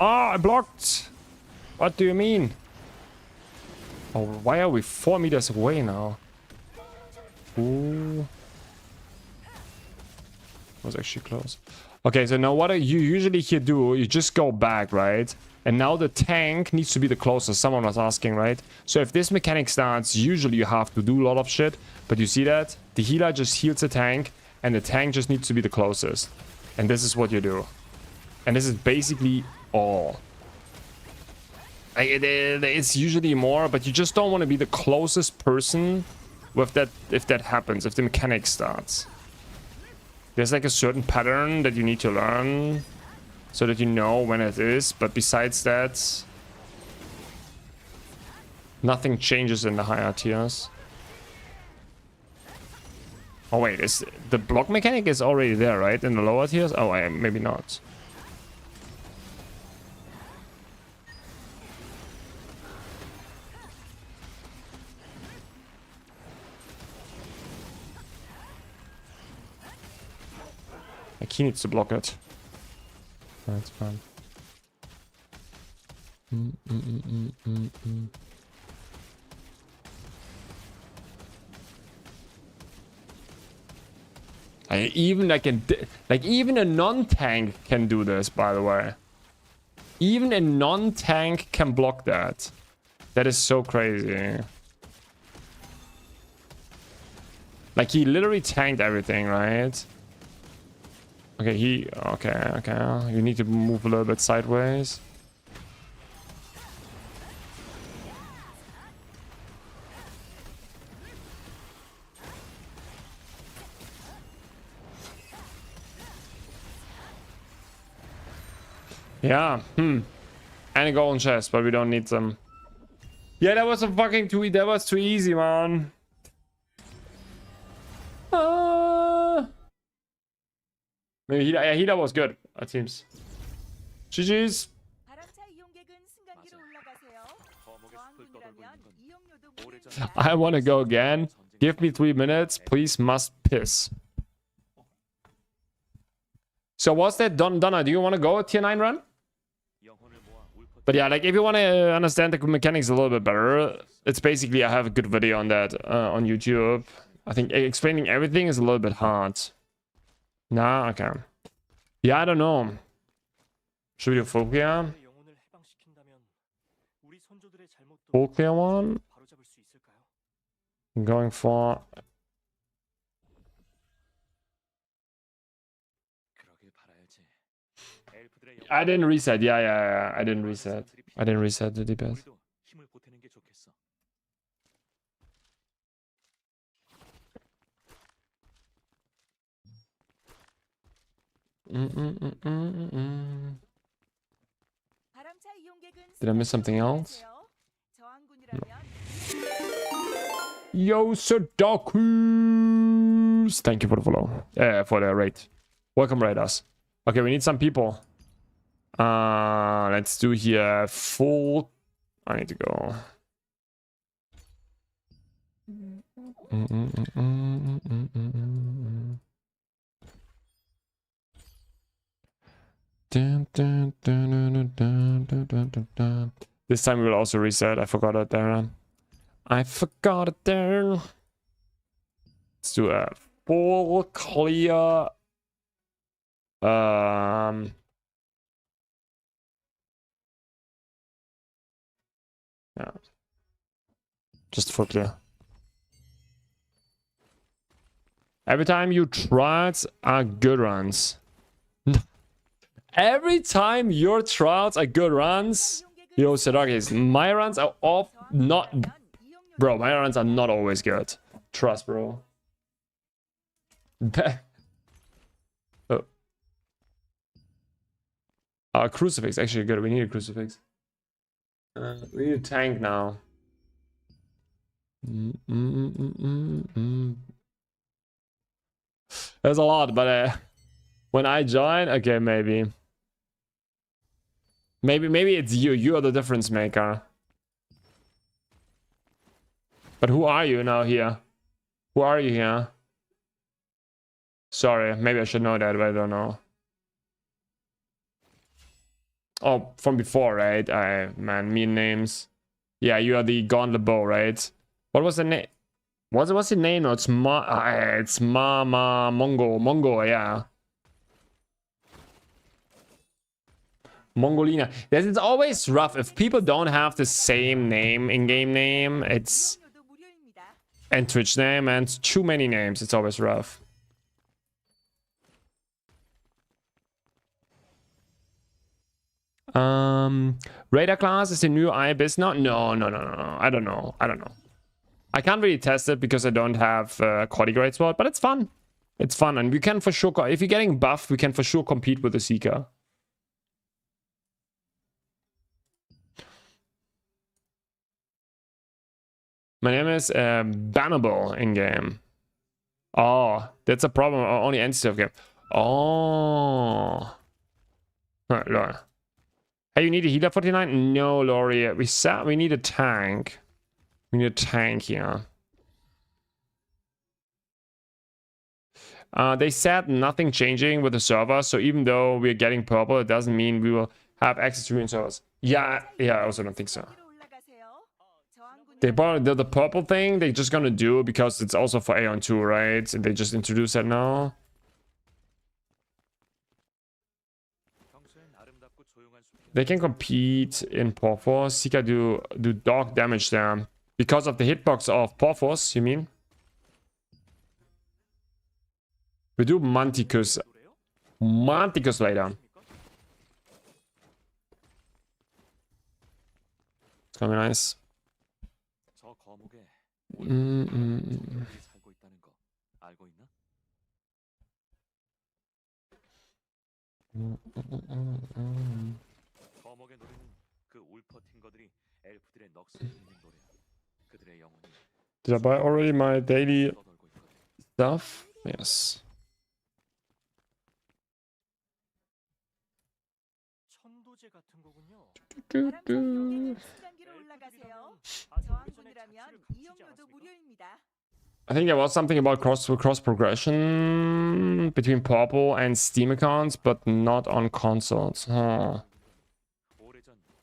Ah, I blocked. What do you mean? Oh, why are we 4 meters away now? Ooh. Was actually close. Okay, so now what you usually here do, you just go back, right? And now the tank needs to be the closest. Someone was asking, right? So if this mechanic starts, usually you have to do a lot of shit. But you see that? The healer just heals the tank, and the tank just needs to be the closest. And this is what you do. And this is basically all. It's usually more, but you just don't want to be the closest person with that if that happens, if the mechanic starts. There's like a certain pattern that you need to learn so that you know when it is, but besides that, nothing changes in the higher tiers. Oh wait, is the block mechanic is already there, right? In the lower tiers? Oh, maybe not. Like he needs to block it. That's fine. Even even a non-tank can do this, by the way. Even a non-tank can block that. That is so crazy. Like he literally tanked everything, right? Okay, okay. You need to move a little bit sideways. Yeah, And a golden chest, but we don't need them. Yeah, that was a fucking that was too easy, man. Maybe Hida was good, it seems. GG's. I want to go again. Give me 3 minutes. Please must piss. So what's that? Donna, do you want to go a tier 9 run? But yeah, like if you want to understand the mechanics a little bit better, it's basically I have a good video on that on YouTube. I think explaining everything is a little bit hard. Nah, okay. Yeah, I don't know. Should we do full clear? Full clear one? I'm going for... I didn't reset. Yeah. I didn't reset. I didn't reset the DPS. Did I miss something else? No. Yo, Sudokus! Thank you for the follow. For the raid. Welcome, raiders. Okay, we need some people. Let's do here full. I need to go. This time we will also reset. I forgot it there. I forgot it there. Let's do a full clear. Yeah. Just full clear. Every time you trials are good runs. Every time your trials are good runs. Yo, Sedakis, my runs are off not... Bro, my runs are not always good. Trust, bro. Oh. Crucifix, actually good. We need a crucifix. We need a tank now. There's a lot, but when I join, okay, maybe. Maybe it's you. You are the difference maker. But who are you now here? Who are you here? Sorry, maybe I should know that, but I don't know. Oh, from before, right? Man, mean names. Yeah, you are the Gauntlet Bow, right? What was the name? What's the name? No, it's Mama Mongo, yeah. Mongolina. It's always rough if people don't have the same name in-game name. It's and Twitch name and too many names. It's always rough. Radar class is the new IBIS now? No. I don't know. I can't really test it because I don't have quality grade sword, but it's fun. It's fun, and we can for sure, if you're getting buffed, we can for sure compete with the Seeker. My name is Bannable in game. Oh, that's a problem. Only anti-self game. Oh. Huh, Laura. Hey, you need a healer 49? No, Laurie. We need a tank. We need a tank here. They said nothing changing with the server, so even though we're getting purple, it doesn't mean we will have access to green servers. Yeah, I also don't think so. They bought the purple thing, they're just gonna do it because it's also for Aeon 2, right? And they just introduced that now. They can compete in Porphos. Seeker do dog damage there. Because of the hitbox of Porphos, you mean? We do Manticus. Manticus later. It's gonna be nice. Did I buy already my daily stuff? Yes. I think there was something about cross progression between purple and Steam accounts, but not on consoles. Huh.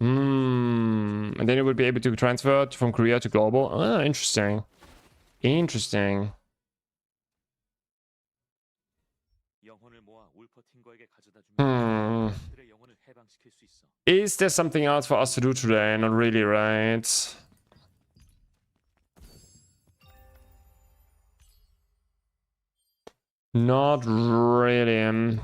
And then you would be able to transfer from Korea to global. Ah, interesting. Interesting. Is there something else for us to do today? Not really, right? Not really.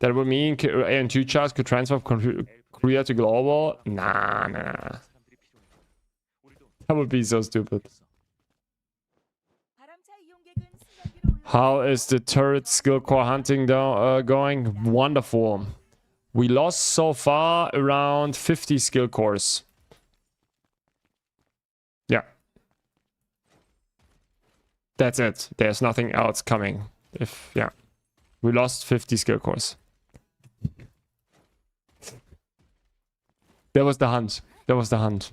That would mean Aeon 2 charts could transfer from Korea to global? Nah. That would be so stupid. How is the turret skill core hunting going? Wonderful. We lost so far around 50 skill cores. Yeah. That's it. There's nothing else coming. Yeah. We lost 50 skill cores. That was the hunt. That was the hunt.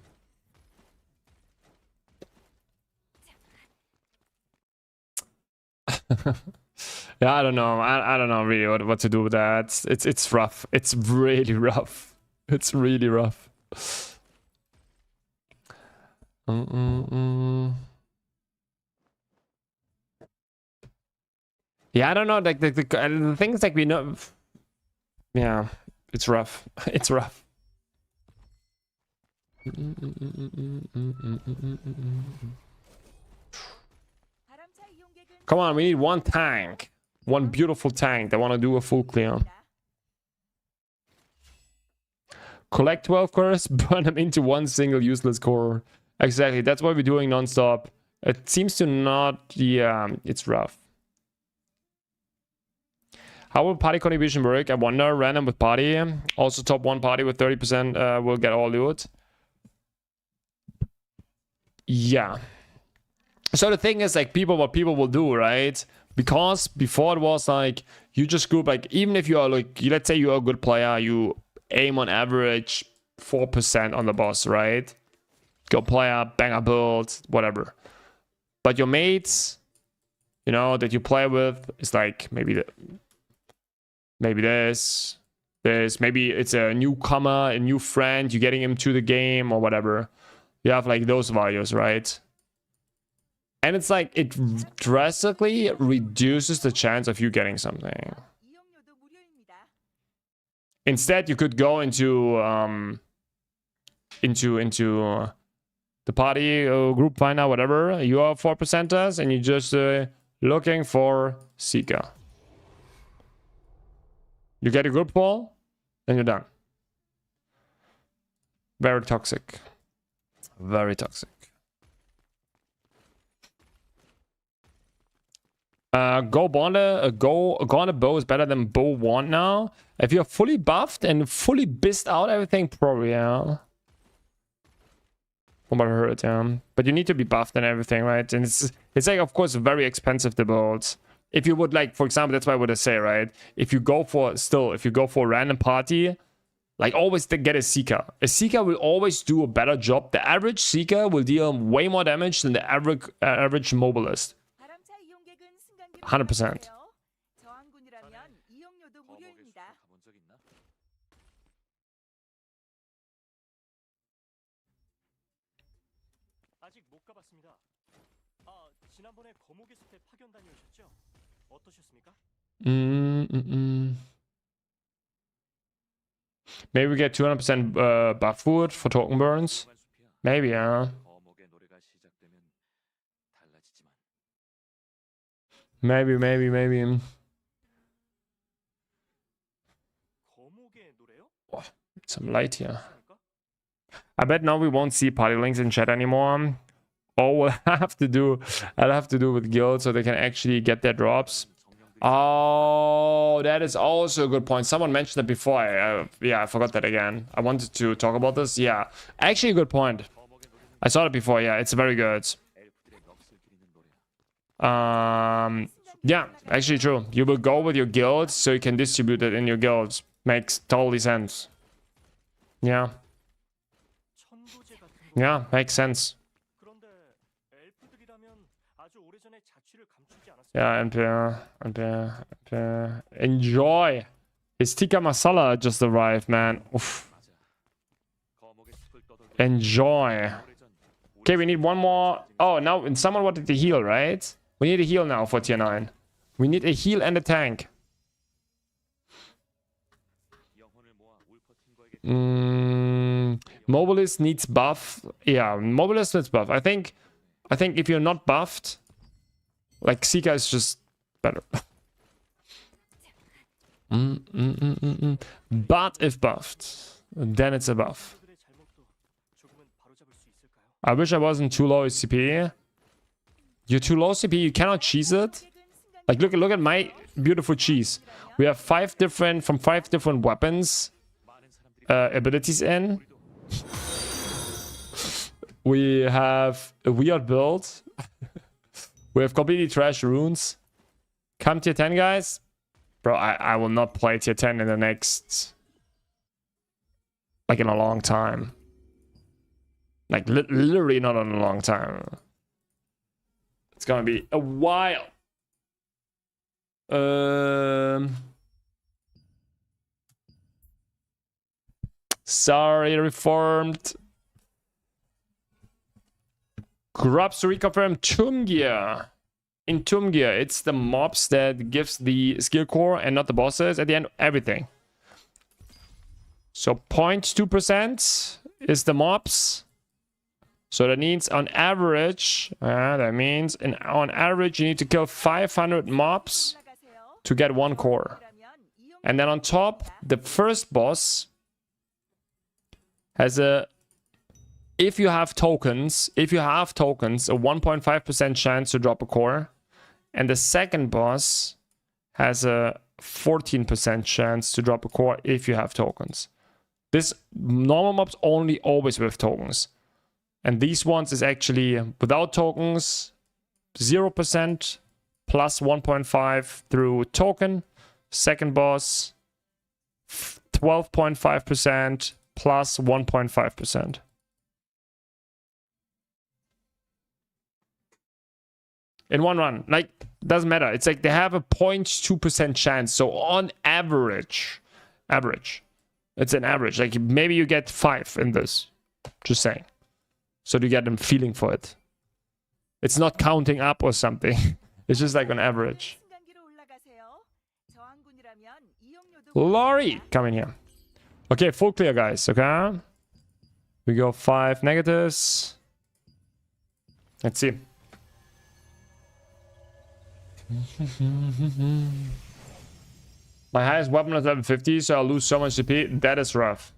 Yeah, I don't know. I don't know really what to do with that. It's rough. It's really rough. It's really rough. Yeah, I don't know. Like the things like we know. Yeah, it's rough. It's rough. Come on, we need one tank. One beautiful tank that want to do a full clear. Collect 12 cores, burn them into one single useless core. Exactly, that's what we're doing non-stop. It seems to not... Yeah, it's rough. How will party contribution work? I wonder. Random with party. Also top one party with 30% will get all loot. Yeah. So the thing is, like, what people will do, right? Because before it was like, you just group, like, even if you are, like, let's say you're a good player, you aim on average 4% on the boss, right? Good player, banger build, whatever. But your mates, you know, that you play with, is like maybe maybe maybe it's a newcomer, a new friend, you're getting him to the game or whatever. You have like those values, right? And it's like it drastically reduces the chance of you getting something. Instead, you could go into the party group finder, whatever. You are 4%ers, and you're just looking for Seeker. You get a group ball, then you're done. Very toxic. Very toxic. Go on a bow is better than bow 1 now. If you're fully buffed and fully bissed out everything, probably, yeah. From what I heard, yeah. But you need to be buffed and everything, right? And it's like, of course, very expensive to build. If you would, like, for example, that's why I would say, right? If you go for a random party, like, always get a Seeker. A Seeker will always do a better job. The average Seeker will deal way more damage than the average Mobilist. 100%. Maybe we get 200% buff wood for token burns. Maybe, yeah. Maybe. Oh, some light here. I bet now we won't see party links in chat anymore. Or I'll have to do with guild so they can actually get their drops. Oh, that is also a good point. Someone mentioned that before. Yeah, I forgot that again. I wanted to talk about this. Yeah, actually a good point. I saw it before. Yeah, it's very good. Yeah, actually true. You will go with your guild so you can distribute it in your guilds. Makes totally sense. Yeah. Yeah, makes sense. Yeah, NPR. Enjoy. His tikka masala just arrived, man. Oof. Enjoy. Okay, we need one more. Oh, now someone wanted to heal, right? We need a heal now for tier 9. We need a heal and a tank. Mobilist needs buff. Yeah, Mobilist needs buff. I think if you're not buffed, like Seeker is just better. But if buffed, then it's a buff. I wish I wasn't too low CP. You're too low CP, you cannot cheese it. Like look at my beautiful cheese. We have 5 different weapons abilities in. We have a weird build. We have completely trash runes. Come tier 10, guys. Bro, I will not play tier 10 in the next... like in a long time. Like literally not in a long time. It's gonna be a while. Sorry, reformed. Grubs to reconfirm Tomb Gear. In Tomb Gear, it's the mobs that gives the skill core and not the bosses. At the end, everything. So 0.2% is the mobs. So that means on average, on average you need to kill 500 mobs to get 1 core. And then on top, the first boss has a, if you have tokens, a 1.5% chance to drop a core. And the second boss has a 14% chance to drop a core if you have tokens. This normal mobs only always with tokens. And these ones is actually without tokens, 0% plus 1.5 through token. Second boss, 12.5% plus 1.5%. in one run. Like, doesn't matter. It's like they have a 0.2% chance. So on average, it's an average. Like maybe you get 5 in this. Just saying. So you get them feeling for it. It's not counting up or something. It's just like on average. Lori, come in here. Okay, full clear, guys. Okay. We go 5 negatives. Let's see. My highest weapon is level 50, so I'll lose so much CP. That is rough.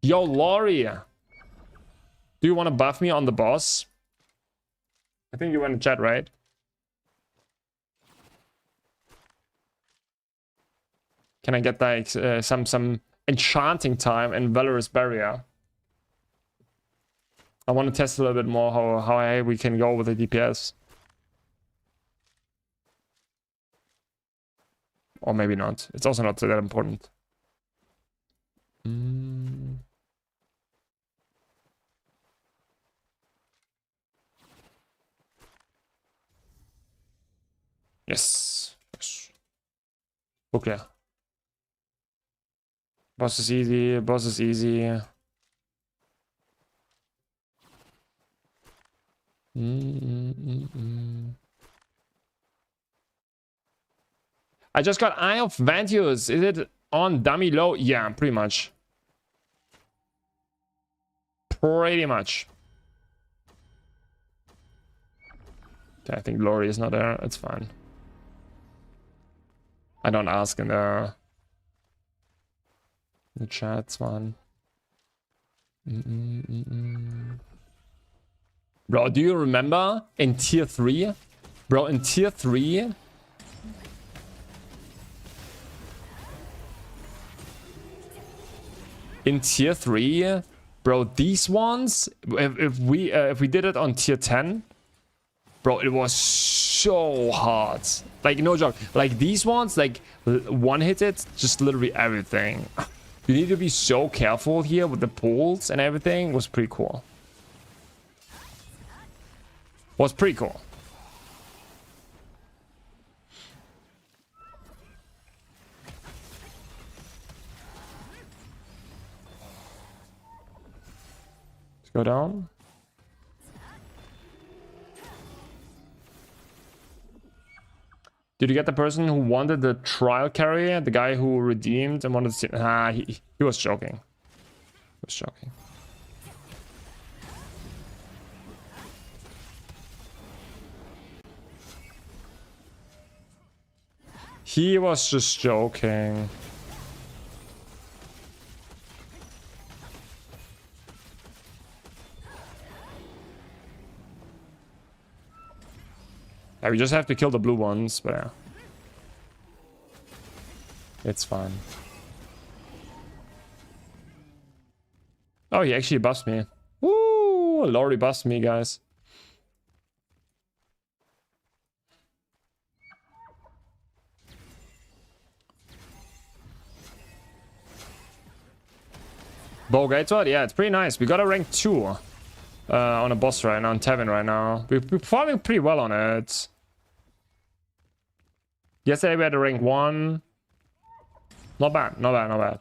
Yo, Lori. Do you want to buff me on the boss? I think you went in chat, right? Can I get like some enchanting time in Valorous Barrier? I want to test a little bit more how high we can go with the DPS. Or maybe not. It's also not that important. Yes. Okay. Boss is easy. Boss is easy. I just got Eye of Vantius. Is it on dummy low? Yeah, pretty much. Pretty much. Okay, I think Lori is not there. It's fine. I don't ask in the chat. It's fine. Bro, do you remember in tier 3? Bro, in tier 3... In tier 3, bro, these ones, if we did it on tier 10, bro, it was so hard. Like, no joke. Like, these ones, like, one-hit it, just literally everything. You need to be so careful here with the pulls and everything. It was pretty cool. Was pretty cool. Go down. Did you get the person who wanted the trial carrier? The guy who redeemed and wanted to... Ah, he was joking. He was joking. He was just joking. Yeah, we just have to kill the blue ones, but yeah. It's fine. Oh, he actually buffed me. Woo! Lori buffed me, guys. Bow Gateward? Yeah, it's pretty nice. We got a rank 2 on a boss right now, on Tevin right now. We're performing pretty well on it. Yesterday we had a rank 1. Not bad, not bad, not bad.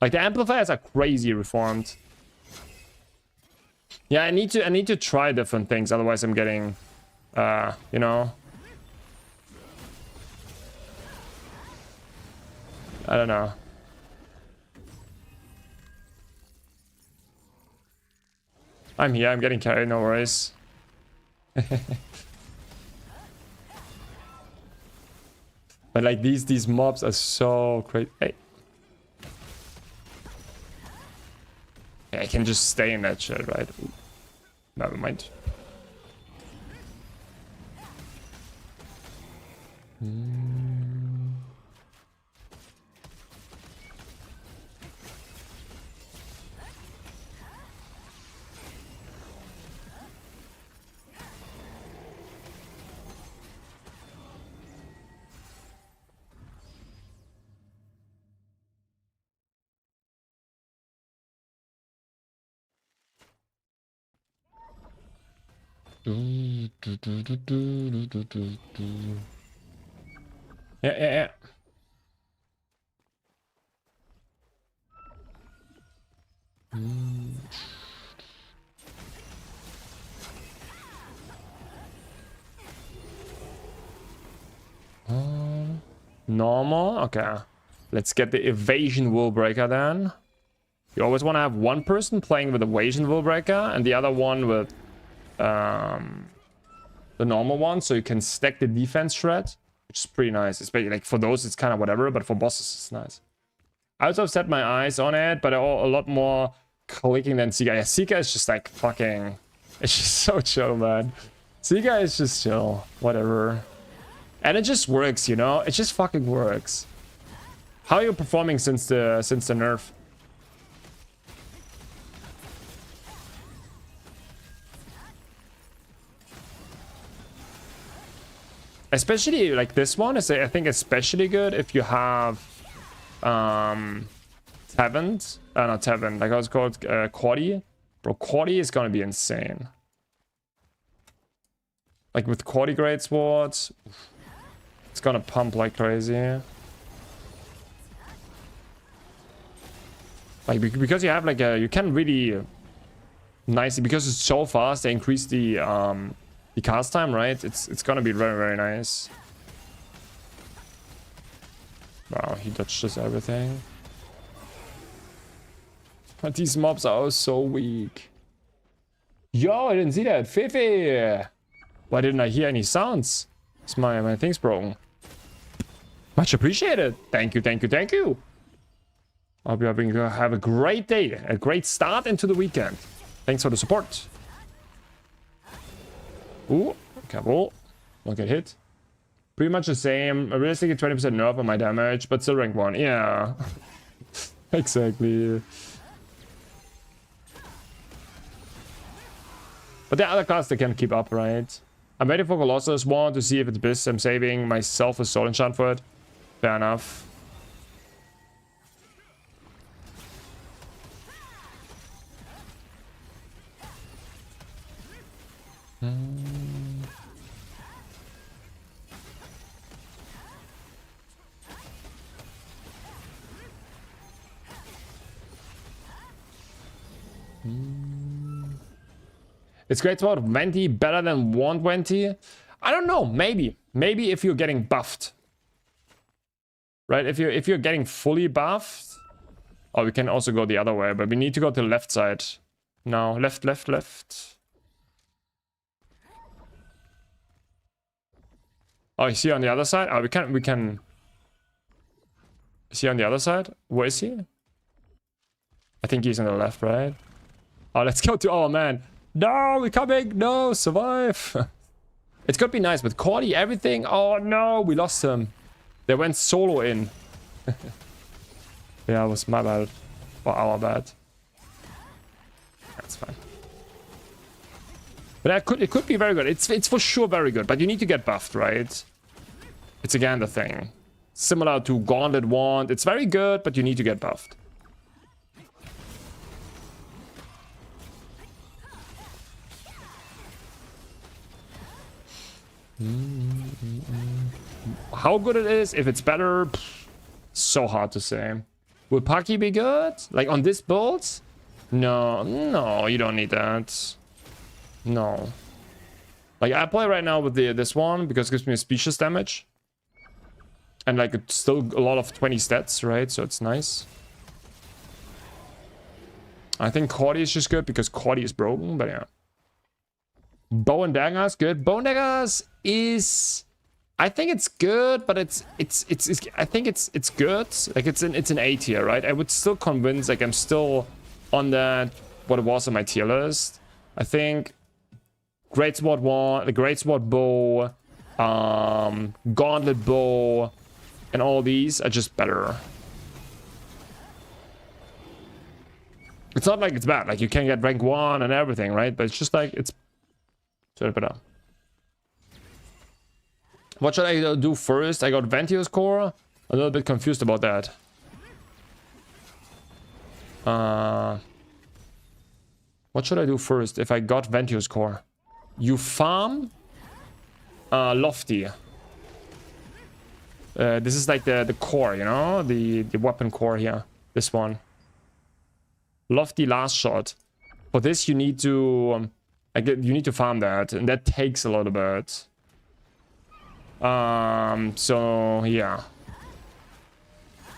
Like, the amplifiers are crazy reformed. Yeah, I need to try different things, otherwise I'm getting you know, I don't know. I'm here, I'm getting carried, no worries. But like these mobs are so crazy. Hey. Yeah, I can just stay in that shit, right? Ooh. Never mind. Yeah. Normal. Okay. Let's get the evasion wall breaker then. You always want to have one person playing with evasion wall breaker and the other one with the normal one, so you can stack the defense shred, which is pretty nice. Especially like for those, it's kind of whatever, but for bosses, it's nice. I also have set my eyes on it, but a lot more clicking than Sika. Yeah, Sika is just like fucking. It's just so chill, man. Sika is just chill, whatever. And it just works, you know? It just fucking works. How are you performing since the nerf? Especially like this one is, I think, especially good if you have Tevin, not Tevin, like I was called Quaddy. Bro, Quaddy is gonna be insane. Like with Quaddy Great Swords, it's gonna pump like crazy. Like because you have like you can really nicely, because it's so fast, they increase the cast time, right? It's gonna be very, very nice. Wow, he dodged just everything. But these mobs are so weak. Yo, I didn't see that. Fifi! Why didn't I hear any sounds? Is my thing's broken. Much appreciated. Thank you, thank you, thank you. I'll be having to have a great day, a great start into the weekend. Thanks for the support. Ooh, careful. Don't get hit. Pretty much the same. Realistically, 20% nerf on my damage, but still rank 1. Yeah. Exactly. But the other class they can keep up, right? I'm waiting for Colossus 1 to see if it's Biss. I'm saving myself a soul enchant for it. Fair enough. It's great spot. Venti better than 120. I don't know. Maybe if you're getting buffed, right? If you're getting fully buffed. Oh, we can also go the other way, but we need to go to the left side. No, left. Oh, is he on the other side? Oh, we can. Is he on the other side? Where is he? I think he's on the left, right? Oh, let's go to. Oh man. No, we're coming. No, survive. It's gonna be nice, but Cordy, everything. Oh no, we lost him. They went solo in. Yeah, it was my bad. Or our bad. That's fine. But it could be very good. It's for sure very good, but you need to get buffed, right? It's again the thing. Similar to Gauntlet Wand. It's very good, but you need to get buffed. How good it is, if it's better, so hard to say. Will Paki be good? Like on this build? No, you don't need that. No. Like I play right now with this one because it gives me a species damage. And like it's still a lot of 20 stats, right? So it's nice. I think Cordy is just good because Cordy is broken, but yeah. Bow and Daggers, good. Bow and Daggers is, I think it's good, but it's I think it's good. Like it's an A tier, right? I would still convince, like I'm still on that what it was on my tier list. I think Great Sword Wand, the Great Sword Bow, Gauntlet Bow, and all these are just better. It's not like it's bad, like you can get rank 1 and everything, right? But it's just like it's better. What should I do first? I got Ventios Core. I'm a little bit confused about that. What should I do first if I got Ventios Core? you farm Lofty. This is like the core, you know? The weapon core here. This one. Lofty last shot. For this you need to you need to farm that, and that takes a little bit. So yeah.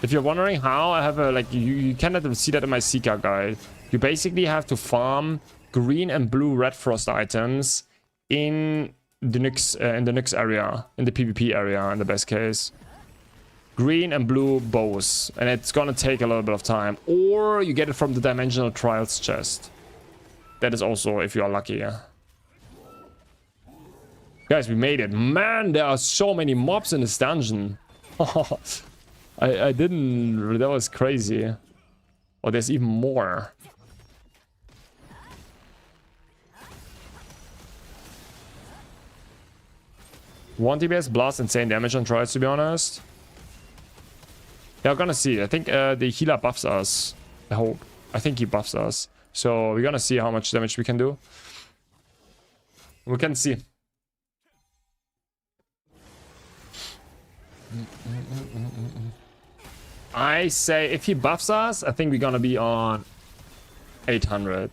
If you're wondering how, I have a like you cannot see that in my Seeker guide. You basically have to farm green and blue red frost items in the Nyx area, in the PvP area in the best case. Green and blue bows, and it's gonna take a little bit of time. Or you get it from the Dimensional Trials chest. That is also if you are lucky, yeah. Guys, we made it. Man, there are so many mobs in this dungeon. I didn't... That was crazy. Oh, there's even more. One DPS blast, insane damage on trials, to be honest. Yeah, we're gonna see. I think the healer buffs us. I hope. I think he buffs us. So we're gonna see how much damage we can do. We can see. I say if he buffs us, I think we're gonna be on 800.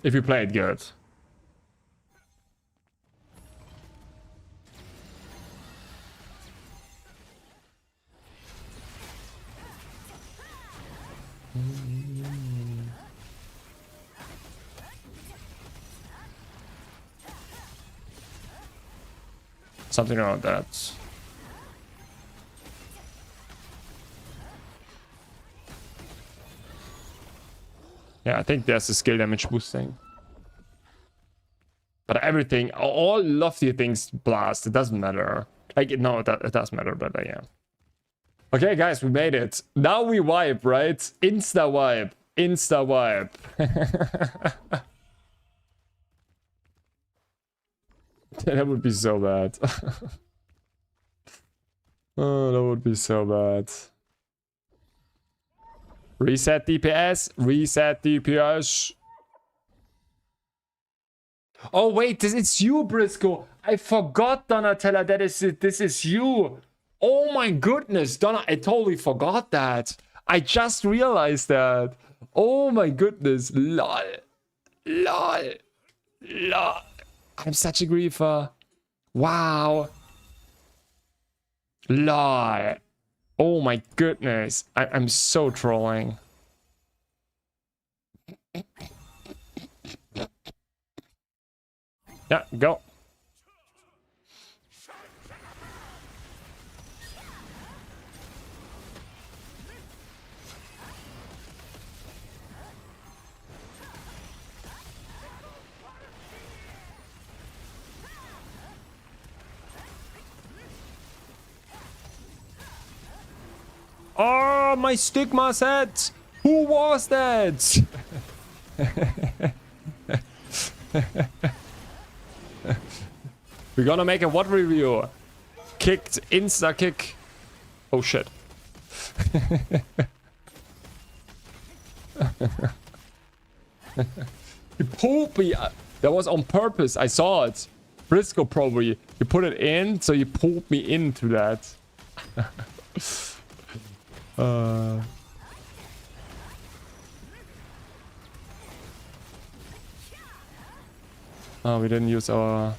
If we play it good. Something around that. Yeah, I think there's a skill damage boosting. But everything, all lofty things blast. It doesn't matter. Like, no, it does matter, but yeah. Okay, guys, we made it. Now we wipe, right? Insta wipe. Insta wipe. That would be so bad. Oh, that would be so bad. Reset DPS. Reset DPS. Oh, wait. It's you, Briscoe. I forgot, Donatella, that this is you. Oh my goodness, Donna, I totally forgot that. I just realized that. Oh my goodness. Lol. Lol. Lol. I'm such a griefer. Wow. Lol. Oh my goodness. I'm so trolling. Yeah, go. Oh, my stigma set! Who was that? We're gonna make a what review? Kicked, insta kick. Oh shit. You pulled me. That was on purpose. I saw it. Briscoe probably. You put it in, so you pulled me into that. Oh, we didn't use our...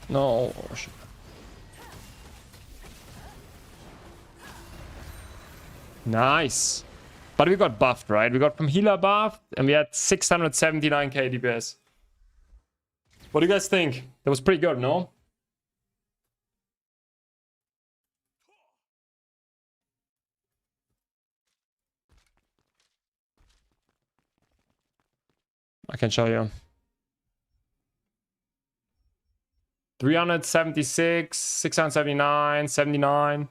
No. Oh, shit. Nice. But we got buffed, right? We got from healer buffed, and we had 679k DPS. What do you guys think? That was pretty good, no? I can show you. 376, 679, 79.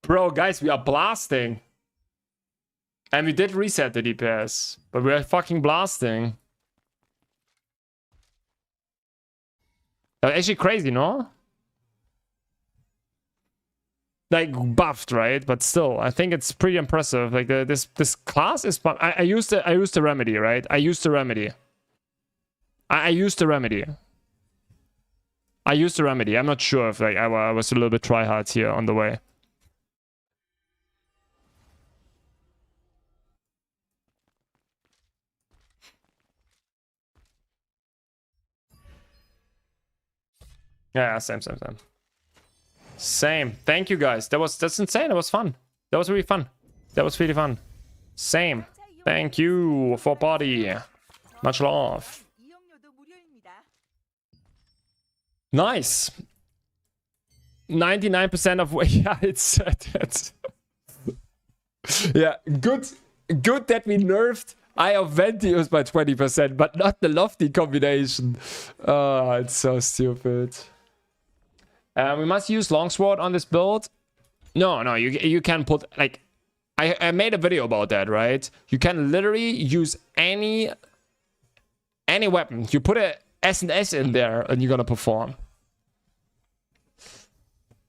Bro, guys, we are blasting. And we did reset the DPS, but we're fucking blasting. That's actually crazy, no? Like buffed, right? But still, I think it's pretty impressive. Like this class is. I used the remedy, right? I used the remedy. I used the remedy. I used the remedy. I'm not sure if like I was a little bit tryhard here on the way. Yeah, same. Same. Thank you guys. That's insane. That was fun. That was really fun. That was really fun. Same. Thank you for party. Much love. Nice. 99% of yeah, it's yeah, good that we nerfed Eye of Ventius by 20%, but not the lofty combination. Oh, it's so stupid. We must use longsword on this build. No, you can put like I made a video about that, right? You can literally use any weapon. You put a S&S in there and you're gonna perform.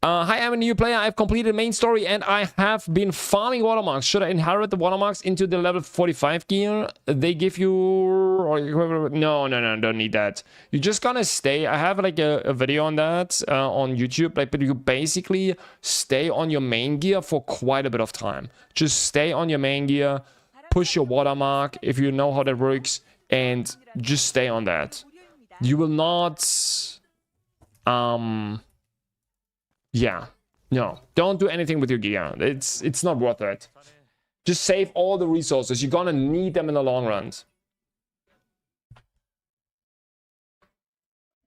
Hi, I'm a new player. I've completed main story and I have been farming watermarks. Should I inherit the watermarks into the level 45 gear? They give you... Or, no, don't need that. You're just gonna stay. I have like a video on that on YouTube. Like, but you basically stay on your main gear for quite a bit of time. Just stay on your main gear, push your watermark if you know how that works, and just stay on that. You will not... Yeah, no, don't do anything with your gear. It's not worth it. Just save all the resources. You're gonna need them in the long run.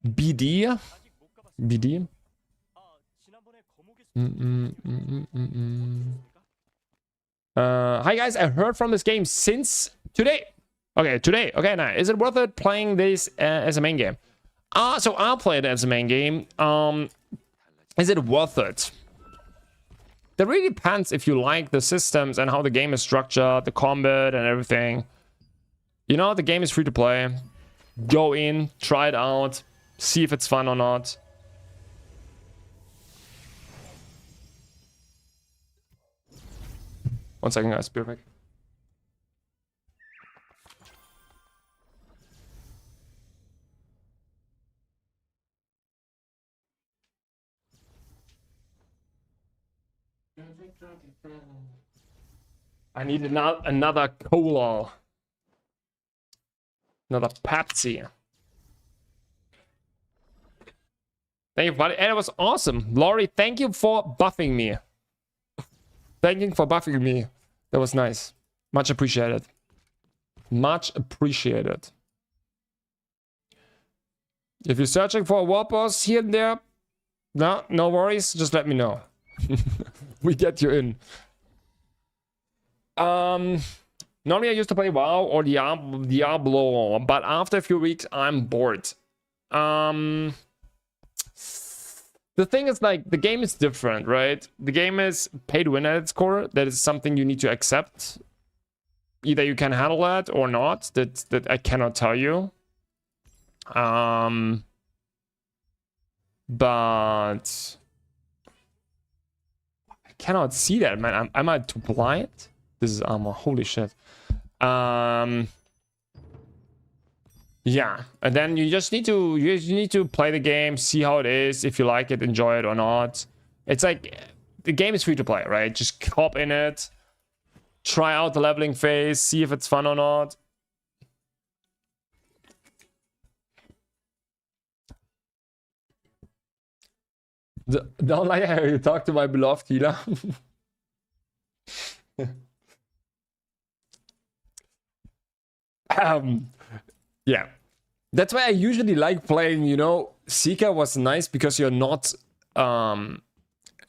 BD? BD? Hi guys, I heard from this game since today. Okay, today. Okay, now is it worth it playing this as a main game? So I'll play it as a main game. Is it worth it? That really depends if you like the systems and how the game is structured, the combat and everything. You know, the game is free to play. Go in, try it out, see if it's fun or not. One second, guys. Be right back. I need another cola. Another Pepsi. Thank you, buddy. And it was awesome. Laurie, thank you for buffing me. Thank you for buffing me. That was nice. Much appreciated. Much appreciated. If you're searching for a war boss here and there, no worries. Just let me know. We get you in. Normally I used to play WoW or Diablo, but after a few weeks I'm bored. The thing is, like, the game is different, right? The game is pay to win at its core. That is something you need to accept. Either you can handle that or not. That I cannot tell you. But I cannot see that, man. Am I too blind? This is armor. Holy shit. Yeah, and then you just need to play the game, see how it is, if you like it, enjoy it or not. It's like the game is free to play, right? Just hop in it, try out the leveling phase, see if it's fun or not. Don't like how you talk to my beloved healer. Yeah, that's why I usually like playing, you know. Seeker was nice because you're not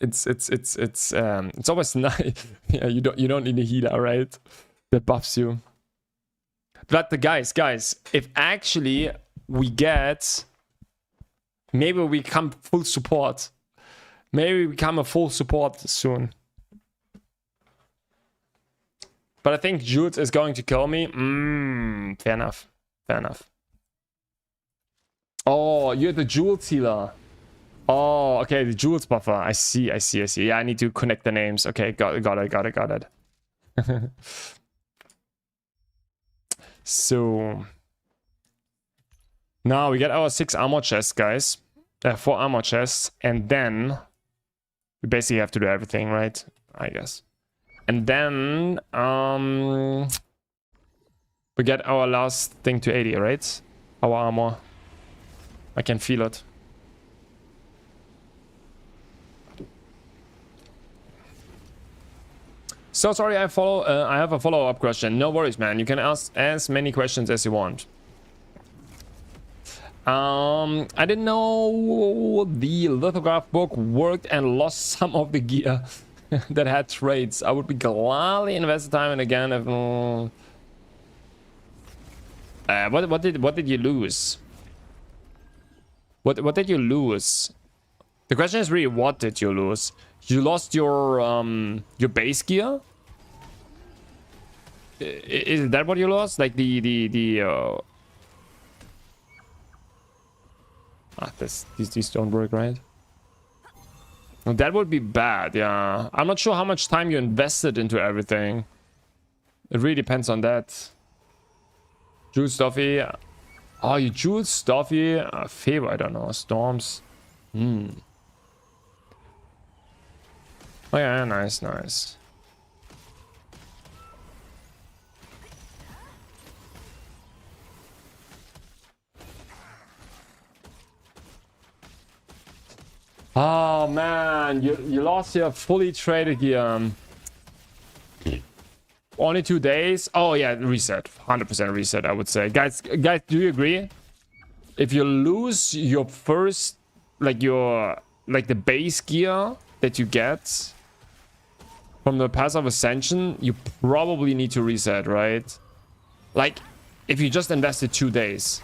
it's always nice. Yeah, you don't need a healer, right? That buffs you. But the guys, if actually we get, maybe we become full support. Maybe we become a full support soon. But I think Jules is going to kill me. Fair enough. Fair enough. Oh, you're the Jules healer. Oh, okay, the Jules buffer. I see. Yeah, I need to connect the names. Okay, got it. So now we get our 6 armor chests, guys. 4 armor chests, and then we basically have to do everything, right? I guess. And then we get our last thing to 80, right? Our armor. I can feel it. So sorry, I have a follow-up question. No worries, man. You can ask as many questions as you want. I didn't know the lithograph book worked and lost some of the gear that had traits. I would be gladly invest the time and again if what did you lose? What did you lose? The question is really, what did you lose? You lost your base gear? Is that what you lost? Like these don't work, right? That would be bad, yeah. I'm not sure how much time you invested into everything. It really depends on that. Jules Stuffy. Oh, you Jules Stuffy. Favor, I don't know. Storms. Oh yeah, nice. Oh man, you lost your fully traded gear. Only 2 days. Oh yeah, reset. 100% reset, I would say. Guys, do you agree? If you lose your first, like the base gear that you get from the Pass of Ascension, you probably need to reset, right? Like, if you just invested 2 days.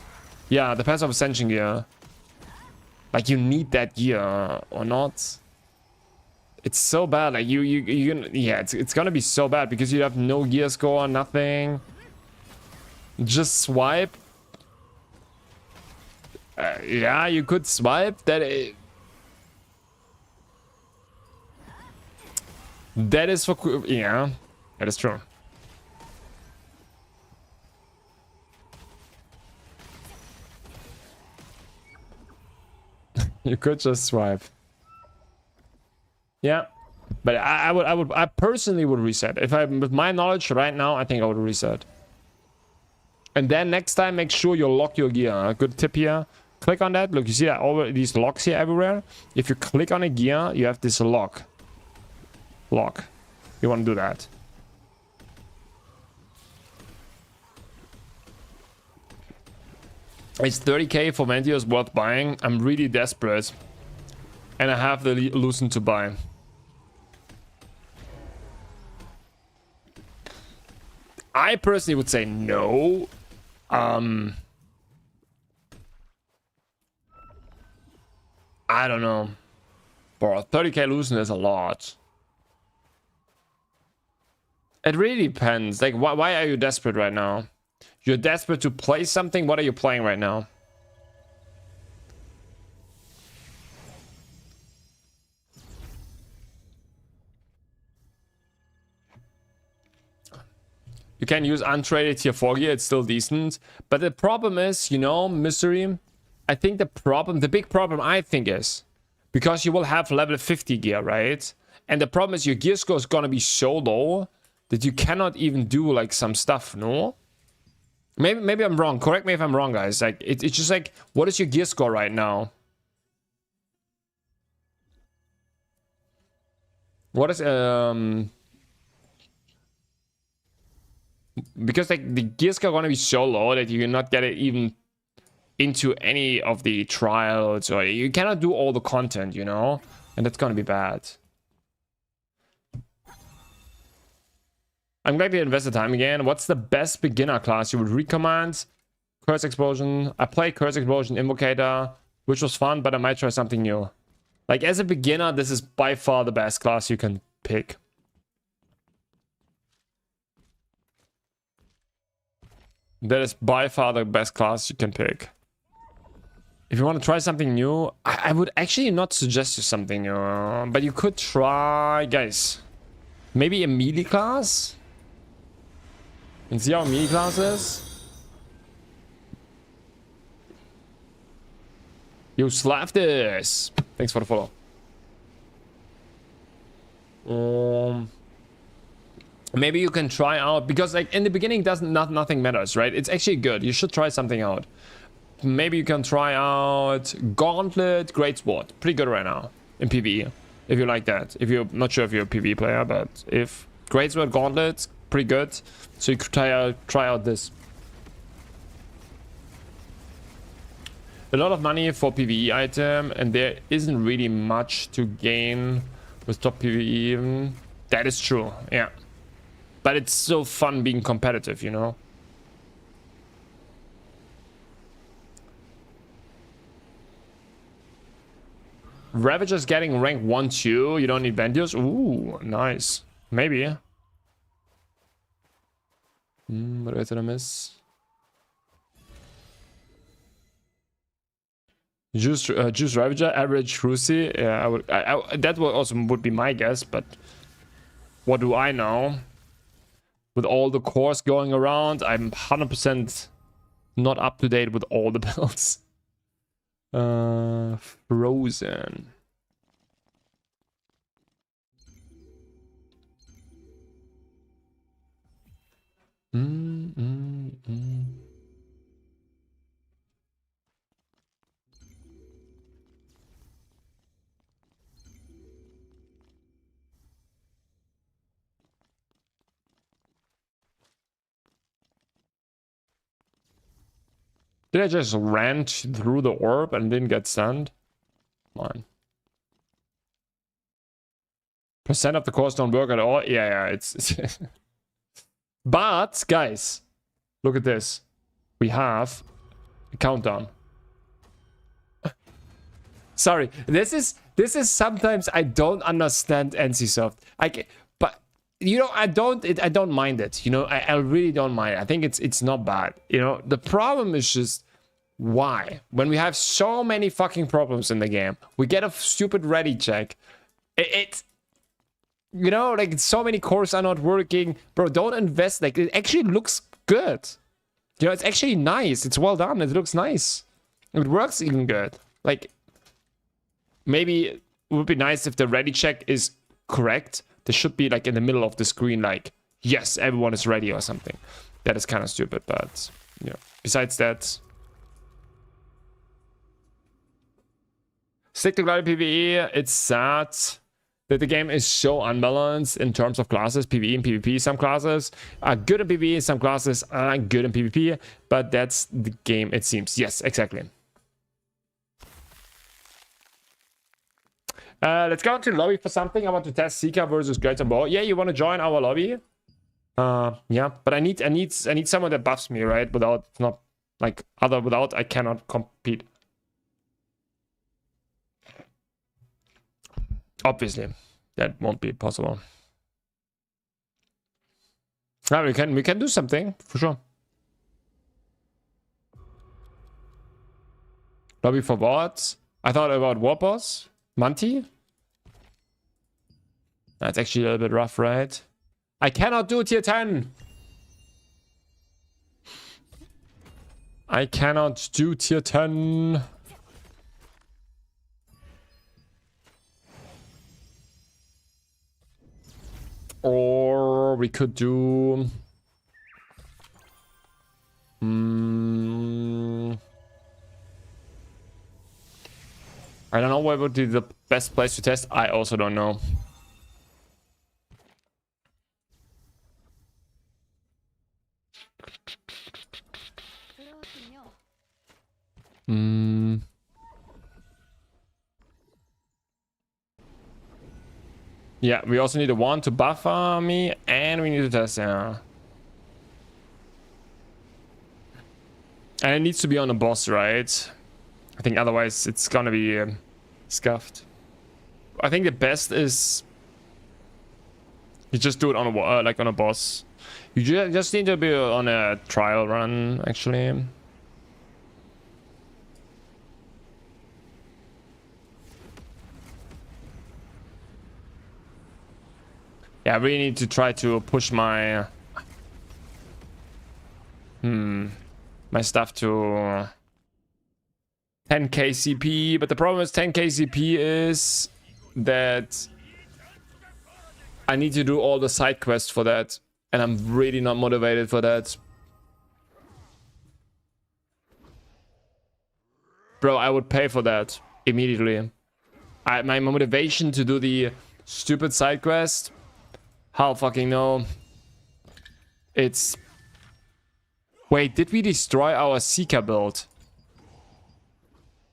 Yeah, the Pass of Ascension gear. Like, you need that gear or not. It's so bad. Like, yeah, it's gonna be so bad because you have no gear score, nothing. Just swipe. Yeah, you could swipe. That is for... Yeah, that is true. You could just swipe. Yeah, but I personally would reset. If I, with my knowledge right now, I think I would reset. And then next time, make sure you lock your gear. A good tip here. Click on that. Look, you see that all these locks here everywhere. If you click on a gear, you have this lock. You want to do that. It's 30k for Ventios worth buying. I'm really desperate. And I have the Lucent to buy. I personally would say no. I don't know. Bro, 30k Lucent is a lot. It really depends. Like, why are you desperate right now? You're desperate to play something? What are you playing right now? You can use untraded tier 4 gear, it's still decent. But the problem is, you know, Mystery, I think the big problem I think is, because you will have level 50 gear, right? And the problem is your gear score is gonna be so low that you cannot even do like some stuff, no? Maybe I'm wrong. Correct me if I'm wrong, guys. Like it's just like, what is your gear score right now? What is because like the gear score gonna be so low that you cannot get it even into any of the trials, or you cannot do all the content, you know, and that's gonna be bad. I'm glad we invested time again. What's the best beginner class you would recommend? Curse Explosion. I played Curse Explosion Invocator, which was fun, but I might try something new. Like, as a beginner, this is by far the best class you can pick. That is by far the best class you can pick. If you want to try something new, I would actually not suggest you something new, but you could try, guys, maybe a melee class and see how a melee class is. You slapped this. Thanks for the follow. Maybe you can try out, because like in the beginning nothing matters, right? It's actually good. You should try something out. Maybe you can try out Gauntlet, Greatsword. Pretty good right now in PvE, if you like that. If you're not sure if you're a PvE player, but if Greatsword, Gauntlet, pretty good. So you could try out this. A lot of money for PvE item, and there isn't really much to gain with top PvE. That is true, yeah. But it's so fun being competitive, you know? Ravager's getting rank 1-2. You don't need Bendios? Ooh, nice. Maybe. What did I miss? Juice Ravager, average Rusi. Yeah, that would be my guess, but what do I know? With all the cores going around, I'm 100% not up to date with all the builds. Frozen. Did I just ran through the orb and didn't get stunned? Come on. Percent of the cores don't work at all? Yeah, it's... But, guys, look at this. We have a countdown. Sorry, this is sometimes I don't understand NCSoft. But you know, I don't mind it. You know, I really don't mind it. I think it's not bad. You know, the problem is just why, when we have so many fucking problems in the game, we get a stupid ready check. It's you know, like so many cores are not working, bro. Don't invest. Like it actually looks good. You know, it's actually nice. It's well done. It looks nice. It works even good. Like maybe it would be nice if the ready check is correct. There should be like in the middle of the screen, like, yes, everyone is ready or something. That is kind of stupid, but yeah. Besides that, stick to Glory PvE. It's sad that the game is so unbalanced in terms of classes, PvE and PvP. Some classes are good in PvE, some classes are good in PvP, but that's the game, it seems. Yes, exactly. Let's go into the lobby for something. I want to test Seeker versus Great and Ball. Yeah, you want to join our lobby? Yeah, but I need someone that buffs me, right? Without I cannot compete. Obviously, that won't be possible. No, we can do something for sure. Lobby for what? I thought about Warboss, Monty. That's actually a little bit rough, right? I cannot do tier 10. I cannot do tier 10. Or we could do... I don't know what would be the best place to test. I also don't know. Yeah, we also need a one to buffer me, and we need to test, yeah. And it needs to be on a boss, right? I think otherwise it's gonna be scuffed. I think the best is you just do it on a like on a boss. You just need to be on a trial run, actually. Yeah, I really need to try to push my my stuff to 10k CP, but the problem is 10k CP is that I need to do all the side quests for that, and I'm really not motivated for that. Bro, I would pay for that immediately. My motivation to do the stupid side quest, hell fucking no. It's... Wait, did we destroy our Seeker build?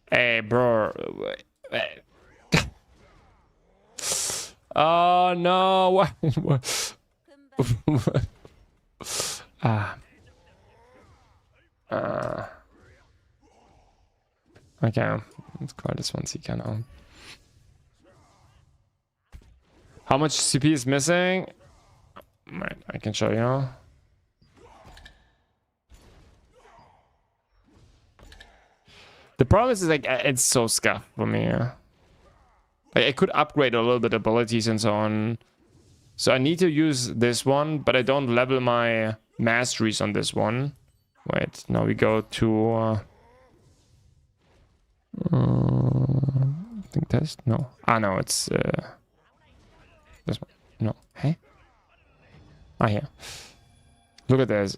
Hey, bro. Oh, no. Okay, let's call this one Seeker now. How much CP is missing? Right, I can show you. The problem is like it's so scuffed for me. Like, I could upgrade a little bit abilities and so on. So I need to use this one, but I don't level my masteries on this one. Wait, now we go to I think test? No. Ah, no, it's this one. No. Hey? Ah, here. Look at this.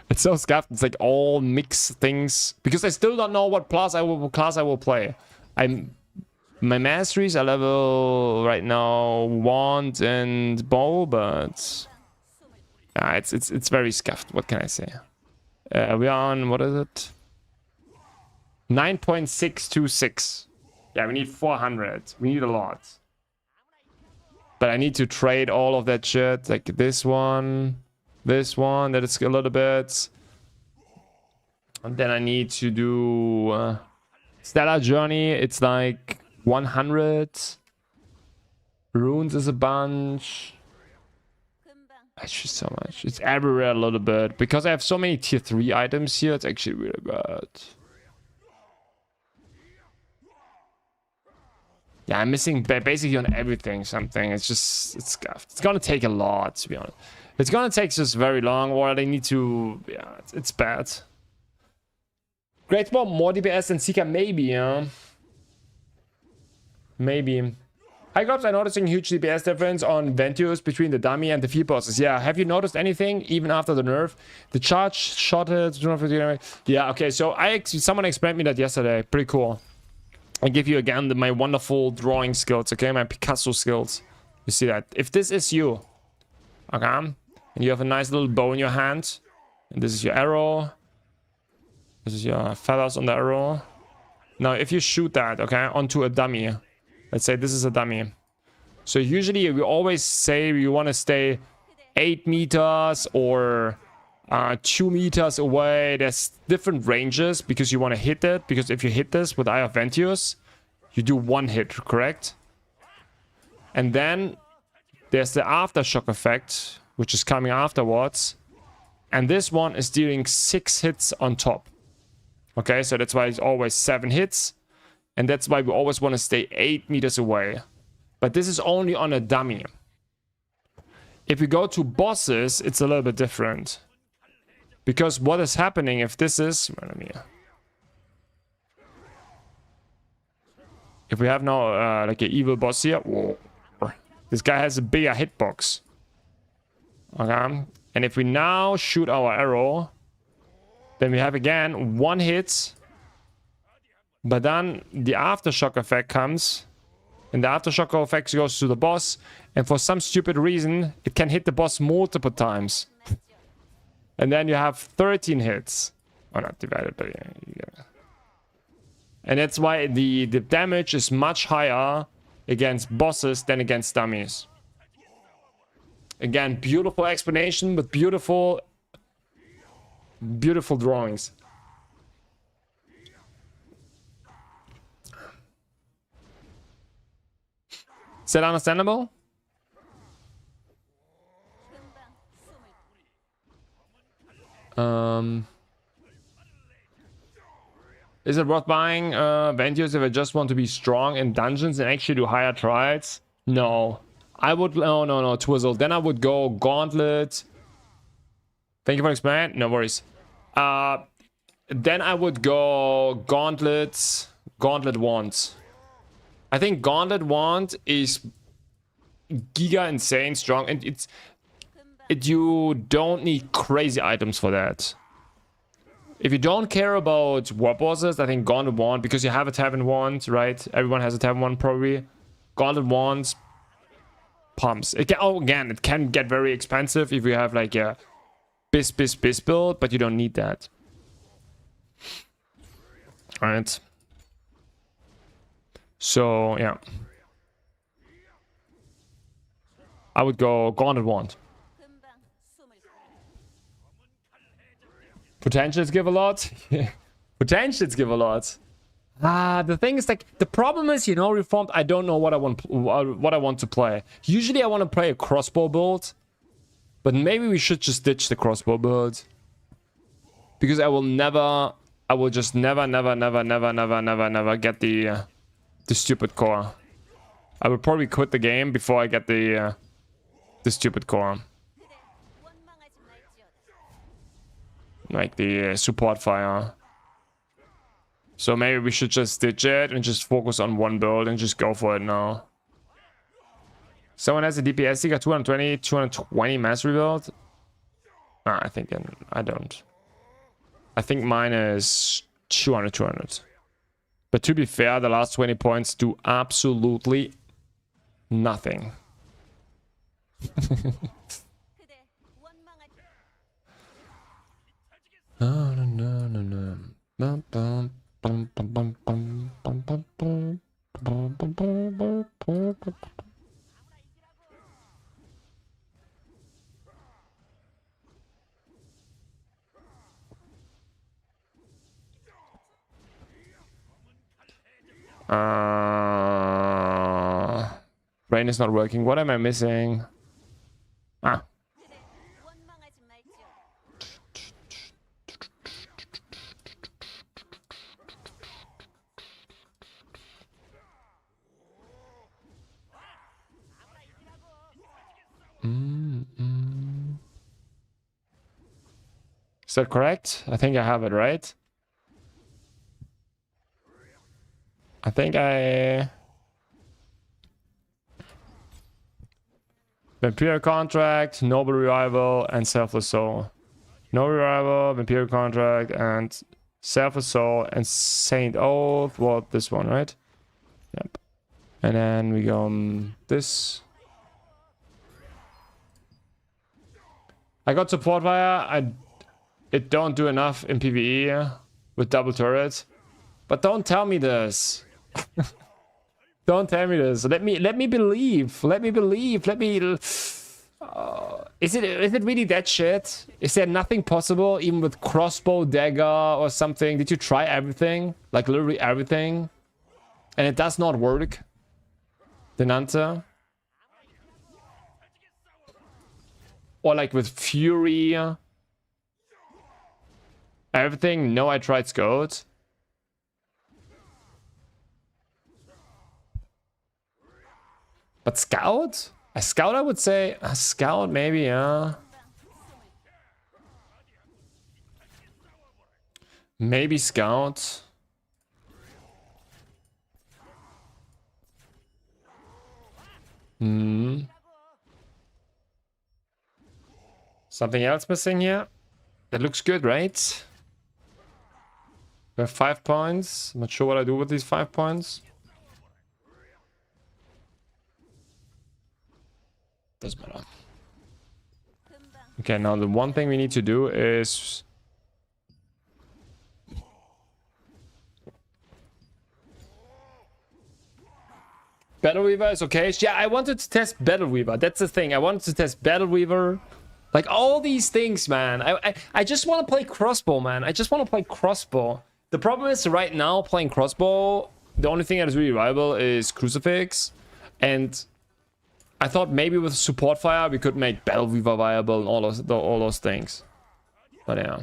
It's so scuffed. It's like all mixed things. Because I still don't know what class I will play. My masteries are level right now wand and bow, but it's very scuffed. What can I say? We are on, what is it? 9.626. Yeah, we need 400. We need a lot. But I need to trade all of that shit. Like this one, that is a little bit. And then I need to do Stellar Journey. It's like 100. Runes is a bunch. It's just so much. It's everywhere a little bit. Because I have so many tier 3 items here, it's actually really bad. Yeah, I'm missing basically on everything something. It's just, it's scuffed. It's gonna take a lot, to be honest. It's gonna take just very long, or they need to, yeah, it's bad. Great Ball, more DPS than Seeker, maybe, yeah. Maybe. Hi, Gops, I'm noticing huge DPS difference on Ventus between the dummy and the field bosses. Yeah, have you noticed anything, even after the nerf? The charge shot it, yeah, okay, so someone explained me that yesterday. Pretty cool. I give you again my wonderful drawing skills, okay? My Picasso skills. You see that? If this is you, okay? And you have a nice little bow in your hand. And this is your arrow. This is your feathers on the arrow. Now, if you shoot that, okay, onto a dummy. Let's say this is a dummy. So usually we always say you want to stay 8 meters or 2 meters away. There's different ranges because you want to hit it. Because if you hit this with Eye of Ventus, you do 1 hit, correct? And then there's the aftershock effect, which is coming afterwards. And this one is dealing 6 hits on top. Okay, so that's why it's always 7 hits. And that's why we always want to stay 8 meters away. But this is only on a dummy. If we go to bosses, it's a little bit different. Because what is happening if this is... If we have now like an evil boss here... Whoa, this guy has a bigger hitbox. Okay. And if we now shoot our arrow... Then we have again 1 hit. But then the aftershock effect comes. And the aftershock effect goes to the boss. And for some stupid reason, it can hit the boss multiple times. And then you have 13 hits. Oh, not divided, but yeah. And that's why the damage is much higher against bosses than against dummies. Again, beautiful explanation, but beautiful drawings. Is that understandable? Is it worth buying Ventios if I just want to be strong in dungeons and actually do higher trials? No. I would... No, Twizzle. Then I would go Gauntlet. Thank you for explaining. No worries. Then I would go Gauntlet Wand. I think Gauntlet Wand is giga insane strong, and you don't need crazy items for that. If you don't care about warp bosses, I think Gauntlet Wand, because you have a Tavern Wand, right? Everyone has a Tavern Wand probably. Gauntlet Wand pumps. It can get very expensive if you have like a bis build, but you don't need that. Alright. So, yeah. I would go Gauntlet Wand. Potentials give a lot. Potentials give a lot. The thing is, like, the problem is, you know, Reformed, I don't know what I want to play. Usually I want to play a crossbow build, but maybe we should just ditch the crossbow build. Because I will just never get the stupid core. I would probably quit the game before I get the stupid core. Like the support fire. So maybe we should just ditch it and just focus on one build and just go for it now. Someone has a DPS seeker 220 mastery build. I think I don't. I think mine is 200. But to be fair, the last 20 points do absolutely nothing. Brain is not working. What am I missing? Ah. Is that correct? I think I have it right. I think Vampire Contract, Noble Revival, and Selfless Soul. Noble Revival, Vampire Contract, and Selfless Soul, and Saint Oath. Well, this one, right? Yep. And then we go this. I got support fire. It don't do enough in PvE with double turrets. But don't tell me this. Don't tell me this. Let me believe. Let me believe. Is it really that shit? Is there nothing possible even with crossbow, dagger, or something? Did you try everything? Like literally everything? And it does not work? Denanta? Or like with Fury? Everything? No, I tried Scout. But Scout? A Scout, I would say. A Scout, maybe, yeah. Maybe Scout. Something else missing here? That looks good, right? We have 5 points. I'm not sure what I do with these 5 points. Doesn't matter. Okay, now the one thing we need to do is... Battle Weaver is okay. Yeah, I wanted to test Battle Weaver. That's the thing. I wanted to test Battle Weaver. Like all these things, man. I just want to play crossbow, man. I just want to play crossbow. The problem is right now playing crossbow, the only thing that is really viable is Crucifix. And I thought maybe with support fire we could make Battle Weaver viable and all those things. But yeah.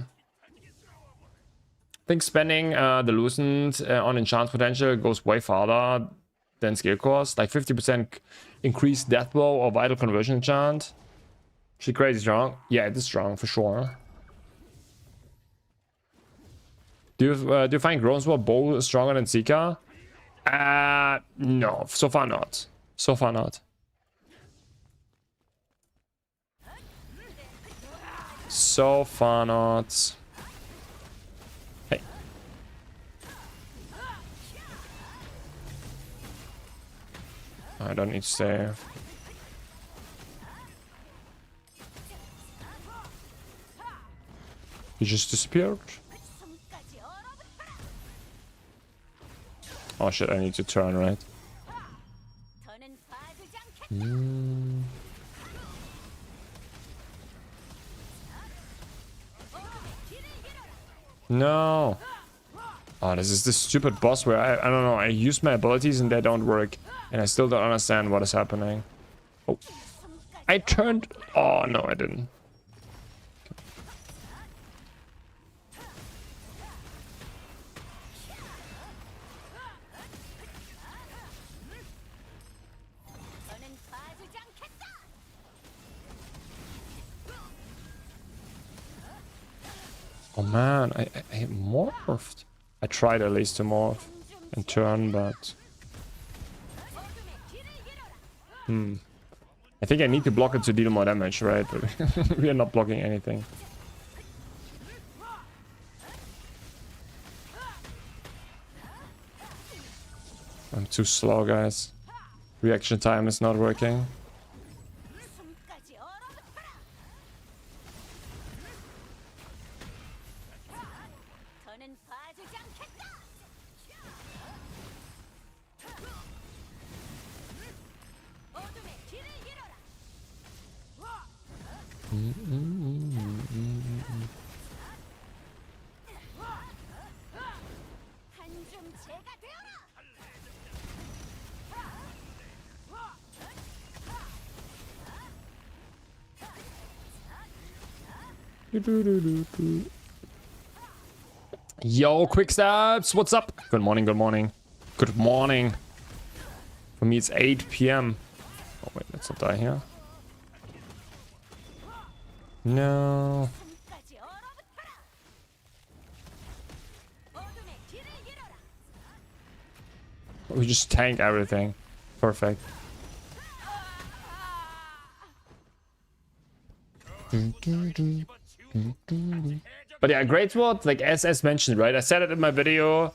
think spending the Loosened on enchant potential goes way farther than skill cost. Like 50% increased death blow or vital conversion enchant. She crazy strong. Yeah, it is strong for sure. Do you find Groansword bow stronger than Seeker? No, so far not. So far not. So far not. Hey. I don't need to save. He just disappeared. Oh shit, I need to turn, right? No. Oh, this is this stupid boss where I don't know, I use my abilities and they don't work. And I still don't understand what is happening. Oh. I turned... Oh, no, I didn't. Oh man, I morphed. I tried at least to morph and turn, but... I think I need to block it to deal more damage, right? But we are not blocking anything. I'm too slow, guys. Reaction time is not working. Yo, quick steps, what's up? Good morning, good morning. Good morning. For me, it's 8 p.m. Oh, wait, let's not die here. No. We just tank everything. Perfect. But yeah, Greatsword, like as mentioned, right? I said it in my video.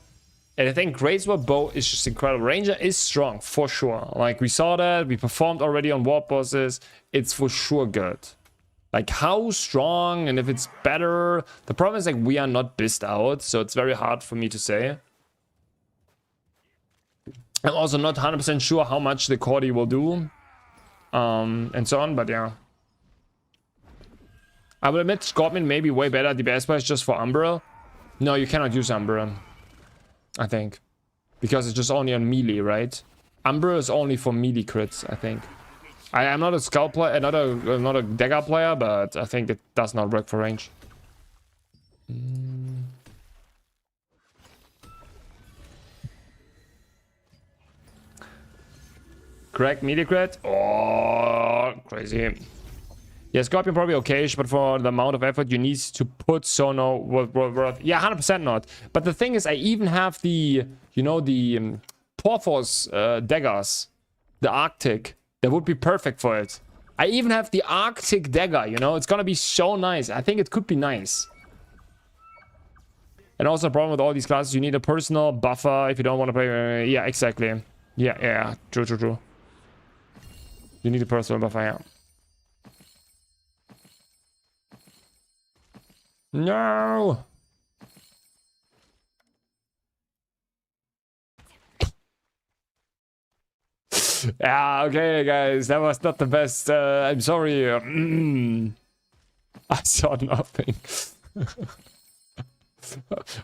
And I think Greatsword bow is just incredible. Ranger is strong, for sure. Like, we saw that. We performed already on warp bosses. It's for sure good. Like, how strong and if it's better. The problem is, like, we are not bissed out. So it's very hard for me to say. I'm also not 100% sure how much the Cordy will do. And so on, but yeah. I will admit, Scorpion may be way better at DPS price just for Umbra. No, you cannot use Umbra. I think. Because it's just only on melee, right? Umbra is only for melee crits, I think. I am not a skull player, not a dagger player, but I think it does not work for range. Correct, melee crit? Oh, crazy. Yeah, Scorpion probably okayish, but for the amount of effort you need to put, so no worth. Yeah, 100% not. But the thing is, I even have the, you know, the Porphos daggers, the Arctic. That would be perfect for it. I even have the Arctic dagger, you know, it's gonna be so nice. I think it could be nice. And also, the problem with all these classes, you need a personal buffer if you don't want to play. Yeah, exactly. Yeah, true. You need a personal buffer, yeah. No! Yeah, okay, guys, that was not the best. I'm sorry. I saw nothing.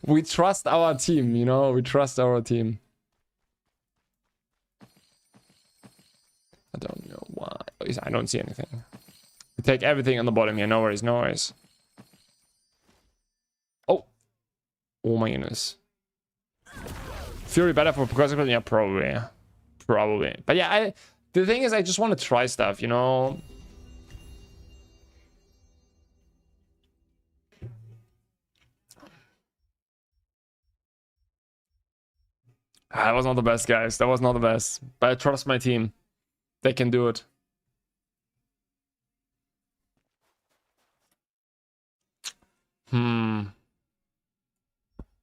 We trust our team, you know? We trust our team. I don't know why. I don't see anything. We take everything on the bottom here. No worries, no worries. Oh my goodness. Fury better for progressive? Yeah, probably. Probably. But yeah, the thing is, I just want to try stuff, you know? That was not the best, guys. That was not the best. But I trust my team. They can do it.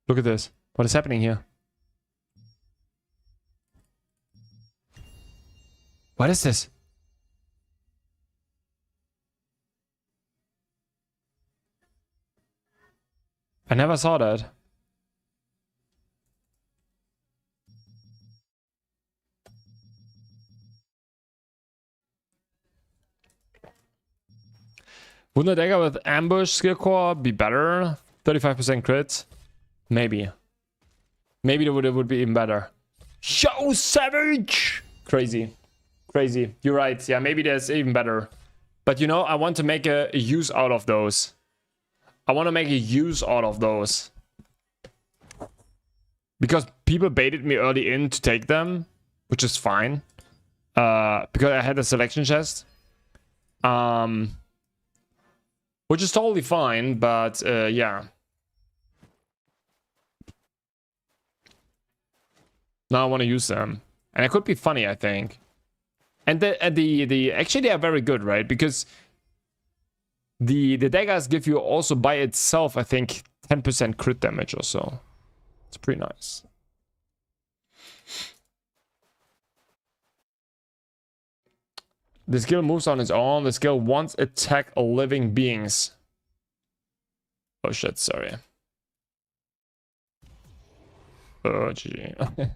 Look at this. What is happening here? What is this? I never saw that. Wouldn't a dagger with ambush skill core be better? 35% crit? Maybe. Maybe it would be even better. Yo, savage! Crazy. Crazy. You're right. Yeah, maybe that's even better. But you know, I want to make a use out of those. I want to make a use out of those. Because people baited me early in to take them, which is fine. Because I had a selection chest. Which is totally fine, but yeah. Now I want to use them. And it could be funny, I think. And actually they are very good, right? Because the daggers give you also by itself, I think, 10% crit damage or so. It's pretty nice. The skill moves on its own. The skill once attack living beings. Oh shit, sorry. Oh, GG.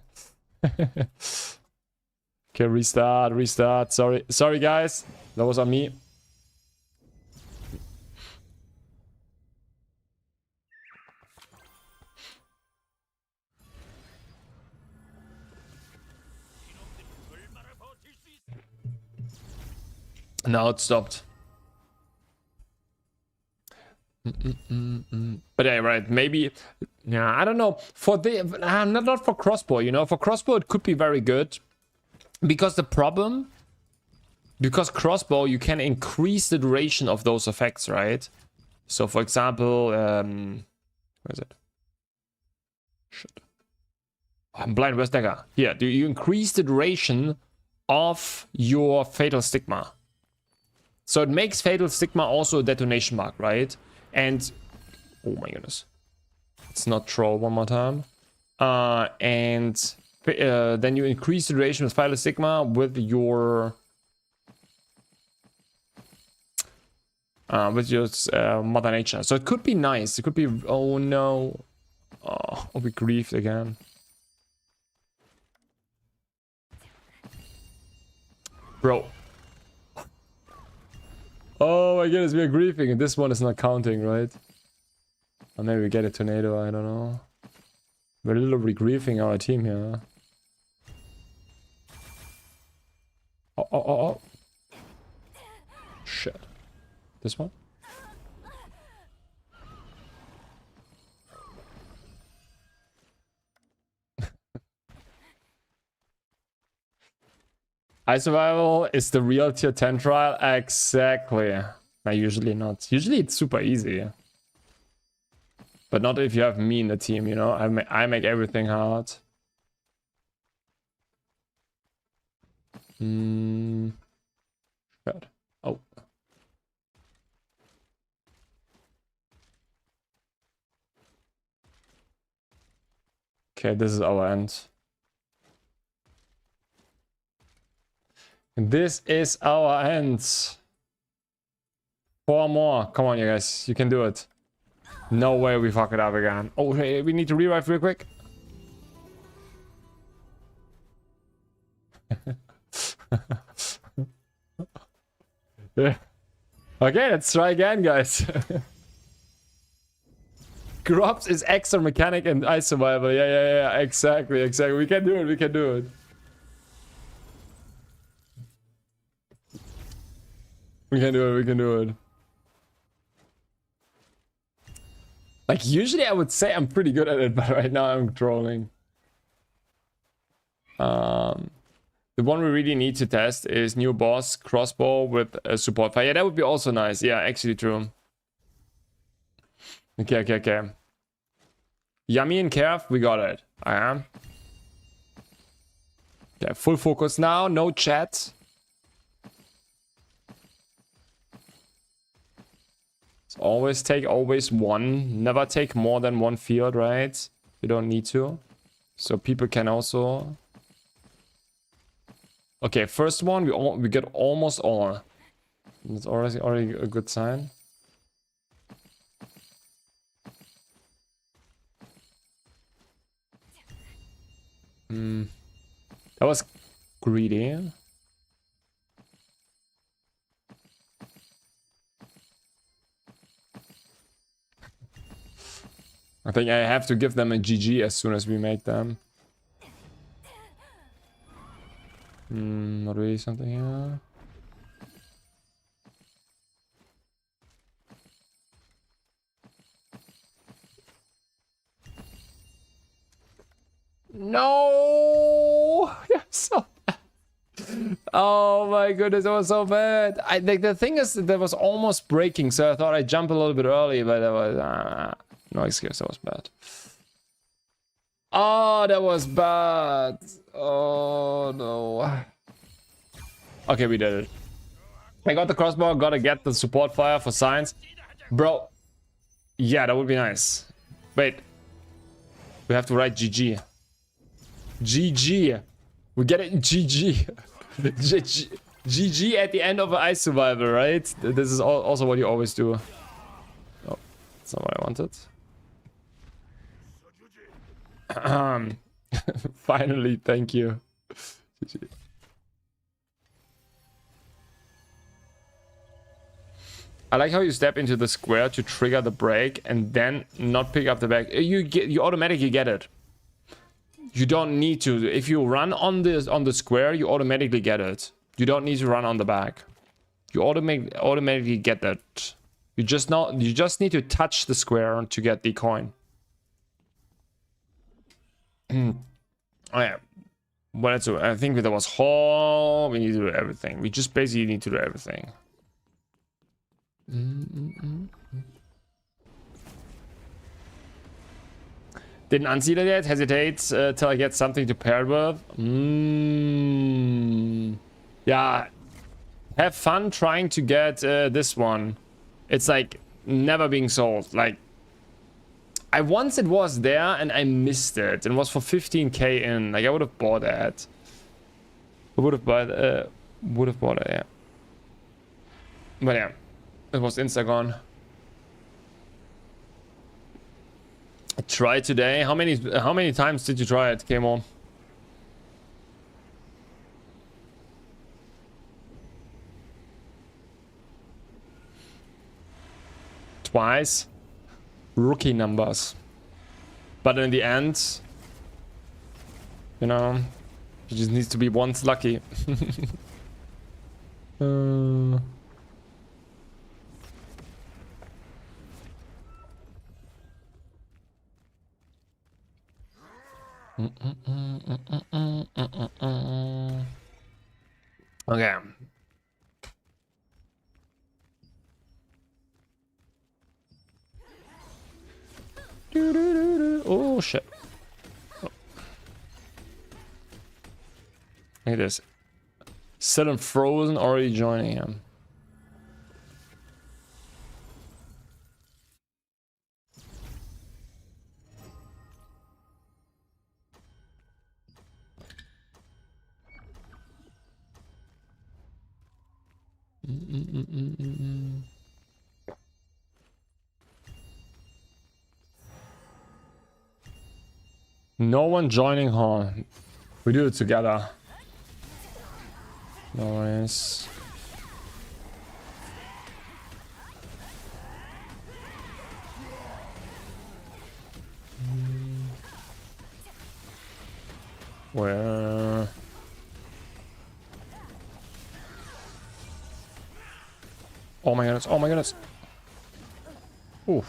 Okay, restart. Sorry guys. That was on me. Now it stopped. But yeah, right. Maybe. Yeah, I don't know. For the not for crossbow. You know, for crossbow it could be very good, because crossbow you can increase the duration of those effects, right? So for example, where is it? Shit. I'm blind. Where's dagger? Here. Do you increase the duration of your fatal stigma? So it makes fatal stigma also a detonation mark, right? And oh my goodness, it's not troll one more time. And then you increase the duration with fatal stigma with your mother nature. So it could be nice. It could be. Oh no, oh, we grieved again. Bro. Oh my goodness, we are griefing, and this one is not counting, right? Or maybe we get a tornado, I don't know. We're literally griefing our team here. Oh. Shit. This one? Ice Survival is the real tier 10 trial? Exactly. No, usually not. Usually it's super easy. But not if you have me in the team, you know? I make everything hard. Good. Oh. Okay, this is our end. This is our end. 4 more. Come on, you guys. You can do it. No way we fuck it up again. Oh, hey, we need to revive real quick. Yeah. Okay, let's try again, guys. Grubs is extra mechanic and ice survival. Yeah. Exactly. We can do it. We can do it. We can do it. Like, usually I would say I'm pretty good at it, but right now I'm trolling. The one we really need to test is new boss crossbow with a support fire. Yeah, that would be also nice. Yeah, actually true. Okay. Yummy and Kerf, we got it. I am. Okay, full focus now, no chat. So always take one. Never take more than one field, right? You don't need to. So people can also... Okay, first one, we get almost all. That's already a good sign. That was greedy. I think I have to give them a GG as soon as we make them. Not really something here. No! Yeah, so bad. Oh my goodness, it was so bad. The thing is that was almost breaking, so I thought I'd jump a little bit early, but that was no excuse, that was bad. Oh, that was bad. Oh no. Okay, we did it. I got the crossbow, gotta get the support fire for science. Bro. Yeah, that would be nice. Wait. We have to write GG. GG. We get it GG. GG at the end of an ice survival, right? This is also what you always do. Oh, that's not what I wanted. Finally, thank you. GG. I like how you step into the square to trigger the break and then not pick up the bag. You automatically get it. You don't need to. If you run on the square, you automatically get it. You don't need to run on the back. You automatically get that. You just need to touch the square to get the coin. Oh yeah. Well, I think that was all. We need to do everything. We just basically need to do everything. Didn't unsee that yet. Hesitate till I get something to pair it with. Yeah. Have fun trying to get this one. It's like never being sold. Like, once it was there and I missed it. And it was for 15k in. Like, I would have bought that. I would have bought it, yeah. But yeah. It was Instagon. I tried today. How many times did you try it, Kamo? Twice. Rookie numbers. But in the end, you know, you just needs to be once lucky. Okay. Oh shit. Oh. Look at this. Still frozen, already joining him. No one joining hall. We do it together. No worries. Where? Oh my goodness, oh my goodness. Ooh.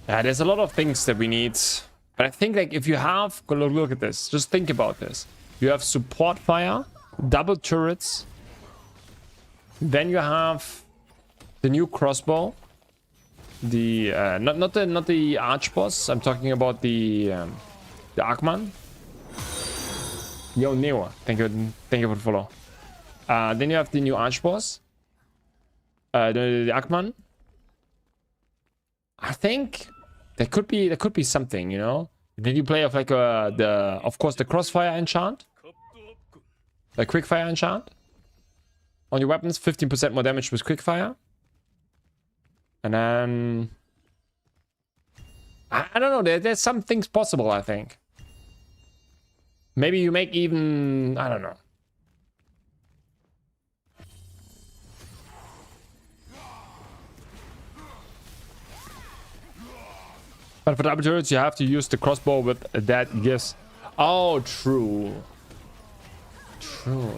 Yeah, there's a lot of things that we need. But I think like if you have, look at this. Just think about this. You have support fire, double turrets. Then you have the new crossbow. The not the arch boss. I'm talking about the Archman. Yo Neo, thank you for the follow. Then you have the new arch boss. The Archman. I think there could be something, you know. Then you play of like of course the crossfire enchant, the quickfire enchant on your weapons, 15% more damage with quickfire, and then I don't know. There's some things possible. I think maybe you make even I don't know. But for double turrets, you have to use the crossbow with that gives. Oh, true. True.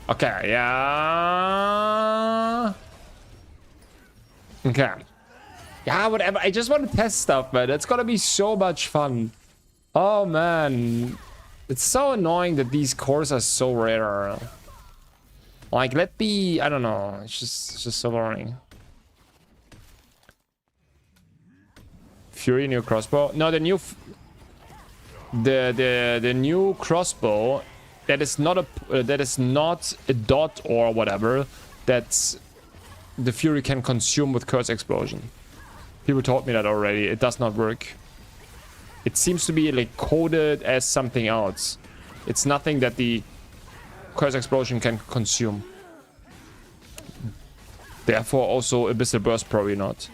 Okay, yeah. Okay. Yeah, whatever. I just want to test stuff, man. It's gonna be so much fun. Oh, man. It's so annoying that these cores are so rare. Like, let me... I don't know. It's just so annoying. Fury new crossbow. No, the new the new crossbow that is not a dot or whatever that the Fury can consume with curse explosion. People told me that already. It does not work. It seems to be like coded as something else. It's nothing that the curse explosion can consume. Therefore also Abyssal Burst probably not.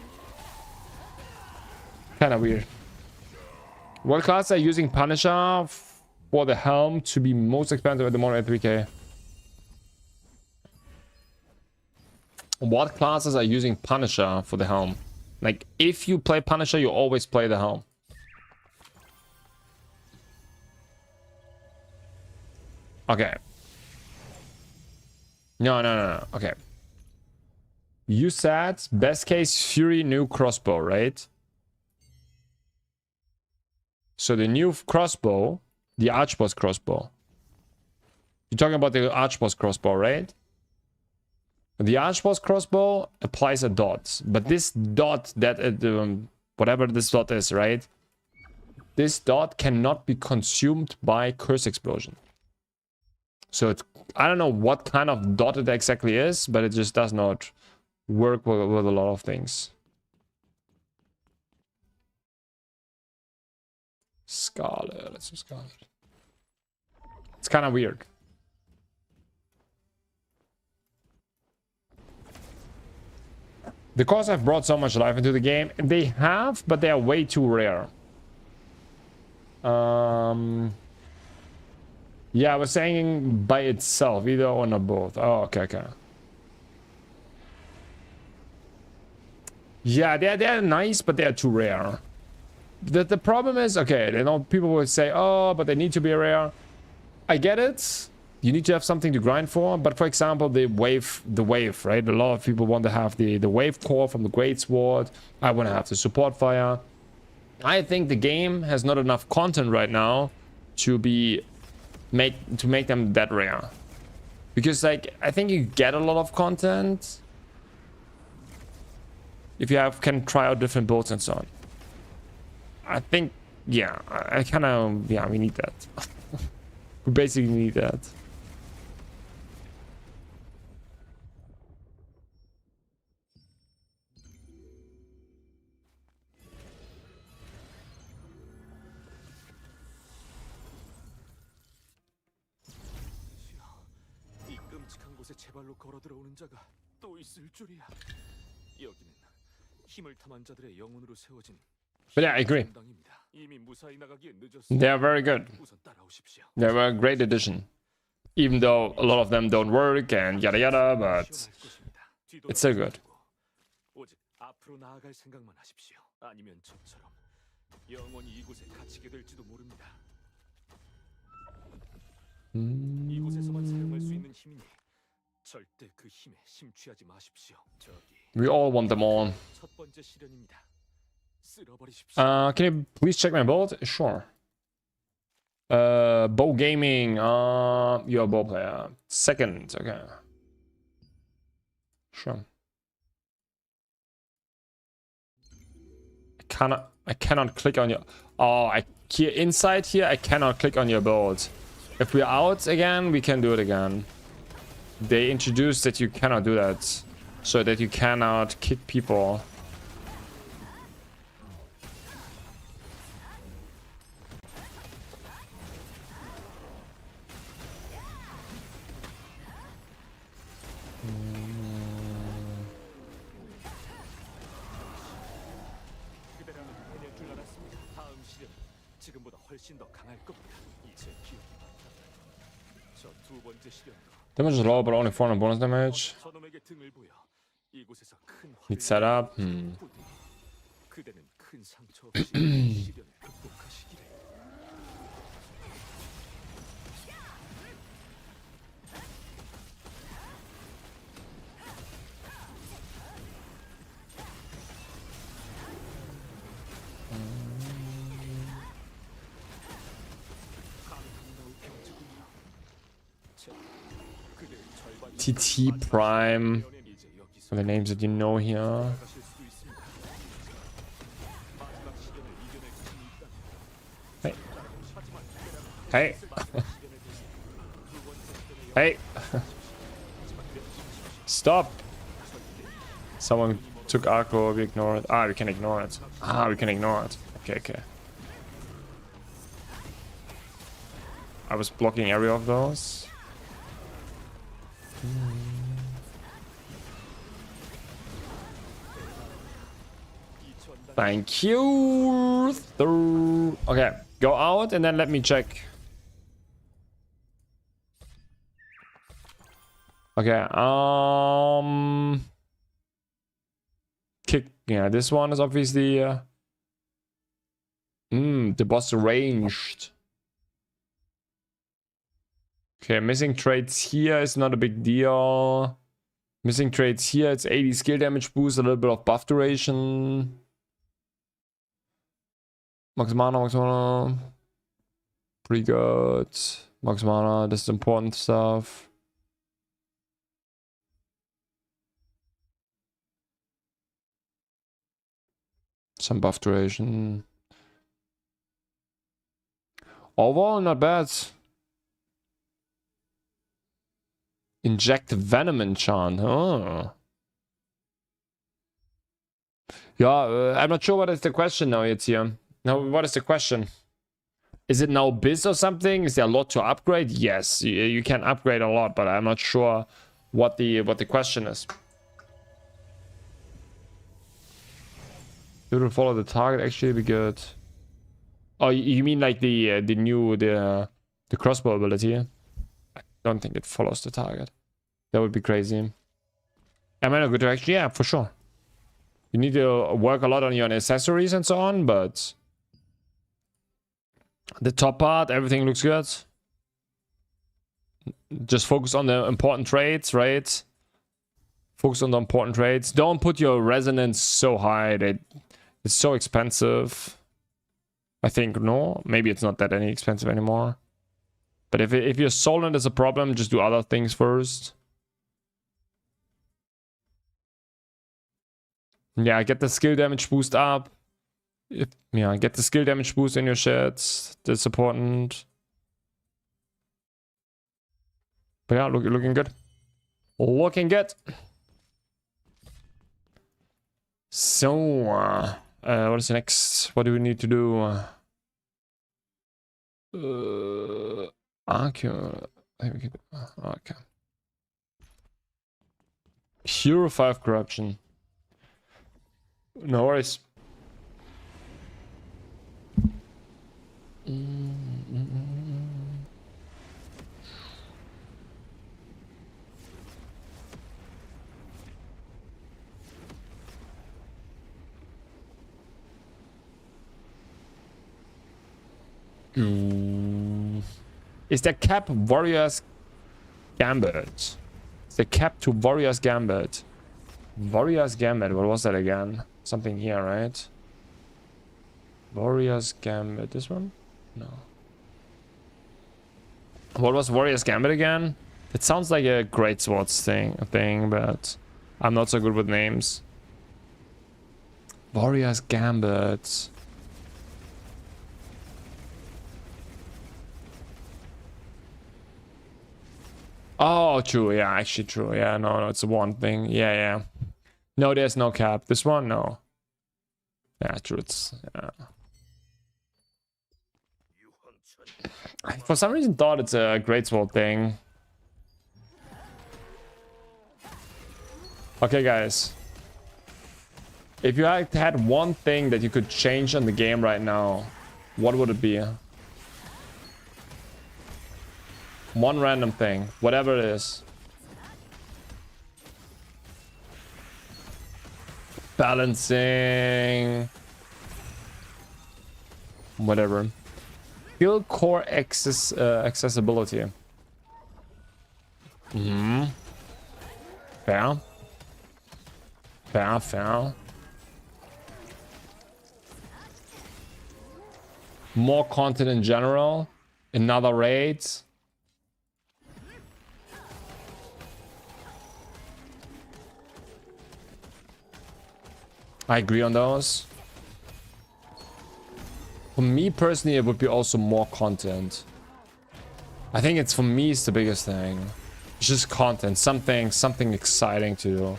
Kind of weird. What classes are using Punisher for the helm to be most expensive at the moment at 3k? What classes are using Punisher for the helm? Like, if you play Punisher, you always play the helm. Okay. No. Okay. You said best case Fury new crossbow, right? So the new crossbow, the Archboss crossbow. You're talking about the Archboss crossbow, right? The Archboss crossbow applies a dot, but this dot that whatever this dot is, right? This dot cannot be consumed by curse explosion. So it's, I don't know what kind of dot it exactly is, but it just does not work with a lot of things. Scarlet, let's do Scarlet. It's kind of weird. The cores have brought so much life into the game. They have, but they are way too rare. Yeah, I was saying by itself, either or not both. Oh, okay. Yeah, they're nice, but they're too rare. The problem is, okay, you know, people will say, oh, but they need to be rare. I get it. You need to have something to grind for. But for example, the wave, right? A lot of people want to have the wave core from the Great Sword. I want to have the support fire. I think the game has not enough content right now to make them that rare. Because like, I think you get a lot of content if you can try out different builds and so on. I think, yeah, I kind of, yeah, we need that. We basically need that. But yeah, I agree. They are very good. They were a great addition. Even though a lot of them don't work and yada yada, but it's still good. We all want them all. Can you please check my build? Sure. Bow gaming. You're a bow player. Second. Okay. Sure. I cannot click on your. Oh, here inside here I cannot click on your build. If we're out again, we can do it again. They introduced that you cannot do that, so that you cannot kick people. Damage is low, but only 400 bonus damage. Need setup. TT Prime. The names that you know here. Hey. Hey. Hey. Stop. Someone took Arco. We ignore it. Ah, we can ignore it. Ah, we can ignore it. Okay, okay. I was blocking every of those. Thank you. Okay, go out and then let me check. Okay, kick. Yeah, this one is obviously the boss ranged. Okay, missing traits here is not a big deal. Missing traits here, it's 80 skill damage boost, a little bit of buff duration. Max mana, max mana. Pretty good. Max mana, this is important stuff. Some buff duration. Overall, not bad. Inject venom enchant. Oh. Yeah, I'm not sure what is the question now yet here. Now, what is the question? Is it now biz or something? Is there a lot to upgrade? Yes, you can upgrade a lot, but I'm not sure what the question is. You will follow the target actually be good. Oh, you mean like the new crossbow ability? I don't think it follows the target. That would be crazy. Am I in a good direction? Yeah, for sure. You need to work a lot on your accessories and so on, but the top part, everything looks good. Just focus on the important traits, right? Focus on the important traits. Don't put your resonance so high that it's so expensive. I think, no, maybe it's not that any expensive anymore. But if your Solent is a problem, just do other things first. Yeah, get the skill damage boost up. Yeah, get the skill damage boost in your shits. That's important. But yeah, looking good. Looking good. So, what is the next? What do we need to do? Okay. Okay. Hero 5 corruption. No worries. Is there cap warriors Gambit. It's the cap to Warrior's Gambit. Warrior's Gambit. What was that again? Something here, right? Warrior's Gambit. This one? No. What was Warrior's Gambit again? It sounds like a Great Swords thing, but I'm not so good with names. Warrior's Gambit. Oh, true. Yeah, actually true. Yeah, no, it's one thing. Yeah. No, there's no cap. This one, no. Yeah, true. It's I for some reason thought it's a Great Sword thing. Okay, guys. If you had one thing that you could change on the game right now, what would it be? One random thing, whatever it is. Balancing. Whatever. Skill core accessibility. Fair. Fair. More content in general. Another raid. I agree on those. For me personally, it would be also more content. I think it's for me, it's the biggest thing. It's just content, something exciting to do.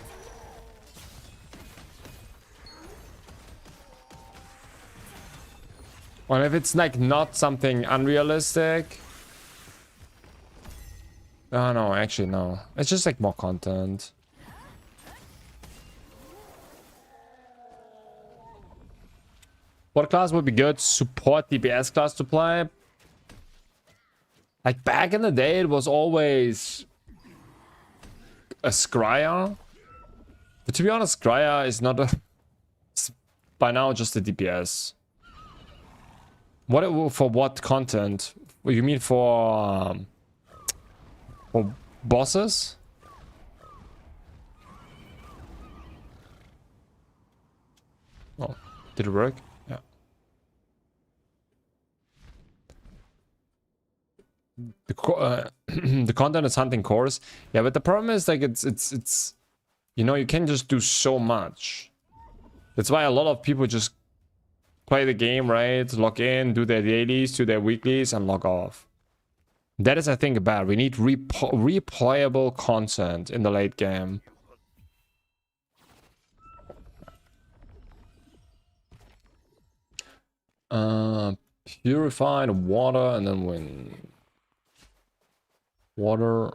Well, if it's like not something unrealistic. Oh no, actually no. It's just like more content. What class would be good? Support DPS class to play? Like back in the day, it was always a Scryer. But to be honest, Scryer is not a... It's by now just a DPS. What for what content? What you mean for bosses? Oh, did it work? Yeah. The content is hunting cores. Yeah, but the problem is like it's you know, you can just do so much. That's why a lot of people just play the game, right? Log in, do their dailies, do their weeklies, and log off. That is, I think, bad. We need replayable content in the late game. Purified water and then win. Water.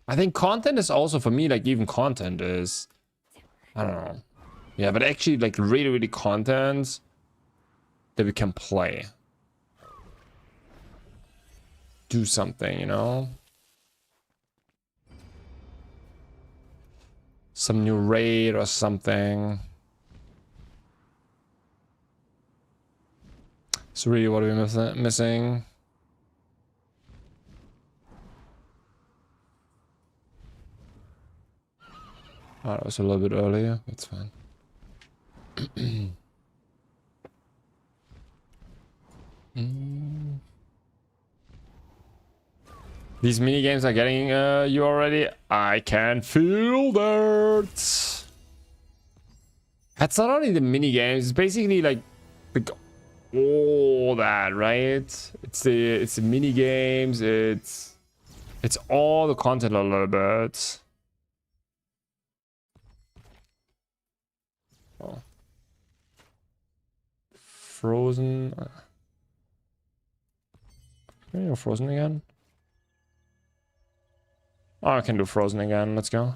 I think content is also for me, like even content is, I don't know. Yeah, but actually like really content that we can play. Do something, you know? Some new raid or something. So really what are we missing? Oh, that was a little bit earlier. That's fine. These mini games are getting you already. I can feel that. That's not only the mini games. It's basically like all that, right? It's the mini games. It's all the content a little bit. Oh. Frozen. Can you go Frozen again? Oh, I can do Frozen again. Let's go.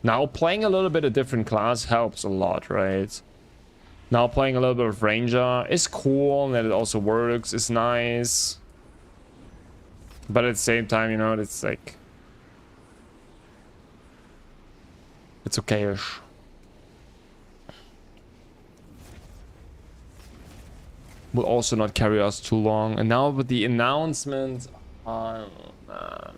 Now playing a little bit of different class helps a lot, right? Now playing a little bit of Ranger is cool, and that it also works, is nice. But at the same time, you know, it's like... it's okay-ish. Will also not carry us too long. And now with the announcement... oh, man.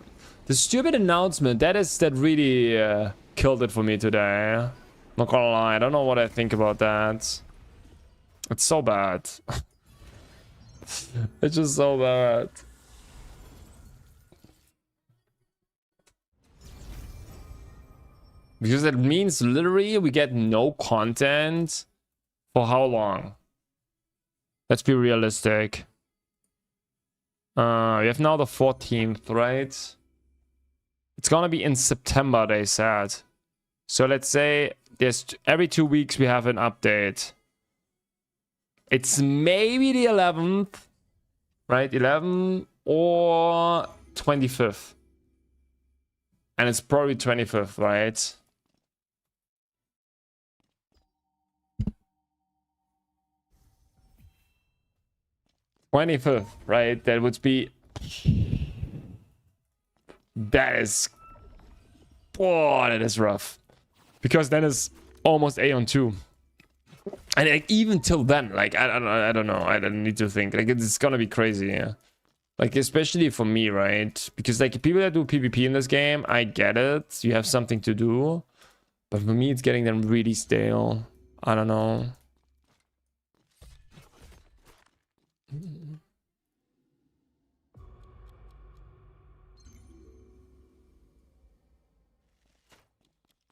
The stupid announcement, that really killed it for me today. Not gonna lie, I don't know what I think about that. It's so bad. It's just so bad. Because it means literally we get no content for how long? Let's be realistic. We have now the 14th, right? It's gonna be in September, they said. So let's say there's every 2 weeks we have an update. It's maybe the 11th, right? 11 or 25th. And it's probably 25th, right? '25th, right? That would be... that is... oh, that is rough. Because then it's almost Aeon 2. And like, even till then, like, I don't know. I don't need to think. Like, it's gonna be crazy, yeah. Like, especially for me, right? Because, like, people that do PvP in this game, I get it. You have something to do. But for me, it's getting them really stale. I don't know.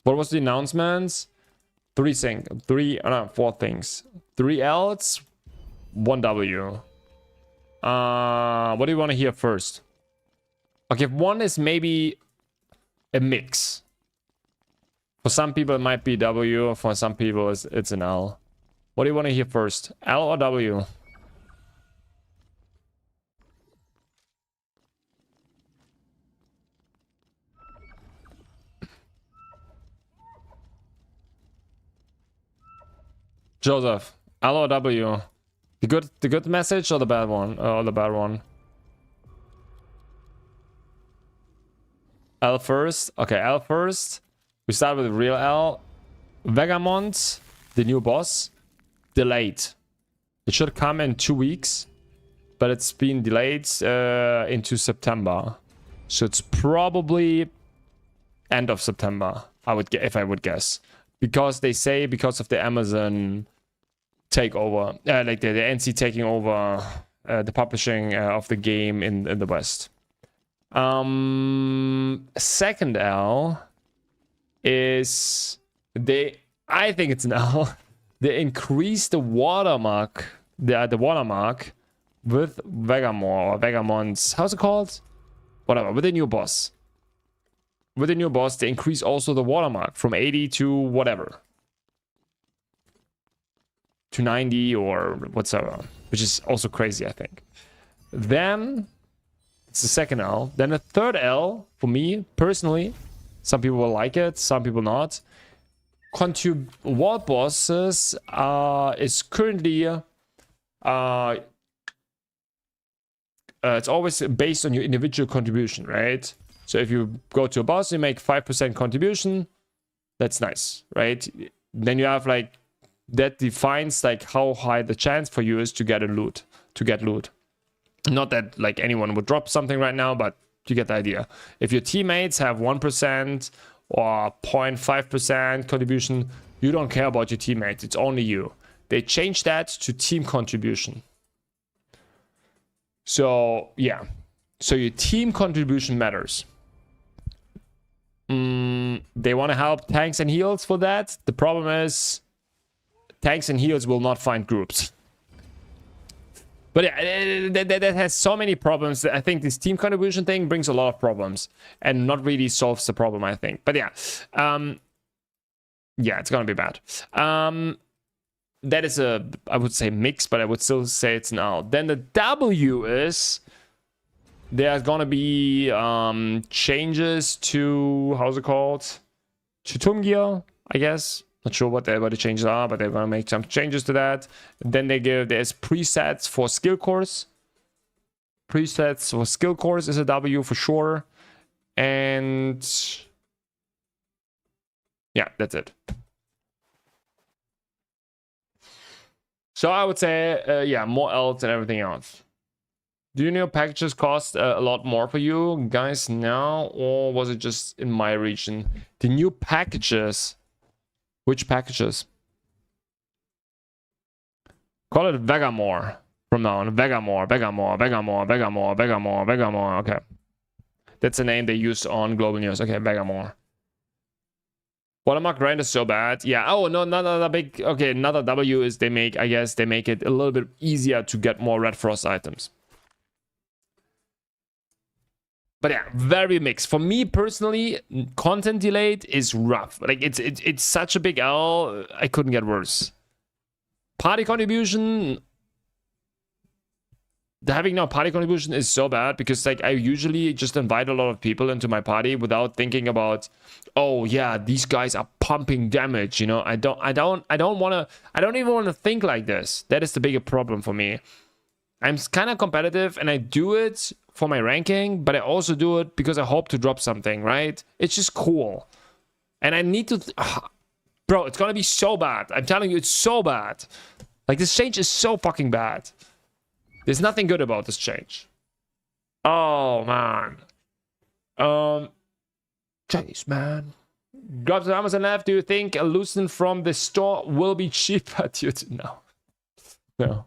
What was the announcements? 4 things. 3 L's, 1 W. What do you want to hear first? Okay, 1 is maybe a mix. For some people it might be W, for some people it's an L. What do you want to hear first? L or W? Joseph, L or W? The good message or the bad one? Or the bad one? L first. Okay, L first. We start with real L. Vegamor, the new boss, delayed. It should come in 2 weeks, but it's been delayed into September. So it's probably end of September, if I would guess. Because they say because of the Amazon takeover, like the NC taking over the publishing of the game in the West. Second L is I think it's an L. They increased the watermark, the watermark with Vegamor or Vegamon's, how's it called? Whatever, with the new boss. With the new boss, they increase also the watermark from 80 to whatever. To 90 or whatsoever. Which is also crazy, I think. Then, it's the second L. Then a third L, for me, personally. Some people will like it, some people not. World bosses is currently... it's always based on your individual contribution, right? So if you go to a boss, you make 5% contribution. That's nice, right? Then you have like, that defines like how high the chance for you is to get loot. Not that like anyone would drop something right now, but you get the idea. If your teammates have 1% or 0.5% contribution, you don't care about your teammates. It's only you. They changed that to team contribution. So yeah. So your team contribution matters. They want to help tanks and heals for that. The problem is tanks and heals will not find groups. But yeah, that has so many problems. I think this team contribution thing brings a lot of problems and not really solves the problem, I think. But yeah, yeah, it's gonna be bad. That is I would say mix, but I would still say it's an L. Then the W is there's gonna be changes to, how's it called? To Tomb Gear, I guess. Not sure what the changes are, but they're gonna make some changes to that. Then there's presets for skill cores. Presets for skill cores is a W for sure. And yeah, that's it. So I would say, yeah, more else and everything else. Do you know packages cost a lot more for you guys now, or was it just in my region? The new packages. Which packages? Call it Vegamor from now on. Vegamor. Okay. That's the name they use on Global News. Okay, Vegamor. Watermark grind is so bad. Yeah. Oh no, another big. Okay, another W is they make. I guess they make it a little bit easier to get more Red Frost items. But yeah, very mixed. For me personally, content delayed is rough. Like it's such a big L. I couldn't get worse. Party contribution. Having no party contribution is so bad because like I usually just invite a lot of people into my party without thinking about, oh yeah, these guys are pumping damage. You know, I don't even want to think like this. That is the bigger problem for me. I'm kind of competitive and I do it for my ranking, but I also do it because I hope to drop something, right? It's just cool. And I need to... bro, it's gonna be so bad. I'm telling you, it's so bad. Like, this change is so fucking bad. There's nothing good about this change. Oh, man. Jeez, man. Drops on Amazon left. Do you think a loosen from the store will be cheaper? No. No.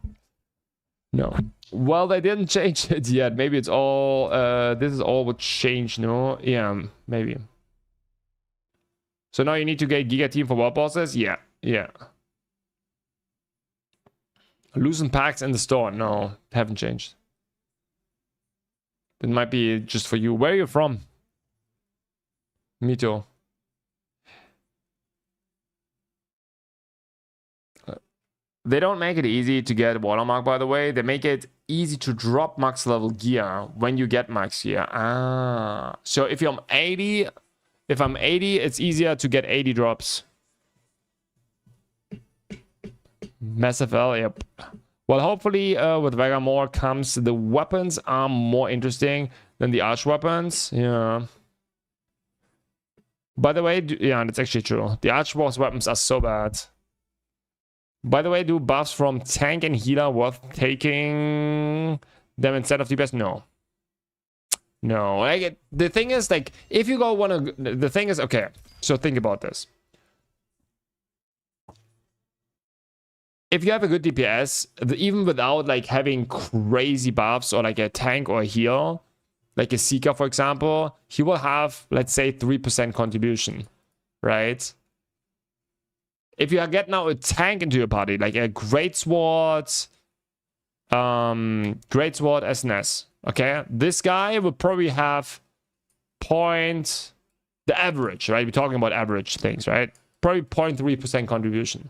No. Well, they didn't change it yet. Maybe it's all... this is all what changed, no? Yeah, maybe. So now you need to get Giga Team for world bosses? Yeah, yeah. Loosen packs in the store? No, haven't changed. It might be just for you. Where are you from? Me too. They don't make it easy to get Watermark, by the way. They make it easy to drop max level gear when you get max gear. Ah. So if I'm 80, it's easier to get 80 drops. Massive L, yep. Well, hopefully with Vegamor comes the weapons are more interesting than the arch weapons. Yeah. By the way, yeah, that's actually true. The arch boss weapons are so bad. By the way, do buffs from tank and healer worth taking them instead of DPS? No. No. Like, the thing is, like, if you go the thing is, okay, so think about this. If you have a good DPS, even without, like, having crazy buffs or, like, a tank or a heal, like a Seeker, for example, he will have, let's say, 3% contribution, right? If you get now a tank into your party, like a Greatsword SNS, okay? This guy will probably have the average, right? We're talking about average things, right? Probably 0.3% contribution.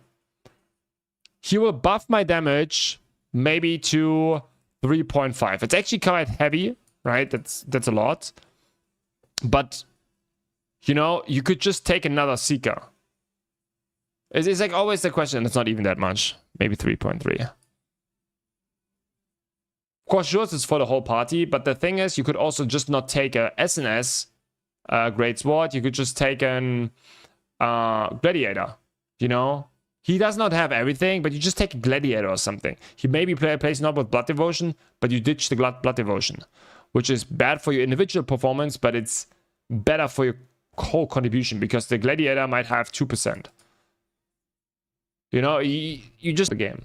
He will buff my damage maybe to 3.5. It's actually quite heavy, right? That's a lot. But, you know, you could just take another Seeker. It's like always the question. It's not even that much. Maybe 3.3. Of course, yours is for the whole party. But the thing is, you could also just not take a SNS Greatsword. You could just take an Gladiator. You know? He does not have everything, but you just take a Gladiator or something. He maybe plays not with Blood Devotion, but you ditch the Blood Devotion. Which is bad for your individual performance, but it's better for your whole contribution. Because the Gladiator might have 2%. You know, you just the game.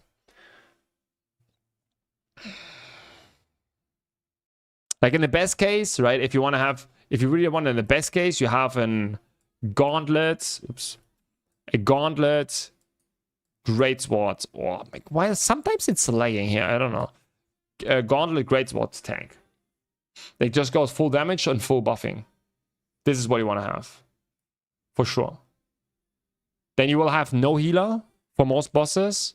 Like in the best case, right? If you really want in the best case, you have a gauntlet, Greatsword, or like, why sometimes it's lagging here, I don't know. A gauntlet Greatsword tank. It just goes full damage and full buffing. This is what you want to have. For sure. Then you will have no healer for most bosses.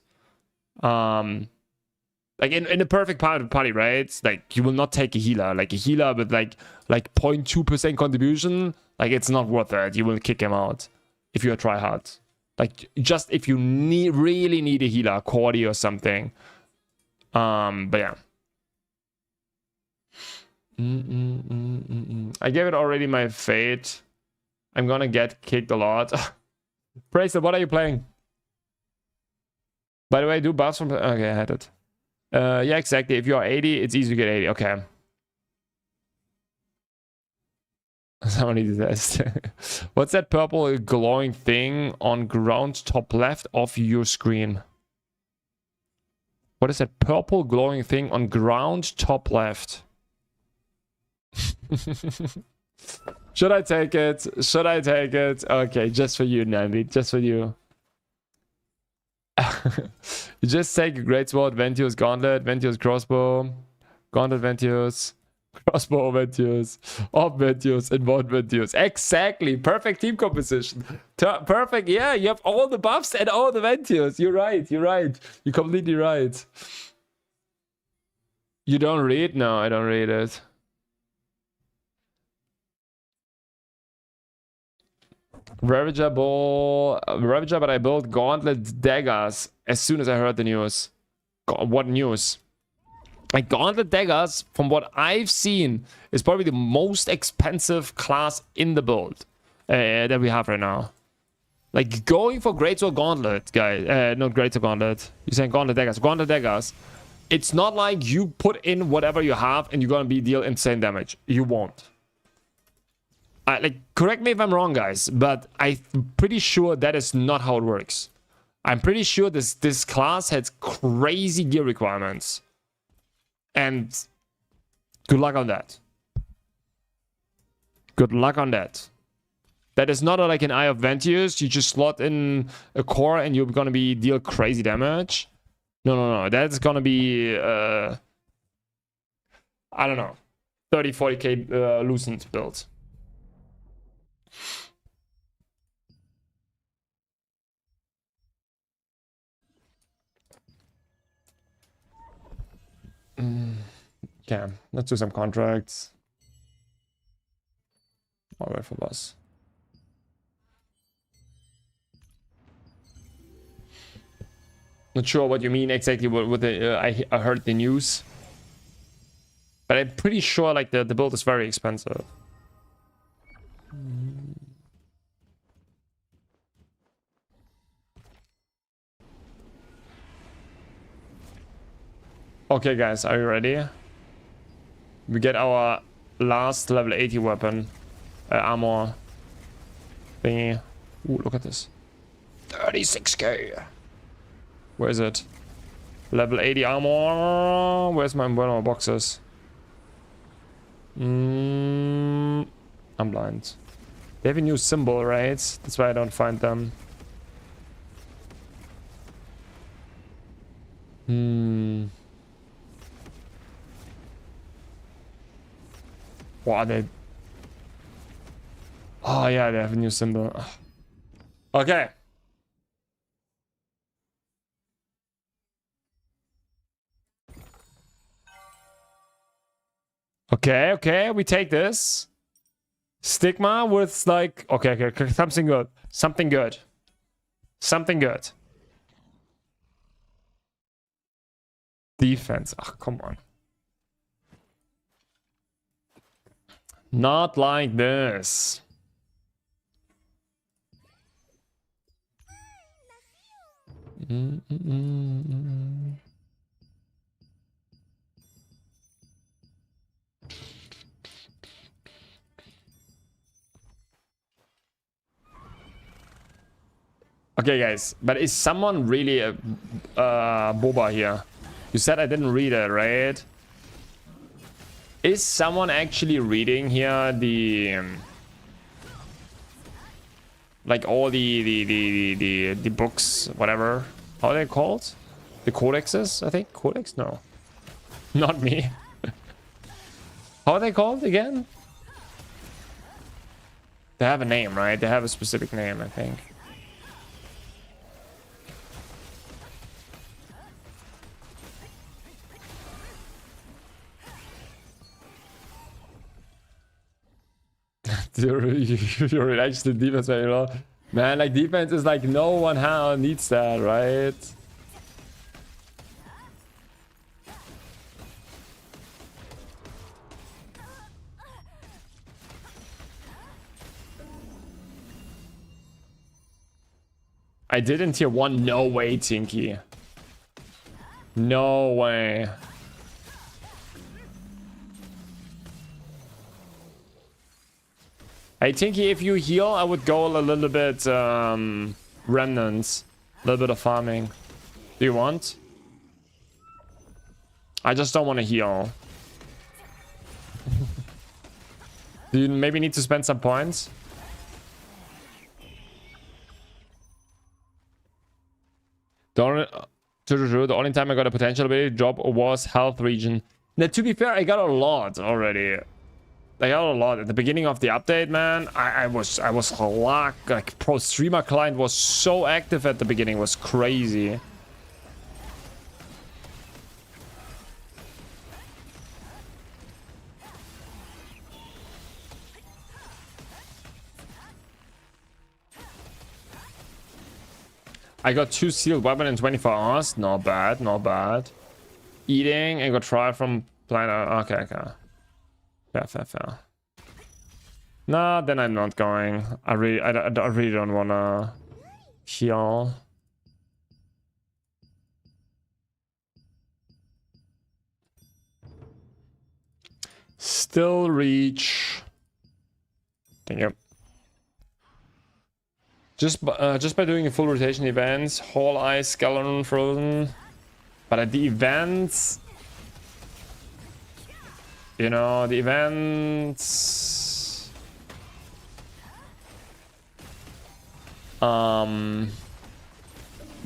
Like in a perfect party, right? Like you will not take a healer. Like a healer with like 0.2% contribution, like it's not worth it. You will kick him out if you try hard. Like just if you really need a healer, Cordy or something. But yeah. I gave it already my fate. I'm gonna get kicked a lot. Praise, what are you playing? By the way, do buffs from... Okay, I had it. Yeah, exactly. If you are 80, it's easy to get 80. Okay. Somebody did this. What's that purple glowing thing on ground top left of your screen? What is that purple glowing thing on ground top left? Should I take it? Should I take it? Okay, just for you, Nambi. Just for you. You just take a great sword, Ventius, gauntlet, Ventius, crossbow, gauntlet, Ventius, crossbow, Ventius, off Ventius, and one Ventius. Exactly. Perfect team composition. Perfect. Yeah, you have all the buffs and all the Ventius. You're right. You're right. You're completely right. You don't read? No, I don't read it. Ravager, but I built gauntlet daggers as soon as I heard the news. What news? Like gauntlet daggers, from what I've seen, is probably the most expensive class in the build that we have right now. Like going for greatsword gauntlet, guys. Not greatsword gauntlet. You're saying gauntlet daggers. Gauntlet daggers. It's not like you put in whatever you have and you're gonna deal insane damage. You won't. Like, correct me if I'm wrong, guys, but I'm pretty sure that is not how it works. I'm pretty sure this class has crazy gear requirements. And good luck on that. Good luck on that. That is not like an Eye of Ventius. You just slot in a core and you're gonna deal crazy damage. No. That's gonna be I don't know, 30-40k loosened build. Okay, let's do some contracts. I'll wait for boss. Not sure what you mean exactly with the I heard the news, but I'm pretty sure like the build is very expensive. Okay, guys, are you ready? We get our last level 80 weapon, armor thingy. Ooh, look at this. 36k. Where is it? Level 80 armor. Where's one of my boxes? I'm blind. They have a new symbol, right? That's why I don't find them. Wow, they... Oh yeah, they have a new symbol. Okay. Okay, we take this. Stigma with like... Okay, something good. Something good. Something good. Defense. Oh, come on. Not like this. Okay, guys, but is someone really a boba here? You said I didn't read it, right? Is someone actually reading here the like all the books, whatever? How are they called? The codexes, I think. Codex? No, not me. How are they called again? They have a name, right? They have a specific name, I think. You relax to defense, man, you know? Man, like defense is like no one needs that, right? I did in tier 1. No way, Tinky. No way. Hey, Tinky, if you heal, I would go a little bit remnants. A little bit of farming. Do you want? I just don't want to heal. Do you maybe need to spend some points? The only time I got a potential ability drop was health regen. Now, to be fair, I got a lot already. I got a lot at the beginning of the update, man. I was locked. Like pro streamer client was so active at the beginning, it was crazy. I got 2 sealed weapon in 24 hours. Not bad, not bad. Eating, I got trial from planet. Okay. Fair. Nah, then I'm not going. I really don't wanna heal. Still reach. Thank you. Just by doing a full rotation events, whole eye, skeleton, frozen. But at the events, you know, the events, yeah,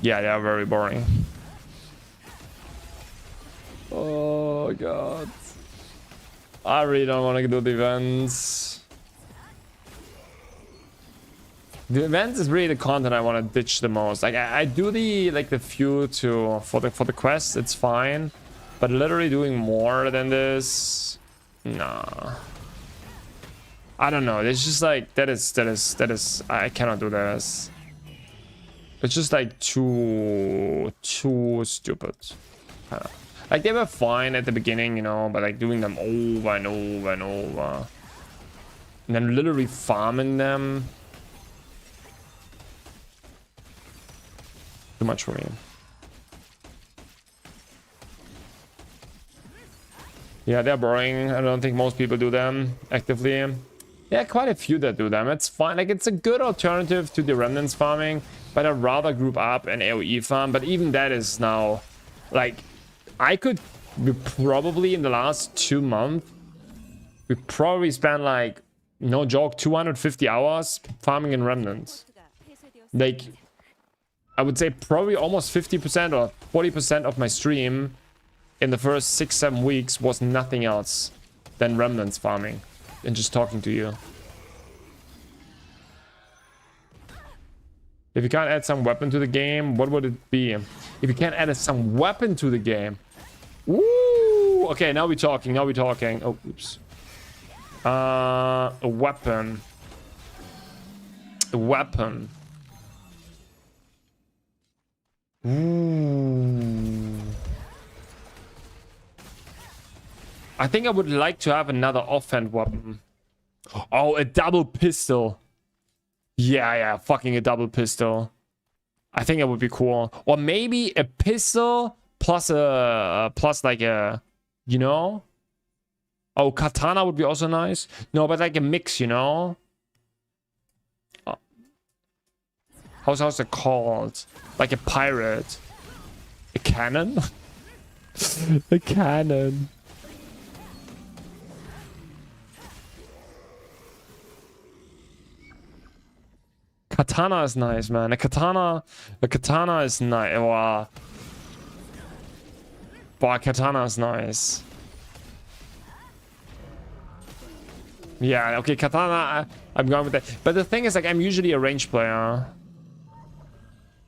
they are very boring. Oh god, I really don't want to do the events. The events is really the content I want to ditch the most. Like I do the few for the quest, it's fine, but literally doing more than this, nah. I don't know. It's just like that is I cannot do this. It's just like too stupid. Like they were fine at the beginning, you know, but like doing them over and over and over, and then literally farming them. Too much for me. Yeah, they're boring. I don't think most people do them actively. Yeah, quite a few that do them. It's fine. Like, it's a good alternative to the remnants farming, but I'd rather group up and AoE farm. But even that is now, like, I could probably in the last 2 months, we probably spent like, no joke, 250 hours farming in remnants. Like, I would say probably almost 50% or 40% of my stream in the first 6-7 weeks was nothing else than remnants farming and just talking to you. If you can't add some weapon to the game, what would it be? If you can't add some weapon to the game. Woo! Okay, now we're talking. Now we're talking. Oh, oops. A weapon. A weapon. Ooh. I think I would like to have another offhand weapon. Oh, a double pistol. Yeah, fucking a double pistol. I think it would be cool. Or maybe a pistol plus like a, you know? Oh, katana would be also nice. No, but like a mix, you know? How's it called? Like a pirate. A cannon? A cannon. Katana is nice, man. A katana is nice. Wow. Boah, katana is nice. Yeah, okay, katana, I'm going with that. But the thing is, like, I'm usually a range player.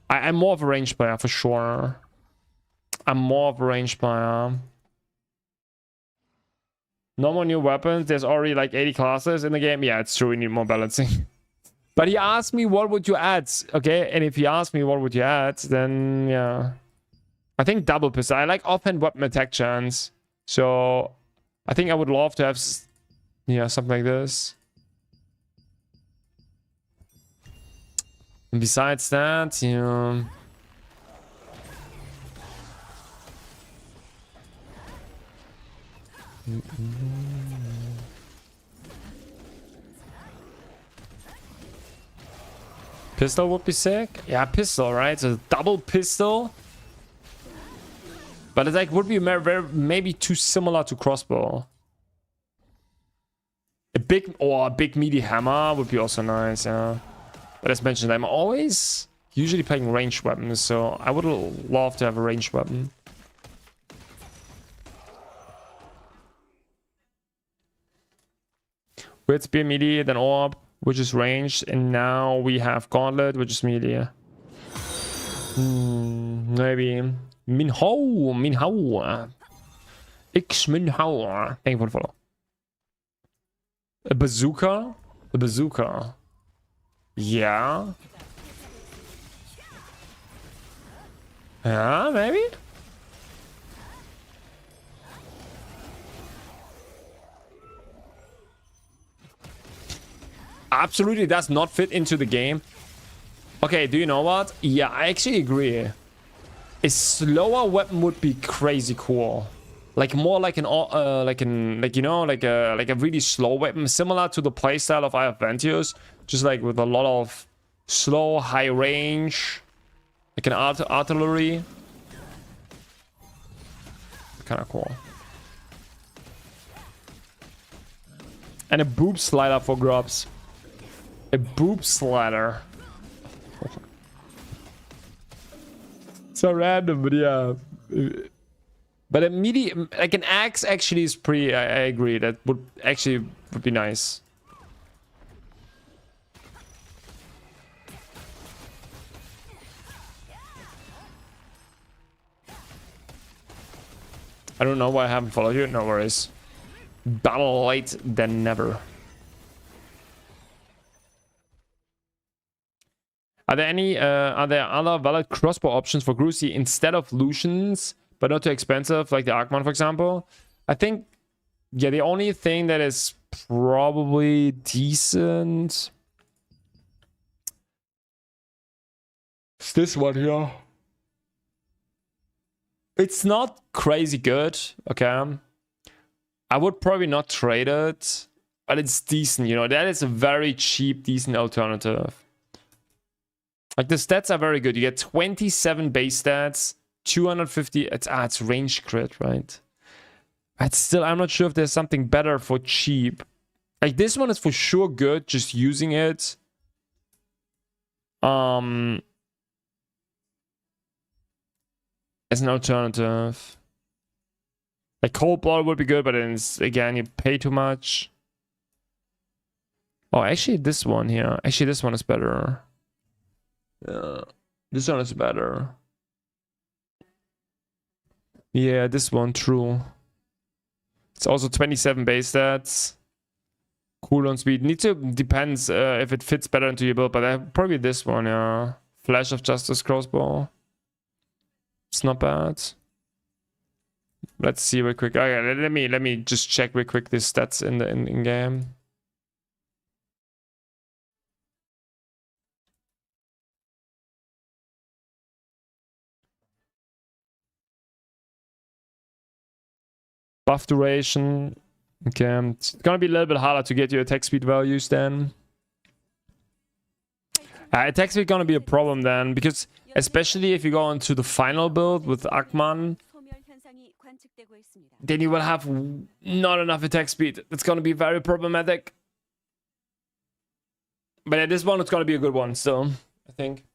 I'm more of a range player, for sure. I'm more of a range player. No more new weapons. There's already like 80 classes in the game. Yeah, it's true. We need more balancing. But he asked me, what would you add? Okay, and if he asked me, what would you add? Then, yeah. I think double pistol. I like offhand weapon attack chance. So, I think I would love to have, yeah, something like this. And besides that, yeah. Pistol would be sick. Yeah, pistol, right? So double pistol. But it like would be maybe too similar to crossbow. A big meaty hammer would be also nice, yeah. But as mentioned, I'm always usually playing ranged weapons, so I would love to have a ranged weapon. Weird spear melee, then orb, which is ranged, and now we have gauntlet, which is melee. Maybe Minhao. X Minhao. Thank you for the follow. A bazooka? A bazooka. Yeah. Yeah, maybe? Absolutely does not fit into the game. Okay, do you know what? Yeah, I actually agree. A slower weapon would be crazy cool. Like more like a really slow weapon, similar to the playstyle of Eye of Ventius, just like with a lot of slow, high range, like an artillery. Kind of cool. And a boob slider for grubs. A boob slider. So random, but yeah. But a medium, like an axe, actually is pretty. I agree. That would be nice. I don't know why I haven't followed you. No worries. Battle late than never. Are there other valid crossbow options for Grusi instead of Lucians, but not too expensive, like the Arkman, for example? I think, yeah, the only thing that is probably decent is this one here. It's not crazy good, okay? I would probably not trade it, but it's decent, you know? That is a very cheap, decent alternative. Like the stats are very good. You get 27 base stats, 250. It's range crit, right? But still, I'm not sure if there's something better for cheap. Like this one is for sure good. Just using it. As an alternative. Like cold blood would be good, but then again you pay too much. Oh, actually this one here. Actually this one is better. Yeah, this one is better. Yeah, this one, true. It's also 27 base stats. Cooldown speed. Depends if it fits better into your build, but probably this one, yeah. Flash of Justice crossbow. It's not bad. Let's see real quick. Okay, let me just check real quick the stats in game. Buff duration. Okay, it's gonna be a little bit harder to get your attack speed values then. Attack speed gonna be a problem then, because especially if you go into the final build with Akman, then you will have not enough attack speed. It's gonna be very problematic. But at this one, it's gonna be a good one still, I think.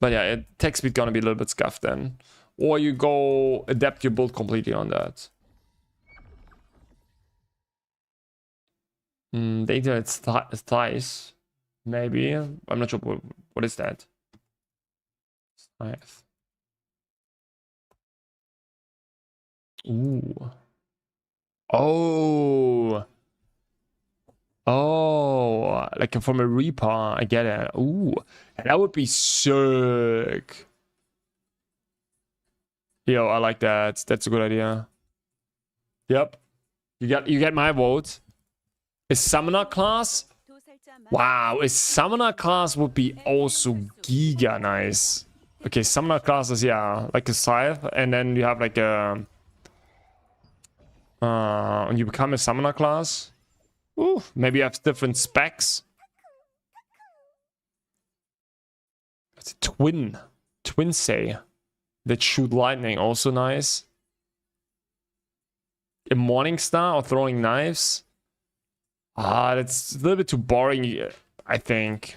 But yeah, attack speed gonna be a little bit scuffed then. Or you go adapt your build completely on that. Data, it's thighs. Maybe. I'm not sure. What is that? Thighs. Ooh. Oh. Oh, like from a Reaper. I get it. Ooh. That would be sick. Yo, I like that. That's a good idea. Yep. You get my vote. A summoner class? Wow, a summoner class would be also giga nice. Okay, summoner classes, yeah, like a scythe, and then you have like a when you become a summoner class. Ooh, maybe you have different specs. It's a twin say that shoot lightning, also nice. A morning star or throwing knives. Ah, that's a little bit too boring, I think.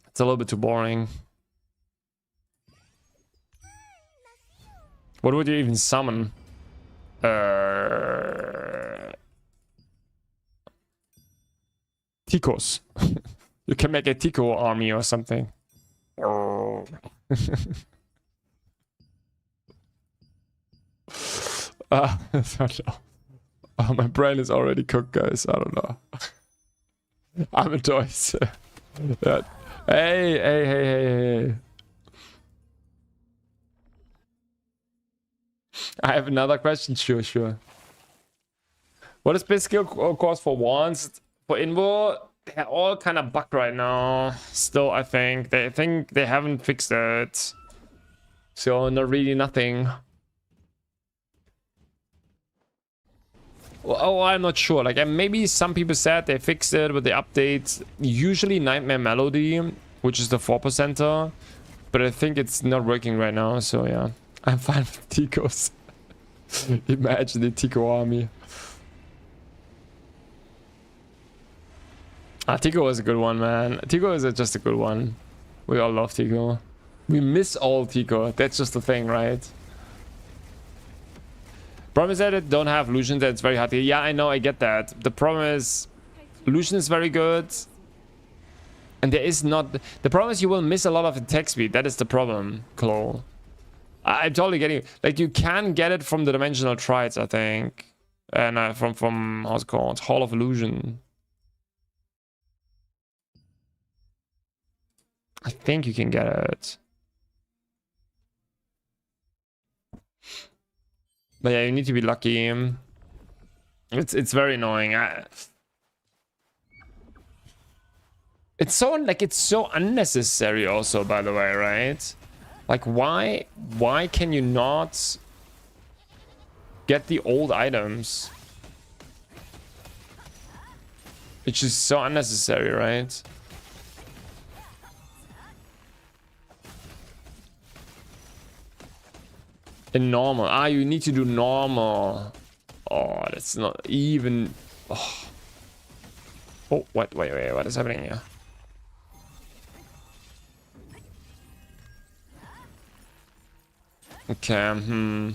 It's a little bit too boring. What would you even summon? Ticos. You can make a Tico army or something. Oh. I don't know. Oh, my brain is already cooked, guys. I don't know. I'm a choice. Hey. I have another question. Sure. What is base skill cost for wands? For Invo, they're all kind of bugged right now. Still, I think they haven't fixed it. So not really nothing. Well, oh, I'm not sure. Like maybe some people said they fixed it with the updates. Usually Nightmare Melody, which is the 4%er, but I think it's not working right now. So yeah, I'm fine with Ticos. Imagine the Tico army. Tico is a good one, man. Tico is just a good one. We all love Tico. We miss all Tico. That's just the thing, right? Problem is that it don't have Lucian, that's very hard to... Yeah, I know, I get that. The problem is... Lucian is very good. And there is not... The problem is you will miss a lot of attack speed. That is the problem, Chloe. I'm totally getting it. Like, you can get it from the Dimensional Triads, I think. And from how's it called? Hall of Illusion. I think you can get it. But yeah, you need to be lucky. It's very annoying. It's so unnecessary also, by the way, right? Like why can you not get the old items? It's just so unnecessary, right? In normal. You need to do normal. Oh, that's not even... Oh, wait, what is happening here? Okay,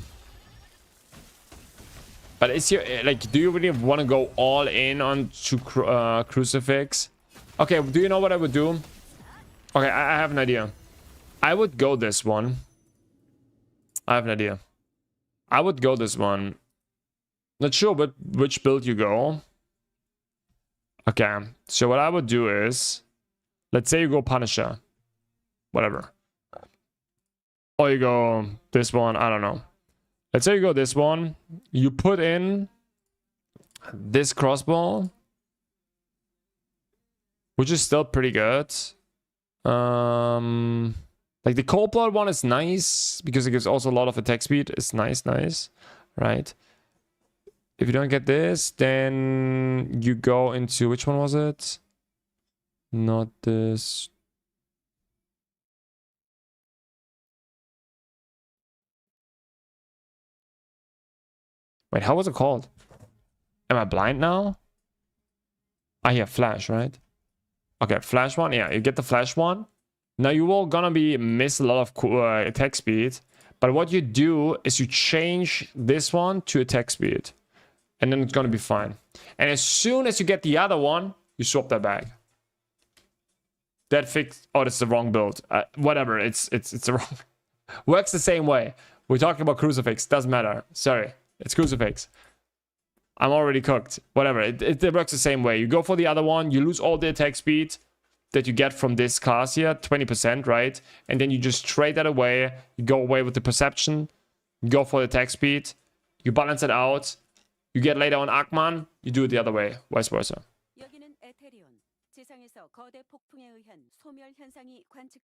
But is your... Like, do you really want to go all in on Crucifix? Okay, do you know what I would do? Okay, I have an idea. I would go this one. I have an idea. I would go this one. Not sure which build you go. Okay, so what I would do is... Let's say you go Punisher. Whatever. Or you go this one, I don't know. Let's say you go this one. You put in this crossbow. Which is still pretty good. Like the cold blood one is nice because it gives also a lot of attack speed. It's nice, right? If you don't get this, then you go into which one was it? Not this. Wait, how was it called? Am I blind now? Yeah, flash, right? Okay, flash one. Yeah, you get the flash one. Now you will gonna miss a lot of attack speed, but what you do is you change this one to attack speed, and then it's gonna be fine. And as soon as you get the other one, you swap that back. That fix. Oh, that's the wrong build. Whatever. It's the wrong. Works the same way. We're talking about Crucifix. Doesn't matter. Sorry. It's Crucifix. I'm already cooked. Whatever. It works the same way. You go for the other one. You lose all the attack speed that you get from this class here. 20%, right? And then you just trade that away. You go away with the perception. You go for the attack speed. You balance it out. You get later on Akman. You do it the other way. Vice versa.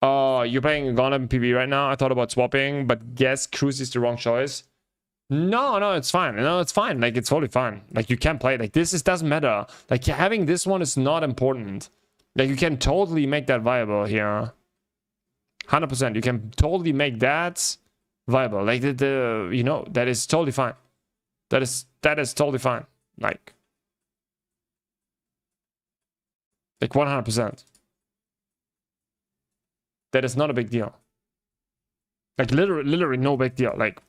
Oh, you're playing Gauntlet PB right now? I thought about swapping, but guess Cruise is the wrong choice. No, it's fine. No, it's fine. Like, it's totally fine. Like, you can play. Like, this doesn't matter. Like, having this one is not important. Like, you can totally make that viable here. 100%. You can totally make that viable. Like, you know, that is totally fine. That is totally fine. Like 100%. That is not a big deal. Like, literally no big deal. Like,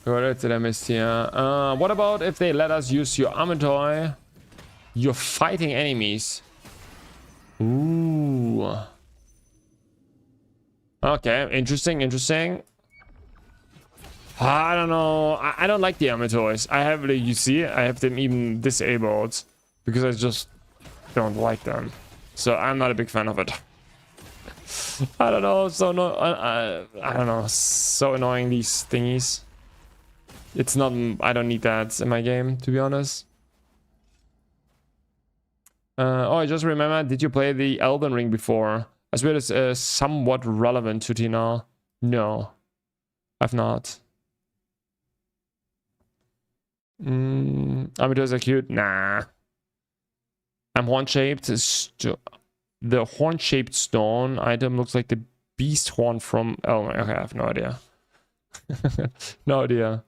what did I miss here? What about if they let us use your armor toy? You're fighting enemies. Ooh. Okay, interesting. I don't know. I don't like the armor toys. I have, you see, I have them even disabled because I just don't like them. So I'm not a big fan of it. I don't know. So no, I don't know. So annoying, these thingies. It's not. I don't need that in my game, to be honest. Oh, I just remember. Did you play the Elden Ring before? I swear it's somewhat relevant to Tina. No, I've not. Amateurs are cute. Nah. I'm horn-shaped. The horn-shaped stone item looks like the beast horn from... Oh, okay, I have no idea. No idea.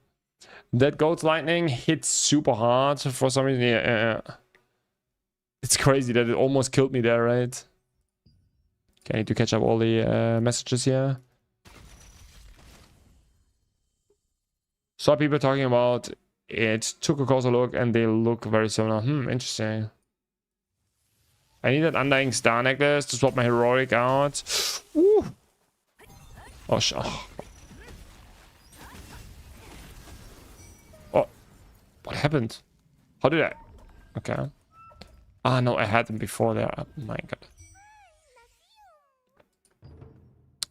That goat's lightning hits super hard for some reason. Yeah. It's crazy that it almost killed me there, right? Okay, I need to catch up all the messages here. Saw people talking about it, took a closer look, and they look very similar. Interesting. I need that Undying Star necklace to swap my heroic out. Woo. Oh, oh, what happened? How did I? Okay. Ah, no, I had them before there. Oh my god.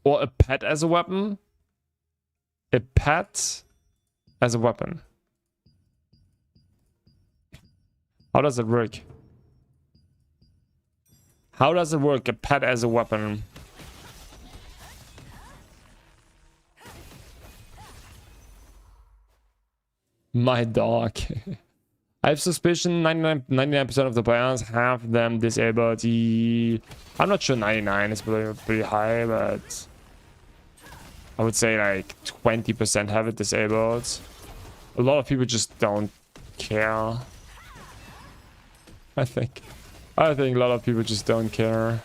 Or a pet as a weapon? A pet as a weapon. How does it work? How does it work? A pet as a weapon. My dog. I have suspicion 99% of the players have them disabled. I'm not sure 99 is pretty high, but I would say like 20% have it disabled. A lot of people just don't care. I think a lot of people just don't care.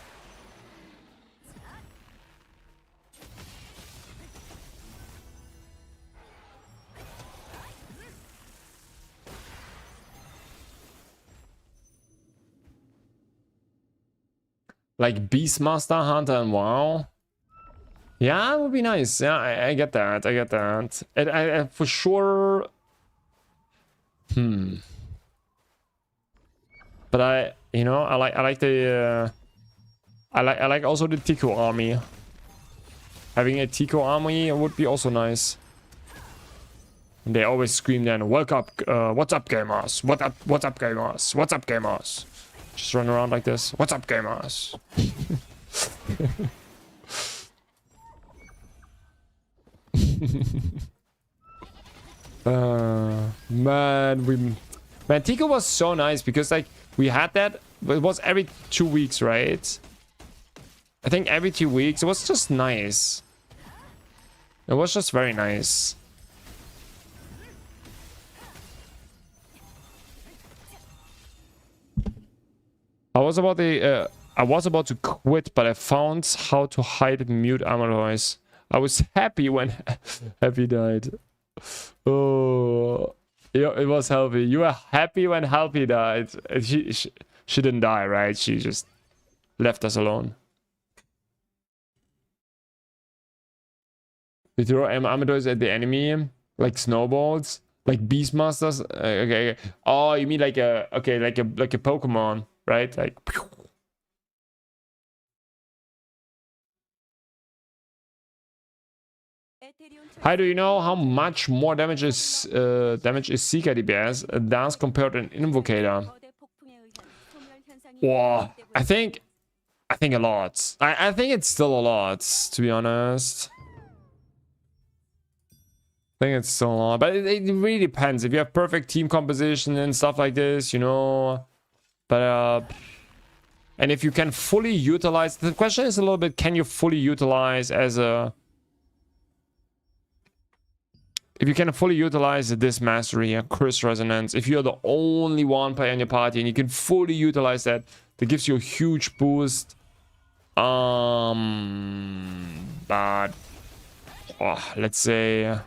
Like Beastmaster, Hunter, and WoW. Yeah, it would be nice. Yeah, I get that. I get that. I for sure. But I like the. I like also the Tico army. Having a Tico army would be also nice. And they always scream then, "What's up, gamers? What's up, gamers? What's up, gamers?" Just run around like this. What's up, gamers? Man, Tico was so nice because like we had that. It was every 2 weeks, right? I think every 2 weeks. It was just nice. It was just very nice. I was about to quit, but I found how to hide mute armor noise. I was happy when Happy died. Oh, yeah, it was Healthy. You were happy when Healthy died. She didn't die, right? She just left us alone. You throw amateurs at the enemy like snowballs, like Beastmasters. Okay. Oh, you mean like a like a Pokemon, right? Like. How do you know how much more damage is Seeker DPS does compared to an Invocator? Wow, I think a lot. I think it's still a lot, to be honest. I think it's still a lot, but it really depends. If you have perfect team composition and stuff like this, you know. But and if you can fully utilize, the question is a little bit: can you fully utilize as a? If you can fully utilize this mastery and curse resonance, if you're the only one player in your party and you can fully utilize that, that gives you a huge boost. But let's say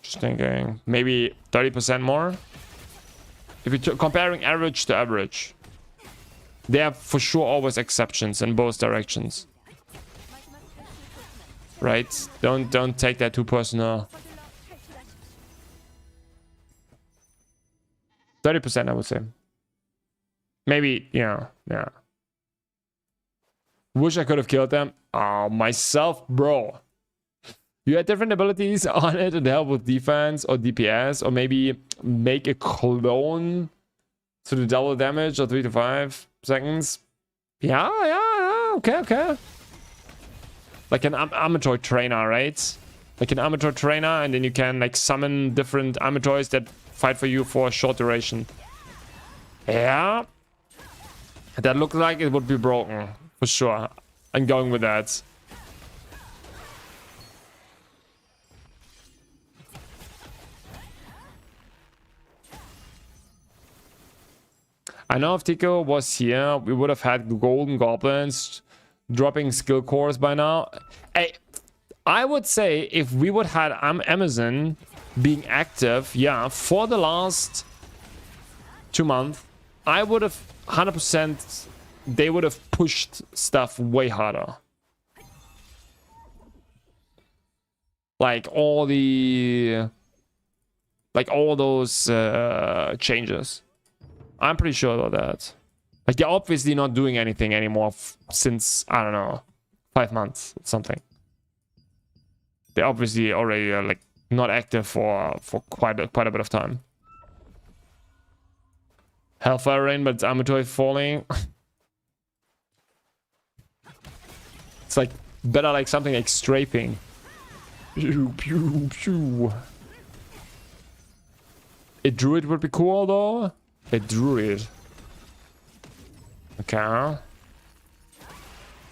just thinking maybe 30% more. If you're comparing average to average. There are for sure always exceptions in both directions. Right? Don't take that too personal. 30%, I would say. Maybe, yeah. Wish I could have killed them. Oh, myself, bro. You had different abilities on it to help with defense or DPS, or maybe make a clone to the double damage or 3 to 5 seconds. Yeah, okay. Like an amateur trainer, right? Like an amateur trainer, and then you can like summon different amateurs that fight for you for a short duration. Yeah. That looks like it would be broken, for sure. I'm going with that. I know if Tico was here, we would have had golden goblins dropping skill cores by now. I would say if we would had Amazon being active, yeah, for the last 2 months, I would have 100%, they would have pushed stuff way harder. Like all those changes. I'm pretty sure about that. Like, they're obviously not doing anything anymore since, I don't know, 5 months or something. They're obviously already, like, not active for quite a bit of time. Hellfire Rain, but it's amateur falling. It's like, better like something like Strafing. Pew, pew, pew. A druid would be cool, though. A druid. Okay.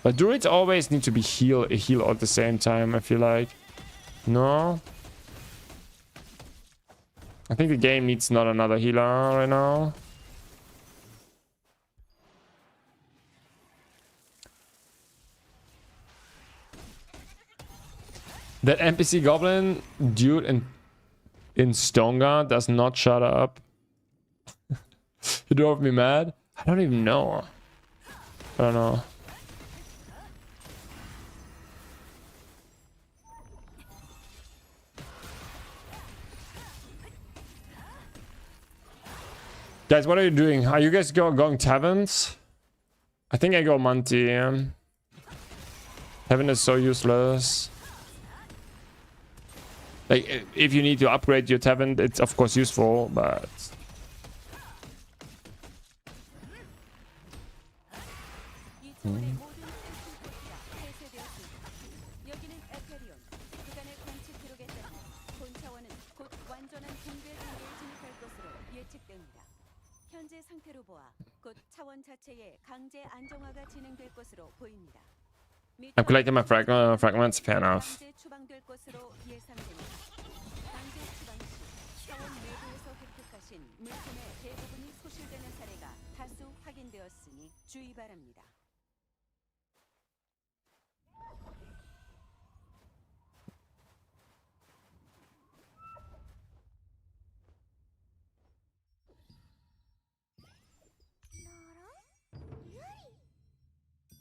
But druids always need to be heal at the same time, I feel like. No? I think the game needs not another healer right now. That NPC goblin dude in Stonga does not shut up. You drove me mad? I don't even know. I don't know. Guys, what are you doing? Are you guys going taverns? I think I go Monty. Heaven is so useless. Like, if you need to upgrade your tavern, it's of course useful, but... I'm collecting my fragments, fair enough.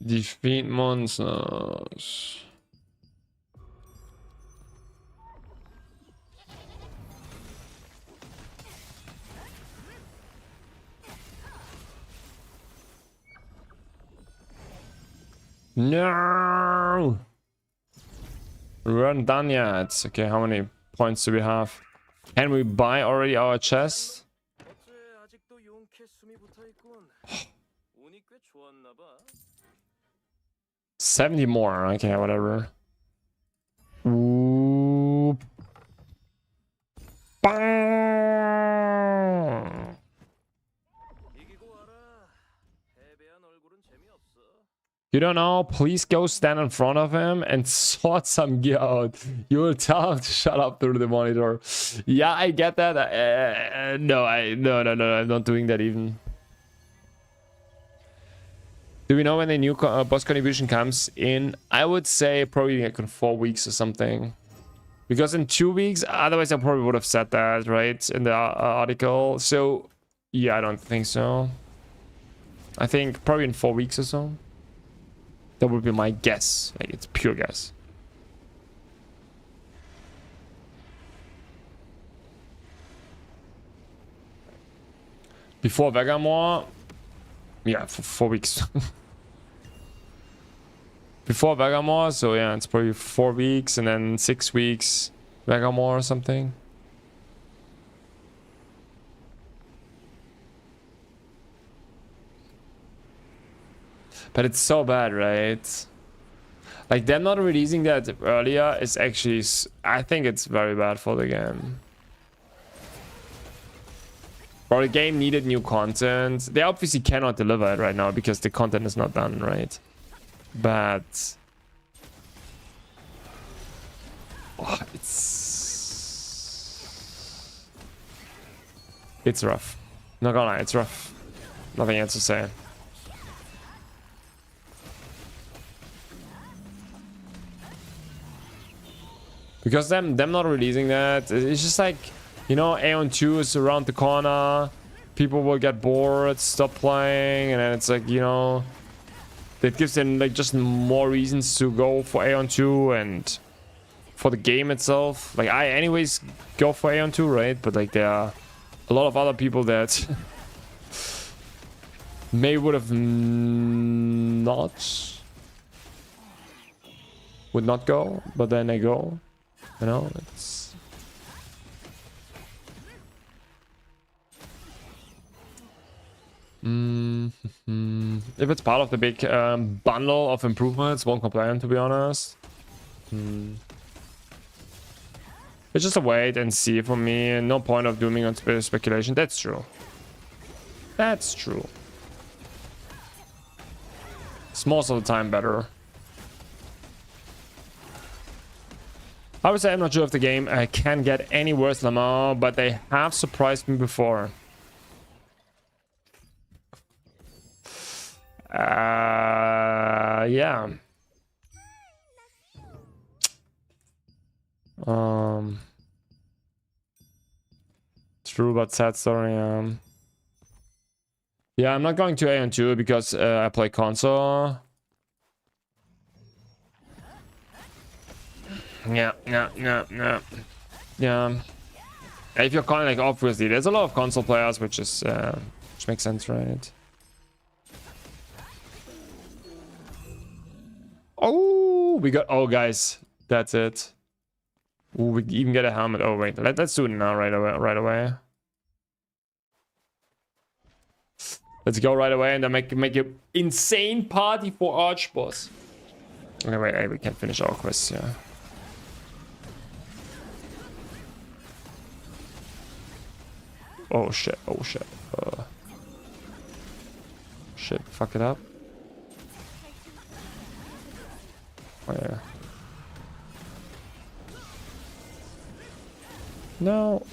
Defeat monsters. No! We aren't done yet. Okay, how many points do we have? Can we buy already our chest? 70 more. Okay, whatever. Ooh. Bang! You don't know? Please go stand in front of him and sort some gear out. You will tell him to shut up through the monitor. Yeah, I get that. No, I'm not doing that even. Do we know when the new boss contribution comes in? I would say probably like in 4 weeks or something. Because in 2 weeks, otherwise I probably would have said that, right? In the article. So, yeah, I don't think so. I think probably in 4 weeks or so. That would be my guess. Like, it's pure guess. Before Vegamor, yeah, for 4 weeks. Before Vegamor, so yeah, it's probably 4 weeks and then 6 weeks Vegamor or something. But it's so bad, right? Like, them not releasing that earlier is actually... I think it's very bad for the game. Or the game needed new content. They obviously cannot deliver it right now because the content is not done, right? But... oh, it's rough. Not gonna lie, it's rough. Nothing else to say. Because them not releasing that, it's just like, you know, Aeon 2 is around the corner. People will get bored, stop playing, and then it's like, you know, that gives them like just more reasons to go for Aeon 2 and for the game itself. Like, I anyways go for Aeon 2, right? But like, there are a lot of other people that may would not go, but then they go. You know, it's... if it's part of the big bundle of improvements, won't complain, to be honest. It's just a wait and see for me, and no point of doing on speculation. That's true. That's true. It's most of the time better. I would say I'm not sure if the game can get any worse now, but they have surprised me before. Yeah. True, but sad story. Yeah, I'm not going to Aeon 2 because I play console. Yeah. If you're kind of like, obviously, there's a lot of console players, which makes sense, right? Oh, we got... oh, guys, that's it. Ooh, we even get a helmet. Oh, wait, let's do it now, right away. Let's go right away and then make an insane party for Archboss. Okay, wait, we can finish our quests, yeah. Oh shit, shit, fuck it up. Oh, yeah. No.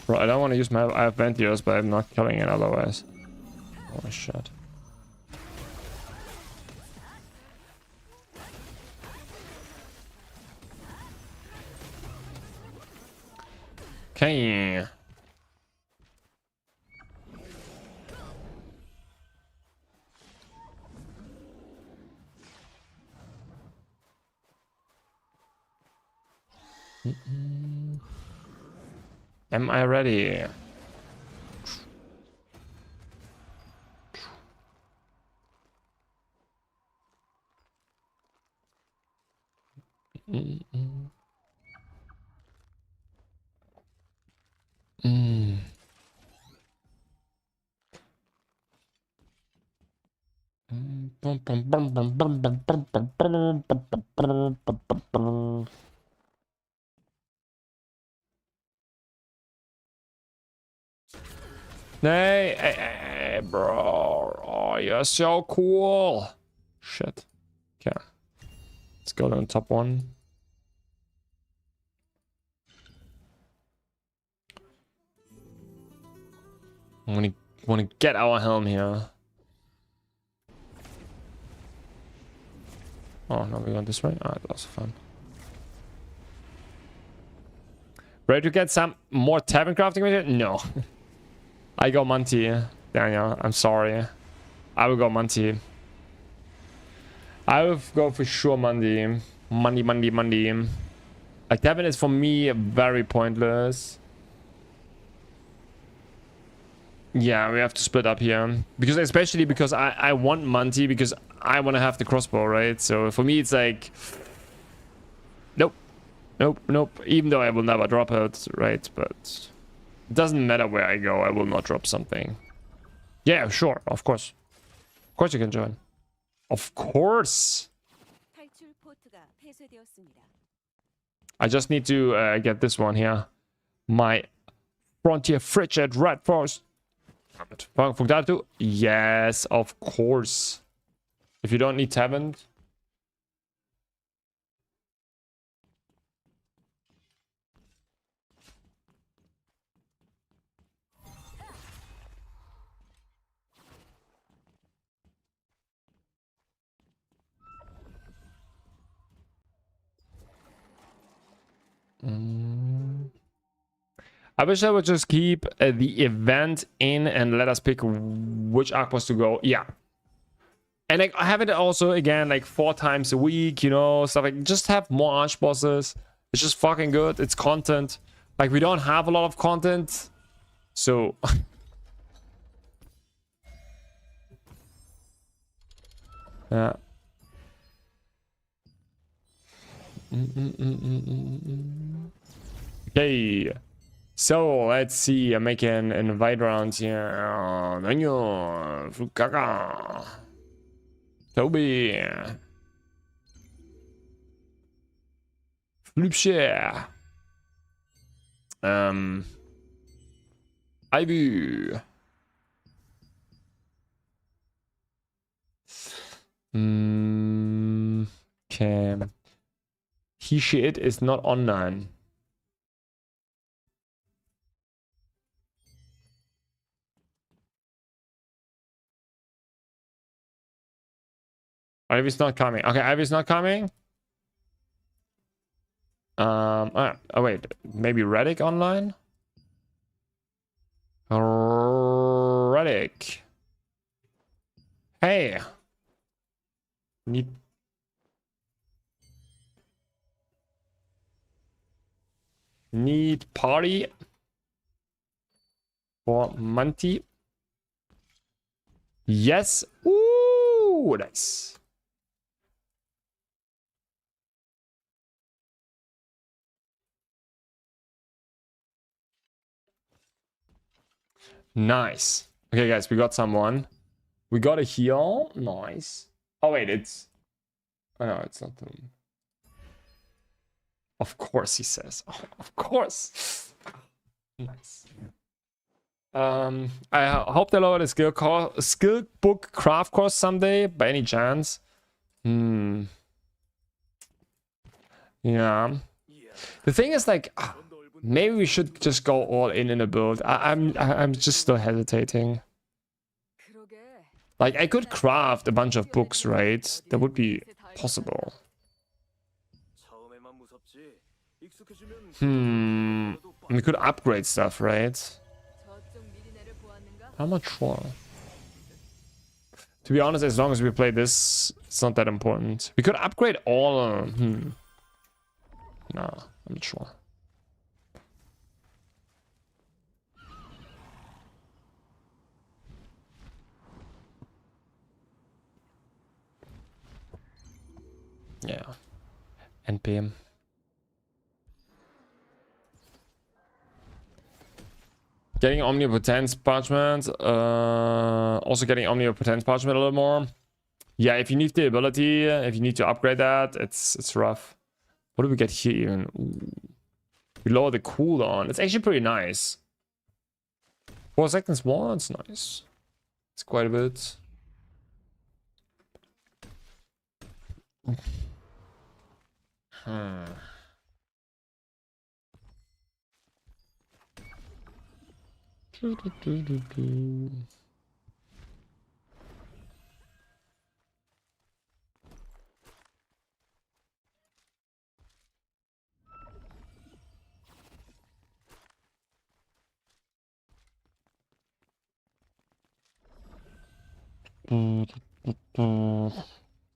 Bro, I don't want to use my... I have Ventios, but I'm not killing it otherwise. Oh, shit. Okay. Am I ready? Hey, hey, hey, bro. Oh, you're so cool. Shit. Okay. Let's go to the top one. I want to get our helm here. Oh, no, we went this way. Ah, that was fun. Ready to get some more tavern crafting material? No. I go Monty, Daniel. I'm sorry. I will go Monty. I will go for sure Monty. Monday. Like, tavern is for me very pointless. Yeah, we have to split up here. Because especially because I want Monty because I want to have the crossbow, right? So for me it's like... Nope. Even though I will never drop it, right? But it doesn't matter where I go, I will not drop something. Yeah, sure, of course. Of course you can join. Of course! I just need to get this one here. My Frontier Frigid Red Force. Funkdato? Yes, of course. If you don't need tavern. I wish I would just keep the event in and let us pick which arc to go. Yeah. And like, I have it also again like 4 times a week, you know, stuff like just have more arch bosses. It's just fucking good. It's content. Like we don't have a lot of content. So yeah. Okay. So let's see. I'm making an invite round here. Daniel, Fukaka, Toby, Flupshare, Ivy. Okay. He shit is not online. Ivy's not coming. Okay, Ivy's not coming. Oh wait, maybe Reddick online? Reddick. Hey. Need party for Monty. Yes. Ooh, nice. Nice. Okay, guys, we got someone. We got a heal. Nice. Oh, wait, it's... Oh, no, it's not them. Of course, he says. Oh, of course. Nice. I hope they lower the skill book craft course someday, by any chance. Yeah. The thing is, like, maybe we should just go all in a build. I'm just still hesitating. Like, I could craft a bunch of books, right? That would be possible. We could upgrade stuff, right? I'm not sure. To be honest, as long as we play this, it's not that important. We could upgrade all. No, I'm not sure. Yeah. NPM. Getting Omnipotence Parchment. Also getting Omnipotence Parchment a little more. Yeah, if you need the ability, if you need to upgrade that, it's rough. What do we get here even? Ooh. We lower the cooldown. It's actually pretty nice. 4 seconds more, it's nice. It's quite a bit.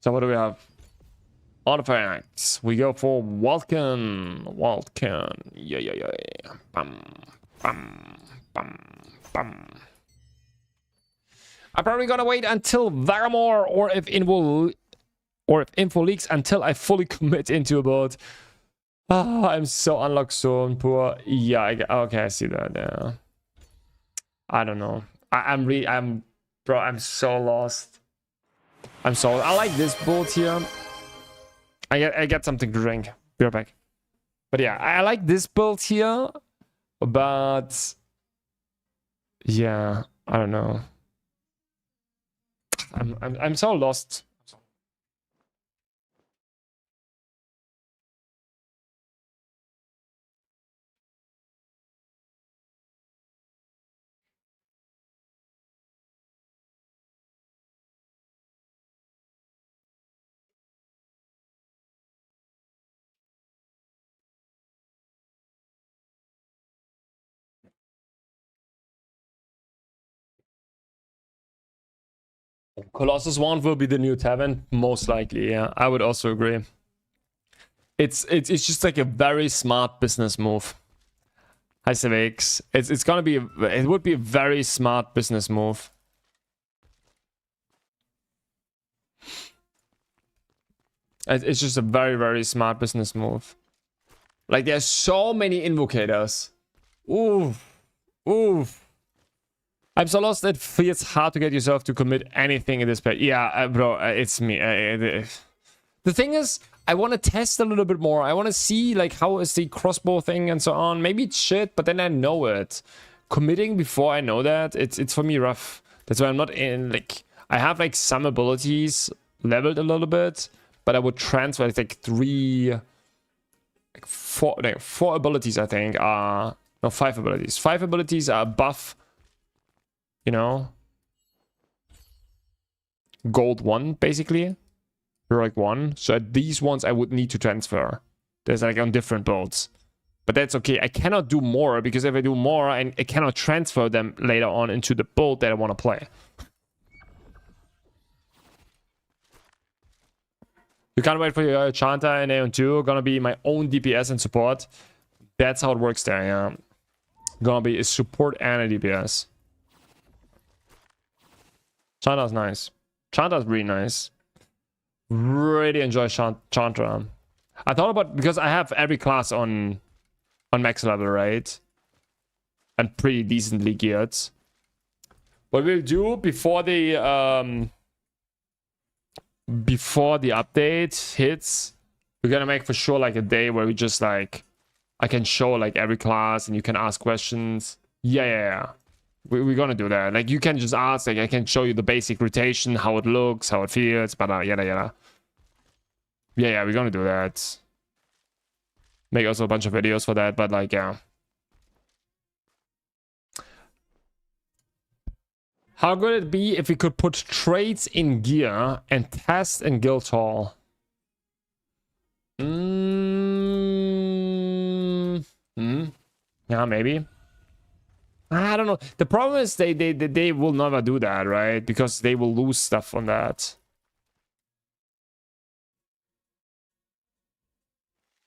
So what do we have? Artifacts. We go for Vulcan. Yeah. Bam. I'm probably gonna wait until Vegamor or if info leaks until I fully commit into a build. I'm so unlocked, so poor. Yeah, okay, I see that. Yeah. I don't know. Bro, I'm so lost. I like this build here. I get something to drink. Be right back. But yeah, I like this build here. But yeah, I don't know. I'm so lost. Colossus 1 will be the new Tavern, most likely. Yeah, I would also agree. It's just like a very smart business move. Hi Civics. It would be a very smart business move. It's just a very, very smart business move. Like, there's so many invocators. Oof. I'm so lost, it feels hard to get yourself to commit anything in this pet. Yeah, bro, it's me. The thing is, I want to test a little bit more. I want to see, like, how is the crossbow thing and so on. Maybe it's shit, but then I know it. Committing before I know that, it's for me rough. That's why I'm not in, like, I have, like, some abilities leveled a little bit, but I would transfer, like, four abilities, I think, are... No, 5 abilities. 5 abilities are buff, you know, gold 1, basically. Heroic 1. So these ones I would need to transfer. There's like on different builds. But that's okay. I cannot do more, because if I do more, I cannot transfer them later on into the build that I want to play. You can't wait for your Chanta and Aeon 2. Gonna be my own DPS and support. That's how it works there, yeah. Gonna be a support and a DPS. Chanta's nice. Chanta's really nice. Really enjoy Chanta. I thought about, because I have every class on max level, right? And pretty decently geared. What we'll do before the update hits, We're gonna make for sure like a day where we just like, I can show like every class and you can ask questions. Yeah. We're gonna do that. Like you can just ask, like I can show you the basic rotation, how it looks, how it feels, but yada. Yeah, we're gonna do that. Make also a bunch of videos for that, but like, yeah. How good it'd be if we could put traits in gear and test in guild hall? Yeah, maybe. I don't know. The problem is they will never do that, right? Because they will lose stuff on that.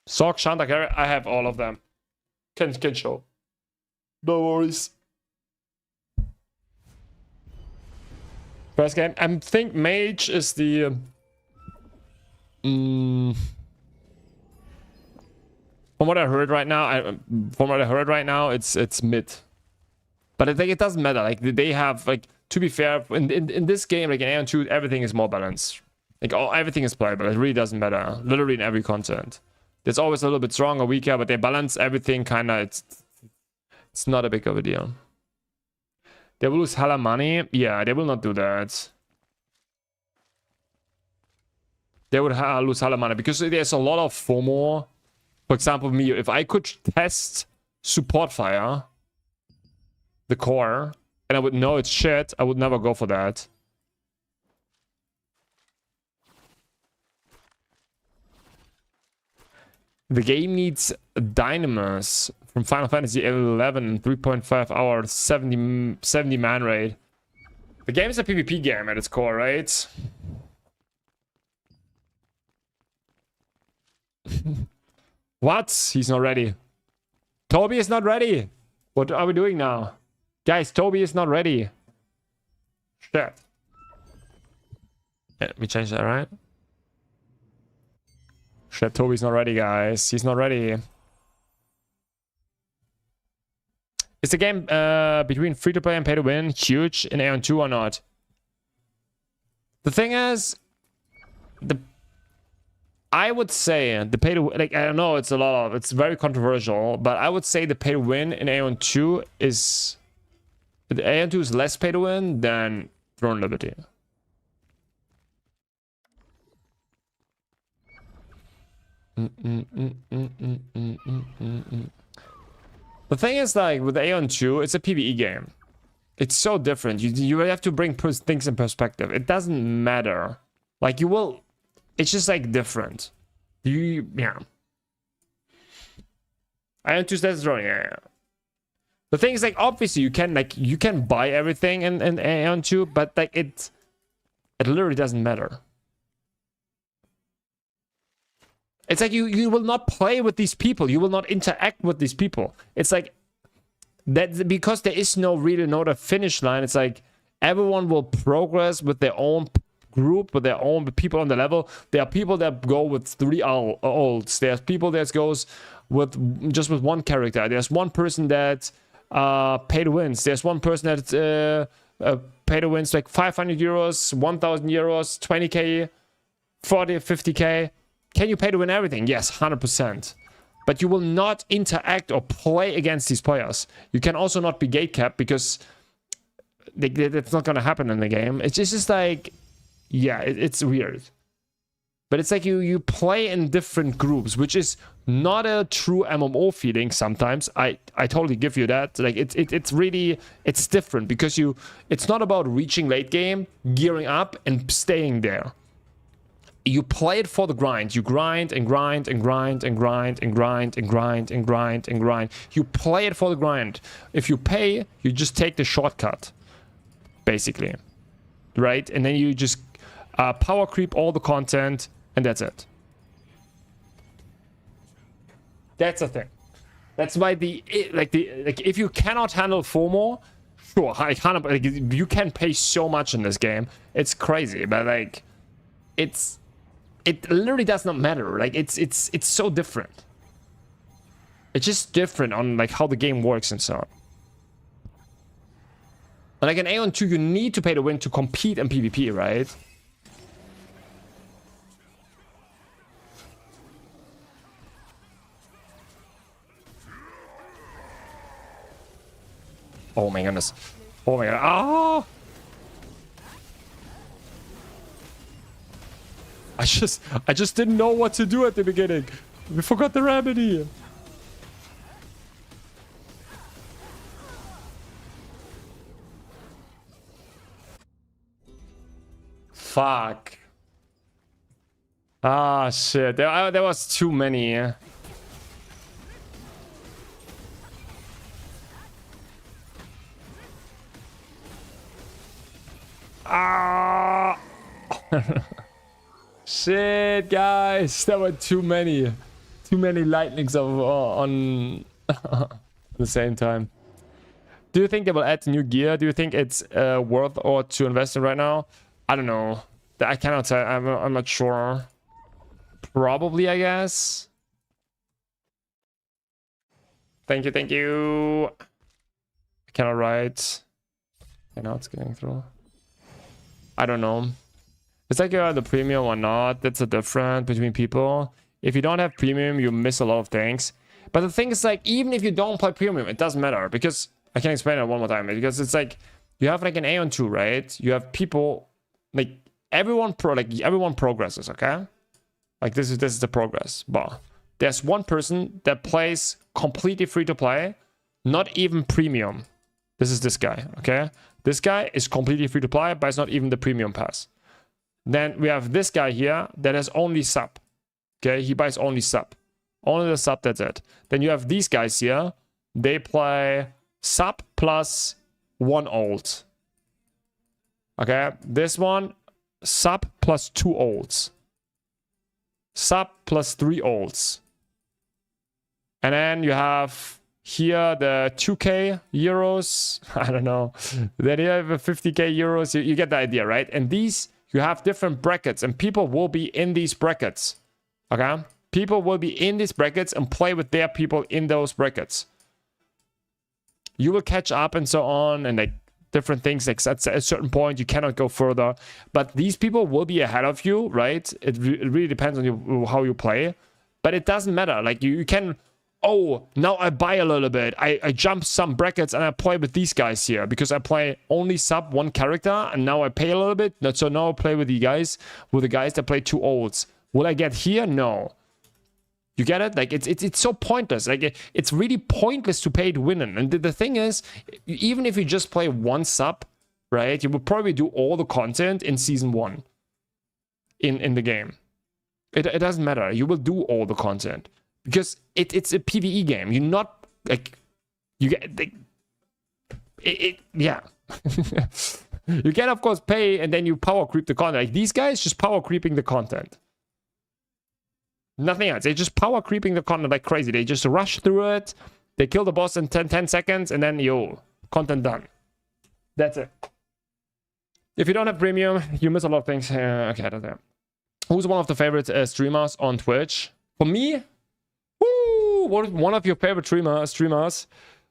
Sock, Shanta, Carry, I have all of them. Can show. No worries. First game. I think Mage is the... From what I heard right now, it's mid. But I think it doesn't matter. Like they have like, to be fair, in this game, like in Aeon 2, everything is more balanced. Like everything is playable. It really doesn't matter. Literally in every content. There's always a little bit stronger, weaker, but they balance everything kind of. It's not a big of a deal. They will lose hella money. Yeah, they will not do that. They would lose hella money because there's a lot of FOMO. For example, me, if I could test support fire, the core, and I would know it's shit, I would never go for that. The game needs Dynamis from Final Fantasy 11, 3.5 hours, 70 man rate. The game is a PvP game at its core, right? What? He's not ready. Toby is not ready. What are we doing now? Guys, Toby is not ready. Shit. Yeah, we changed that, right? Shit, Toby's not ready, guys. He's not ready. Is the game between free-to-play and pay-to-win huge in Aeon 2 or not? The thing is, I would say the pay-to-win, like, I don't know, it's very controversial, but I would say the pay-to-win in Aeon 2 is... The Aeon 2 is less pay-to-win than Throne Liberty. The thing is, like, with Aeon 2, it's a PvE game. It's so different. You have to bring things in perspective. It doesn't matter. Like, you will... It's just, like, different. Yeah. Aeon 2 stats drawing, yeah. The thing is, like, obviously, you can buy everything in Aeon 2, but, like, it literally doesn't matter. It's like you will not play with these people. You will not interact with these people. It's like that because there is no finish line. It's like everyone will progress with their own group, with their own people on the level. There are people that go with 3 ults. There's people that goes with just with one character. There's one person that pay to wins. There's one person that pay to wins like 500 euros, 1,000 euros, 20k, 40, 50k. Can you pay to win everything? Yes, 100%. But you will not interact or play against these players. You can also not be gatecapped because that's not going to happen in the game. It's just like, yeah, it's weird. But it's like you play in different groups, which is not a true MMO feeling sometimes. I totally give you that. Like it's really, it's different because it's not about reaching late game, gearing up and staying there. You play it for the grind. You grind and grind and grind and grind and grind and grind and grind and grind. You play it for the grind. If you pay, you just take the shortcut, basically, right? And then you just power creep all the content, and that's it. That's the thing. That's why if you cannot handle FOMO, sure, you can pay so much in this game. It's crazy, but like, it literally does not matter. Like it's so different. It's just different on like how the game works and so on. But like in Aeon 2, you need to pay to win to compete in PvP, right? Oh my goodness. Oh my god. Ah! I just didn't know what to do at the beginning. We forgot the remedy. Fuck. Ah, shit. There was too many. Ah. Shit, guys. There were too many. Too many lightnings on the same time. Do you think they will add new gear? Do you think it's worth or to invest in right now? I don't know. I cannot say. I'm not sure. Probably, I guess. Thank you, thank you. I cannot write. Okay, now it's getting through. I don't know. It's like you're the premium or not. That's the difference between people. If you don't have premium, you miss a lot of things. But the thing is, like, even if you don't play premium, it doesn't matter. Because I can explain it one more time. Because it's like you have like an Aeon 2, right? You have people like everyone progresses, okay? Like this is the progress bar. There's one person that plays completely free to play, not even premium. This is this guy, okay? This guy is completely free to play, but it's not even the premium pass. Then we have this guy here that has only sub. Okay, he buys only sub. Only the sub, that's it. Then you have these guys here. They play sub plus 1 ult. Okay, this one, sub plus 2 ults. Sub plus 3 ults. And then you have here the 2k euros. I don't know. Then you have a 50k euros. You get the idea, right? And these, you have different brackets. And people will be in these brackets. Okay? People will be in these brackets and play with their people in those brackets. You will catch up and so on. And like different things. Like at a certain point, you cannot go further. But these people will be ahead of you, right? It really depends on you, how you play. But it doesn't matter. Like you can... Oh, now I buy a little bit. I jump some brackets and I play with these guys here because I play only sub 1 character and now I pay a little bit. So now I play with the guys that play 2 ults. Will I get here? No. You get it? Like it's so pointless. Like it's really pointless to pay to win. And the thing is, even if you just play 1 sub, right? You will probably do all the content in season 1 in the game. It doesn't matter. You will do all the content. Because it's a PvE game. You're not like you get like, yeah. You can of course pay and then you power creep the content. Like these guys just power creeping the content. Nothing else. They just power creeping the content like crazy. They just rush through it. They kill the boss in 10 seconds and then yo, content done. That's it. If you don't have premium, you miss a lot of things. Okay, that's it. Who's one of the favorite streamers on Twitch? For me. One of your favorite streamers.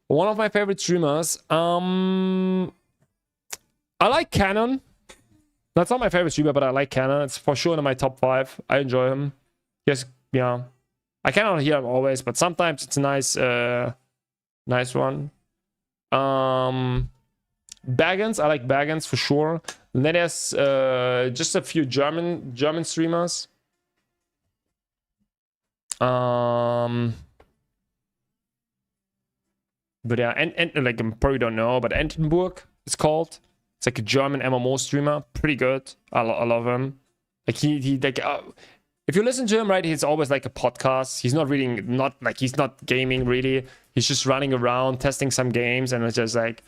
One of my favorite streamers. I like Canon. That's not my favorite streamer, but I like Canon. It's for sure in my top 5. I enjoy him. Yes, yeah. I cannot hear him always, but sometimes it's a nice, nice one. Baggins, I like Baggins for sure. And then there's just a few German streamers. But yeah, and like you probably don't know, but Entenburg is called. It's like a German MMO streamer, pretty good. I love him. Like he like if you listen to him, right, he's always like a podcast. He's not reading, he's not gaming really. He's just running around testing some games and it's just like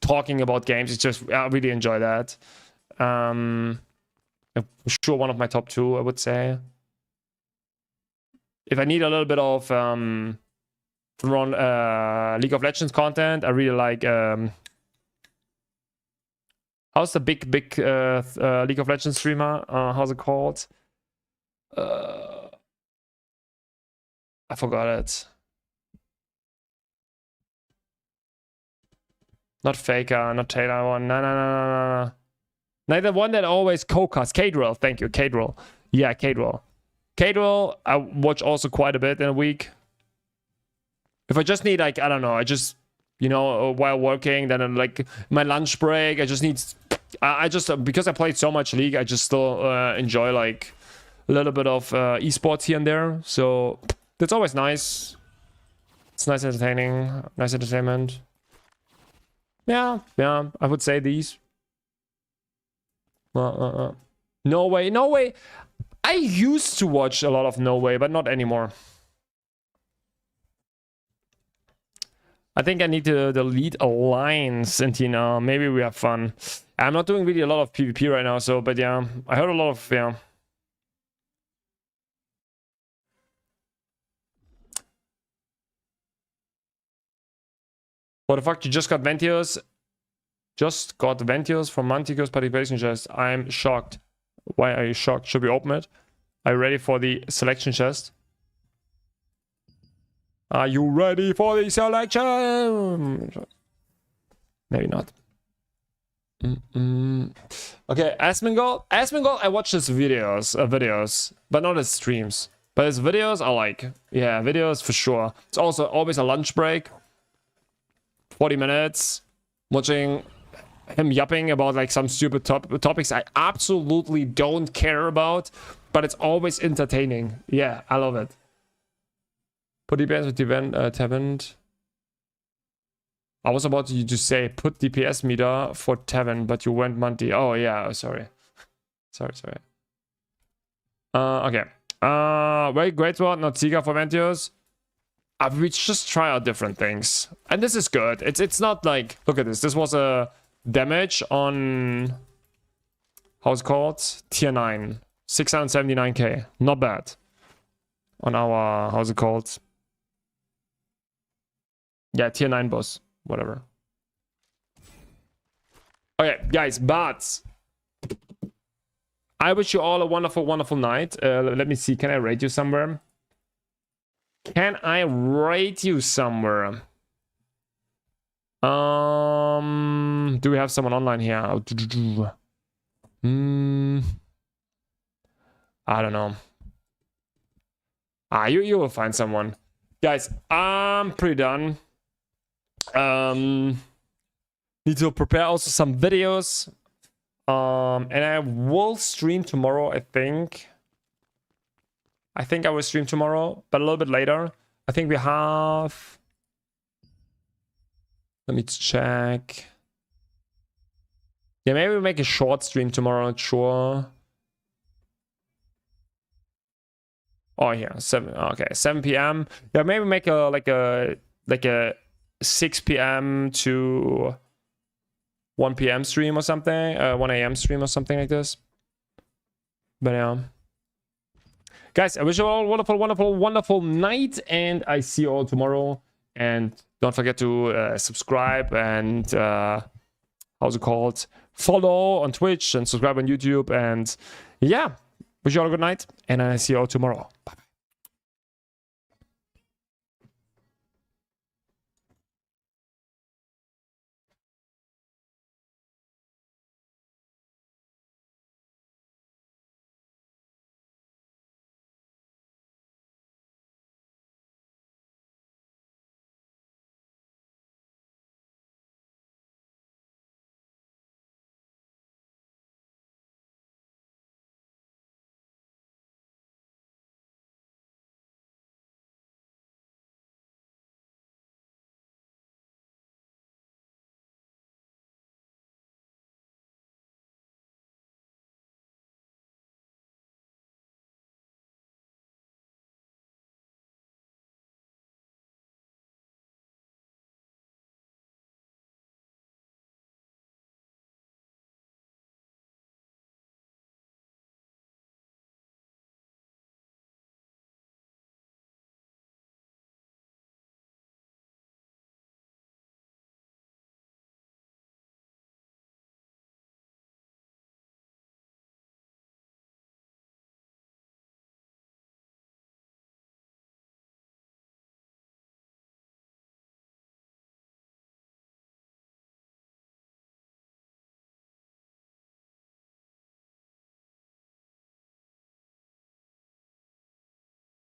talking about games. It's just I really enjoy that. For sure, one of my top 2, I would say. If I need a little bit of League of Legends content, I really like how's the big League of Legends streamer? How's it called? I forgot it. Not Faker, not Taylor one. No. No, the one that always co-casts. Cadrell, thank you, Cadrell. Yeah, Cadrell. Cadrell, I watch also quite a bit in a week. If I just need, like, I don't know, I just you know, while working. Then like my lunch break, I just need. I just because I played so much League, I just still enjoy like a little bit of esports here and there. So that's always nice. It's nice entertaining, nice entertainment. Yeah, I would say these. Norway. I used to watch a lot of Norway, but not anymore. I think I need to delete Alliance, and you know, maybe we have fun. I'm not doing really a lot of PvP right now, so, but yeah, I heard a lot of, yeah. What the fuck, you just got Ventios? Just got Ventios from Mantico's participation chest. I'm shocked. Why are you shocked? Should we open it? Are you ready for the selection chest? Are you ready for the selection? Maybe not. Okay, Asmongold. I watch his videos, but not his streams. But his videos I like. Yeah, videos for sure. It's also always a lunch break. 40 minutes. Watching him yapping about like some stupid topics I absolutely don't care about, but it's always entertaining. Yeah, I love it. Put DPS with Tevent. I was about to say put DPS meter for Tevent, but you went Monty. Oh yeah, sorry. sorry. Okay. Very great one, not Sika for Ventios. We just try out different things. And this is good. It's not like, look at this. This was a damage on, how's it called? Tier 9. 679k. Not bad. On our, how's it called? Yeah, tier 9 boss. Whatever. Okay, guys, but I wish you all a wonderful, wonderful night. Let me see. Can I rate you somewhere? Can I rate you somewhere? Do we have someone online here? I don't know. You will find someone. Guys, I'm pretty done. Need to prepare also some videos. And I will stream tomorrow, I think. I think I will stream tomorrow, but a little bit later. I think we have... Let me check. Yeah, maybe we'll make a short stream tomorrow, not sure. Oh yeah, 7 p.m. Yeah, maybe make a like a 6 p.m. to 1 p.m. stream or something, 1 a.m. stream or something like this. But yeah. Guys, I wish you all a wonderful, wonderful, wonderful night, and I see you all tomorrow. And don't forget to subscribe and how's it called? Follow on Twitch and subscribe on YouTube. And yeah, wish you all a good night, and I see you all tomorrow. Bye.